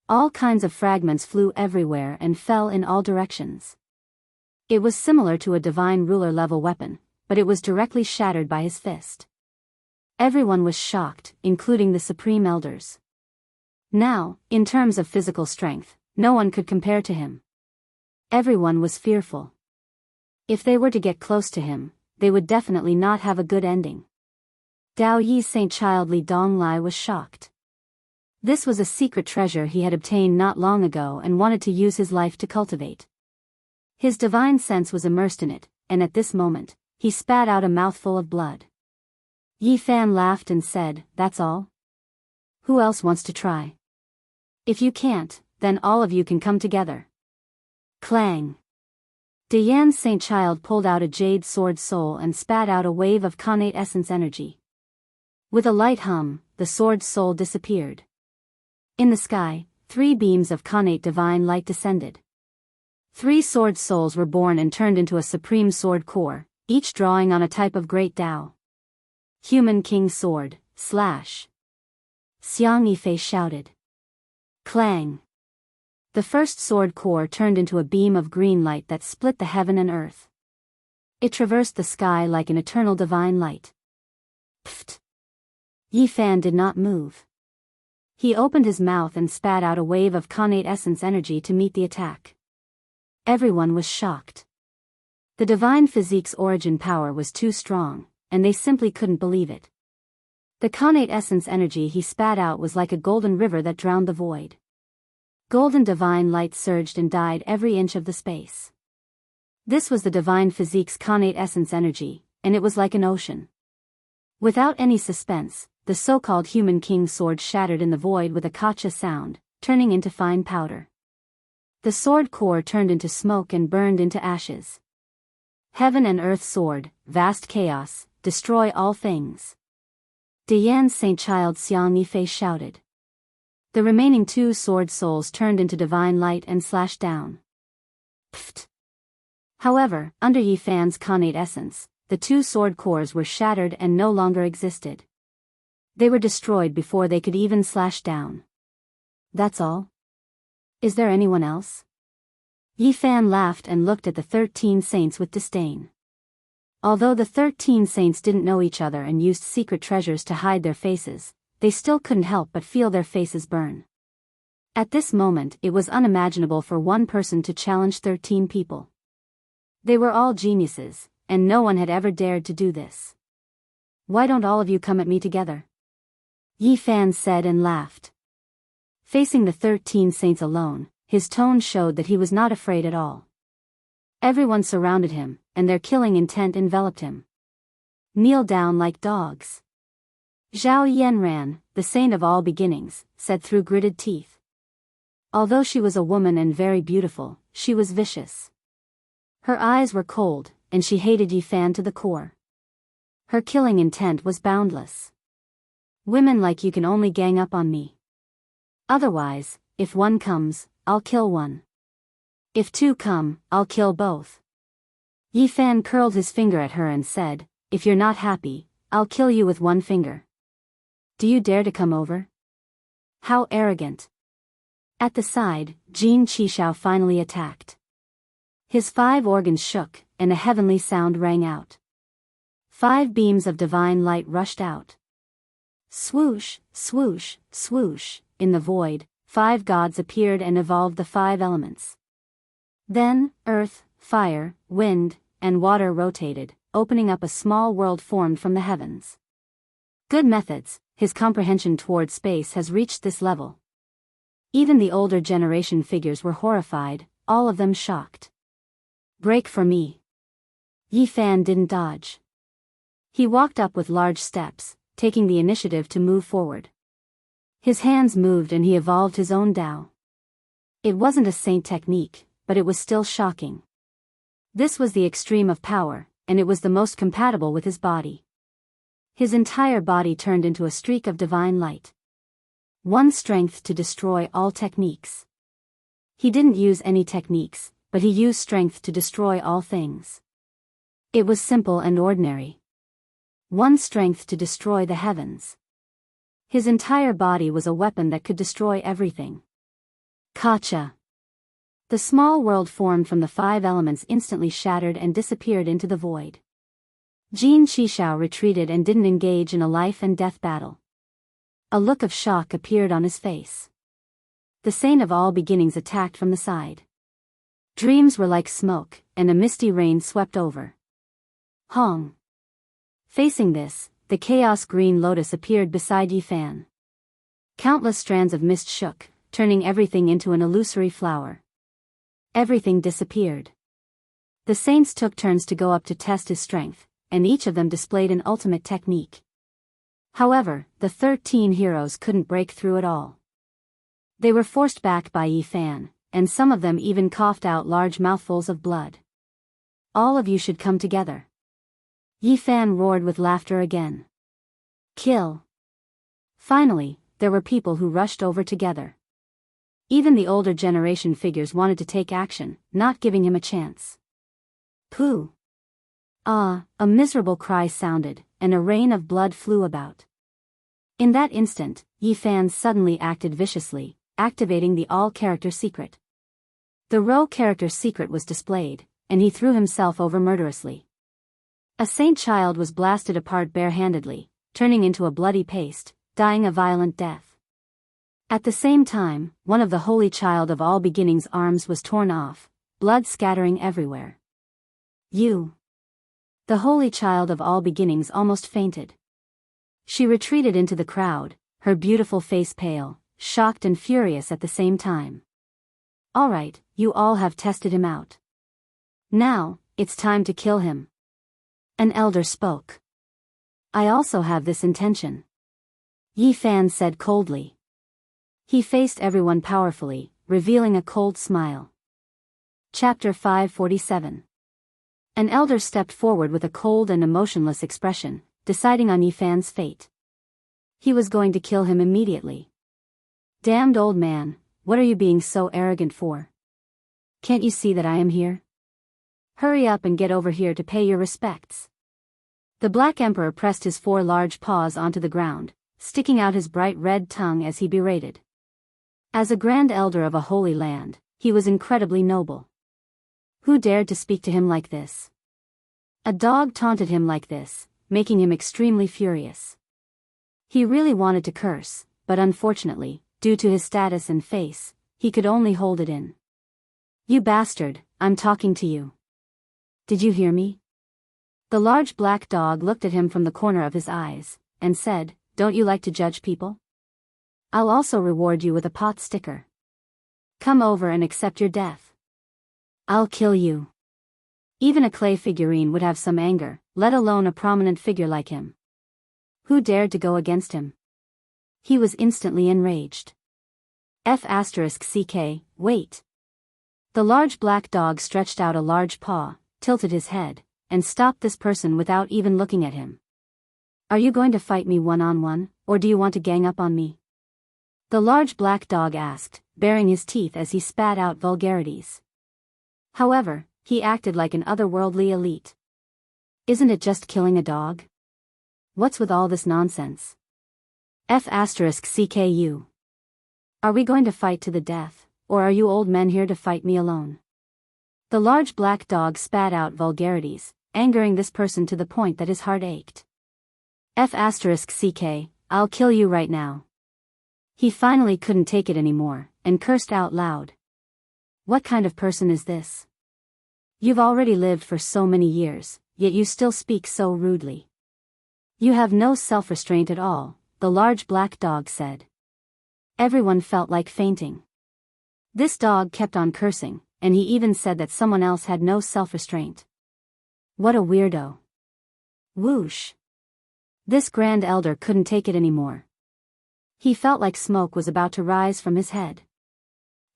All kinds of fragments flew everywhere and fell in all directions. It was similar to a divine ruler-level weapon, but it was directly shattered by his fist. Everyone was shocked, including the Supreme Elders. Now, in terms of physical strength, no one could compare to him. Everyone was fearful. If they were to get close to him, they would definitely not have a good ending. Dao Yi Saint Childly Dong Lai was shocked. This was a secret treasure he had obtained not long ago and wanted to use his life to cultivate. His divine sense was immersed in it, and at this moment, he spat out a mouthful of blood. Yi Fan laughed and said, "That's all? Who else wants to try? If you can't, then all of you can come together." Clang! Dian's Saint Child pulled out a jade sword soul and spat out a wave of connate essence energy. With a light hum, the sword's soul disappeared. In the sky, 3 beams of connate divine light descended. 3 sword souls were born and turned into a supreme sword core, each drawing on a type of great Tao. Human King Sword, slash. Xiang Yifei shouted. Clang. The first sword core turned into a beam of green light that split the heaven and earth. It traversed the sky like an eternal divine light. Pfft. Yifan did not move. He opened his mouth and spat out a wave of connate essence energy to meet the attack. Everyone was shocked. The divine physique's origin power was too strong, and they simply couldn't believe it. The connate essence energy he spat out was like a golden river that drowned the void. Golden divine light surged and dyed every inch of the space. This was the divine physique's connate essence energy, and it was like an ocean. Without any suspense, the so-called human king's sword shattered in the void with a kacha sound, turning into fine powder. The sword core turned into smoke and burned into ashes. Heaven and earth sword, vast chaos, destroy all things. Dian's Saint Child Xiang Yifei shouted. The remaining 2 sword souls turned into divine light and slashed down. Pfft. However, under Yifan's connate essence, the 2 sword cores were shattered and no longer existed. They were destroyed before they could even slash down. That's all? Is there anyone else? Yifan laughed and looked at the 13 saints with disdain. Although the 13 saints didn't know each other and used secret treasures to hide their faces, they still couldn't help but feel their faces burn. At this moment it was unimaginable for one person to challenge 13 people. They were all geniuses, and no one had ever dared to do this. Why don't all of you come at me together? Yifan said and laughed. Facing the 13 saints alone, his tone showed that he was not afraid at all. Everyone surrounded him, and their killing intent enveloped him. Kneel down like dogs. Zhao Yanran, the saint of all beginnings, said through gritted teeth. Although she was a woman and very beautiful, she was vicious. Her eyes were cold, and she hated Yifan to the core. Her killing intent was boundless. Women like you can only gang up on me. Otherwise, if one comes, I'll kill one. If 2 come, I'll kill both. Yifan curled his finger at her and said, if you're not happy, I'll kill you with 1 finger. Do you dare to come over? How arrogant. At the side, Jin Qishao finally attacked. His 5 organs shook, and a heavenly sound rang out. 5 beams of divine light rushed out. Swoosh, swoosh, swoosh, in the void, 5 gods appeared and evolved the 5 elements. Then, earth, fire, wind, and water rotated, opening up a small world formed from the heavens. Good methods, his comprehension toward space has reached this level. Even the older generation figures were horrified, all of them shocked. Break for me. Yifan didn't dodge. He walked up with large steps, taking the initiative to move forward. His hands moved and he evolved his own Tao. It wasn't a saint technique, but it was still shocking. This was the extreme of power, and it was the most compatible with his body. His entire body turned into a streak of divine light. 1 strength to destroy all techniques. He didn't use any techniques, but he used strength to destroy all things. It was simple and ordinary. 1 strength to destroy the heavens. His entire body was a weapon that could destroy everything. Kacha. The small world formed from the 5 elements instantly shattered and disappeared into the void. Jin Qishao retreated and didn't engage in a life and death battle. A look of shock appeared on his face. The saint of all beginnings attacked from the side. Dreams were like smoke, and a misty rain swept over. Hong. Facing this, the chaos green lotus appeared beside Yifan. Countless strands of mist shook, turning everything into an illusory flower. Everything disappeared. The saints took turns to go up to test his strength, and each of them displayed an ultimate technique. However, the 13 heroes couldn't break through at all. They were forced back by Yifan, and some of them even coughed out large mouthfuls of blood. All of you should come together. Yifan roared with laughter again. Kill. Finally, there were people who rushed over together. Even the older generation figures wanted to take action, not giving him a chance. Pooh! Ah! A miserable cry sounded, and a rain of blood flew about. In that instant, Yi Fan suddenly acted viciously, activating the all-character secret. The Rho character secret was displayed, and he threw himself over murderously. A saint child was blasted apart barehandedly, turning into a bloody paste, dying a violent death. At the same time, one of the holy child of all beginnings' arms was torn off, blood scattering everywhere. The holy child of all beginnings almost fainted. She retreated into the crowd, her beautiful face pale, shocked and furious at the same time. All right, you all have tested him out. Now, it's time to kill him. An elder spoke. I also have this intention. Yi Fan said coldly. He faced everyone powerfully, revealing a cold smile. Chapter 547. An elder stepped forward with a cold and emotionless expression, deciding on Yi Fan's fate. He was going to kill him immediately. Damned old man, what are you being so arrogant for? Can't you see that I am here? Hurry up and get over here to pay your respects. The Black Emperor pressed his 4 large paws onto the ground, sticking out his bright red tongue as he berated. As a grand elder of a holy land, he was incredibly noble. Who dared to speak to him like this? A dog taunted him like this, making him extremely furious. He really wanted to curse, but unfortunately, due to his status and face, he could only hold it in. You bastard, I'm talking to you. Did you hear me? The large black dog looked at him from the corner of his eyes, and said, Don't you like to judge people? I'll also reward you with a pot sticker. Come over and accept your death. I'll kill you. Even a clay figurine would have some anger, let alone a prominent figure like him. Who dared to go against him? He was instantly enraged. F***ck, wait. The large black dog stretched out a large paw, tilted his head, and stopped this person without even looking at him. Are you going to fight me one-on-one, or do you want to gang up on me? The large black dog asked, baring his teeth as he spat out vulgarities. However, he acted like an otherworldly elite. Isn't it just killing a dog? What's with all this nonsense? F***ck. Are we going to fight to the death, or are you old men here to fight me alone? The large black dog spat out vulgarities, angering this person to the point that his heart ached. F***ck, I'll kill you right now. He finally couldn't take it anymore, and cursed out loud. What kind of person is this? You've already lived for so many years, yet you still speak so rudely. You have no self-restraint at all, the large black dog said. Everyone felt like fainting. This dog kept on cursing, and he even said that someone else had no self-restraint. What a weirdo. Whoosh. This grand elder couldn't take it anymore. He felt like smoke was about to rise from his head.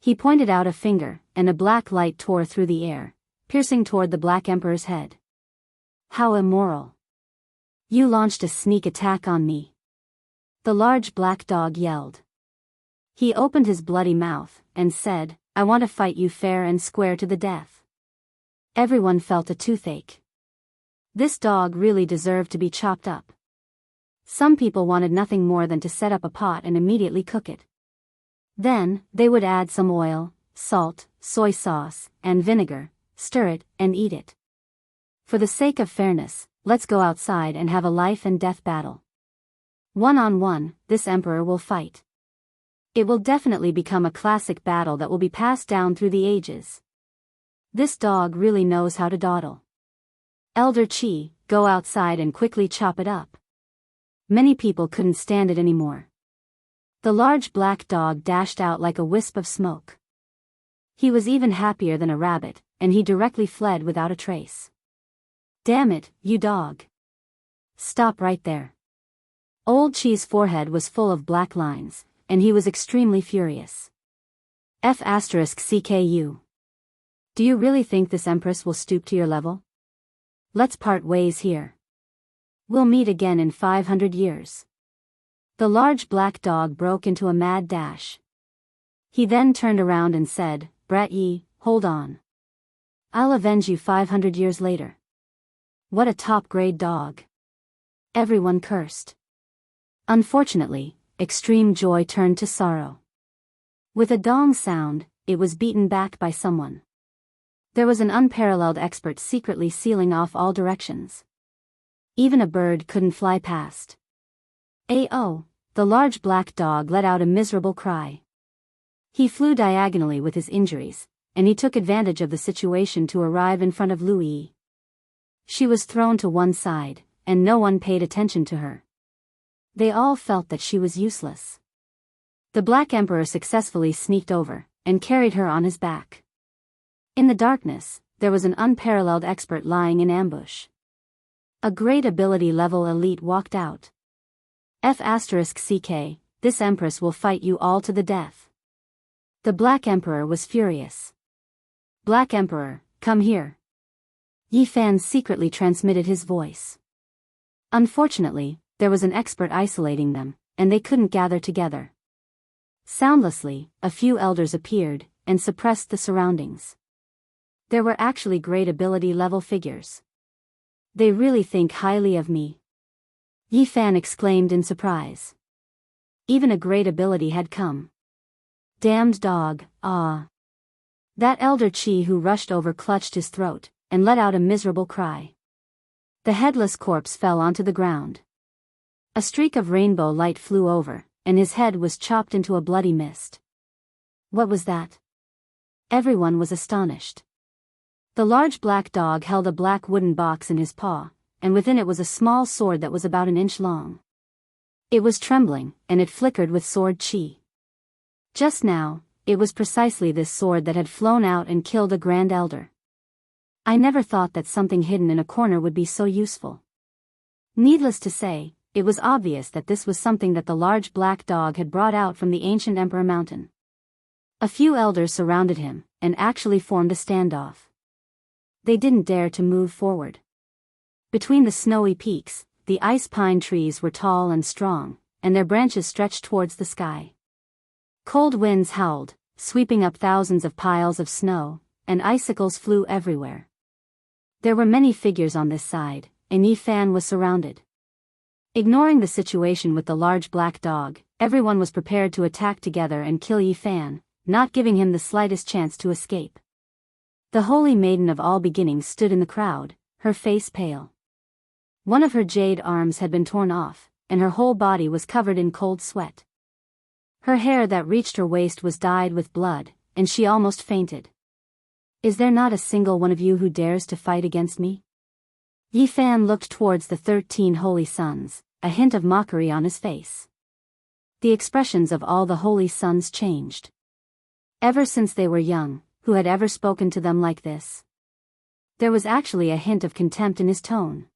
He pointed out a finger, and a black light tore through the air, piercing toward the Black Emperor's head. How immoral. You launched a sneak attack on me. The large black dog yelled. He opened his bloody mouth, and said, I want to fight you fair and square to the death. Everyone felt a toothache. This dog really deserved to be chopped up. Some people wanted nothing more than to set up a pot and immediately cook it. Then, they would add some oil, salt, soy sauce, and vinegar, stir it, and eat it. For the sake of fairness, let's go outside and have a life and death battle. One-on-one, this emperor will fight. It will definitely become a classic battle that will be passed down through the ages. This dog really knows how to dawdle. Elder Chi, go outside and quickly chop it up. Many people couldn't stand it anymore. The large black dog dashed out like a wisp of smoke. He was even happier than a rabbit, and he directly fled without a trace. Damn it, you dog. Stop right there. Old Chi's forehead was full of black lines, and he was extremely furious. F***ck. Do you really think this empress will stoop to your level? Let's part ways here. We'll meet again in 500 years. The large black dog broke into a mad dash. He then turned around and said, "Brat Yi, hold on. I'll avenge you 500 years later." What a top-grade dog. Everyone cursed. Unfortunately, extreme joy turned to sorrow. With a dong sound, it was beaten back by someone. There was an unparalleled expert secretly sealing off all directions. Even a bird couldn't fly past. "Oh!" The large black dog let out a miserable cry. He flew diagonally with his injuries, and he took advantage of the situation to arrive in front of Lu Yi. She was thrown to one side, and no one paid attention to her. They all felt that she was useless. The Black Emperor successfully sneaked over, and carried her on his back. In the darkness, there was an unparalleled expert lying in ambush. A great ability level elite walked out. F***CK, this Empress will fight you all to the death. The Black Emperor was furious. "Black Emperor, come here." Yi Fan secretly transmitted his voice. Unfortunately, there was an expert isolating them, and they couldn't gather together. Soundlessly, a few elders appeared, and suppressed the surroundings. There were actually great ability level figures. "They really think highly of me," Yi Fan exclaimed in surprise. Even a great ability had come. "Damned dog, ah." That elder Chi who rushed over clutched his throat, and let out a miserable cry. The headless corpse fell onto the ground. A streak of rainbow light flew over, and his head was chopped into a bloody mist. What was that? Everyone was astonished. The large black dog held a black wooden box in his paw, and within it was a small sword that was about an inch long. It was trembling, and it flickered with sword chi. Just now, it was precisely this sword that had flown out and killed a Grand Elder. I never thought that something hidden in a corner would be so useful. Needless to say, it was obvious that this was something that the large black dog had brought out from the ancient Emperor Mountain. A few elders surrounded him, and actually formed a standoff. They didn't dare to move forward. Between the snowy peaks, the ice pine trees were tall and strong, and their branches stretched towards the sky. Cold winds howled, sweeping up thousands of piles of snow, and icicles flew everywhere. There were many figures on this side, and Yi Fan was surrounded. Ignoring the situation with the large black dog, everyone was prepared to attack together and kill Yi Fan, not giving him the slightest chance to escape. The Holy Maiden of all beginnings stood in the crowd, her face pale. One of her jade arms had been torn off, and her whole body was covered in cold sweat. Her hair that reached her waist was dyed with blood, and she almost fainted. "Is there not a single one of you who dares to fight against me?" Yi Fan looked towards the 13 holy sons, a hint of mockery on his face. The expressions of all the holy sons changed. Ever since they were young, who had ever spoken to them like this? There was actually a hint of contempt in his tone.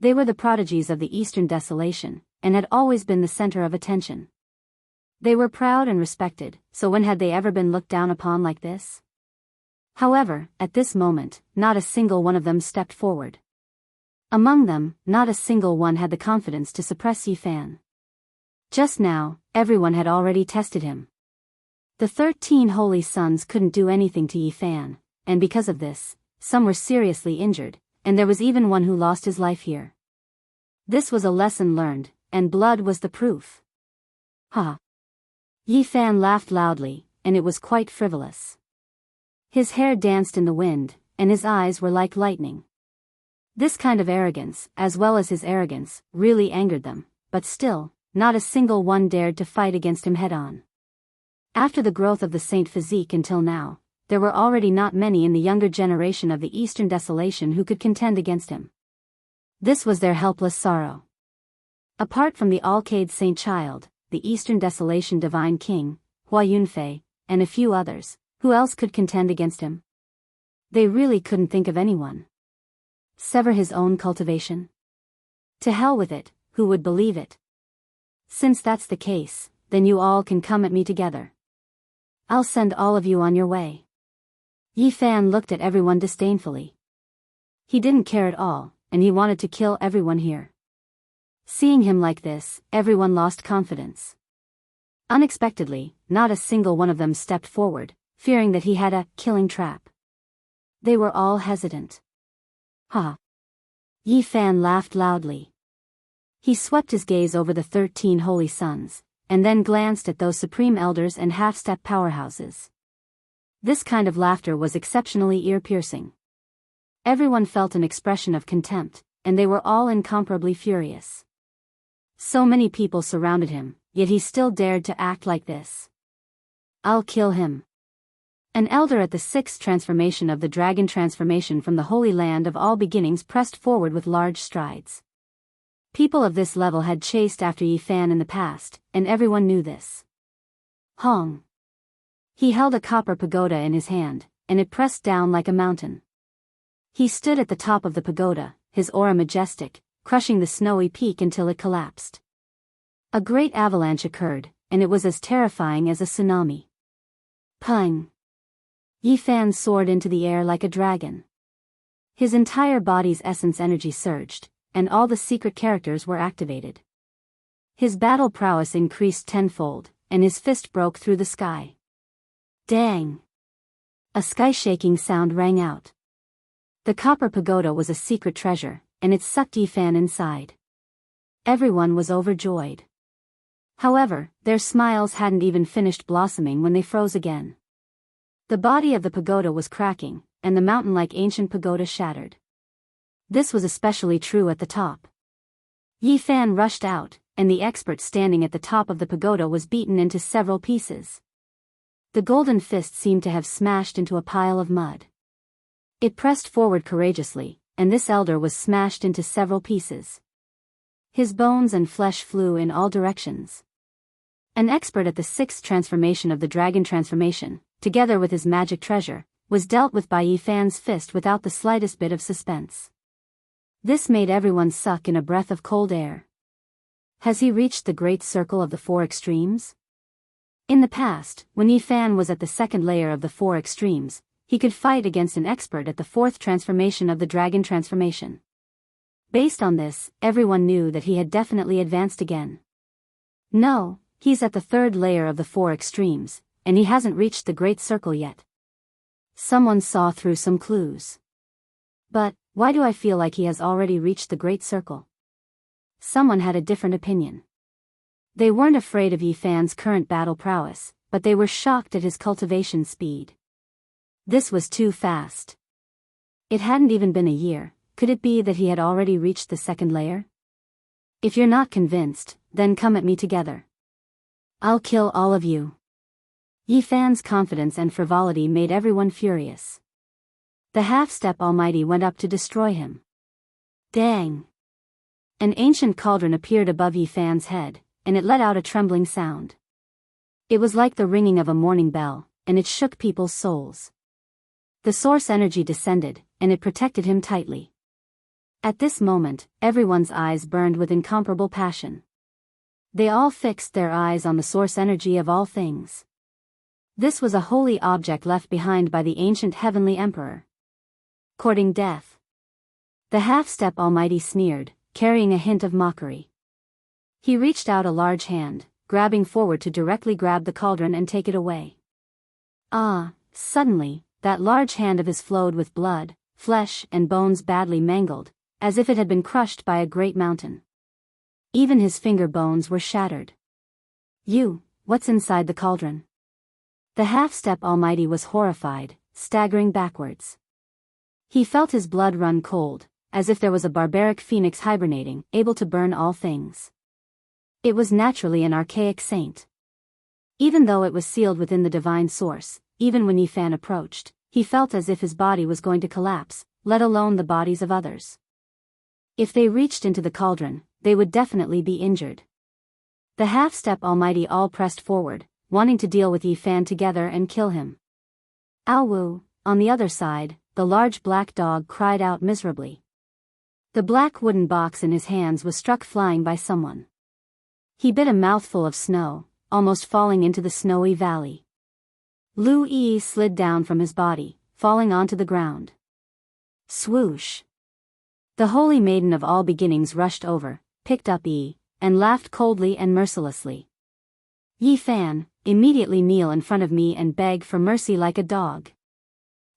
They were the prodigies of the Eastern Desolation, and had always been the center of attention. They were proud and respected, so when had they ever been looked down upon like this? However, at this moment, not a single one of them stepped forward. Among them, not a single one had the confidence to suppress Yi Fan. Just now, everyone had already tested him. The 13 holy sons couldn't do anything to Yi Fan, and because of this, some were seriously injured, and there was even one who lost his life here. This was a lesson learned, and blood was the proof. Ha! Yi Fan laughed loudly, and it was quite frivolous. His hair danced in the wind, and his eyes were like lightning. This kind of arrogance, as well as his arrogance, really angered them, but still, not a single one dared to fight against him head-on. After the growth of the saint physique until now, there were already not many in the younger generation of the Eastern Desolation who could contend against him. This was their helpless sorrow. Apart from the Alcade Saint Child, the Eastern Desolation Divine King, Hua Yunfei, and a few others, who else could contend against him? They really couldn't think of anyone. Sever his own cultivation? To hell with it, who would believe it? Since that's the case, then you all can come at me together. I'll send all of you on your way. Yi Fan looked at everyone disdainfully. He didn't care at all, and he wanted to kill everyone here. Seeing him like this, everyone lost confidence. Unexpectedly, not a single one of them stepped forward, fearing that he had a killing trap. They were all hesitant. Ha! Yi Fan laughed loudly. He swept his gaze over the 13 holy sons, and then glanced at those supreme elders and half-step powerhouses. This kind of laughter was exceptionally ear-piercing. Everyone felt an expression of contempt, and they were all incomparably furious. So many people surrounded him, yet he still dared to act like this. I'll kill him. An elder at the 6th transformation of the dragon transformation from the Holy Land of All Beginnings pressed forward with large strides. People of this level had chased after Yi Fan in the past, and everyone knew this. Hong. He held a copper pagoda in his hand, and it pressed down like a mountain. He stood at the top of the pagoda, his aura majestic, crushing the snowy peak until it collapsed. A great avalanche occurred, and it was as terrifying as a tsunami. Pung! Yi Fan soared into the air like a dragon. His entire body's essence energy surged, and all the secret characters were activated. His battle prowess increased tenfold, and his fist broke through the sky. Dang! A sky-shaking sound rang out. The copper pagoda was a secret treasure, and it sucked Yi Fan inside. Everyone was overjoyed. However, their smiles hadn't even finished blossoming when they froze again. The body of the pagoda was cracking, and the mountain-like ancient pagoda shattered. This was especially true at the top. Yi Fan rushed out, and the expert standing at the top of the pagoda was beaten into several pieces. The golden fist seemed to have smashed into a pile of mud. It pressed forward courageously, and this elder was smashed into several pieces. His bones and flesh flew in all directions. An expert at the 6th transformation of the dragon transformation, together with his magic treasure, was dealt with by Yi Fan's fist without the slightest bit of suspense. This made everyone suck in a breath of cold air. Has he reached the great circle of the 4 extremes? In the past, when Yi Fan was at the 2nd layer of the 4 extremes, he could fight against an expert at the 4th transformation of the dragon transformation. Based on this, everyone knew that he had definitely advanced again. No, he's at the 3rd layer of the 4 extremes, and he hasn't reached the great circle yet. Someone saw through some clues. But, why do I feel like he has already reached the great circle? Someone had a different opinion. They weren't afraid of Yi Fan's current battle prowess, but they were shocked at his cultivation speed. This was too fast. It hadn't even been a year. Could it be that he had already reached the 2nd layer? If you're not convinced, then come at me together. I'll kill all of you. Yi Fan's confidence and frivolity made everyone furious. The half-step Almighty went up to destroy him. Dang! An ancient cauldron appeared above Yi Fan's head, and it let out a trembling sound. It was like the ringing of a morning bell, and it shook people's souls. The source energy descended, and it protected him tightly. At this moment, everyone's eyes burned with incomparable passion. They all fixed their eyes on the source energy of all things. This was a holy object left behind by the ancient heavenly emperor. Courting death. The half-step Almighty sneered, carrying a hint of mockery. He reached out a large hand, grabbing forward to directly grab the cauldron and take it away. Suddenly, that large hand of his flowed with blood, flesh and bones badly mangled, as if it had been crushed by a great mountain. Even his finger bones were shattered. What's inside the cauldron? The half-step Almighty was horrified, staggering backwards. He felt his blood run cold, as if there was a barbaric phoenix hibernating, able to burn all things. It was naturally an archaic saint. Even though it was sealed within the divine source, even when Yi Fan approached, he felt as if his body was going to collapse, let alone the bodies of others. If they reached into the cauldron, they would definitely be injured. The half-step Almighty all pressed forward, wanting to deal with Yi Fan together and kill him. Ow! On the other side, the large black dog cried out miserably. The black wooden box in his hands was struck flying by someone. He bit a mouthful of snow, almost falling into the snowy valley. Lu Yi slid down from his body, falling onto the ground. Swoosh! The Holy Maiden of All Beginnings rushed over, picked up Yi, and laughed coldly and mercilessly. Yi Fan, immediately kneel in front of me and beg for mercy like a dog.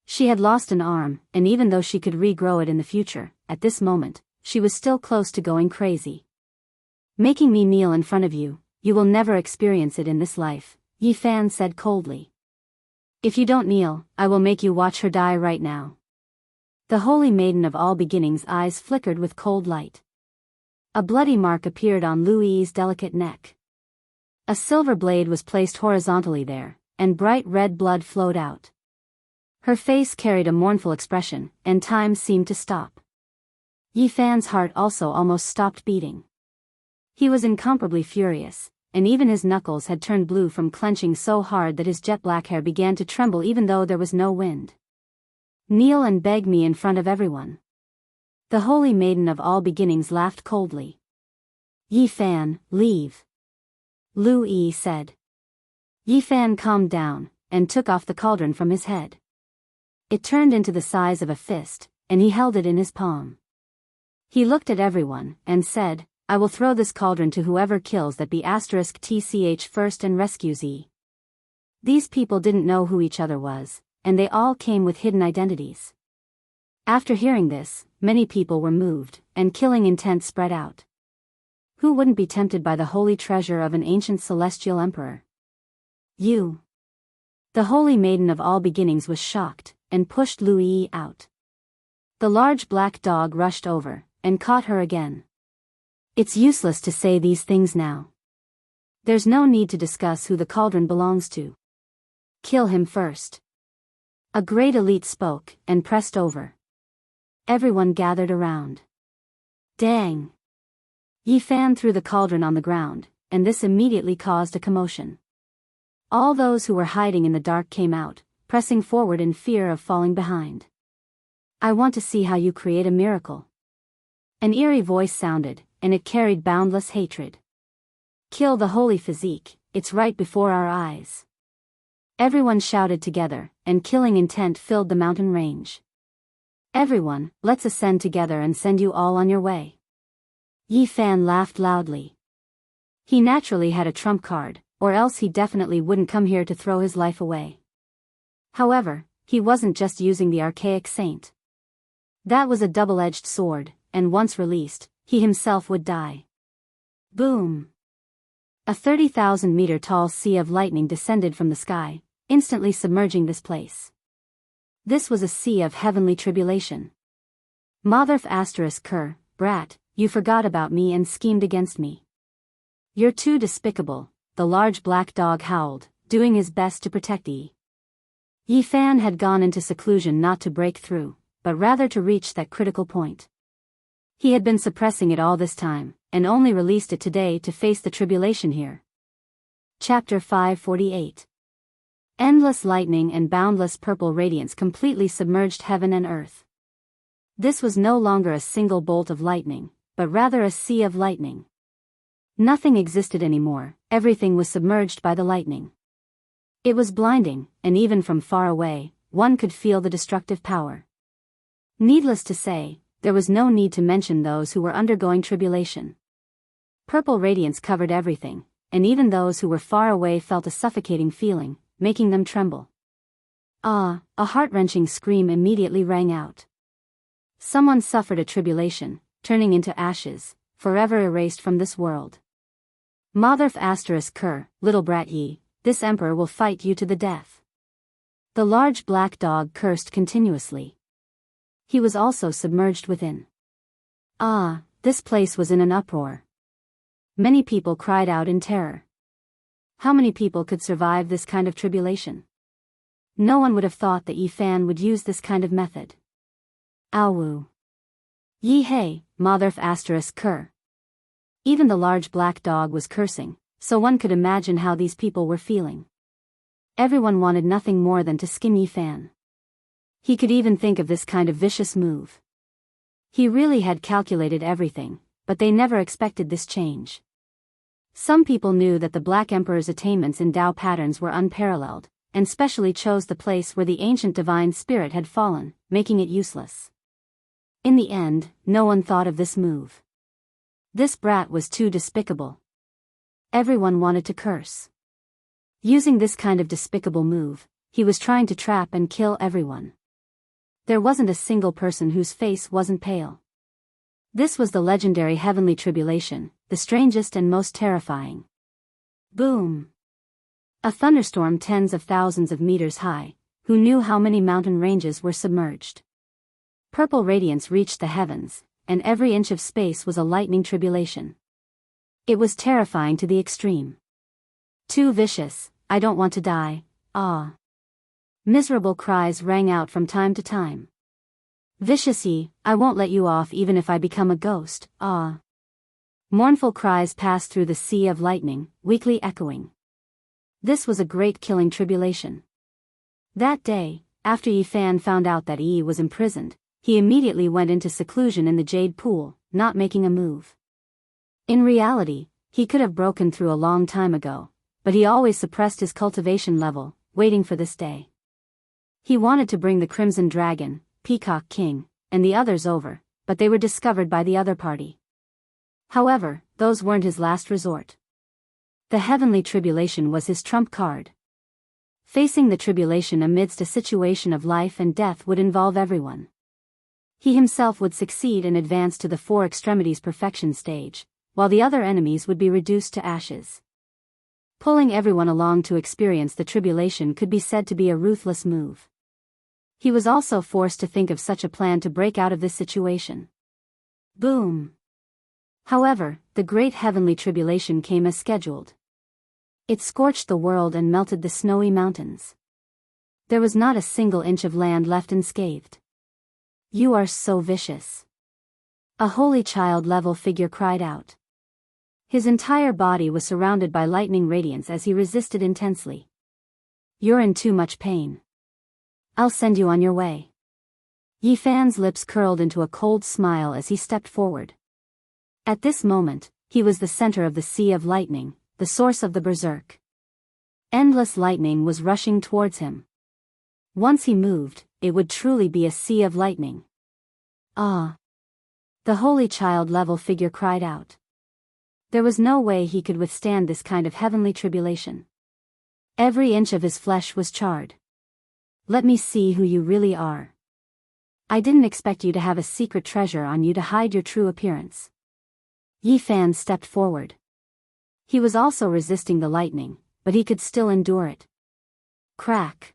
She had lost an arm, and even though she could regrow it in the future, at this moment, she was still close to going crazy. Making me kneel in front of you, you will never experience it in this life, Yi Fan said coldly. If you don't kneel, I will make you watch her die right now. The holy maiden of all beginnings' eyes flickered with cold light. A bloody mark appeared on Lu Yi's delicate neck. A silver blade was placed horizontally there, and bright red blood flowed out. Her face carried a mournful expression, and time seemed to stop. Yi Fan's heart also almost stopped beating. He was incomparably furious, and even his knuckles had turned blue from clenching so hard that his jet-black hair began to tremble even though there was no wind. Kneel and beg me in front of everyone. The holy maiden of all beginnings laughed coldly. Yi Fan, leave. Lu Yi said. Yi Fan calmed down, and took off the cauldron from his head. It turned into the size of a fist, and he held it in his palm. He looked at everyone, and said, I will throw this cauldron to whoever kills that be *tch first and rescues Yi. These people didn't know who each other was, and they all came with hidden identities. After hearing this, many people were moved, and killing intent spread out. Who wouldn't be tempted by the holy treasure of an ancient celestial emperor? You. The holy maiden of all beginnings was shocked, and pushed Lu Yi out. The large black dog rushed over, and caught her again. It's useless to say these things now. There's no need to discuss who the cauldron belongs to. Kill him first. A great elite spoke, and pressed over. Everyone gathered around. Dang! Yi Fan threw the cauldron on the ground, and this immediately caused a commotion. All those who were hiding in the dark came out, pressing forward in fear of falling behind. I want to see how you create a miracle. An eerie voice sounded, and it carried boundless hatred. Kill the holy physique, it's right before our eyes. Everyone shouted together, and killing intent filled the mountain range. Everyone, let's ascend together and send you all on your way. Yi Fan laughed loudly. He naturally had a trump card, or else he definitely wouldn't come here to throw his life away. However, he wasn't just using the archaic saint. That was a double-edged sword, and once released, he himself would die. Boom! A 30,000-meter tall sea of lightning descended from the sky, instantly submerging this place. This was a sea of heavenly tribulation. Motherf *Ker, brat, you forgot about me and schemed against me. You're too despicable, the large black dog howled, doing his best to protect Yi. Yi Fan had gone into seclusion not to break through, but rather to reach that critical point. He had been suppressing it all this time, and only released it today to face the tribulation here. Chapter 548. Endless lightning and boundless purple radiance completely submerged heaven and earth. This was no longer a single bolt of lightning, but rather a sea of lightning. Nothing existed anymore, everything was submerged by the lightning. It was blinding, and even from far away, one could feel the destructive power. Needless to say, there was no need to mention those who were undergoing tribulation. Purple radiance covered everything, and even those who were far away felt a suffocating feeling, making them tremble. A heart-wrenching scream immediately rang out. Someone suffered a tribulation, turning into ashes, forever erased from this world. Motherf *Ker, little brat Yi, this emperor will fight you to the death. The large black dog cursed continuously. He was also submerged within. This place was in an uproar. Many people cried out in terror. How many people could survive this kind of tribulation? No one would have thought that Yi Fan would use this kind of method. Awu. Yi Hei, Motherf *Ker. Even the large black dog was cursing, so one could imagine how these people were feeling. Everyone wanted nothing more than to skin Yi Fan. He could even think of this kind of vicious move. He really had calculated everything, but they never expected this change. Some people knew that the Black Emperor's attainments in Tao patterns were unparalleled, and specially chose the place where the ancient divine spirit had fallen, making it useless. In the end, no one thought of this move. This brat was too despicable. Everyone wanted to curse. Using this kind of despicable move, he was trying to trap and kill everyone. There wasn't a single person whose face wasn't pale. This was the legendary heavenly tribulation, the strangest and most terrifying. Boom! A thunderstorm tens of thousands of meters high. Who knew how many mountain ranges were submerged? Purple radiance reached the heavens, and every inch of space was a lightning tribulation. It was terrifying to the extreme. Too vicious, I don't want to die, ah. Miserable cries rang out from time to time. Vicious-y, I won't let you off even if I become a ghost, ah. Mournful cries passed through the sea of lightning, weakly echoing. This was a great killing tribulation. That day, after Yi Fan found out that Yi was imprisoned, he immediately went into seclusion in the jade pool, not making a move. In reality, he could have broken through a long time ago, but he always suppressed his cultivation level, waiting for this day. He wanted to bring the Crimson Dragon, Peacock King, and the others over, but they were discovered by the other party. However, those weren't his last resort. The heavenly tribulation was his trump card. Facing the tribulation amidst a situation of life and death would involve everyone. He himself would succeed and advance to the four extremities perfection stage, while the other enemies would be reduced to ashes. Pulling everyone along to experience the tribulation could be said to be a ruthless move. He was also forced to think of such a plan to break out of this situation. Boom! However, the great heavenly tribulation came as scheduled. It scorched the world and melted the snowy mountains. There was not a single inch of land left unscathed. You are so vicious. A holy child-level figure cried out. His entire body was surrounded by lightning radiance as he resisted intensely. You're in too much pain. I'll send you on your way. Yi Fan's lips curled into a cold smile as he stepped forward. At this moment, he was the center of the sea of lightning, the source of the berserk. Endless lightning was rushing towards him. Once he moved, it would truly be a sea of lightning. Ah! The holy child-level figure cried out. There was no way he could withstand this kind of heavenly tribulation. Every inch of his flesh was charred. Let me see who you really are. I didn't expect you to have a secret treasure on you to hide your true appearance. Yi Fan stepped forward. He was also resisting the lightning, but he could still endure it. Crack!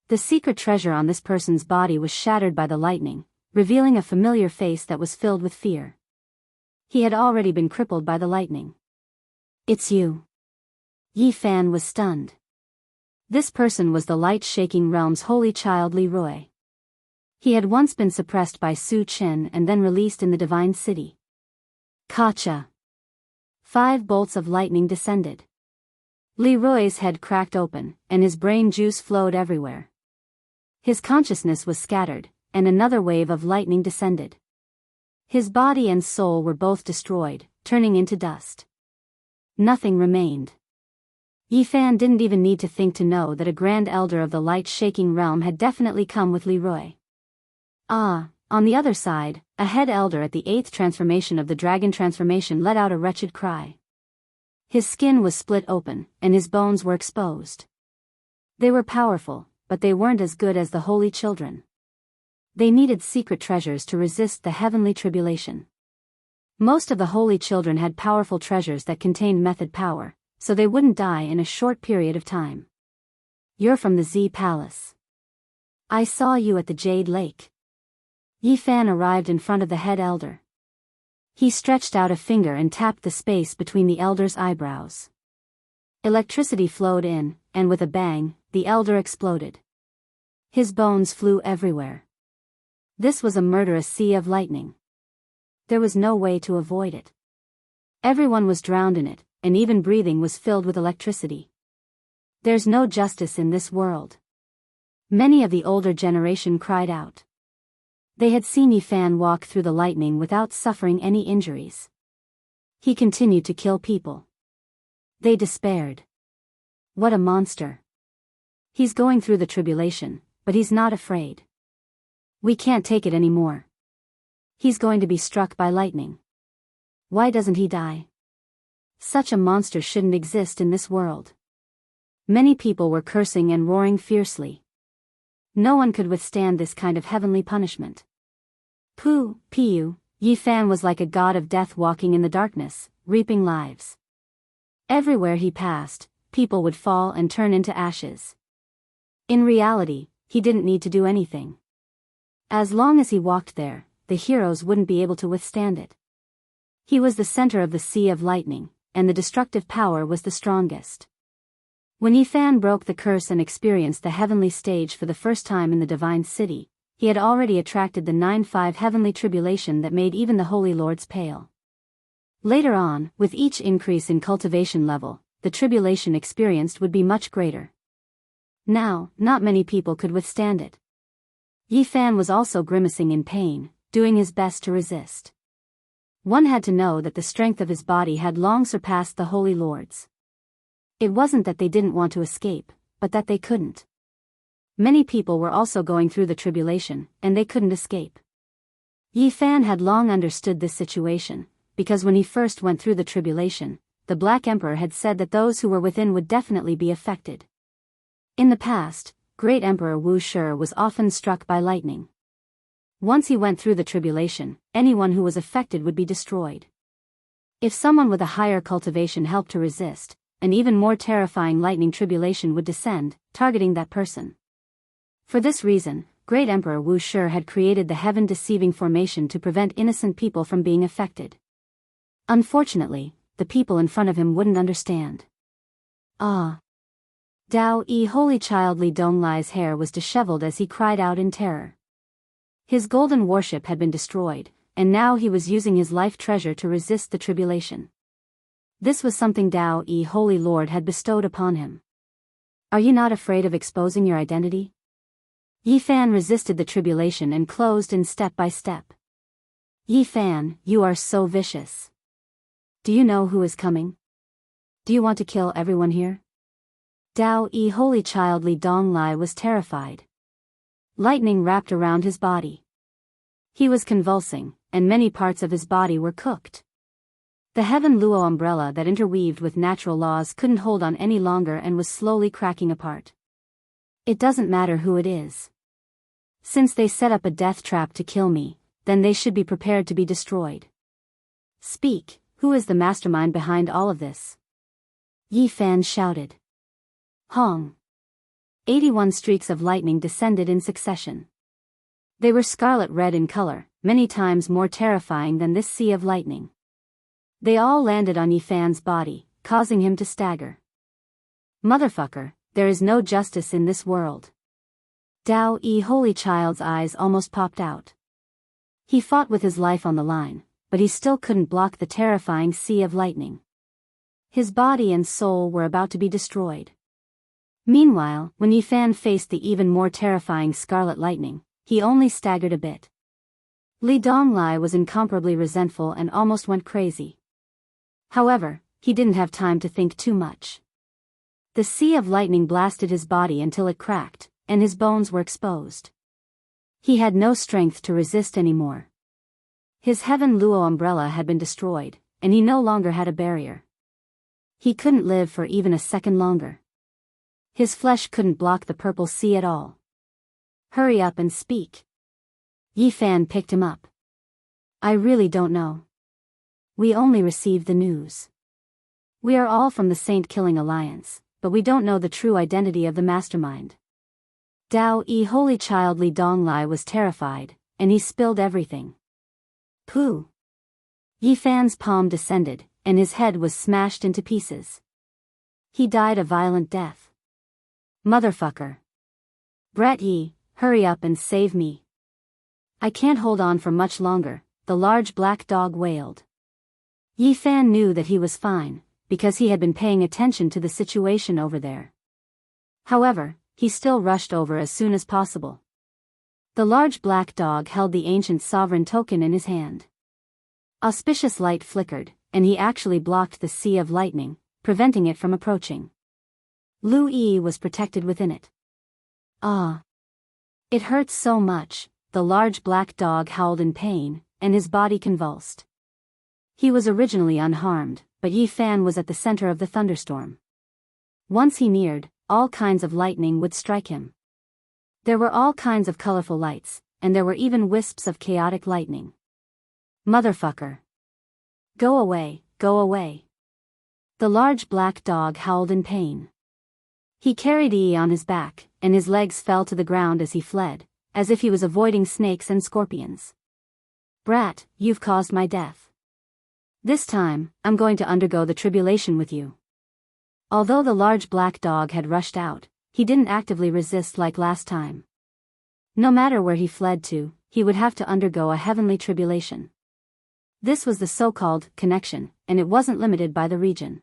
The secret treasure on this person's body was shattered by the lightning, revealing a familiar face that was filled with fear. He had already been crippled by the lightning. It's you. Yi Fan was stunned. This person was the light-shaking realm's holy child Leroy. He had once been suppressed by Su Chen and then released in the Divine City. Kacha! 5 bolts of lightning descended. Leroy's head cracked open, and his brain juice flowed everywhere. His consciousness was scattered, and another wave of lightning descended. His body and soul were both destroyed, turning into dust. Nothing remained. Yi Fan didn't even need to think to know that a grand elder of the light-shaking realm had definitely come with Leroy. Ah, on the other side, a head elder at the 8th transformation of the dragon transformation let out a wretched cry. His skin was split open, and his bones were exposed. They were powerful, but they weren't as good as the holy children. They needed secret treasures to resist the heavenly tribulation. Most of the holy children had powerful treasures that contained method power, so they wouldn't die in a short period of time. You're from the Z Palace. I saw you at the Jade Lake. Yi Fan arrived in front of the head elder. He stretched out a finger and tapped the space between the elder's eyebrows. Electricity flowed in, and with a bang, the elder exploded. His bones flew everywhere. This was a murderous sea of lightning. There was no way to avoid it. Everyone was drowned in it, and even breathing was filled with electricity. There's no justice in this world. Many of the older generation cried out. They had seen Yi Fan walk through the lightning without suffering any injuries. He continued to kill people. They despaired. What a monster. He's going through the tribulation, but he's not afraid. We can't take it anymore. He's going to be struck by lightning. Why doesn't he die? Such a monster shouldn't exist in this world. Many people were cursing and roaring fiercely. No one could withstand this kind of heavenly punishment. Piu, Yi Fan was like a god of death walking in the darkness, reaping lives. Everywhere he passed, people would fall and turn into ashes. In reality, he didn't need to do anything. As long as he walked there, the heroes wouldn't be able to withstand it. He was the center of the sea of lightning, and the destructive power was the strongest. When Yi Fan broke the curse and experienced the heavenly stage for the first time in the divine city, he had already attracted the 9-5 heavenly tribulation that made even the holy lords pale. Later on, with each increase in cultivation level, the tribulation experienced would be much greater. Now, not many people could withstand it. Yi Fan was also grimacing in pain, doing his best to resist. One had to know that the strength of his body had long surpassed the holy lords. It wasn't that they didn't want to escape, but that they couldn't. Many people were also going through the tribulation, and they couldn't escape. Yi Fan had long understood this situation, because when he first went through the tribulation, the Black Emperor had said that those who were within would definitely be affected. In the past, Great Emperor Wu Shi was often struck by lightning. Once he went through the tribulation, anyone who was affected would be destroyed. If someone with a higher cultivation helped to resist, an even more terrifying lightning tribulation would descend, targeting that person. For this reason, Great Emperor Wu Shi had created the heaven-deceiving formation to prevent innocent people from being affected. Unfortunately, the people in front of him wouldn't understand. Ah! Dao Yi Holy Child Li Donglai's hair was disheveled as he cried out in terror. His golden warship had been destroyed, and now he was using his life treasure to resist the tribulation. This was something Dao Yi Holy Lord had bestowed upon him. Are you not afraid of exposing your identity? Yi Fan resisted the tribulation and closed in step by step. Yi Fan, you are so vicious. Do you know who is coming? Do you want to kill everyone here? Dao Yi Holy Child Li Donglai was terrified. Lightning wrapped around his body. He was convulsing, and many parts of his body were cooked. The Heaven Luo umbrella that interweaved with natural laws couldn't hold on any longer and was slowly cracking apart. It doesn't matter who it is. Since they set up a death trap to kill me, then they should be prepared to be destroyed. Speak, who is the mastermind behind all of this? Yi Fan shouted. Hong. 81 streaks of lightning descended in succession. They were scarlet red in color, many times more terrifying than this sea of lightning. They all landed on Yi Fan's body, causing him to stagger. Motherfucker, there is no justice in this world. Dao Yi Holy Child's eyes almost popped out. He fought with his life on the line, but he still couldn't block the terrifying sea of lightning. His body and soul were about to be destroyed. Meanwhile, when Yi Fan faced the even more terrifying scarlet lightning, he only staggered a bit. Li Donglai was incomparably resentful and almost went crazy. However, he didn't have time to think too much. The sea of lightning blasted his body until it cracked, and his bones were exposed. He had no strength to resist anymore. His Heaven Luo umbrella had been destroyed, and he no longer had a barrier. He couldn't live for even a second longer. His flesh couldn't block the purple sea at all. Hurry up and speak. Yi Fan picked him up. I really don't know. We only received the news. We are all from the Saint Killing Alliance, but we don't know the true identity of the mastermind. Dao Yi Holy Child Li Donglai was terrified, and he spilled everything. Pooh! Yi Fan's palm descended, and his head was smashed into pieces. He died a violent death. Motherfucker. Brat Yi, hurry up and save me. I can't hold on for much longer, the large black dog wailed. Yi Fan knew that he was fine, because he had been paying attention to the situation over there. However, he still rushed over as soon as possible. The large black dog held the ancient sovereign token in his hand. Auspicious light flickered, and he actually blocked the sea of lightning, preventing it from approaching. Lu Yi was protected within it. Ah! It hurts so much, the large black dog howled in pain, and his body convulsed. He was originally unharmed, but Yi Fan was at the center of the thunderstorm. Once he neared, all kinds of lightning would strike him. There were all kinds of colorful lights, and there were even wisps of chaotic lightning. Motherfucker. Go away, go away. The large black dog howled in pain. He carried Yi on his back, and his legs fell to the ground as he fled, as if he was avoiding snakes and scorpions. Brat, you've caused my death. This time, I'm going to undergo the tribulation with you. Although the large black dog had rushed out, he didn't actively resist like last time. No matter where he fled to, he would have to undergo a heavenly tribulation. This was the so-called connection, and it wasn't limited by the region.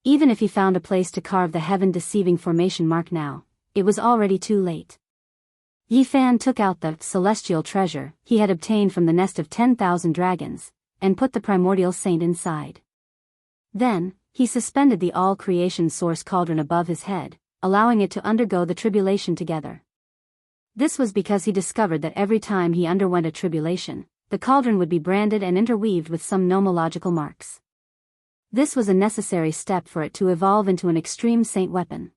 Even if he found a place to carve the heaven-deceiving formation mark now, it was already too late. Yi Fan took out the celestial treasure he had obtained from the nest of 10,000 dragons, and put the primordial saint inside. Then, he suspended the all-creation source cauldron above his head, allowing it to undergo the tribulation together. This was because he discovered that every time he underwent a tribulation, the cauldron would be branded and interweaved with some nomological marks. This was a necessary step for it to evolve into an extreme saint weapon.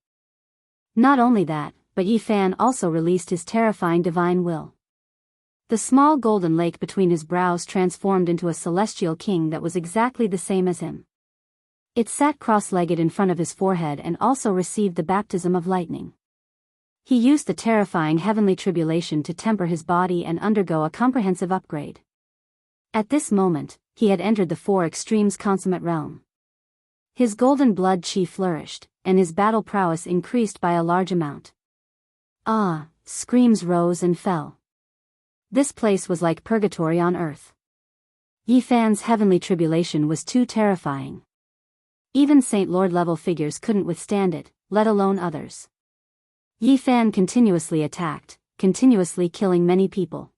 Not only that, but Yi Fan also released his terrifying divine will. The small golden lake between his brows transformed into a celestial king that was exactly the same as him. It sat cross-legged in front of his forehead and also received the baptism of lightning. He used the terrifying heavenly tribulation to temper his body and undergo a comprehensive upgrade. At this moment, he had entered the four extremes consummate realm. His golden blood chi flourished, and his battle prowess increased by a large amount. Ah, screams rose and fell. This place was like purgatory on earth. Yi Fan's heavenly tribulation was too terrifying. Even Saint Lord level figures couldn't withstand it, let alone others. Yi Fan continuously attacked, continuously killing many people.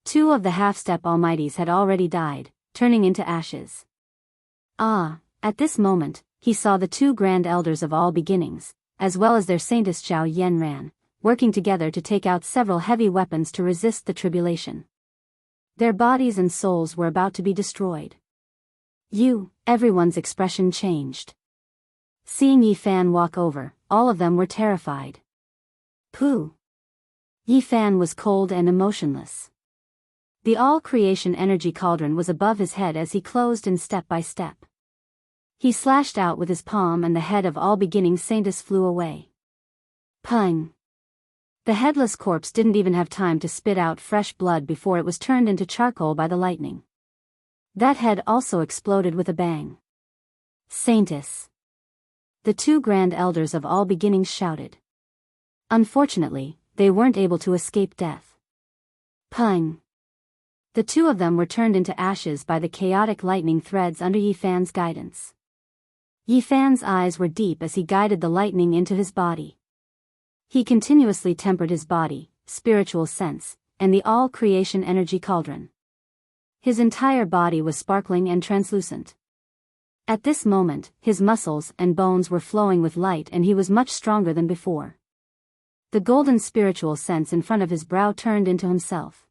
2 of the half-step almighties had already died, turning into ashes. Ah, at this moment, he saw the 2 grand elders of all beginnings, as well as their saintess Zhao Yanran, working together to take out several heavy weapons to resist the tribulation. Their bodies and souls were about to be destroyed. Everyone's expression changed. Seeing Yi Fan walk over, all of them were terrified. Pooh! Yi Fan was cold and emotionless. The all-creation energy cauldron was above his head as he closed in step by step. He slashed out with his palm and the head of all beginning saintess flew away. Pung! The headless corpse didn't even have time to spit out fresh blood before it was turned into charcoal by the lightning. That head also exploded with a bang. Saintess! The 2 grand elders of all beginnings shouted. Unfortunately, they weren't able to escape death. Pung! The 2 of them were turned into ashes by the chaotic lightning threads under Yi Fan's guidance. Yi Fan's eyes were deep as he guided the lightning into his body. He continuously tempered his body, spiritual sense, and the all-creation energy cauldron. His entire body was sparkling and translucent. At this moment, his muscles and bones were flowing with light and he was much stronger than before. The golden spiritual sense in front of his brow turned into himself.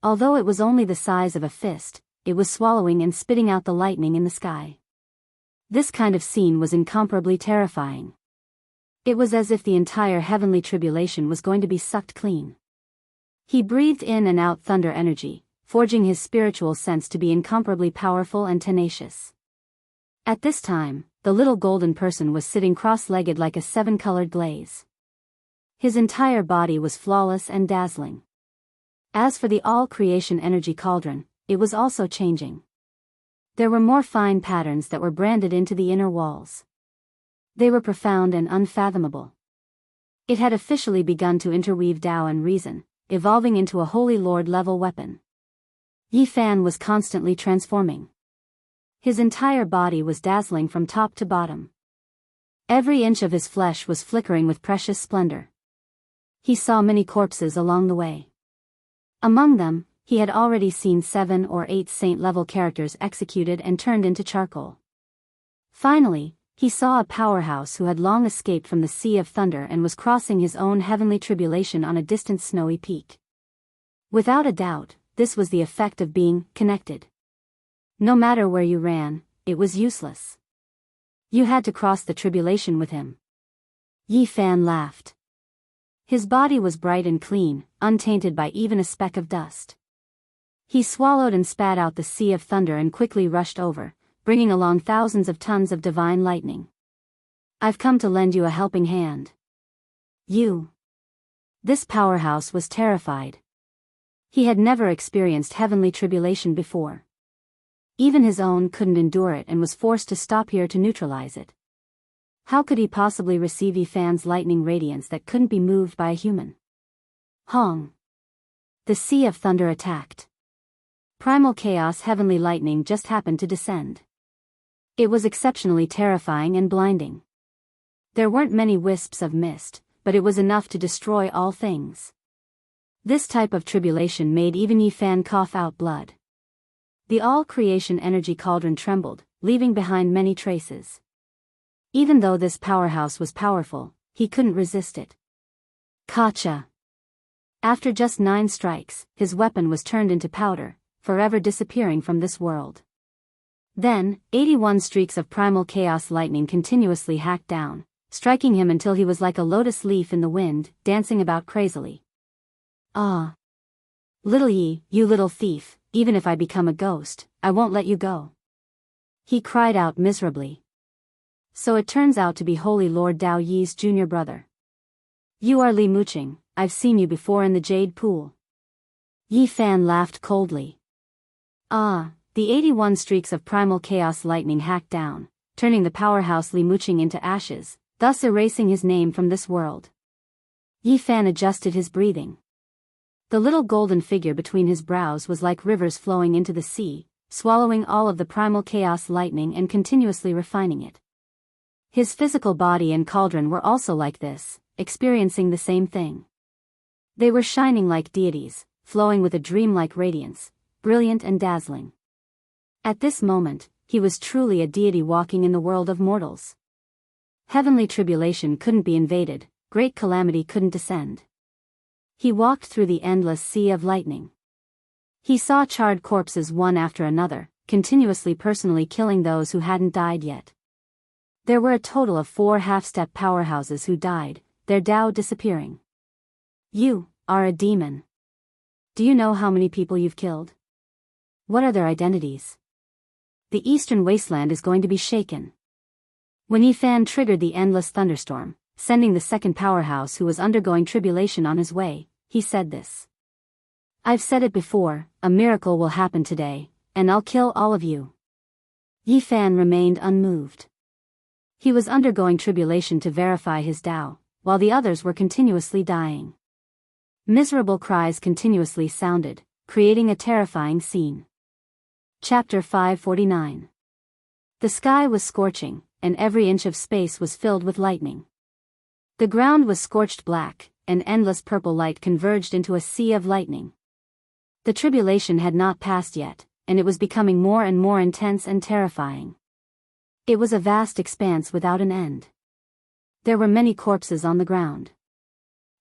Although it was only the size of a fist, it was swallowing and spitting out the lightning in the sky. This kind of scene was incomparably terrifying. It was as if the entire heavenly tribulation was going to be sucked clean. He breathed in and out thunder energy, forging his spiritual sense to be incomparably powerful and tenacious. At this time, the little golden person was sitting cross-legged like a 7-colored glaze. His entire body was flawless and dazzling. As for the all-creation energy cauldron, it was also changing. There were more fine patterns that were branded into the inner walls. They were profound and unfathomable. It had officially begun to interweave Tao and reason, evolving into a Holy Lord-level weapon. Yi Fan was constantly transforming. His entire body was dazzling from top to bottom. Every inch of his flesh was flickering with precious splendor. He saw many corpses along the way. Among them, he had already seen 7 or 8 saint-level characters executed and turned into charcoal. Finally, he saw a powerhouse who had long escaped from the Sea of Thunder and was crossing his own heavenly tribulation on a distant snowy peak. Without a doubt, this was the effect of being connected. No matter where you ran, it was useless. You had to cross the tribulation with him. Yi Fan laughed. His body was bright and clean, untainted by even a speck of dust. He swallowed and spat out the sea of thunder and quickly rushed over, bringing along thousands of tons of divine lightning. I've come to lend you a helping hand. You. This powerhouse was terrified. He had never experienced heavenly tribulation before. Even his own couldn't endure it and was forced to stop here to neutralize it. How could he possibly receive Yi Fan's lightning radiance that couldn't be moved by a human? Hong. The sea of thunder attacked. Primal chaos heavenly lightning just happened to descend. It was exceptionally terrifying and blinding. There weren't many wisps of mist, but it was enough to destroy all things. This type of tribulation made even Yi Fan cough out blood. The all-creation energy cauldron trembled, leaving behind many traces. Even though this powerhouse was powerful, he couldn't resist it. Kacha. After just 9 strikes, his weapon was turned into powder, forever disappearing from this world. Then, 81 streaks of primal chaos lightning continuously hacked down, striking him until he was like a lotus leaf in the wind, dancing about crazily. Ah! Little Yi, you little thief, even if I become a ghost, I won't let you go. He cried out miserably. So it turns out to be Holy Lord Dao Yi's junior brother. You are Li Muqing, I've seen you before in the Jade Pool. Yi Fan laughed coldly. Ah, the 81 streaks of primal chaos lightning hacked down, turning the powerhouse Li Muqing into ashes, thus erasing his name from this world. Yi Fan adjusted his breathing. The little golden figure between his brows was like rivers flowing into the sea, swallowing all of the primal chaos lightning and continuously refining it. His physical body and cauldron were also like this, experiencing the same thing. They were shining like deities, flowing with a dreamlike radiance, brilliant and dazzling. At this moment, he was truly a deity walking in the world of mortals. Heavenly tribulation couldn't be invaded, great calamity couldn't descend. He walked through the endless sea of lightning. He saw charred corpses one after another, continuously personally killing those who hadn't died yet. There were a total of 4 half-step powerhouses who died, their Tao disappearing. You are a demon. Do you know how many people you've killed? What are their identities? The eastern wasteland is going to be shaken. When Yi Fan triggered the endless thunderstorm, sending the second powerhouse who was undergoing tribulation on his way, he said this. I've said it before, a miracle will happen today, and I'll kill all of you. Yi Fan remained unmoved. He was undergoing tribulation to verify his Tao, while the others were continuously dying. Miserable cries continuously sounded, creating a terrifying scene. Chapter 549. The sky was scorching, and every inch of space was filled with lightning. The ground was scorched black, and endless purple light converged into a sea of lightning. The tribulation had not passed yet, and it was becoming more and more intense and terrifying. It was a vast expanse without an end. There were many corpses on the ground.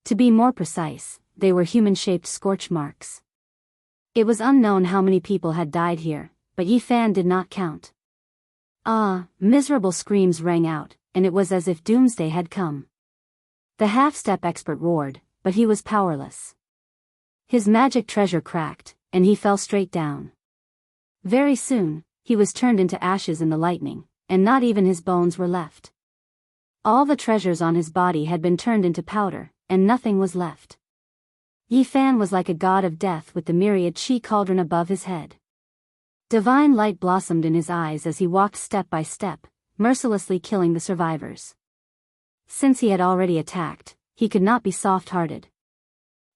To be more precise, they were human-shaped scorch marks. It was unknown how many people had died here, but Yi Fan did not count. Ah, miserable screams rang out, and it was as if doomsday had come. The half-step expert roared, but he was powerless. His magic treasure cracked, and he fell straight down. Very soon, he was turned into ashes in the lightning, and not even his bones were left. All the treasures on his body had been turned into powder, and nothing was left. Yi Fan was like a god of death with the myriad chi cauldron above his head. Divine light blossomed in his eyes as he walked step by step, mercilessly killing the survivors. Since he had already attacked, he could not be soft-hearted.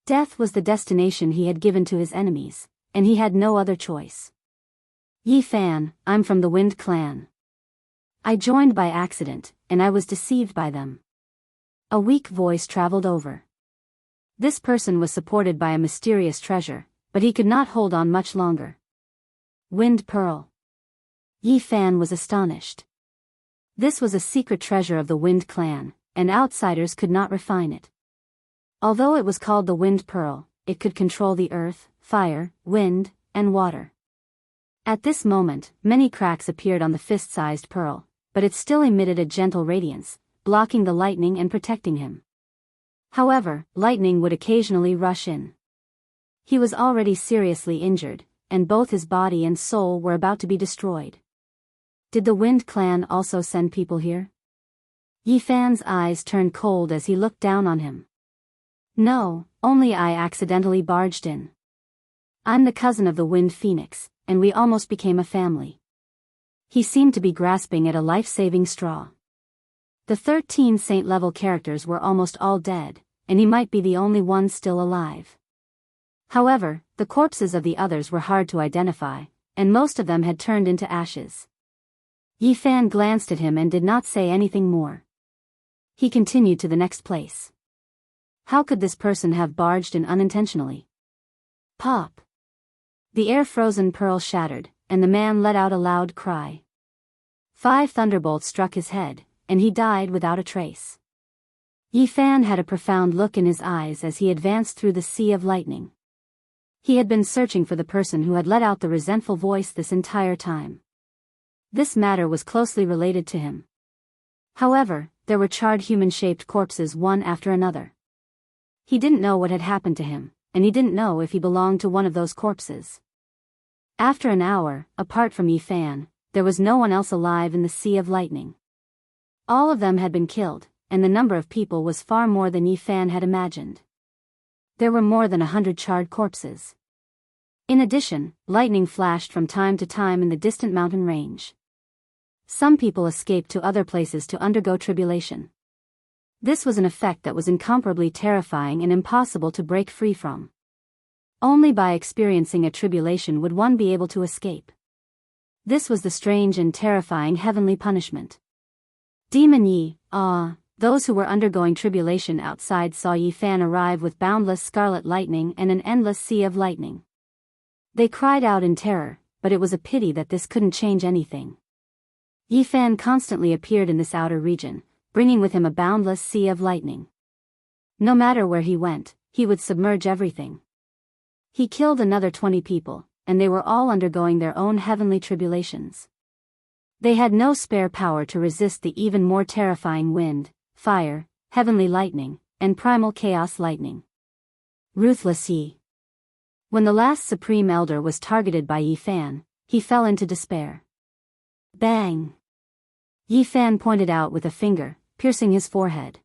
Death was the destination he had given to his enemies, and he had no other choice. Yi Fan, I'm from the Wind Clan. I joined by accident, and I was deceived by them. A weak voice traveled over. This person was supported by a mysterious treasure, but he could not hold on much longer. Wind Pearl. Yi Fan was astonished. This was a secret treasure of the Wind Clan, and outsiders could not refine it. Although it was called the Wind Pearl, it could control the earth, fire, wind, and water. At this moment, many cracks appeared on the fist-sized pearl, but it still emitted a gentle radiance, blocking the lightning and protecting him. However, lightning would occasionally rush in. He was already seriously injured, and both his body and soul were about to be destroyed. Did the Wind Clan also send people here? Yi Fan's eyes turned cold as he looked down on him. No, only I accidentally barged in. I'm the cousin of the Wind Phoenix, and we almost became a family. He seemed to be grasping at a life-saving straw. The 13 saint-level characters were almost all dead, and he might be the only one still alive. However, the corpses of the others were hard to identify, and most of them had turned into ashes. Yi Fan glanced at him and did not say anything more. He continued to the next place. How could this person have barged in unintentionally? Pop! The air-frozen pearl shattered, and the man let out a loud cry. 5 thunderbolts struck his head, and he died without a trace. Yi Fan had a profound look in his eyes as he advanced through the sea of lightning. He had been searching for the person who had let out the resentful voice this entire time. This matter was closely related to him. However, there were charred human-shaped corpses one after another. He didn't know what had happened to him, and he didn't know if he belonged to one of those corpses. After an hour, apart from Yi Fan, there was no one else alive in the sea of lightning. All of them had been killed, and the number of people was far more than Yi Fan had imagined. There were more than 100 charred corpses. In addition, lightning flashed from time to time in the distant mountain range. Some people escaped to other places to undergo tribulation. This was an effect that was incomparably terrifying and impossible to break free from. Only by experiencing a tribulation would one be able to escape. This was the strange and terrifying heavenly punishment. Demon Yi, those who were undergoing tribulation outside saw Yi Fan arrive with boundless scarlet lightning and an endless sea of lightning. They cried out in terror, but it was a pity that this couldn't change anything. Yi Fan constantly appeared in this outer region, bringing with him a boundless sea of lightning. No matter where he went, he would submerge everything. He killed another 20 people, and they were all undergoing their own heavenly tribulations. They had no spare power to resist the even more terrifying wind, fire, heavenly lightning, and primal chaos lightning. Ruthless Yi. When the last Supreme Elder was targeted by Yi Fan, he fell into despair. Bang! Yi Fan pointed out with a finger, piercing his forehead.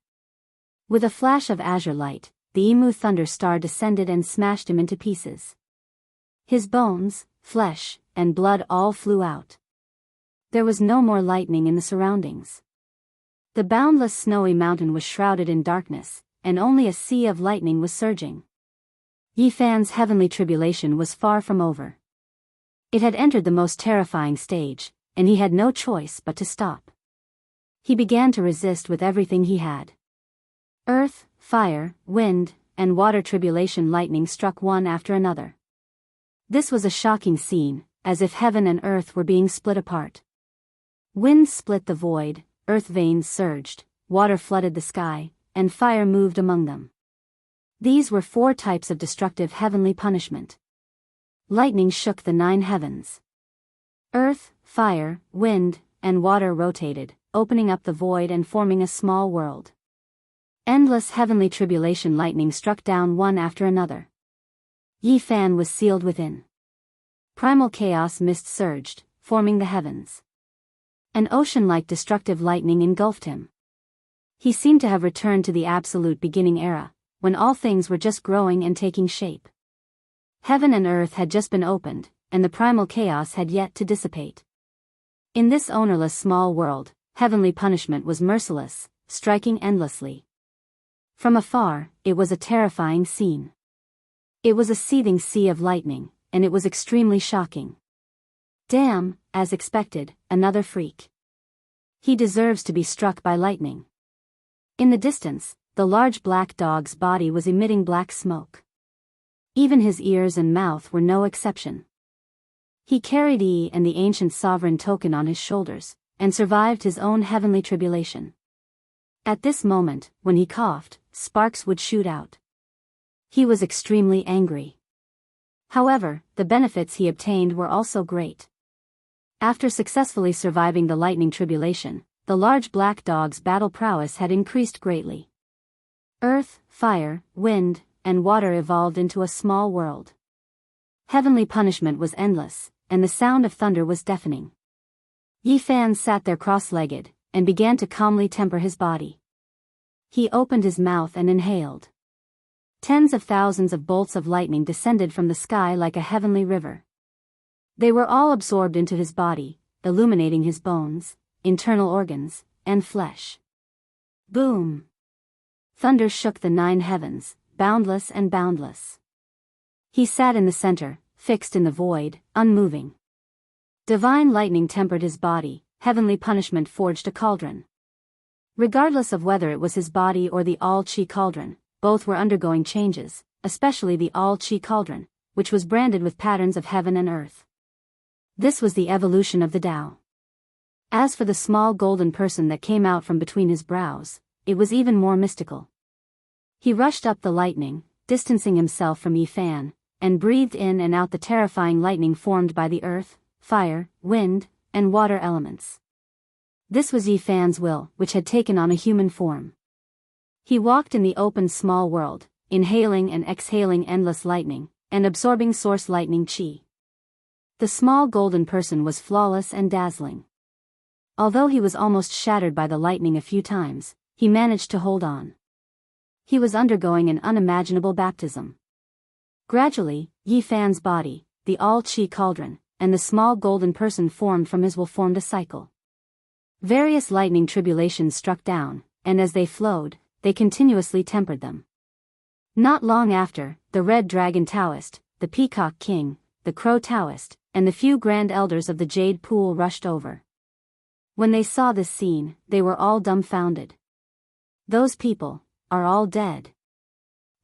With a flash of azure light, the Emu Thunder Star descended and smashed him into pieces. His bones, flesh, and blood all flew out. There was no more lightning in the surroundings. The boundless snowy mountain was shrouded in darkness, and only a sea of lightning was surging. Yi Fan's heavenly tribulation was far from over. It had entered the most terrifying stage, and he had no choice but to stop. He began to resist with everything he had. Earth, fire, wind, and water tribulation lightning struck one after another. This was a shocking scene, as if heaven and earth were being split apart. Wind split the void, earth veins surged, water flooded the sky, and fire moved among them. These were 4 types of destructive heavenly punishment. Lightning shook the 9 heavens. Earth, fire, wind, and water rotated, opening up the void and forming a small world. Endless heavenly tribulation lightning struck down one after another. Yi Fan was sealed within. Primal chaos mist surged, forming the heavens. An ocean-like destructive lightning engulfed him. He seemed to have returned to the absolute beginning era, when all things were just growing and taking shape. Heaven and earth had just been opened, and the primal chaos had yet to dissipate. In this ownerless small world, heavenly punishment was merciless, striking endlessly. From afar, it was a terrifying scene. It was a seething sea of lightning, and it was extremely shocking. Damn, as expected, another freak. He deserves to be struck by lightning. In the distance, the large black dog's body was emitting black smoke. Even his ears and mouth were no exception. He carried Yi and the ancient sovereign token on his shoulders, and survived his own heavenly tribulation. At this moment, when he coughed, sparks would shoot out. He was extremely angry. However, the benefits he obtained were also great. After successfully surviving the lightning tribulation, the large black dog's battle prowess had increased greatly. Earth, fire, wind, and water evolved into a small world. Heavenly punishment was endless, and the sound of thunder was deafening. Yifan sat there cross-legged, and began to calmly temper his body. He opened his mouth and inhaled. Tens of thousands of bolts of lightning descended from the sky like a heavenly river. They were all absorbed into his body, illuminating his bones, internal organs, and flesh. Boom! Thunder shook the 9 heavens, boundless and boundless. He sat in the center, fixed in the void, unmoving. Divine lightning tempered his body, heavenly punishment forged a cauldron. Regardless of whether it was his body or the all-chi cauldron, both were undergoing changes, especially the all-chi cauldron, which was branded with patterns of heaven and earth. This was the evolution of the Tao. As for the small golden person that came out from between his brows, it was even more mystical. He rushed up the lightning, distancing himself from Yifan, and breathed in and out the terrifying lightning formed by the earth, fire, wind, and water elements. This was Yifan's will, which had taken on a human form. He walked in the open small world, inhaling and exhaling endless lightning, and absorbing source lightning chi. The small golden person was flawless and dazzling. Although he was almost shattered by the lightning a few times, he managed to hold on. He was undergoing an unimaginable baptism. Gradually, Yifan's body, the all-chi cauldron, and the small golden person formed from his will formed a cycle. Various lightning tribulations struck down, and as they flowed, they continuously tempered them. Not long after, the Red Dragon Taoist, the Peacock King, the Crow Taoist, and the few Grand Elders of the Jade Pool rushed over. When they saw this scene, they were all dumbfounded. Those people are all dead.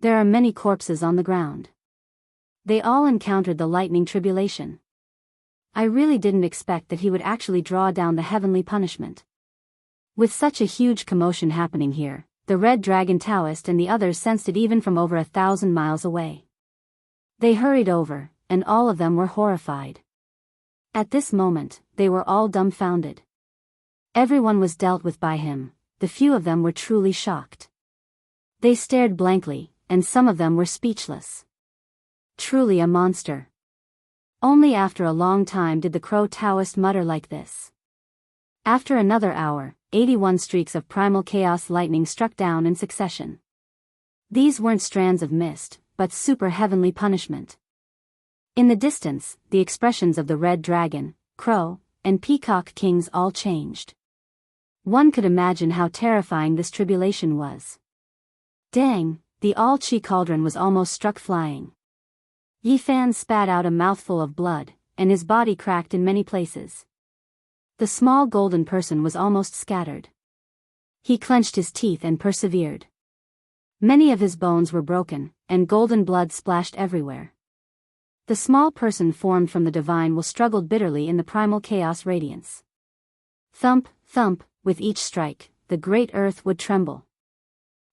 There are many corpses on the ground. They all encountered the lightning tribulation. I really didn't expect that he would actually draw down the heavenly punishment. With such a huge commotion happening here, the Red Dragon Taoist and the others sensed it even from over 1,000 miles away. They hurried over, and all of them were horrified. At this moment, they were all dumbfounded. Everyone was dealt with by him, the few of them were truly shocked. They stared blankly, and some of them were speechless. Truly a monster. Only after a long time did the Crow Taoist mutter like this. After another hour, 81 streaks of primal chaos lightning struck down in succession. These weren't strands of mist, but super heavenly punishment. In the distance, the expressions of the Red Dragon, Crow, and Peacock Kings all changed. One could imagine how terrifying this tribulation was. Dang, the all-chi cauldron was almost struck flying. Yifan spat out a mouthful of blood, and his body cracked in many places. The small golden person was almost scattered. He clenched his teeth and persevered. Many of his bones were broken, and golden blood splashed everywhere. The small person formed from the divine will struggled bitterly in the primal chaos radiance. Thump, thump, with each strike, the great earth would tremble.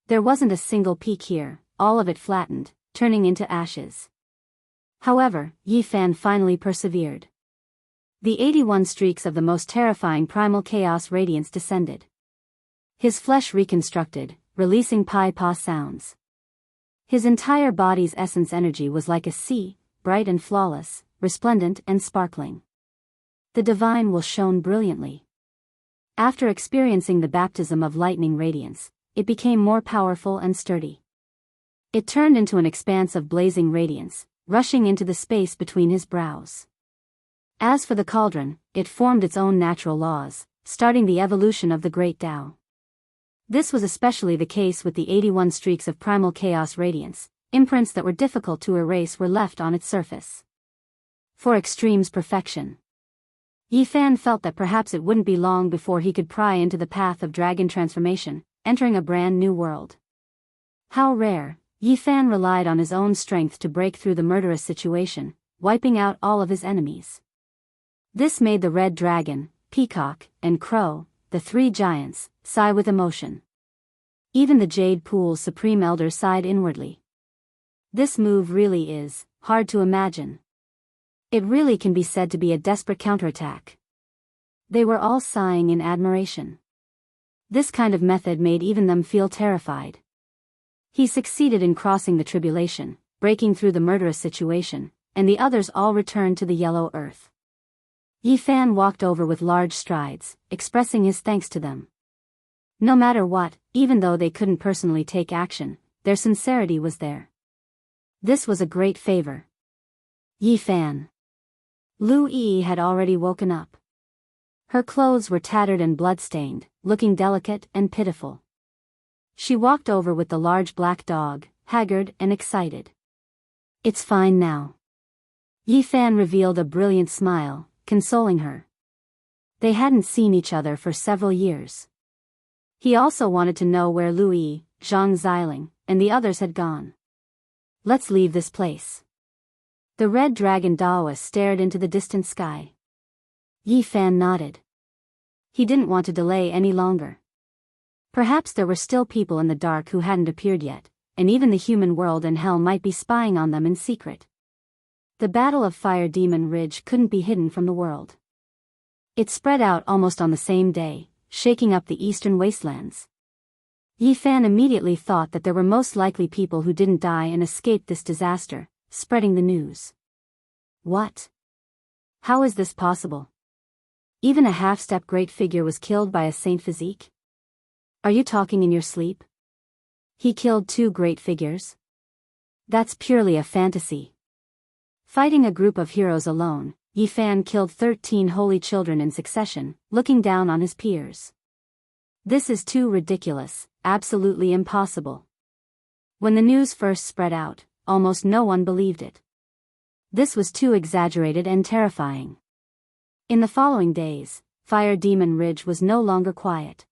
There wasn't a single peak here, all of it flattened, turning into ashes. However, Yifan finally persevered. The 81 streaks of the most terrifying primal chaos radiance descended. His flesh reconstructed, releasing pi-pa sounds. His entire body's essence energy was like a sea, bright and flawless, resplendent and sparkling. The divine will shone brilliantly. After experiencing the baptism of lightning radiance, it became more powerful and sturdy. It turned into an expanse of blazing radiance, rushing into the space between his brows. As for the cauldron, it formed its own natural laws, starting the evolution of the great Tao. This was especially the case with the 81 streaks of primal chaos radiance. Imprints that were difficult to erase were left on its surface. For extreme's perfection. Yifan felt that perhaps it wouldn't be long before he could pry into the path of dragon transformation, entering a brand new world. How rare, Yifan relied on his own strength to break through the murderous situation, wiping out all of his enemies. This made the Red Dragon, Peacock, and Crow, the 3 giants, sigh with emotion. Even the Jade Pool's Supreme Elder sighed inwardly. This move really is hard to imagine. It really can be said to be a desperate counterattack. They were all sighing in admiration. This kind of method made even them feel terrified. He succeeded in crossing the tribulation, breaking through the murderous situation, and the others all returned to the yellow earth. Yi Fan walked over with large strides, expressing his thanks to them. No matter what, even though they couldn't personally take action, their sincerity was there. This was a great favor. Yi Fan. Lu Yi had already woken up. Her clothes were tattered and blood-stained, looking delicate and pitiful. She walked over with the large black dog, haggard and excited. It's fine now. Yi Fan revealed a brilliant smile, consoling her. They hadn't seen each other for several years. He also wanted to know where Lu Yi, Zhang Xiling, and the others had gone. Let's leave this place. The red dragon Dawa stared into the distant sky. Yi Fan nodded. He didn't want to delay any longer. Perhaps there were still people in the dark who hadn't appeared yet, and even the human world and hell might be spying on them in secret. The Battle of Fire Demon Ridge couldn't be hidden from the world. It spread out almost on the same day, shaking up the eastern wastelands. Yi Fan immediately thought that there were most likely people who didn't die and escaped this disaster, spreading the news. What? How is this possible? Even a half-step great figure was killed by a saint physique? Are you talking in your sleep? He killed 2 great figures? That's purely a fantasy. Fighting a group of heroes alone, Yi Fan killed 13 holy children in succession, looking down on his peers. This is too ridiculous, absolutely impossible. When the news first spread out, almost no one believed it. This was too exaggerated and terrifying. In the following days, Fire Demon Ridge was no longer quiet.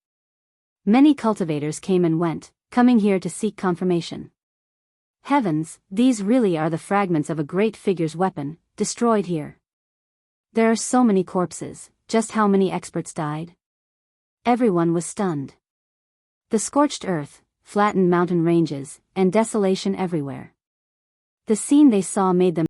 Many cultivators came and went, coming here to seek confirmation. Heavens, these really are the fragments of a great figure's weapon, destroyed here. There are so many corpses, just how many experts died? Everyone was stunned. The scorched earth, flattened mountain ranges, and desolation everywhere. The scene they saw made them